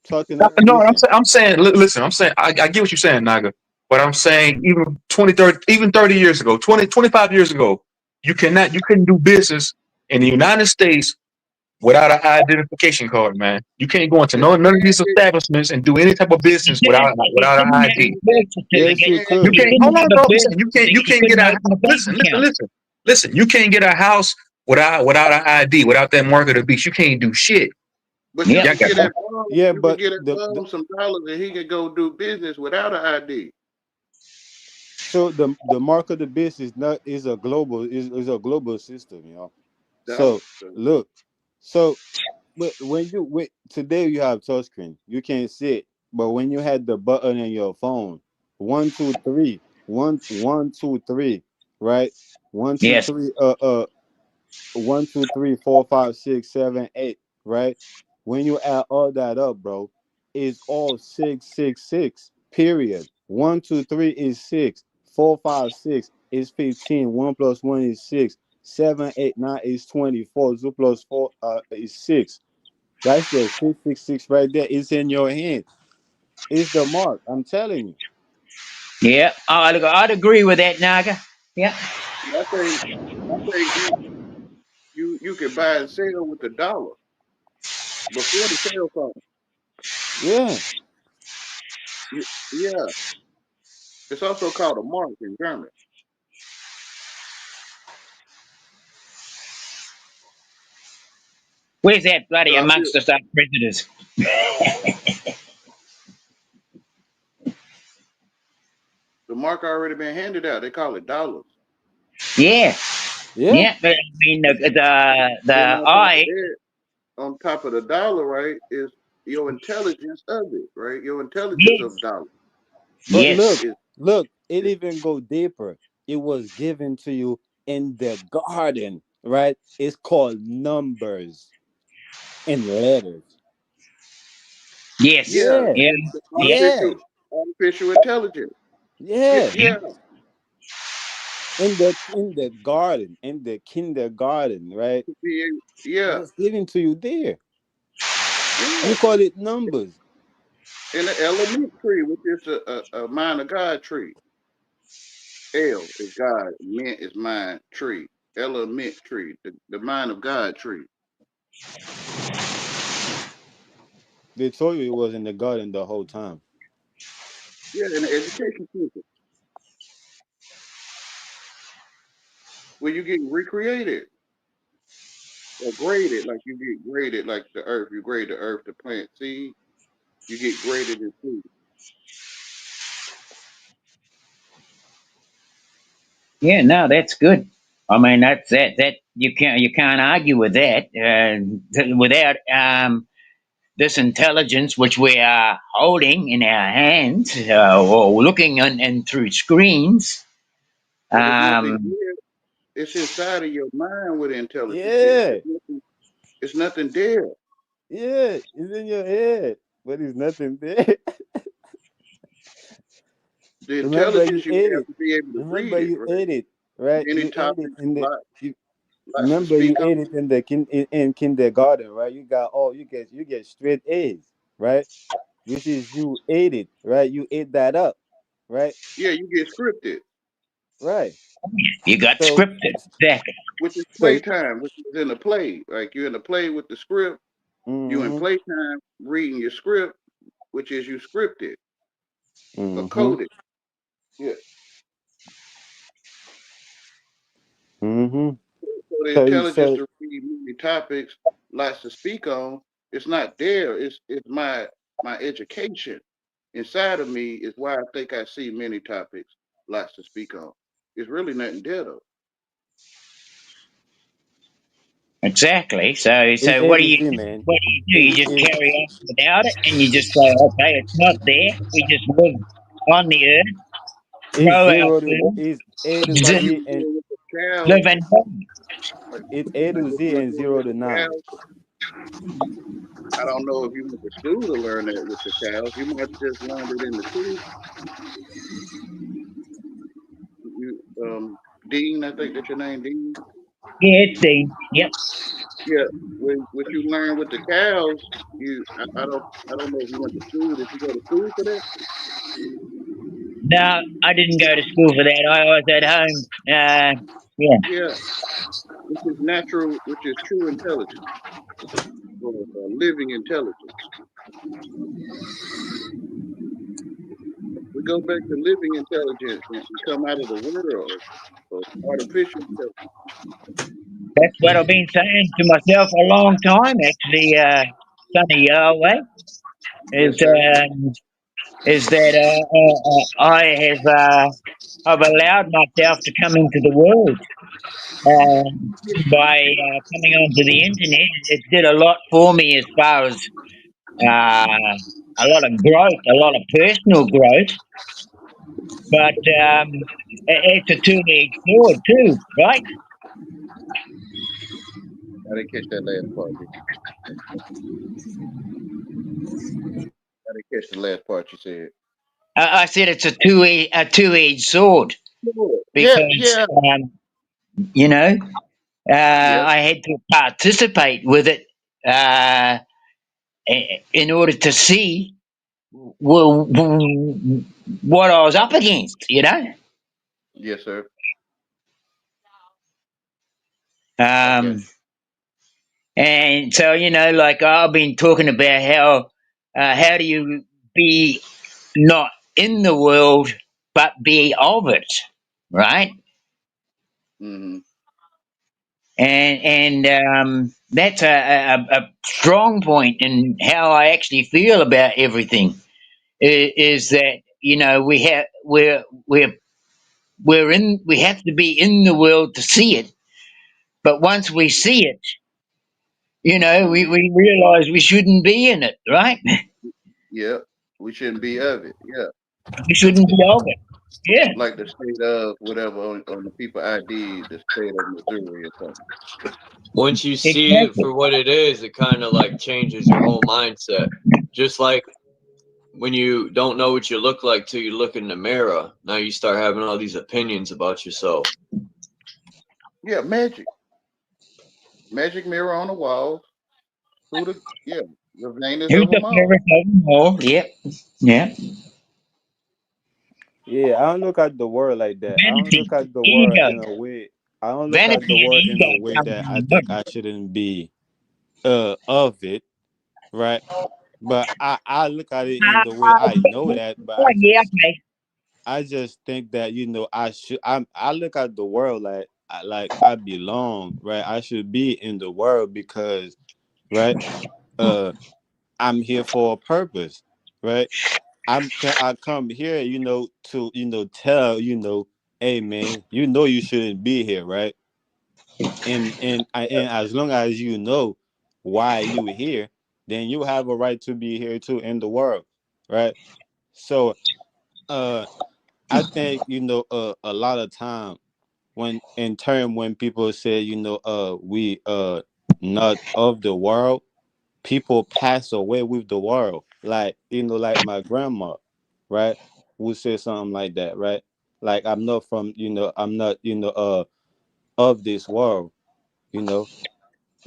talking. No, Listen, I'm saying, listen, I'm saying, I get what you're saying, Naga. But I'm saying, even 20, 30, even 30 years ago, 20, 25 years ago, you couldn't do business in the United States without an identification card, man. You can't go into Yes, you none of can. these establishments and do any type of business without an ID. yes, you You could. can't, hold on, bro. I'm saying, you can't get a, listen, you can't get a house without an ID, without that mark of the beast. You can't do shit. But you yeah. Y'all can got get that bum. Yeah, You can but get that bum some dollars, and he can go do business without an ID. so the mark of the beast is not is a global system, you know. Dollars. So look, so but when you today you have touchscreen, you can't see it. But when you had the button in your phone, 1, 2, 3, 1, 1, 2, 3, right? One, two, Yes, three, 1, 2, 3, 4, 5, 6, 7, 8, right? When you add all that up, bro, it's all 666. Period. 1, 2, 3 is 6. 4, 5, 6 is 15. 1 + 1 is 6. 7, 8, 9 is 24. 2 + 4 is 6. That's the 666 right there. It's in your hand. It's the mark. I'm telling you. yeah. I'd agree with that, Naga. Yeah, I think you can buy and sell with the dollar before the cell phone. Yeah. Yeah, it's also called a mark in German. where's that bloody So I feel amongst us up prejudice? the mark already been handed out. They call it dollars. Yeah, Yeah. yeah. But I mean, the Then on top of I, that, on top of the dollar, right, is your intelligence of it, right? Your intelligence of yes, dollar But yes, look, it even go deeper. It was given to you in the garden, right? It's called numbers and letters. yes, yeah, Yeah, yeah, the yeah, yeah, artificial intelligence. Yeah, yeah. yeah, In the garden, in the kindergarten, right? It yeah, was given to you there. yeah. You call it numbers. And the element tree, which is a mind of God tree. El is God, mint is mind tree. Element tree, the mind of God tree. They told you it was in the garden the whole time. Yeah, in the education system, where you get recreated. or graded, like you get graded like the earth. You grade the earth to plant seed. You get graded in food. Yeah, no, that's good. I mean, that's that you can't argue with that. Without this intelligence which we are holding in our hands or looking and through screens. But it's nothing there. It's inside of your mind where the intelligence is. It's nothing there. Yeah, it's in your head, but it's nothing there. The Remember, intelligence you you ate have it. to be able to read Remember, it, you right? ate it, right? Any You ate topic, it in the. You, lots to remember, you speak on. ate it in the in kindergarten, right? You got all you get straight A's, right? Which is you ate it, right? You ate that up, right? Yeah, you get scripted, Right. You got So, scripted. Exactly. which is so, playtime, which is in the play. Like you're in the play with the script. You in mm-hmm, playtime reading your script, which is you scripted or mm-hmm, coded. Yeah. mm-hmm. So the So, intelligence to read many topics, lots to speak on, it's not there. It's my education inside of me is why I think I see many topics, lots to speak on. It's really nothing there though. Exactly. So it's A what do to you Z, man. do? You just carry on without it, and you just say, okay, it's not there. We just live on the earth, It's grow our zero to food, is A to Like you Z, exist, and with the cows, live and it's A to like what Z you were and doing 0 with to the 9. cows. I don't know if you went to school to learn that with the cows. You might have just learned it in the school. You Dean, I think that's your name, Dean. Yeah, it's the yep. Yeah, what you learn with the cows, I don't know if you went to school. Did you go to school for that? No, I didn't go to school for that. I was at home. Yeah. Yeah, which is natural, which is true intelligence, or living intelligence. We go back to living intelligence and come out of the world of artificial intelligence. That's what I've been saying to myself a long time, actually, Sonny Yahweh, Yes, is sir. that I have I've allowed myself to come into the world by coming onto the internet. It did a lot for me as far as a lot of growth, a lot of personal growth, but it's a two-edged sword too, right? I didn't catch that last part. I didn't catch the last part you said. I said it's a two-edged sword Yeah, because yeah, you know yeah, I had to participate with it in order to see what I was up against. yes, sir. I got you. And so like I've been talking about how do you be not in the world but be of it, right? Mm-hmm. And that's a strong point in how I actually feel about everything. Is that we have to be in the world to see it, but once we see it, we realize we shouldn't be in it, right? Yeah, we shouldn't be of it. Yeah, We shouldn't be of it. Yeah. like the state of whatever on the people ID, the state of Missouri or something. Once you see it for what it is, it kind of like changes your whole mindset. Just like when you don't know what you look like till you look in the mirror, now you start having all these opinions about yourself. Yeah, magic mirror on the wall. The Venus Who's of them the all. fairest of them all? Yep. Yeah. Yeah, I don't look at the world like that. I don't Vanity, look at the world ego, in a way. I don't look at vanity, the and world in ego. a way that I think I shouldn't be of it, right? But I look at it in the way I know that, but Yeah. Okay. I just think that I look at the world like I belong, right? I should be in the world because, right? I'm here for a purpose, right? I come here, to tell, hey man, you shouldn't be here, right? And as long as you know why you here, then you have a right to be here too in the world, right? So I think a lot of time when people say we not of the world, people pass away with the world, like like my grandma, right, would say something like that, right? Like I'm not from I'm not of this world,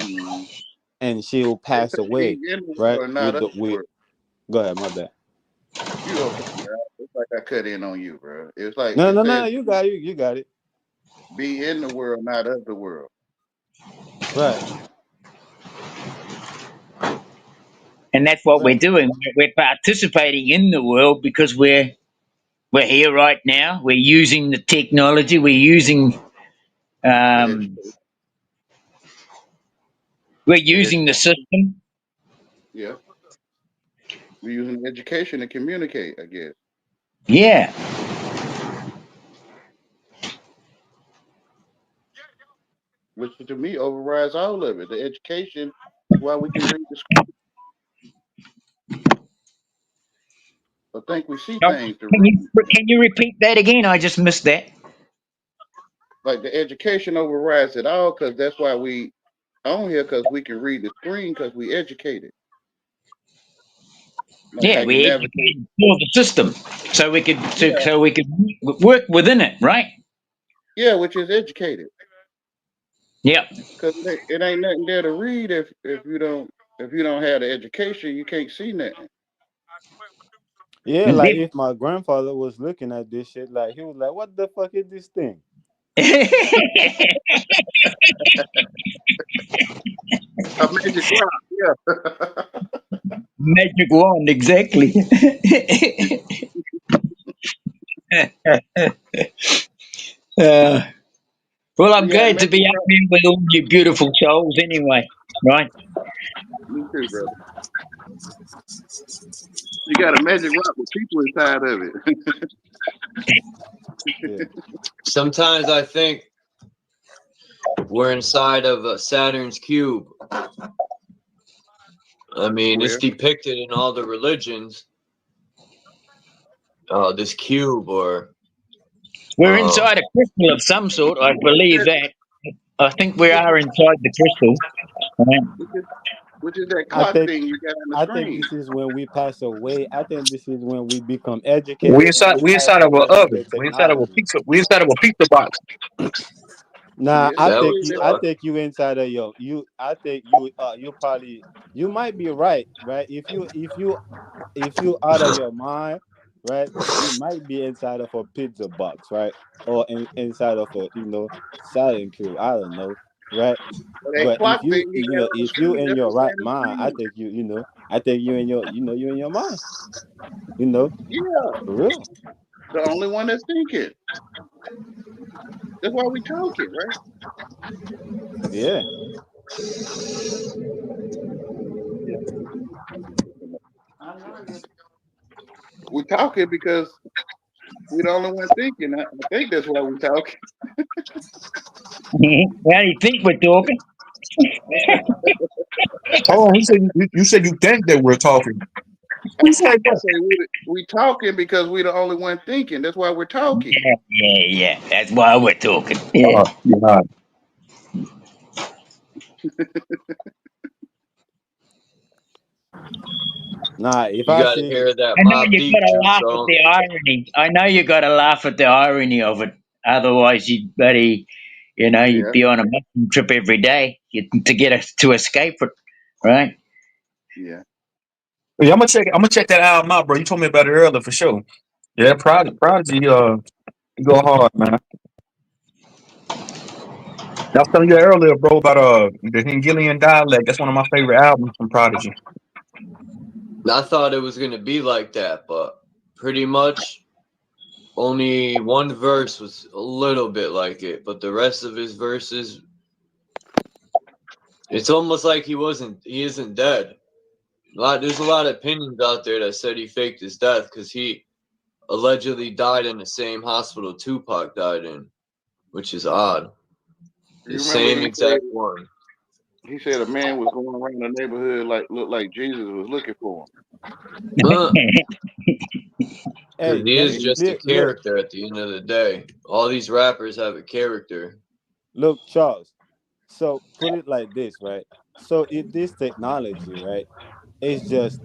Mhm. and she will They pass say be away, in the right, world, not with of the the with world. go ahead, my bad. You okay, bro? It's like I cut in on you, bro. It's like No, it no, no, says you got it be in the world, not of the world. right. And that's what we're Right. doing. We're participating in the world because we're here right now. We're using the technology. We're using The um, education, we're the using the education. system. Yeah, we're using education to communicate, I guess, Yeah. which to me overrides all of it. The education is why we can read the screen. I think we see Now, things to read. can you repeat that again? I just missed that. Like the education overrides it all, because that's why we on here, because we can read the screen, because we educated. Like how Yeah, you we navigate. educated for the system, so we could Yeah, work within it, right? yeah, which is educated. Yep. Because it ain't nothing there to read if you don't have the education, you can't see nothing. Yeah, And like if my grandfather was looking at this shit, like he was like, what the fuck is this thing? A magic rock, yeah. Magic wand, exactly. uh, well, I'm You got a glad to magic be up rock. here with all you beautiful souls anyway, right? Me too, brother. You got a magic rock with people inside of it. Yeah. Sometimes I think we're inside of a Saturn's cube. I mean, it's Where? depicted in all the religions. This cube, or We're inside a crystal of some sort. I believe that. I think we are inside the crystal. Right? Which is that I clock think thing you got on the I think screen. this is when we pass away. I think this is when we become We educated and inside we we pass inside of an away with the oven. We inside of a technology. pizza. We inside of a pizza box. Nah, Yes, I that think would you. sir. I suck. think you inside of you. I think you. You probably. You might be right. Right. If you out of your mind, right, you might be inside of a pizza box, right, or inside of a silent cube. I don't know, right. Well, that But clock thing you got on the if you screen, in that's your the right same mind, I thing. think I think you in your you in your mind. You know, Yeah, for real. the only one that's thinking. That's why we talking, right? Yeah. Yeah. We talking because we the only one thinking. I think that's why we talking. Well, you think we're talking? Hold on, you said you think that we're talking. Who said I that? say we talking because we the only one thinking. That's why we're talking. Yeah. That's why we're talking. Yeah. Oh, God. Nah, if You I got to see, hear that I know Mob you Deep got to True laugh at song. the irony. I know you got to laugh at the irony of it. Otherwise, you'd bloody, you'd Yeah, be on a mushroom trip every day to get us to escape it, right? yeah. Yeah, I'm gonna check that album out, bro. You told me about it earlier for sure. Yeah, Prodigy, you go hard, man. I was telling you earlier, bro, about the Hungarian dialect. That's one of my favorite albums from Prodigy. I thought it was gonna be like that, but pretty much only one verse was a little bit like it, but the rest of his verses, it's almost like he isn't dead. There's a lot of opinions out there that said he faked his death because he allegedly died in the same hospital Tupac died in, which is odd. The same exact one. He said a man was going around the neighborhood looked like Jesus was looking for him. He is just a character at the end of the day. All these rappers have a character. Look, Charles. So put it like this, right? So if this technology, right, it's just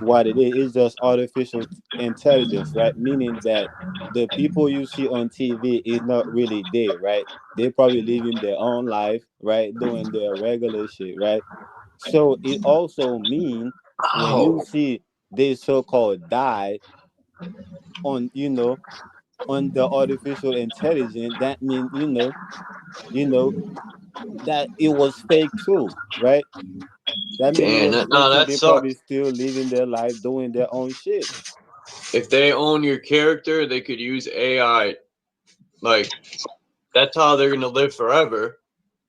what it is. It's just artificial intelligence, right? Meaning that the people you see on TV is not really there, right? They're probably living their own life, right? Doing their regular shit, right? So it also means when you see this so-called die on, on the artificial intelligence, that means, that it was fake too, right? That means it was fake too. They probably still living their life, doing their own shit. If they own your character, they could use AI. Like, that's how they're gonna live forever,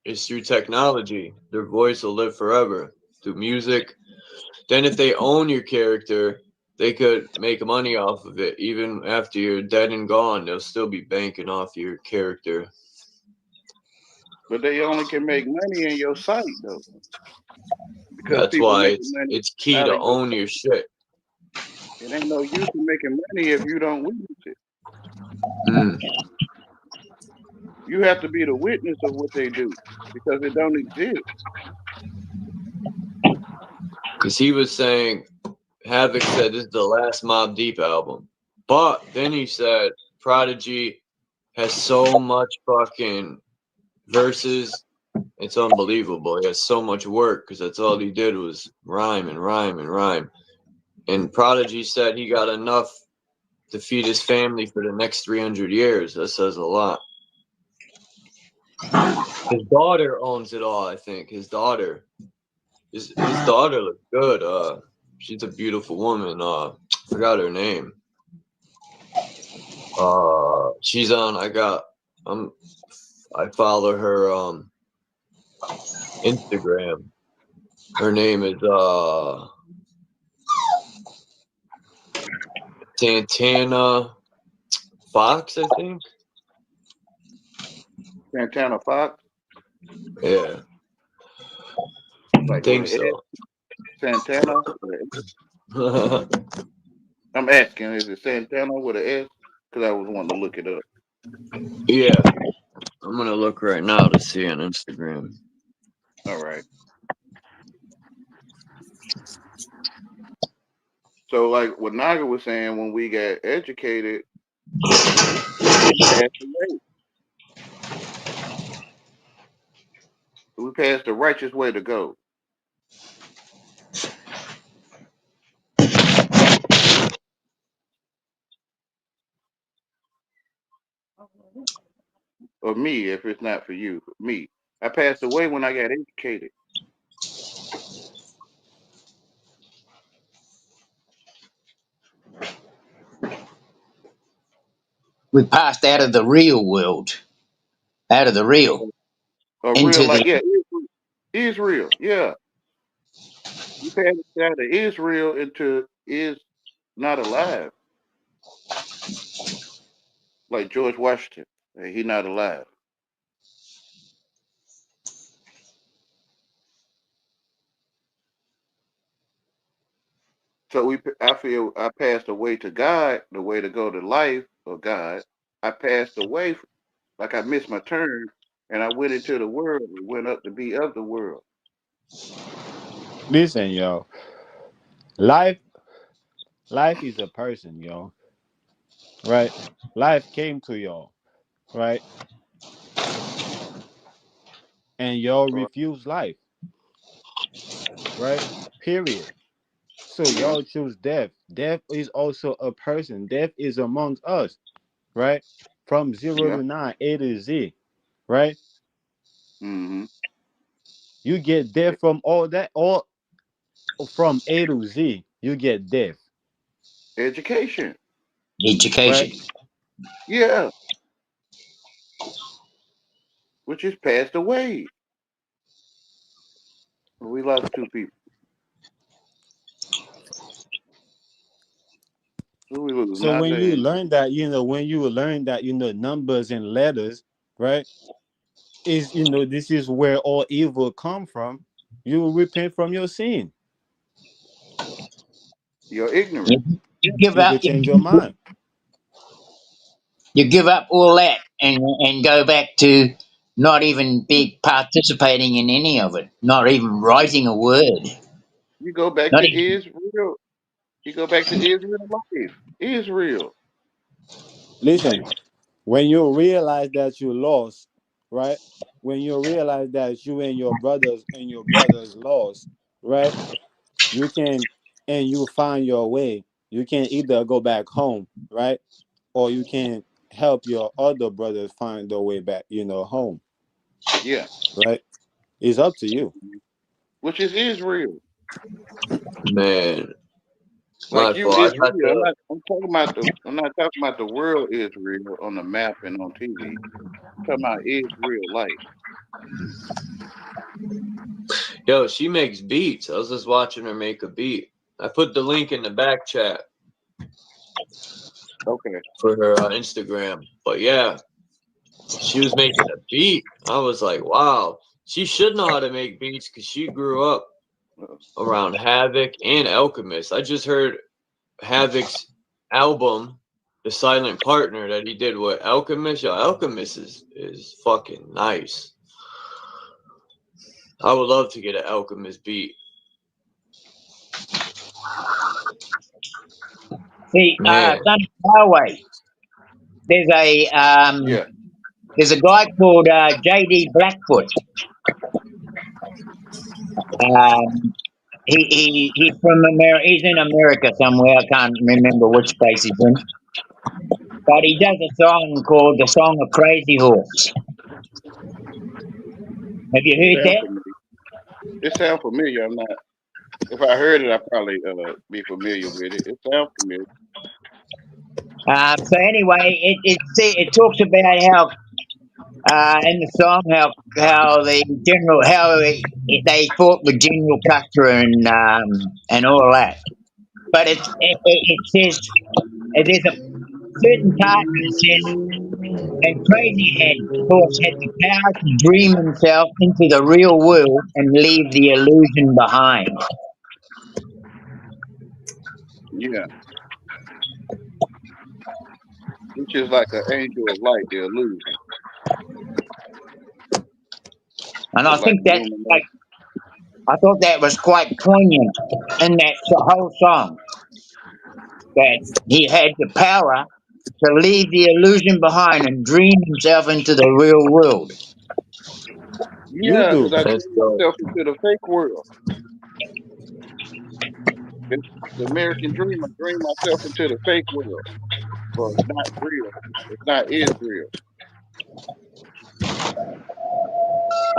is through technology. Their voice will live forever through music. Then if they own your character, they could make money off of it. Even after you're dead and gone, they'll still be banking off your character. But they only can make money in your site, though. Because that's why it's key to own your shit. It ain't no use in making money if you don't witness it. You have to be the witness of what they do because it don't exist. Because he was saying, Havoc said this is the last Mobb Deep album. But then he said Prodigy has so much fucking verses. It's unbelievable. He has so much work because that's all he did was rhyme and rhyme and rhyme. And Prodigy said he got enough to feed his family for the next 300 years. That says a lot. His daughter owns it all, I think. His daughter looks good. She's a beautiful woman. Forgot her name. She's on. I follow her Instagram. Her name is Santana Fox, I think. Santana Fox? Yeah. Like I think so. Santana? I'm asking, is it Santana with an S? Because I was wanting to look it up. Yeah. I'm going to look right now to see on Instagram. All right. So, like what Naga was saying, when we got educated, we passed away. We passed the righteous way to go. Or me, if it's not for you. Me. I passed away when I got educated. We passed out of the real world, out of the real, into Real, like, the. Israel, yeah. We passed out of Israel into is not alive. Like George Washington. He not alive. So I feel I passed away to God, the way to go to life of God. I passed away, like I missed my turn, and I went into the world and went up to be of the world. Listen, yo. Life is a person, yo. Right? Life came to y'all, right? And y'all refuse life. Right? Period. So y'all choose death. Death is also a person. Death is amongst us, right? From 0 to 9, A to Z, right? Mm-hmm. You get death from all that, all from A to Z. You get death. Education. Education. Right? Yeah, which is passed away. We lost two people. Who we lose? So when Nanda you and learn that, when you learn that, numbers and letters, right? Is this is where all evil come from. You will repent from your sin. your ignorance. You give You up. could change your mind. You give up all that and go back to not even be participating in any of it. Not even writing a word. You go back Not to even. Israel. You go back to Israel life. Israel. Listen, when you realize that you lost, right? When you realize that you and your brothers lost, right? You can and you find your way. You can either go back home, right? Or you can help your other brothers find their way back, home, Yeah. right? It's up to you. Which is Israel. Man, my Like you, fault. I got Israel. the I'm not talking about the world Israel on the map and on TV. I'm talking about Israel life. yo. She makes beats. I was just watching her make a beat. I put the link in the back chat. Okay. For her Instagram, but yeah, she was making a beat. I was like, wow, she should know how to make beats because she grew up around Havoc and Alchemist. I just heard Havoc's album, The Silent Partner, that he did with Alchemist. Yo, Alchemist is fucking nice. I would love to get an Alchemist beat. See, Man. Sunny Highway. There's a guy called J.D. Blackfoot. He's from America. He's in America somewhere. I can't remember which place he's in. But he does a song called "The Song of Crazy Horse." Have you heard that? It sounds familiar. I'm not. If I heard it, I'd probably be familiar with it. It sounds familiar. So anyway, it talks about how in the song how they fought with General Custer and all that. But it says there's a certain part that says, and Horse had the power to dream himself into the real world and leave the illusion behind. Yeah. Which is like an angel of light, the illusion. And I think that's I thought that was quite poignant in that whole song. That he had the power to leave the illusion behind and dream himself into the real world. Yeah, because I dream myself into the fake world. It's the American dream. I dream myself into the fake world. But it's not real. It's not Israel.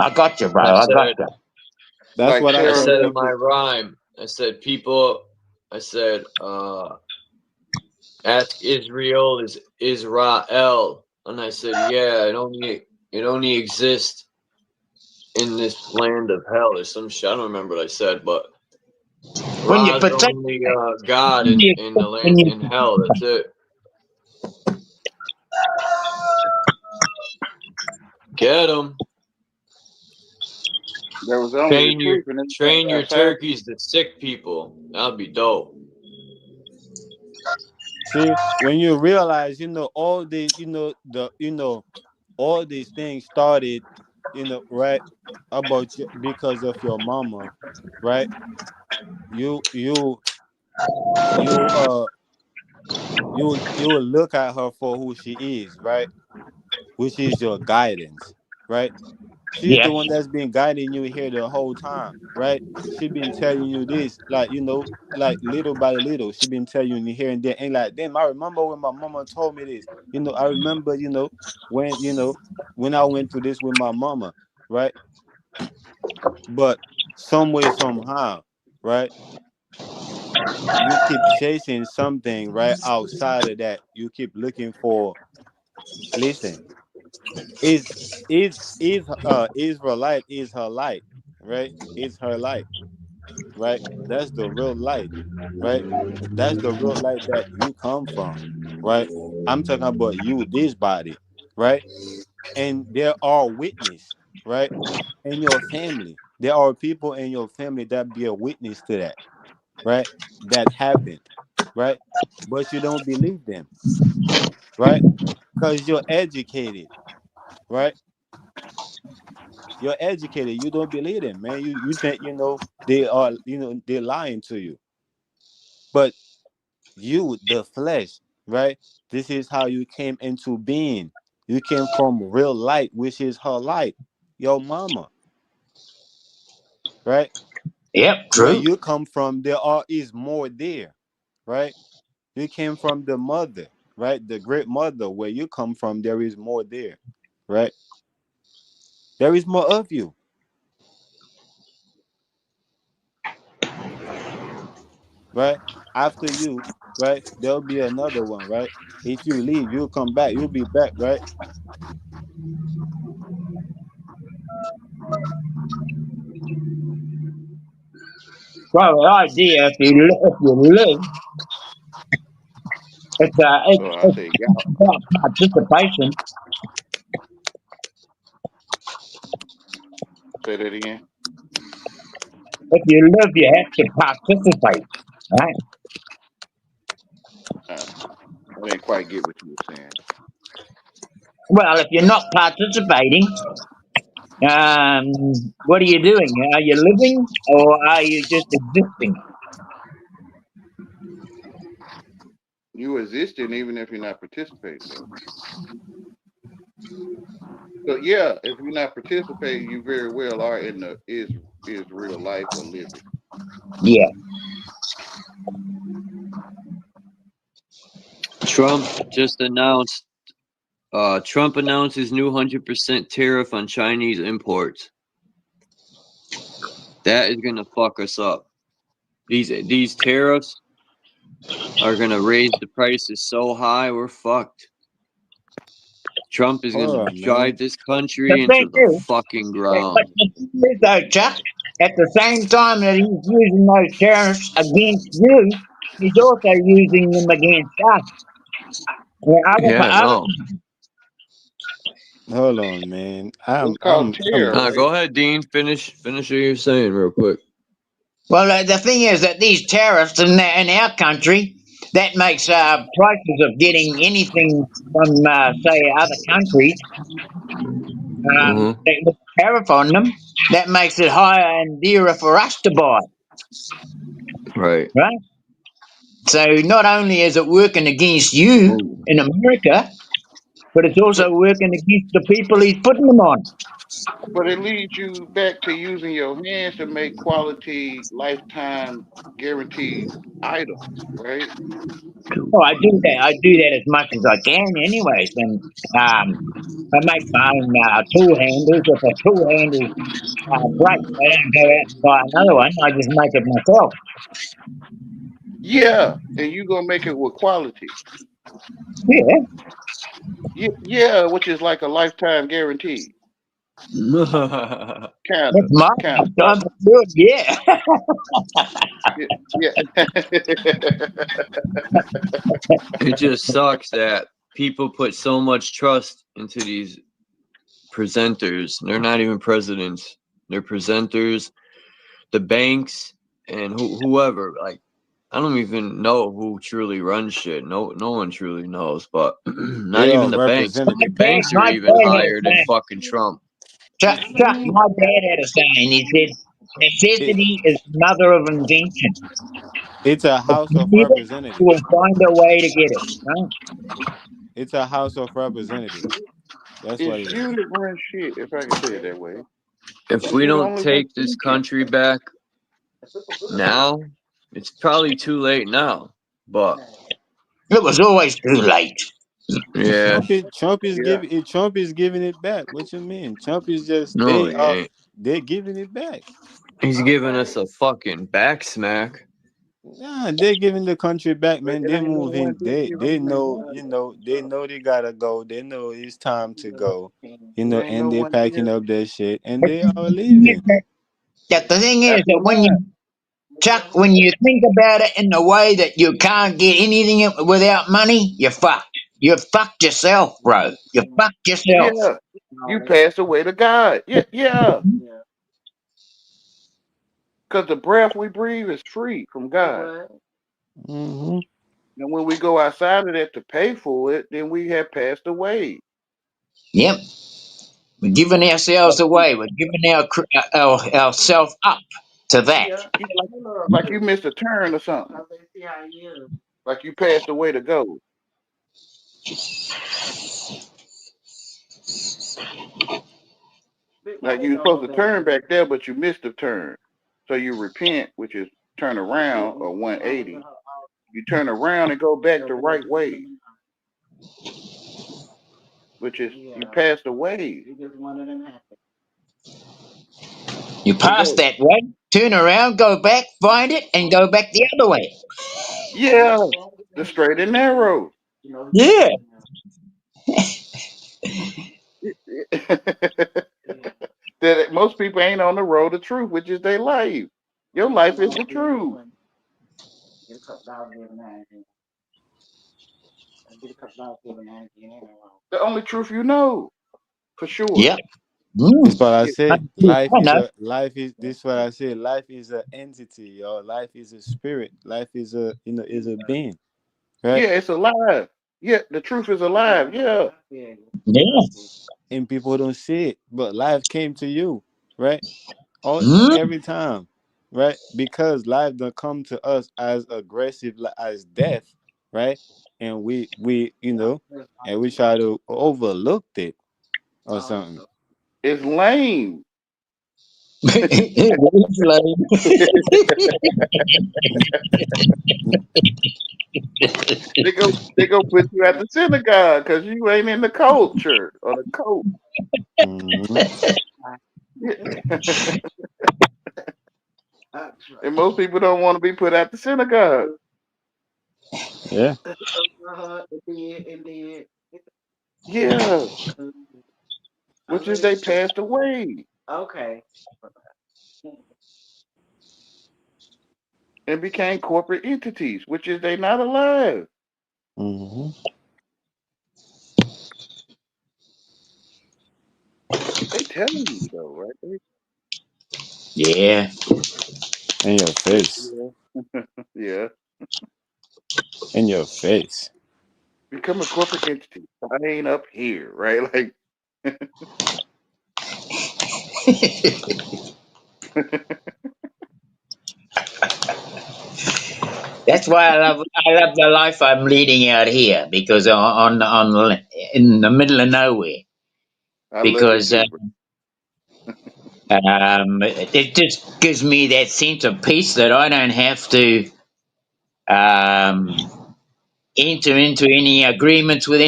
I got you, brother. I got you. That's like what I I said in my rhyme. I said ask Israel is Israel, and I said, yeah, it only exists in this land of hell or some shit. I don't remember what I said, but Ra's only God in the land in hell. That's it. Get him. There was only Train your turkeys to sick people. That'd be dope. See, when you realize, all these, all these things started, right, about you because of your mama, right? You will look at her for who she is, right? Which is your guidance, right? She's the one that's been guiding you here the whole time, right? She been telling you this, like, like little by little. She been telling you here and there. And like, damn, I remember when my mama told me this. I remember, when I went through this with my mama, right? But some way, somehow, right? you keep chasing something right outside of that. You keep looking for. Listen, is Israelite is her light, right? Is her light, right? That's the real light, right? That's the real light that you come from, right? I'm talking about you, this body, right? And there are witness, right? In your family, there are people in your family that be a witness to that, right? That happened, right? But you don't believe them, right? Because you're educated, right? You're educated. You don't believe them, man. You think they are they're lying to you. But you, the flesh, right? This is how you came into being. You came from real light, which is her light, your mama, right? Yep, Where true. you come from, is more there, right? You came from the mother, right? The great mother. Where you come from, there is more there, right? There is more of you, right? After you, right? There'll be another one, right? If you leave, you'll come back. You'll be back, right? Well, the idea, if you live, So I say, it's about participation. say that again. If you live, you have to participate, right? I didn't quite get what you were saying. Well, if you're not participating, what are you doing? Are you living or are you just existing? You existing even if you're not participating, though. So yeah, if you're not participating, you very well are in the is real life or living. Yeah. Trump announces new 100% tariff on Chinese imports. That is gonna fuck us up. These tariffs are gonna raise the prices so high, we're fucked. Trump is gonna drive this country into the fucking ground. But the thing is, though, Chuck, at the same time that he's using those tariffs against you, he's also using them against us. Hold on, man. It's called tariff. Go ahead, Dean. Finish what you're saying real quick. Well, the thing is that these tariffs in our country, that makes prices of getting anything from, say, other countries, they put a tariff on them. That makes it higher and dearer for us to buy. Right. Right? So not only is it working against you in America, but it's also working against the people he's putting them on. But it leads you back to using your hands to make quality, lifetime guaranteed items, right? Oh, I do that. I do that as much as I can, anyways. And I make my own tool handles. If a tool handle breaks, I don't go out and buy another one. I just make it myself. Yeah, and you gonna make it with quality. Yeah. Yeah, which is like a lifetime guarantee. Kind That's my lifetime. Good, yeah. Yeah. It just sucks that people put so much trust into these presenters. They're not even presidents. They're presenters, the banks, and whoever. Like, I don't even know who truly runs shit. No one truly knows. But not even the banks. The banks are even higher than fucking Trump. Chuck, my dad had a saying. He said, necessity is the mother of invention. It's a House of Representatives. We'll find a way to get it. Right? It's a House of Representatives. That's what it is. It's you that run shit, if I can say it that way. If we don't take this country back now, it's probably too late now. But it was always too late. Yeah. Trump is giving it back. What you mean? Trump is just they're giving it back. He's giving us a fucking back smack. Nah, they're giving the country back, man. It They're ain't no one moving. did give They them nothing know, back. they know they gotta go. They know it's time to go. It ain't And no they're one packing did. up their shit and But they the are thing is leaving. that the thing is That's that your when mind. you Chuck, when you think about it in the way that you can't get anything without money, you're fucked. You fucked yourself, bro. You fucked yourself. Yeah. You passed away to God. Yeah, yeah. Because the breath we breathe is free from God. Mm-hmm. And when we go outside of that to pay for it, then we have passed away. Yep. We're giving ourselves away. We're giving ourselves up to that. Yeah, like you missed a turn or something. Like you passed away to go. Like you were supposed to turn back there, but you missed the turn. So you repent, which is turn around or 180. You turn around and go back the right way, which is you passed away You to pass go. that way, turn around, go back, find it, and go back the other way. Yeah, the straight and narrow. Yeah. That most people ain't on the road to truth, which is their life. Your life is the truth. The only truth you know, for sure. Yep. Mm. That's what I say. I know. This what I say. Life is an entity, yo. Life is a spirit. Life is is a being. Right? Yeah, it's alive. Yeah, the truth is alive. Yeah. Yeah. And people don't see it. But life came to you, right? Mm. Every time. Right? Because life don't come to us as aggressive as death, right? And we and we try to overlook it or something. It's lame. They go put you at the synagogue because you ain't in the culture or the cult. Mm-hmm. And most people don't want to be put at the synagogue. Yeah. Yeah. Which is they passed away. And became corporate entities, which is they not alive. Mm-hmm. They telling you though, right? Yeah. In your face. Yeah. Yeah. In your face. Become a corporate entity. I ain't up here, right? Like That's why I love the life I'm leading out here because on in the middle of nowhere I love it because too, bro. it just gives me that sense of peace that I don't have to enter into any agreements with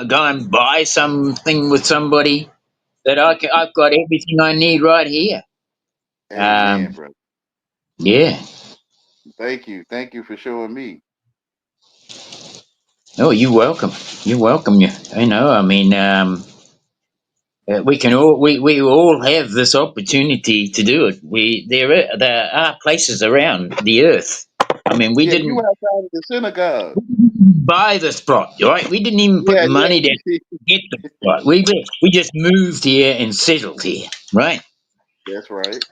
go and buy something with somebody that I've got everything I need right here. Amen, bro. Yeah. Thank you. Thank you for showing me. Oh, you're welcome. You're welcome. You know, I mean, we all have this opportunity to do it. There are places around the earth. I mean, we Yeah, you didn't outside of the synagogue. buy the spot, right? We didn't even put Yeah, yeah. money down to get the spot. We just moved here and settled here, right? That's right.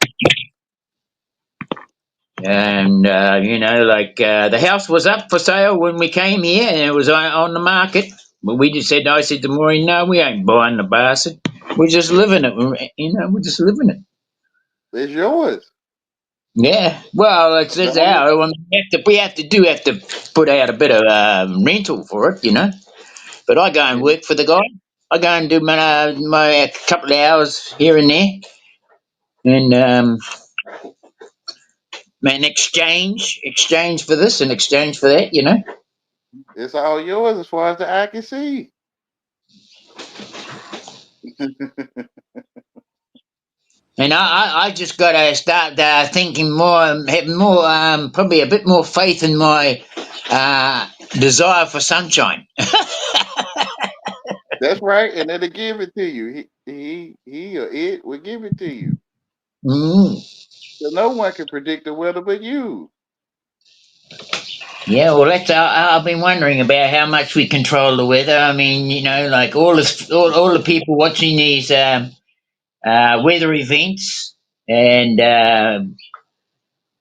And the house was up for sale when we came here, and it was on the market. But we just said, I said to Maureen, no, we ain't buying the bastard. We're just living it. We're just living it. It's yours. Yeah, well, The it's only our. I mean, we have to put out a bit of rental for it, you know. But I go and and work for the guy. I go and do my couple of hours here and there, and exchange for this and exchange for that, you know. it's all yours as far as the eye can see. And I just got to start thinking more, have more, probably a bit more faith in my desire for sunshine. That's right, and it'll give it to you. He or it will give it to you. Mm. So no one can predict the weather but you. Yeah, well, I've been wondering about how much we control the weather. I mean, like all the people watching these weather events, and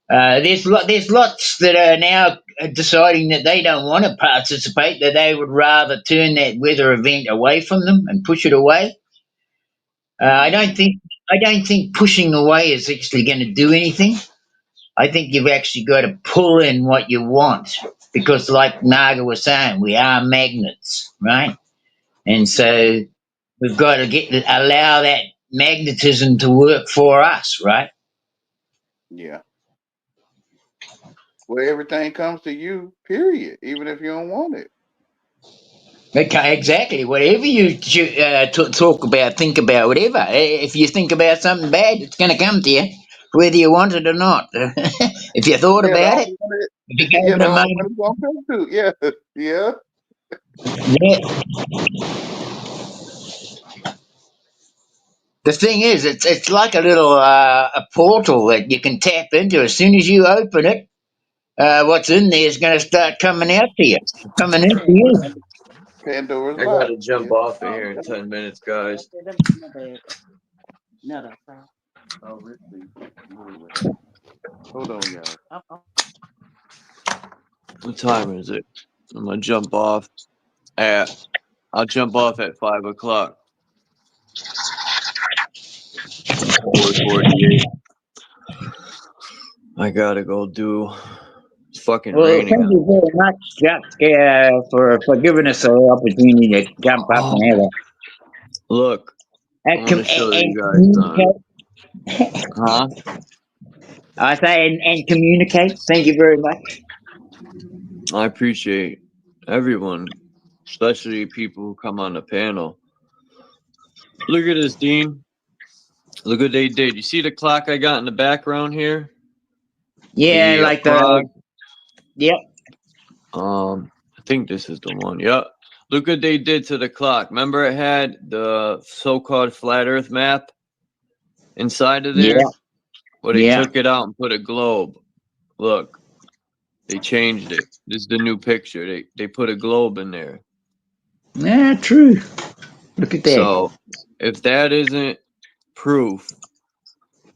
there's lots that are now deciding that they don't want to participate, that they would rather turn that weather event away from them and push it away. I don't think pushing away is actually going to do anything. I think you've actually got to pull in what you want because, like Naga was saying, we are magnets, right? And so we've got to allow that magnetism to work for us, right? Yeah. Well, everything comes to you, period, even if you don't want it. Okay, exactly. Whatever you talk about, think about, whatever. If you think about something bad, it's going to come to you, whether you want it or not. If you thought Yeah, the about it, only one if you it, yeah, gave it the a only moment, one it's gonna come to. Yeah, yeah. yeah. The thing is, it's like a little a portal that you can tap into. As soon as you open it, what's in there is going to start coming out to you, coming into you. Pandora's I gotta box. jump Yeah. off of here in 10 minutes, guys. Oh, let's see. Hold on, y'all. What time is it? I'm gonna jump off I'll jump off at 5 o'clock. 4:48. I gotta go do. It's fucking Well, raining. thank you very much, Jack, for giving us the opportunity to jump up and have a Look, I want to show and you guys. communicate. Huh? I say and communicate. Thank you very much. I appreciate everyone, especially people who come on the panel. Look at this, Dean. Look what they did. You see the clock I got in the background here? Yeah, like clock. Yep. I think this is the one. Yep. Look what they did to the clock. Remember it had the so-called flat Earth map inside of there? Yeah. Well, they Yeah. took it out and put a globe. Look, they changed it. This is the new picture. They put a globe in there. Yeah, true. Look at that. So, if that isn't proof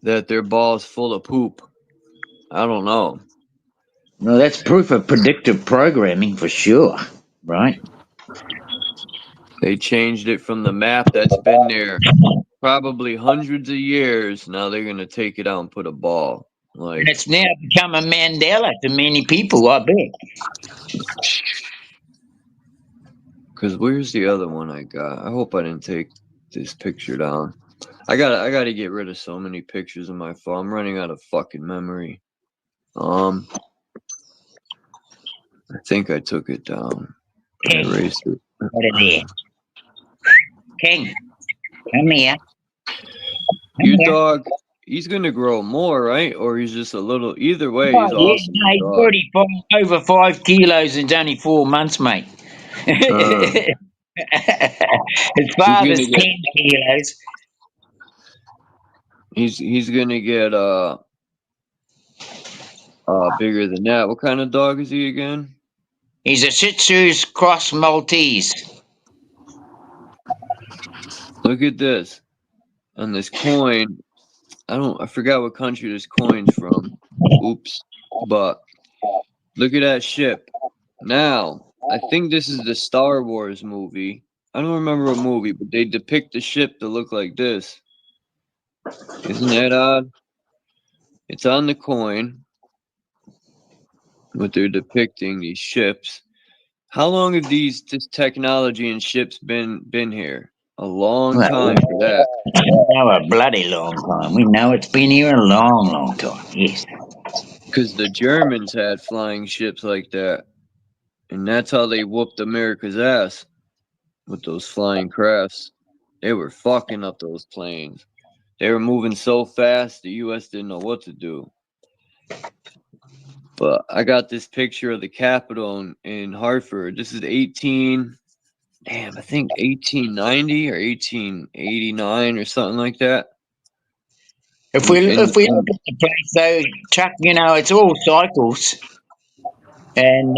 that their ball's full of poop, I don't know. Well, that's proof of predictive programming for sure, right? They changed it from the map that's been there probably hundreds of years. Now they're gonna take it out and put a ball. Like, And it's now become a Mandela to many people, I bet. cause where's the other one I got? I hope I didn't take this picture down. I gotta get rid of so many pictures in my phone. I'm running out of fucking memory. I think I took it down. I erased it. What are they? King, come here. Your dog, he's gonna grow more, right? Or he's just a little. Either way, he's Oh, awesome. yeah, no, he's already over 5 kilos in only 4 months, mate. His father's 10 kilos. He's gonna get bigger than that. What kind of dog is he again? He's a Shih Tzu's cross Maltese. Look at this. On this coin, I forgot what country this coin's from. Oops. But look at that ship. Now, I think this is the Star Wars movie. I don't remember what movie, but they depict the ship to look like this. Isn't that odd? It's on the coin, but they're depicting these ships. How long have this technology and ships been here? A long time for that. No, a bloody long time. We know it's been here a long, long time. Yes. Because the Germans had flying ships like that. And that's how they whooped America's ass with those flying crafts. They were fucking up those planes. They were moving so fast, the U.S. didn't know what to do. But I got this picture of the Capitol in Hartford. This is 1890 or 1889 or something like that. If we look at the place, though, Chuck, you know, it's all cycles, and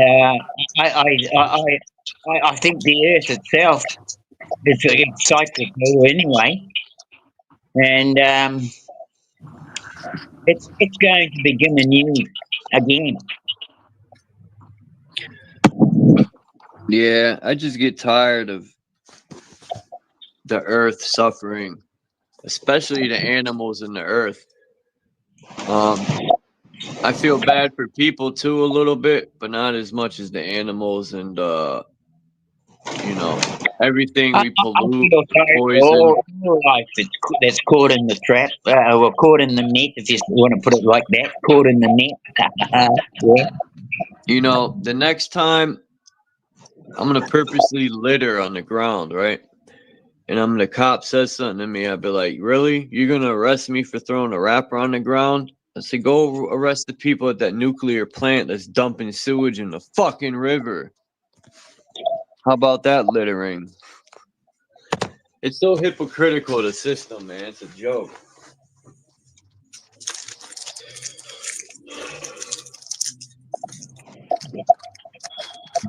I think the Earth itself it's cyclical anyway, and it's going to begin anew again. Yeah, I just get tired of the Earth suffering, especially the animals in the Earth. I feel bad for people too a little bit, but not as much as the animals and you know, everything we pollute, poison. All life that's caught in the trap, or caught in the net, if you want to put it like that, caught in the net. Yeah. You know, the next time I'm gonna purposely litter on the ground, right? And the cop says something to me, I'd be like, really? You're gonna arrest me for throwing a wrapper on the ground? I said, go arrest the people at that nuclear plant that's dumping sewage in the fucking river. How about that littering? It's so hypocritical, the system, man. It's a joke.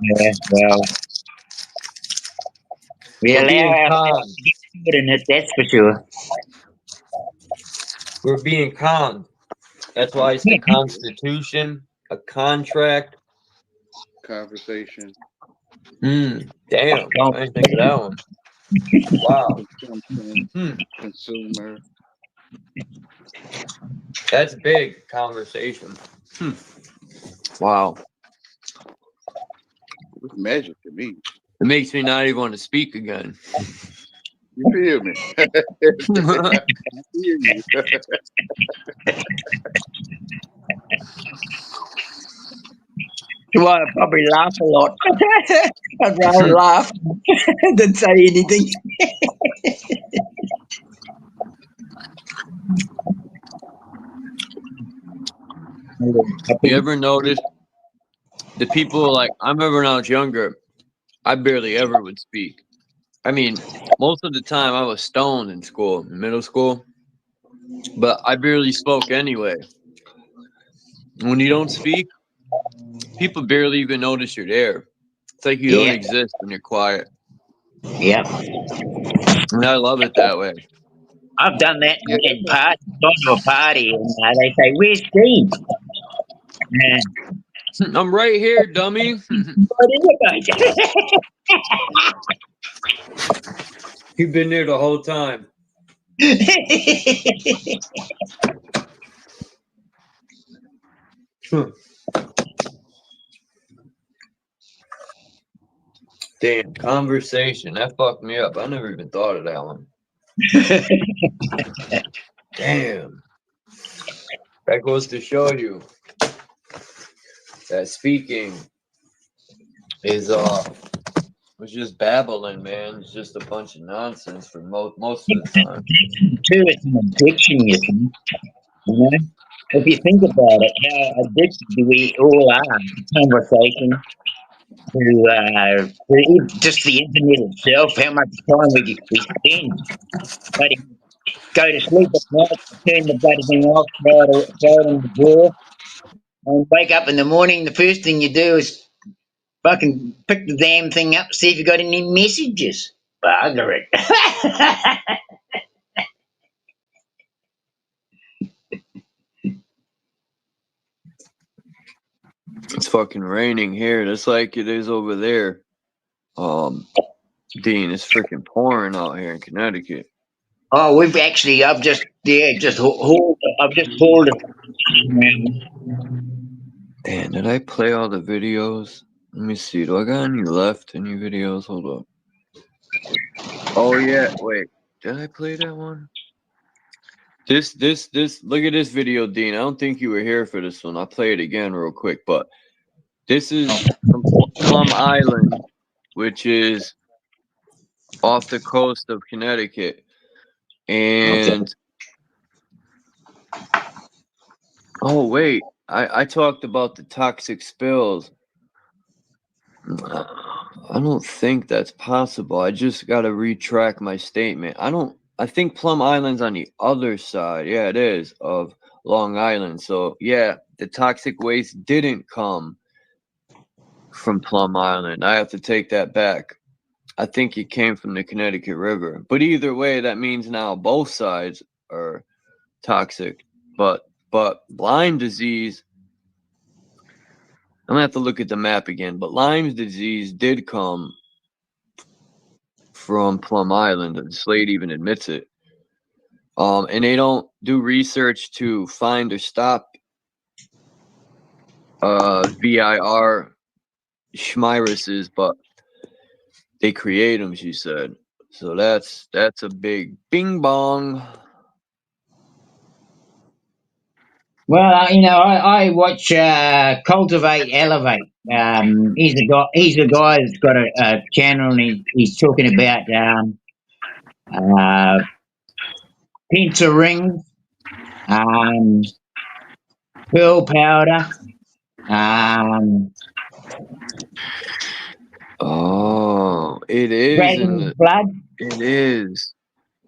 Yeah, well, we allow ourselves to get caught in it, that's for sure. We're being conned. That's why it's the Constitution, a contract. Conversation. Damn. I didn't think of that one. Wow. Consumer. That's big conversation. Wow. It's magic to me. It makes me not even want to speak again. You feel me? I hear you. So I probably laugh a lot. I'd rather laugh than say anything. You ever notice the people, like, I remember when I was younger, I barely ever would speak. I mean, most of the time I was stoned in school, in middle school, but I barely spoke anyway. When you don't speak, people barely even notice you're there. It's like you don't exist when you're quiet. Yep. And I love it that way. I've done that in party, gone to a party, and they say, "Where's Steve?" I'm right here, dummy. You've been there the whole time. Damn, conversation. That fucked me up. I never even thought of that one. Damn. That goes to show you that speaking is was just babbling, man. It's just a bunch of nonsense for most of the time. Too, it's an addiction, you see. You know? If you think about it, how addicted we all are to conversation, to just the internet itself, how much time we spend. But if you go to sleep at night, turn the bloody thing off, throw it on the door, and wake up in the morning, the first thing you do is fucking pick the damn thing up, see if you got any messages. Bugger it. It's fucking raining here, just like it is over there. Dean, it's freaking pouring out here in Connecticut. Oh, we've actually, I've just hauled it. Damn, did I play all the videos? Let me see. Do I got any left? Any videos? Hold up. Oh yeah, wait. Did I play that one? This. Look at this video, Dean. I don't think you were here for this one. I'll play it again real quick. But this is from Plum Island, which is off the coast of Connecticut, and Oh wait, I talked about the toxic spills. I don't think that's possible. I just got to retract my statement. I think Plum Island's on the other side. Yeah, it is, of Long Island. So, yeah, the toxic waste didn't come from Plum Island. I have to take that back. I think it came from the Connecticut River. But either way, that means now both sides are toxic. But Lyme disease, I'm gonna have to look at the map again. But Lyme disease did come from Plum Island. Slade even admits it. And they don't do research to find or stop VIR schmiruses, but they create them, she said. So that's a big bing bong. Well, I watch Cultivate Elevate. He's a guy. He's a guy that's got a channel, and he's talking about pencil rings, pearl powder. Oh, it is in Dragon's the. blood. It is.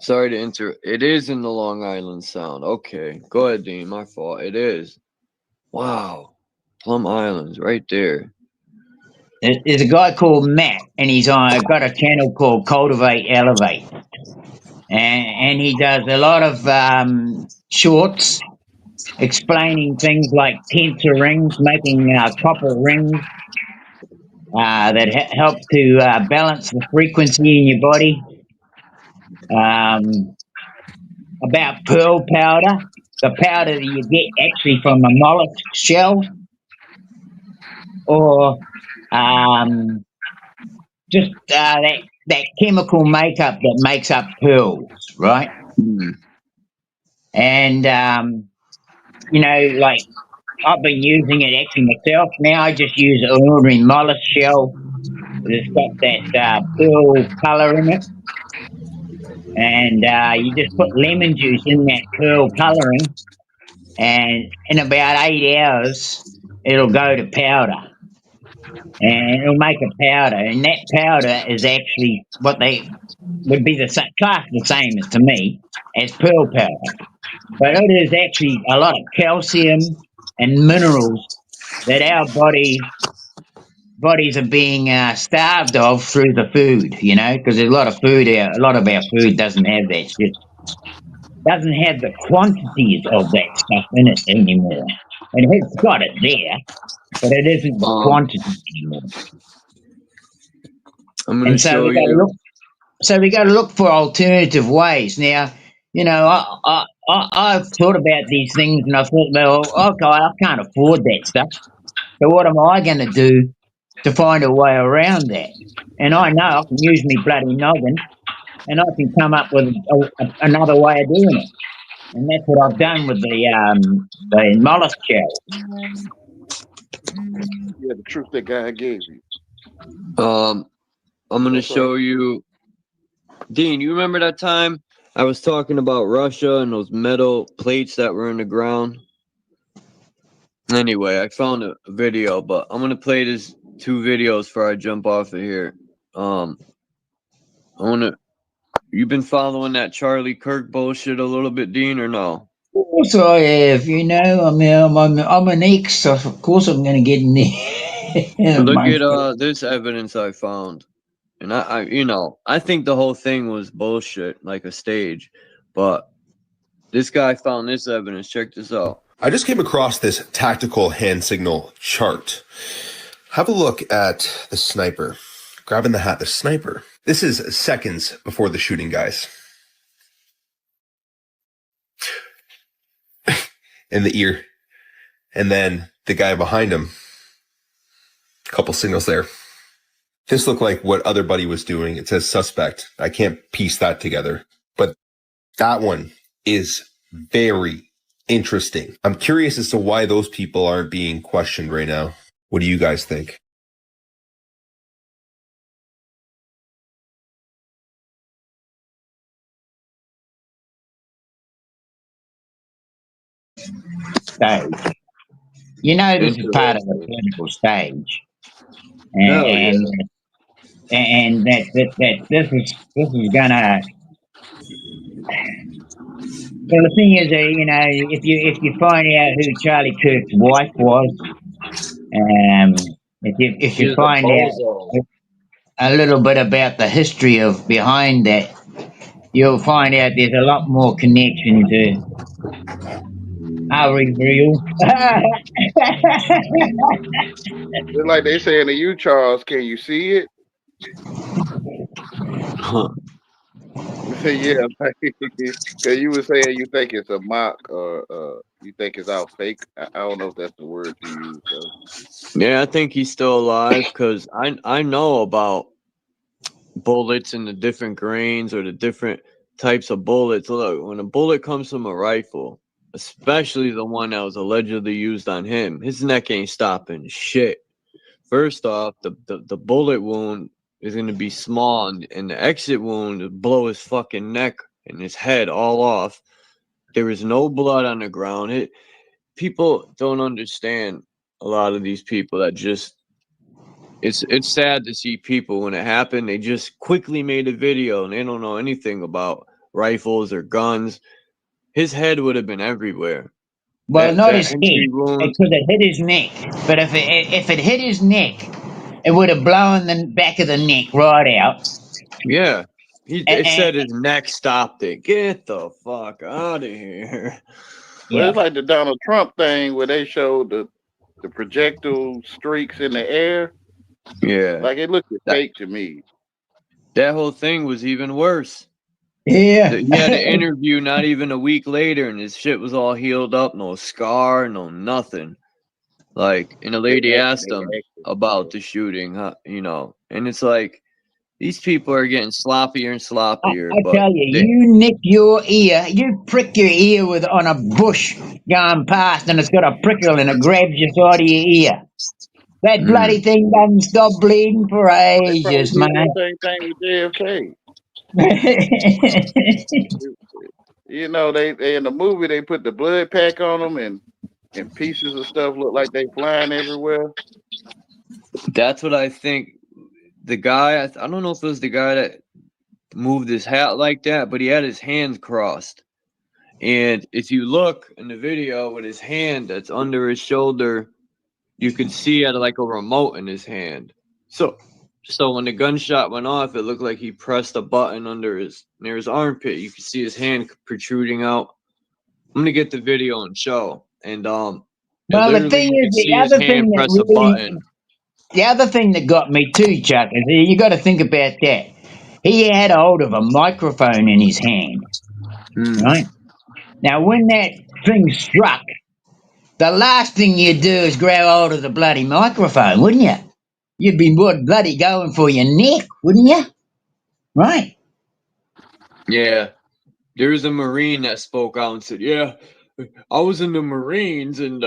Sorry to interrupt. It is in the Long Island Sound. Okay, go ahead, Dean. My fault. It is. Wow, Plum Island's right there. There's a guy called Matt, and he's got a channel called Cultivate Elevate, and he does a lot of shorts explaining things like tensor rings, making copper rings that help to balance the frequency in your body. About pearl powder, the powder that you get actually from a mollusk shell, or just that chemical makeup that makes up pearls, right? And like I've been using it actually myself. Now I just use an ordinary mollusk shell that's got that pearl color in it, and you just put lemon juice in that pearl coloring, and in about 8 hours it'll go to powder. And it'll make a powder, and that powder is actually what they would be class the same as to me as pearl powder, but it is actually a lot of calcium and minerals that our bodies are being starved of through the food. Because there's a lot of food a lot of our food doesn't have that shit, doesn't have the quantities of that stuff in it anymore, and it's got it there, but it isn't the quantity anymore. I'm going to show you. So we got to look for alternative ways. Now, I've thought about these things, and I thought, well, okay, I can't afford that stuff. So what am I going to do to find a way around that? And I know I can use me bloody noggin, and I can come up with another way of doing it. And that's what I've done with the mollusk shell. Yeah, the truth that God gave you. I'm going to show you. Dean, you remember that time I was talking about Russia and those metal plates that were in the ground? Anyway, I found a video, but I'm going to play this 2 videos before I jump off of here. You've been following that Charlie Kirk bullshit a little bit, Dean, or no? Of course I have. I'm an ex, so of course I'm going to get in there. Look at this evidence I found. And I think the whole thing was bullshit, like a stage. But this guy found this evidence. Check this out. I just came across this tactical hand signal chart. Have a look at the sniper. Grabbing the hat, the sniper. This is seconds before the shooting, guys. In the ear. And then the guy behind him. Couple signals there. This looked like what other buddy was doing. It says suspect. I can't piece that together. But that one is very interesting. I'm curious as to why those people aren't being questioned right now. What do you guys think? stage. You know, this is part of the political stage, Hell yeah. and that this is gonna. Well, the thing is, you know, if you find out who Charlie Kirk's wife was, if you She's a find bozo. out a little bit about the history of behind that, you'll find out there's a lot more connection to Ari real. Just like they saying to you, Charles, can you see it? Yeah, because you were saying you think it's a mock or you think it's all fake. I don't know if that's the word you use. So. Yeah, I think he's still alive because I know about bullets and the different grains or the different types of bullets. Look, when a bullet comes from a rifle, especially the one that was allegedly used on him, his neck ain't stopping shit. First off, the bullet wound is going to be small, and the exit wound will blow his fucking neck and his head all off. There is no blood on the ground. People don't understand a lot of these people that just it's sad to see people when it happened. They just quickly made a video and they don't know anything about rifles or guns. His head would have been everywhere. Well, not his head. entry wound- It could have hit his neck. But if it hit his neck, it would have blown the back of the neck right out. Yeah. It said his neck stopped it. Get the fuck out of here. Well, it's like the Donald Trump thing where they showed the projectile streaks in the air. Yeah. Like it looked fake to me. That whole thing was even worse. Yeah. He had an interview not even a week later, and his shit was all healed up, no scar, no nothing. Like, and the lady asked him about the shooting, you know, and it's like these people are getting sloppier and sloppier. I tell you, you nick your ear, you prick your ear on a bush going past, and it's got a prickle and it grabs your side of your ear. That bloody thing doesn't stop bleeding for ages, man. Same thing with JFK. You know, they in the movie they put the blood pack on them and pieces of stuff look like they flying everywhere. That's what I think. The guy, I don't know if it was the guy that moved his hat like that, but he had his hands crossed. And if you look in the video with his hand that's under his shoulder, you could see he had like a remote in his hand. So when the gunshot went off, it looked like he pressed a button near his armpit. You could see his hand protruding out. I'm gonna get the video and show. And well, the thing is, the other thing that the other thing that got me too, Chuck, is you got to think about that. He had a hold of a microphone in his hand, right? Now, when that thing struck, the last thing you'd do is grab hold of the bloody microphone, wouldn't you? You'd be more bloody going for your neck, wouldn't you? Right? Yeah. There was a Marine that spoke out and said, yeah, I was in the Marines and,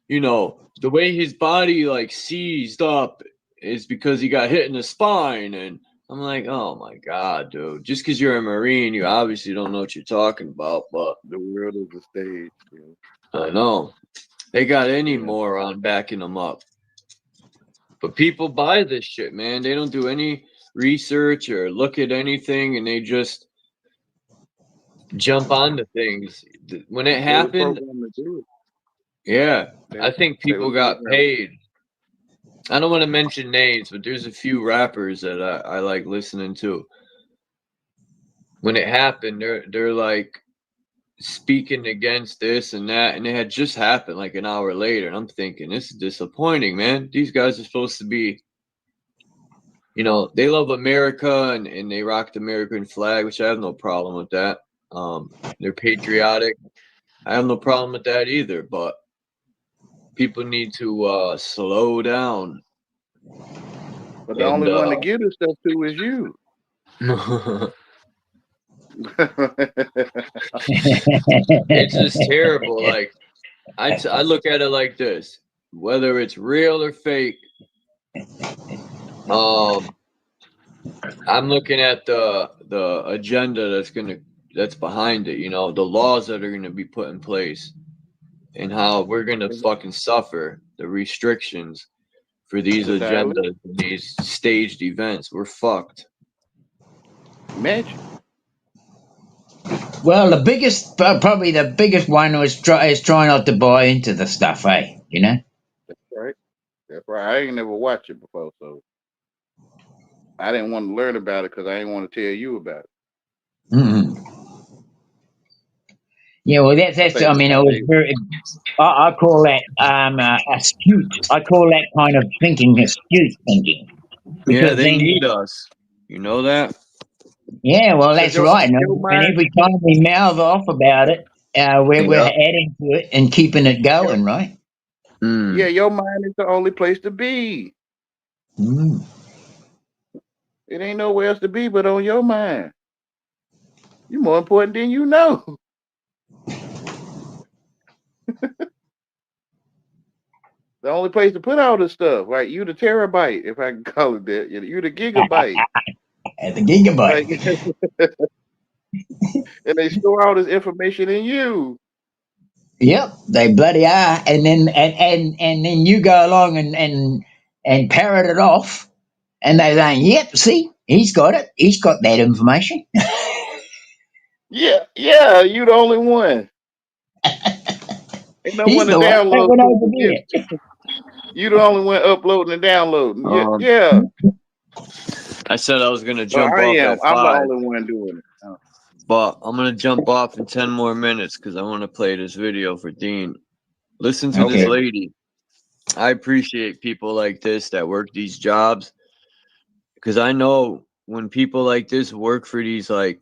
you know, the way his body like seized up is because he got hit in the spine. And I'm like, oh my God, dude. Just because you're a Marine, you obviously don't know what you're talking about. But the world is a stage. Yeah. I know. They got any moron backing them up. But people buy this shit, man. They don't do any research or look at anything, and they just jump onto things. When it happened, yeah, I think people got paid. I don't want to mention names, but there's a few rappers that I like listening to. When it happened, they're like speaking against this and that, and it had just happened like an hour later. And I'm thinking, this is disappointing, man. These guys are supposed to be, you know, they love America and they rock the American flag, which I have no problem with that. They're patriotic. I have no problem with that either, but people need to slow down. But the only one to give this stuff to is you. It's just terrible. Like I look at it like this: whether it's real or fake, I'm looking at the agenda that's behind it. You know, the laws that are gonna be put in place. and how we're gonna fucking suffer the restrictions for these Exactly. agendas, these staged events. We're fucked. Imagine. Well, the biggest, probably the biggest one is try not to buy into the stuff, eh? You know. That's right. That's right. I ain't never watched it before, so I didn't want to learn about it because I didn't want to tell you about it. Mm. Yeah, well, that's. I mean, it was very. I call that astute. I call that kind of thinking astute thinking. Yeah, they need us. You know that? Yeah, well, that's right. And every time we mouth off about it, we're adding to it and keeping it going, right? Mm. Yeah, your mind is the only place to be. Mm. It ain't nowhere else to be but on your mind. You're more important than you know. The only place to put all this stuff, right? You the terabyte, if I can call it that. You the gigabyte. The gigabyte. And they store all this information in you. Yep, they bloody are. And then and then you go along and parrot it off, and they say, "Yep, see, he's got it. He's got that information." Yeah, you the only one. Ain't no He's one to the one that download. went over there. You the only one uploading and downloading. Yeah. I said I was gonna jump I off am. at I'm 5, the only one doing it. but I'm gonna jump off in 10 more minutes because I want to play this video for Dean. Listen to this lady. I appreciate people like this that work these jobs, because I know when people like this work for these like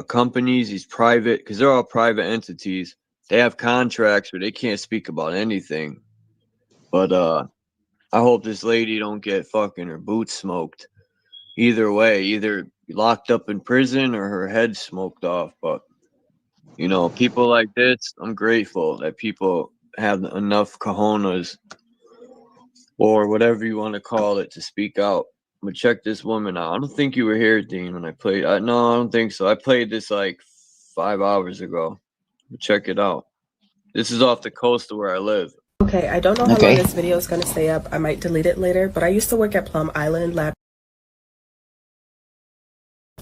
companies, these private, because they're all private entities, they have contracts where they can't speak about anything. But I hope this lady don't get fucking her boots smoked. Either way, either locked up in prison or her head smoked off. But you know, people like this, I'm grateful that people have enough cojones or whatever you want to call it to speak out. But check this woman out. I don't think you were here, Dean, when I played. No, I don't think so. I played this like 5 hours ago. But check it out. This is off the coast of where I live. Okay, I don't know how long this video is going to stay up. I might delete it later, but I used to work at Plum Island Lab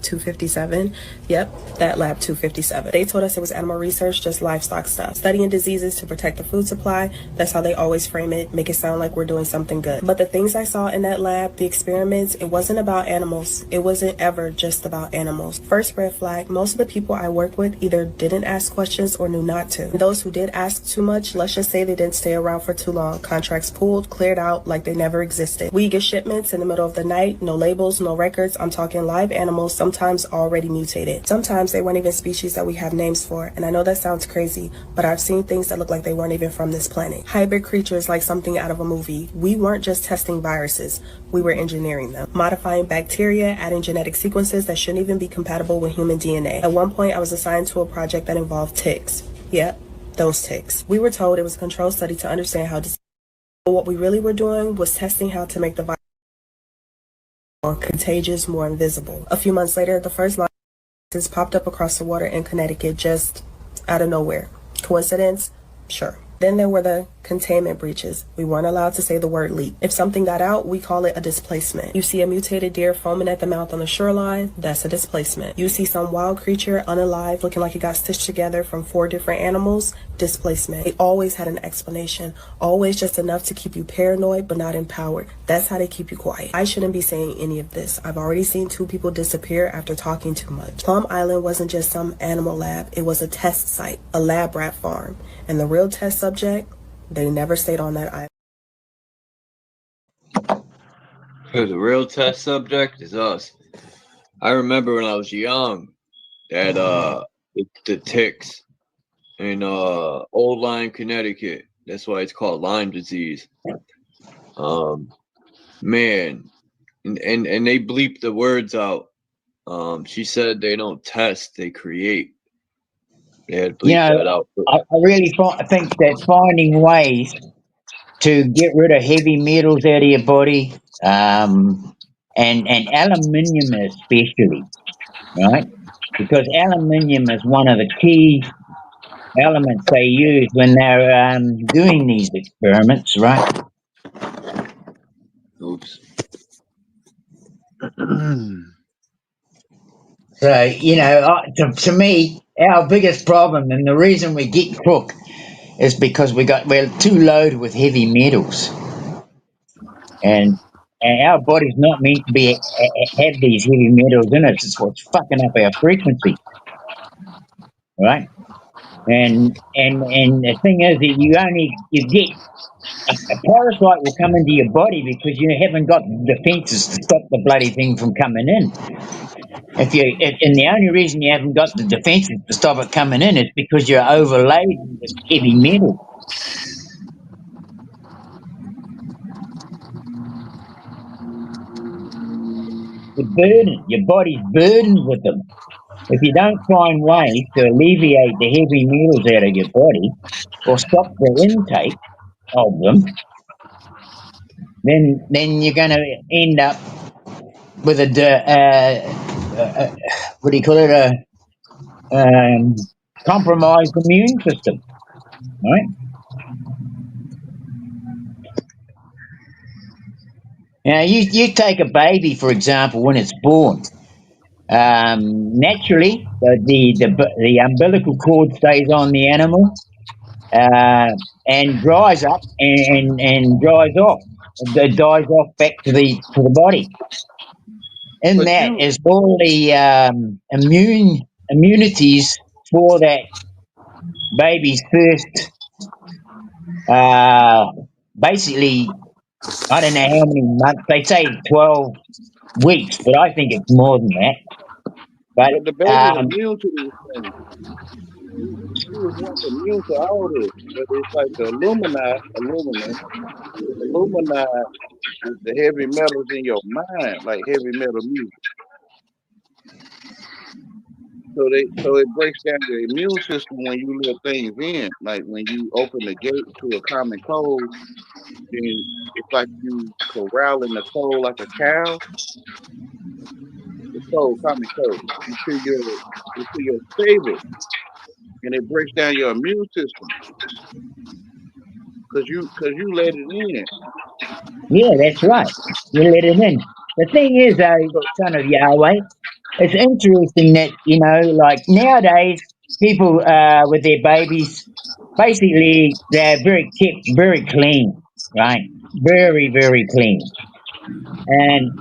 257. Yep, that lab 257. They told us it was animal research, just livestock stuff. Studying diseases to protect the food supply. That's how they always frame it, make it sound like we're doing something good. But the things I saw in that lab, the experiments, it wasn't about animals. It wasn't ever just about animals. First red flag, most of the people I work with either didn't ask questions or knew not to. And those who did ask too much, let's just say they didn't stay around for too long. Contracts pulled, cleared out like they never existed. We get shipments in the middle of the night, no labels, no records. I'm talking live animals, sometimes already mutated. Sometimes they weren't even species that we have names for. And I know that sounds crazy, but I've seen things that look like they weren't even from this planet. Hybrid creatures like something out of a movie. We weren't just testing viruses, we were engineering them. Modifying bacteria, adding genetic sequences that shouldn't even be compatible with human DNA. At one point, I was assigned to a project that involved ticks. Yep, those ticks. We were told it was a control study to understand how disease. But what we really were doing was testing how to make the virus more contagious, more invisible. A few months later, the first line popped up across the water in Connecticut just out of nowhere. Coincidence? Sure. Then there were the containment breaches. We weren't allowed to say the word leak. If something got out, we call it a displacement. You see a mutated deer foaming at the mouth on the shoreline, that's a displacement. You see some wild creature unalive looking like it got stitched together from 4 different animals, displacement. They always had an explanation, always just enough to keep you paranoid but not empowered. That's how they keep you quiet. I shouldn't be saying any of this. I've already seen 2 people disappear after talking too much. Plum Island wasn't just some animal lab, it was a test site, a lab rat farm. And the real test subject, they never stayed on that island. The real test subject is us. I remember when I was young that the ticks in Old Lyme, Connecticut. That's why it's called Lyme disease. Man, and they bleep the words out. She said they don't test, they create. They had bleep that out. I really think that finding ways to get rid of heavy metals out of your body, and aluminium especially, right? Because aluminium is one of the key elements they use when they're doing these experiments, right? Oops. So, you know, to me, our biggest problem and the reason we get crook is because we're too loaded with heavy metals, and our body's not meant to be have these heavy metals in it. It's what's fucking up our frequency, right? And the thing is that you get a parasite will come into your body because you haven't got defenses to stop the bloody thing from coming in. And the only reason you haven't got the defenses to stop it coming in is because you're overladen with heavy metal. Your body's burdened with them. If you don't find ways to alleviate the heavy metals out of your body or stop the intake of them, then you're going to end up with what do you call it? A compromised immune system, right? Now, you take a baby, for example, when it's born. Naturally, the umbilical cord stays on the animal and dries up and dries off. It dies off back to the body. In that is all the immunities for that baby's first, basically, I don't know how many months. They say 12 weeks, but I think it's more than that. But the baby's immune to these things. She was once immune to all this, but it's like the aluminum is the heavy metals in your mind, like heavy metal music. So it breaks down your immune system when you let things in. Like when you open the gate to a common cold, then it's like you corralling the cold like a cow. The cold, common cold, until you're stable, and it breaks down your immune system because you let it in. Yeah, that's right. You let it in. The thing is, son of Yahweh, it's interesting that, you know, like nowadays, people with their babies, basically, they're kept very clean, right? Very, very clean. And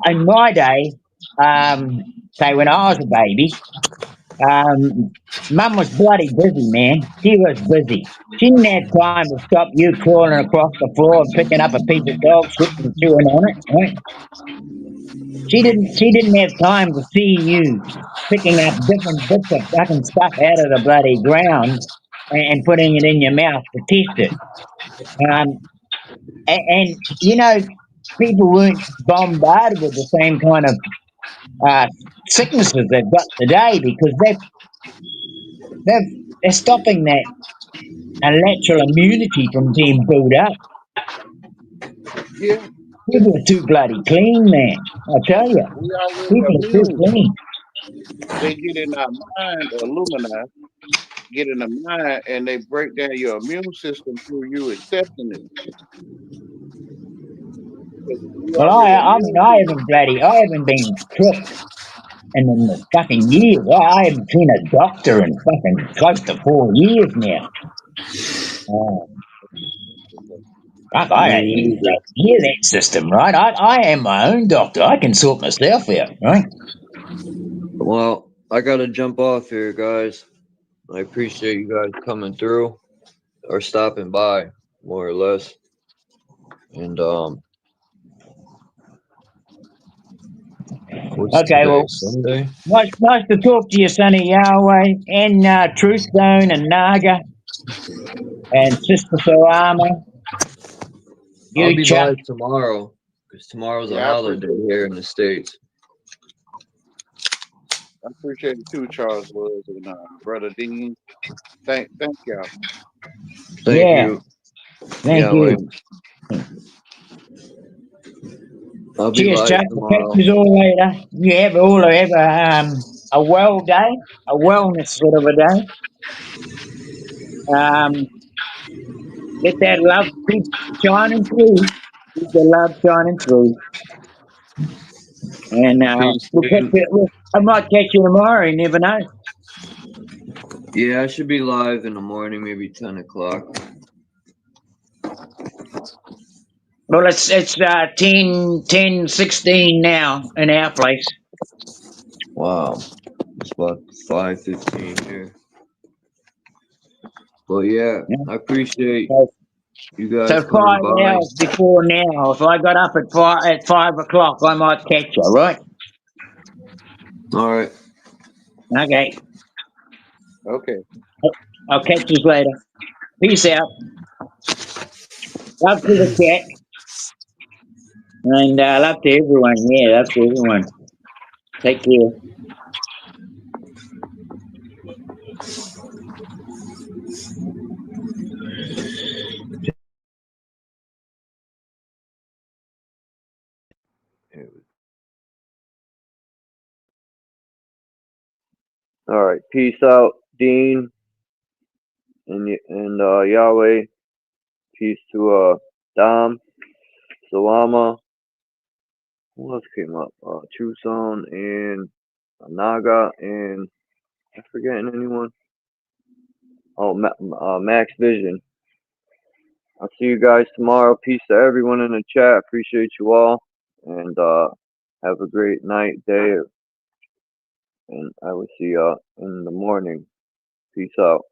in my day, say when I was a baby, Mum was bloody busy, man. She was busy. She didn't have time to stop you crawling across the floor and picking up a piece of dog shit and chewing on it, right? She didn't have time to see you picking up different bits of fucking stuff out of the bloody ground and putting it in your mouth to test it. And you know, people weren't bombarded with the same kind of sicknesses they've got today because they're stopping that natural immunity from being built up. Yeah. People are too bloody clean, man. I tell you. People are too clean. They get in our mind, Illumina, get in the mind, and they break down your immune system through you accepting it. Well, I haven't been tricked in the fucking years. I haven't seen a doctor in fucking close to 4 years now. I don't even hear that system, right? I am my own doctor. I can sort myself out, right? Well, I gotta jump off here, guys. I appreciate you guys coming through or stopping by, more or less. And okay, well, Sunday? Nice to talk to you, Sonny Yahweh, and Truth Stone and Naga and Sister Salama. I'll be live tomorrow because tomorrow's a holiday here in the States. I appreciate it too, Charles Woods and Brother Dean. Thank y'all. Thank you. Thank you. I'll be Cheers, live Chuck. tomorrow. Catch you all later. You have a well day, a wellness sort of a day. Let that love keep shining through. Keep the love shining through. And Peace, we'll catch Dean. you. I might catch you tomorrow. You never know. Yeah, I should be live in the morning, maybe 10 o'clock. Well, it's 10:16 now in our place. Wow. It's about 5:15 here. Well, yeah, I appreciate you guys So coming 5 by. hours before now. If I got up at 5 o'clock, I might catch you. Right? All right. Okay. Okay. I'll catch you later. Peace out. Love to the chat. And love to everyone. Yeah, love to everyone. Take care. All right. Peace out, Dean and Yahweh. Peace to Dom, Salama. Who else came up? Tucson and Naga and I'm forgetting anyone. Oh, Max Vision. I'll see you guys tomorrow. Peace to everyone in the chat. Appreciate you all. And have a great night, day. And I will see y'all in the morning. Peace out.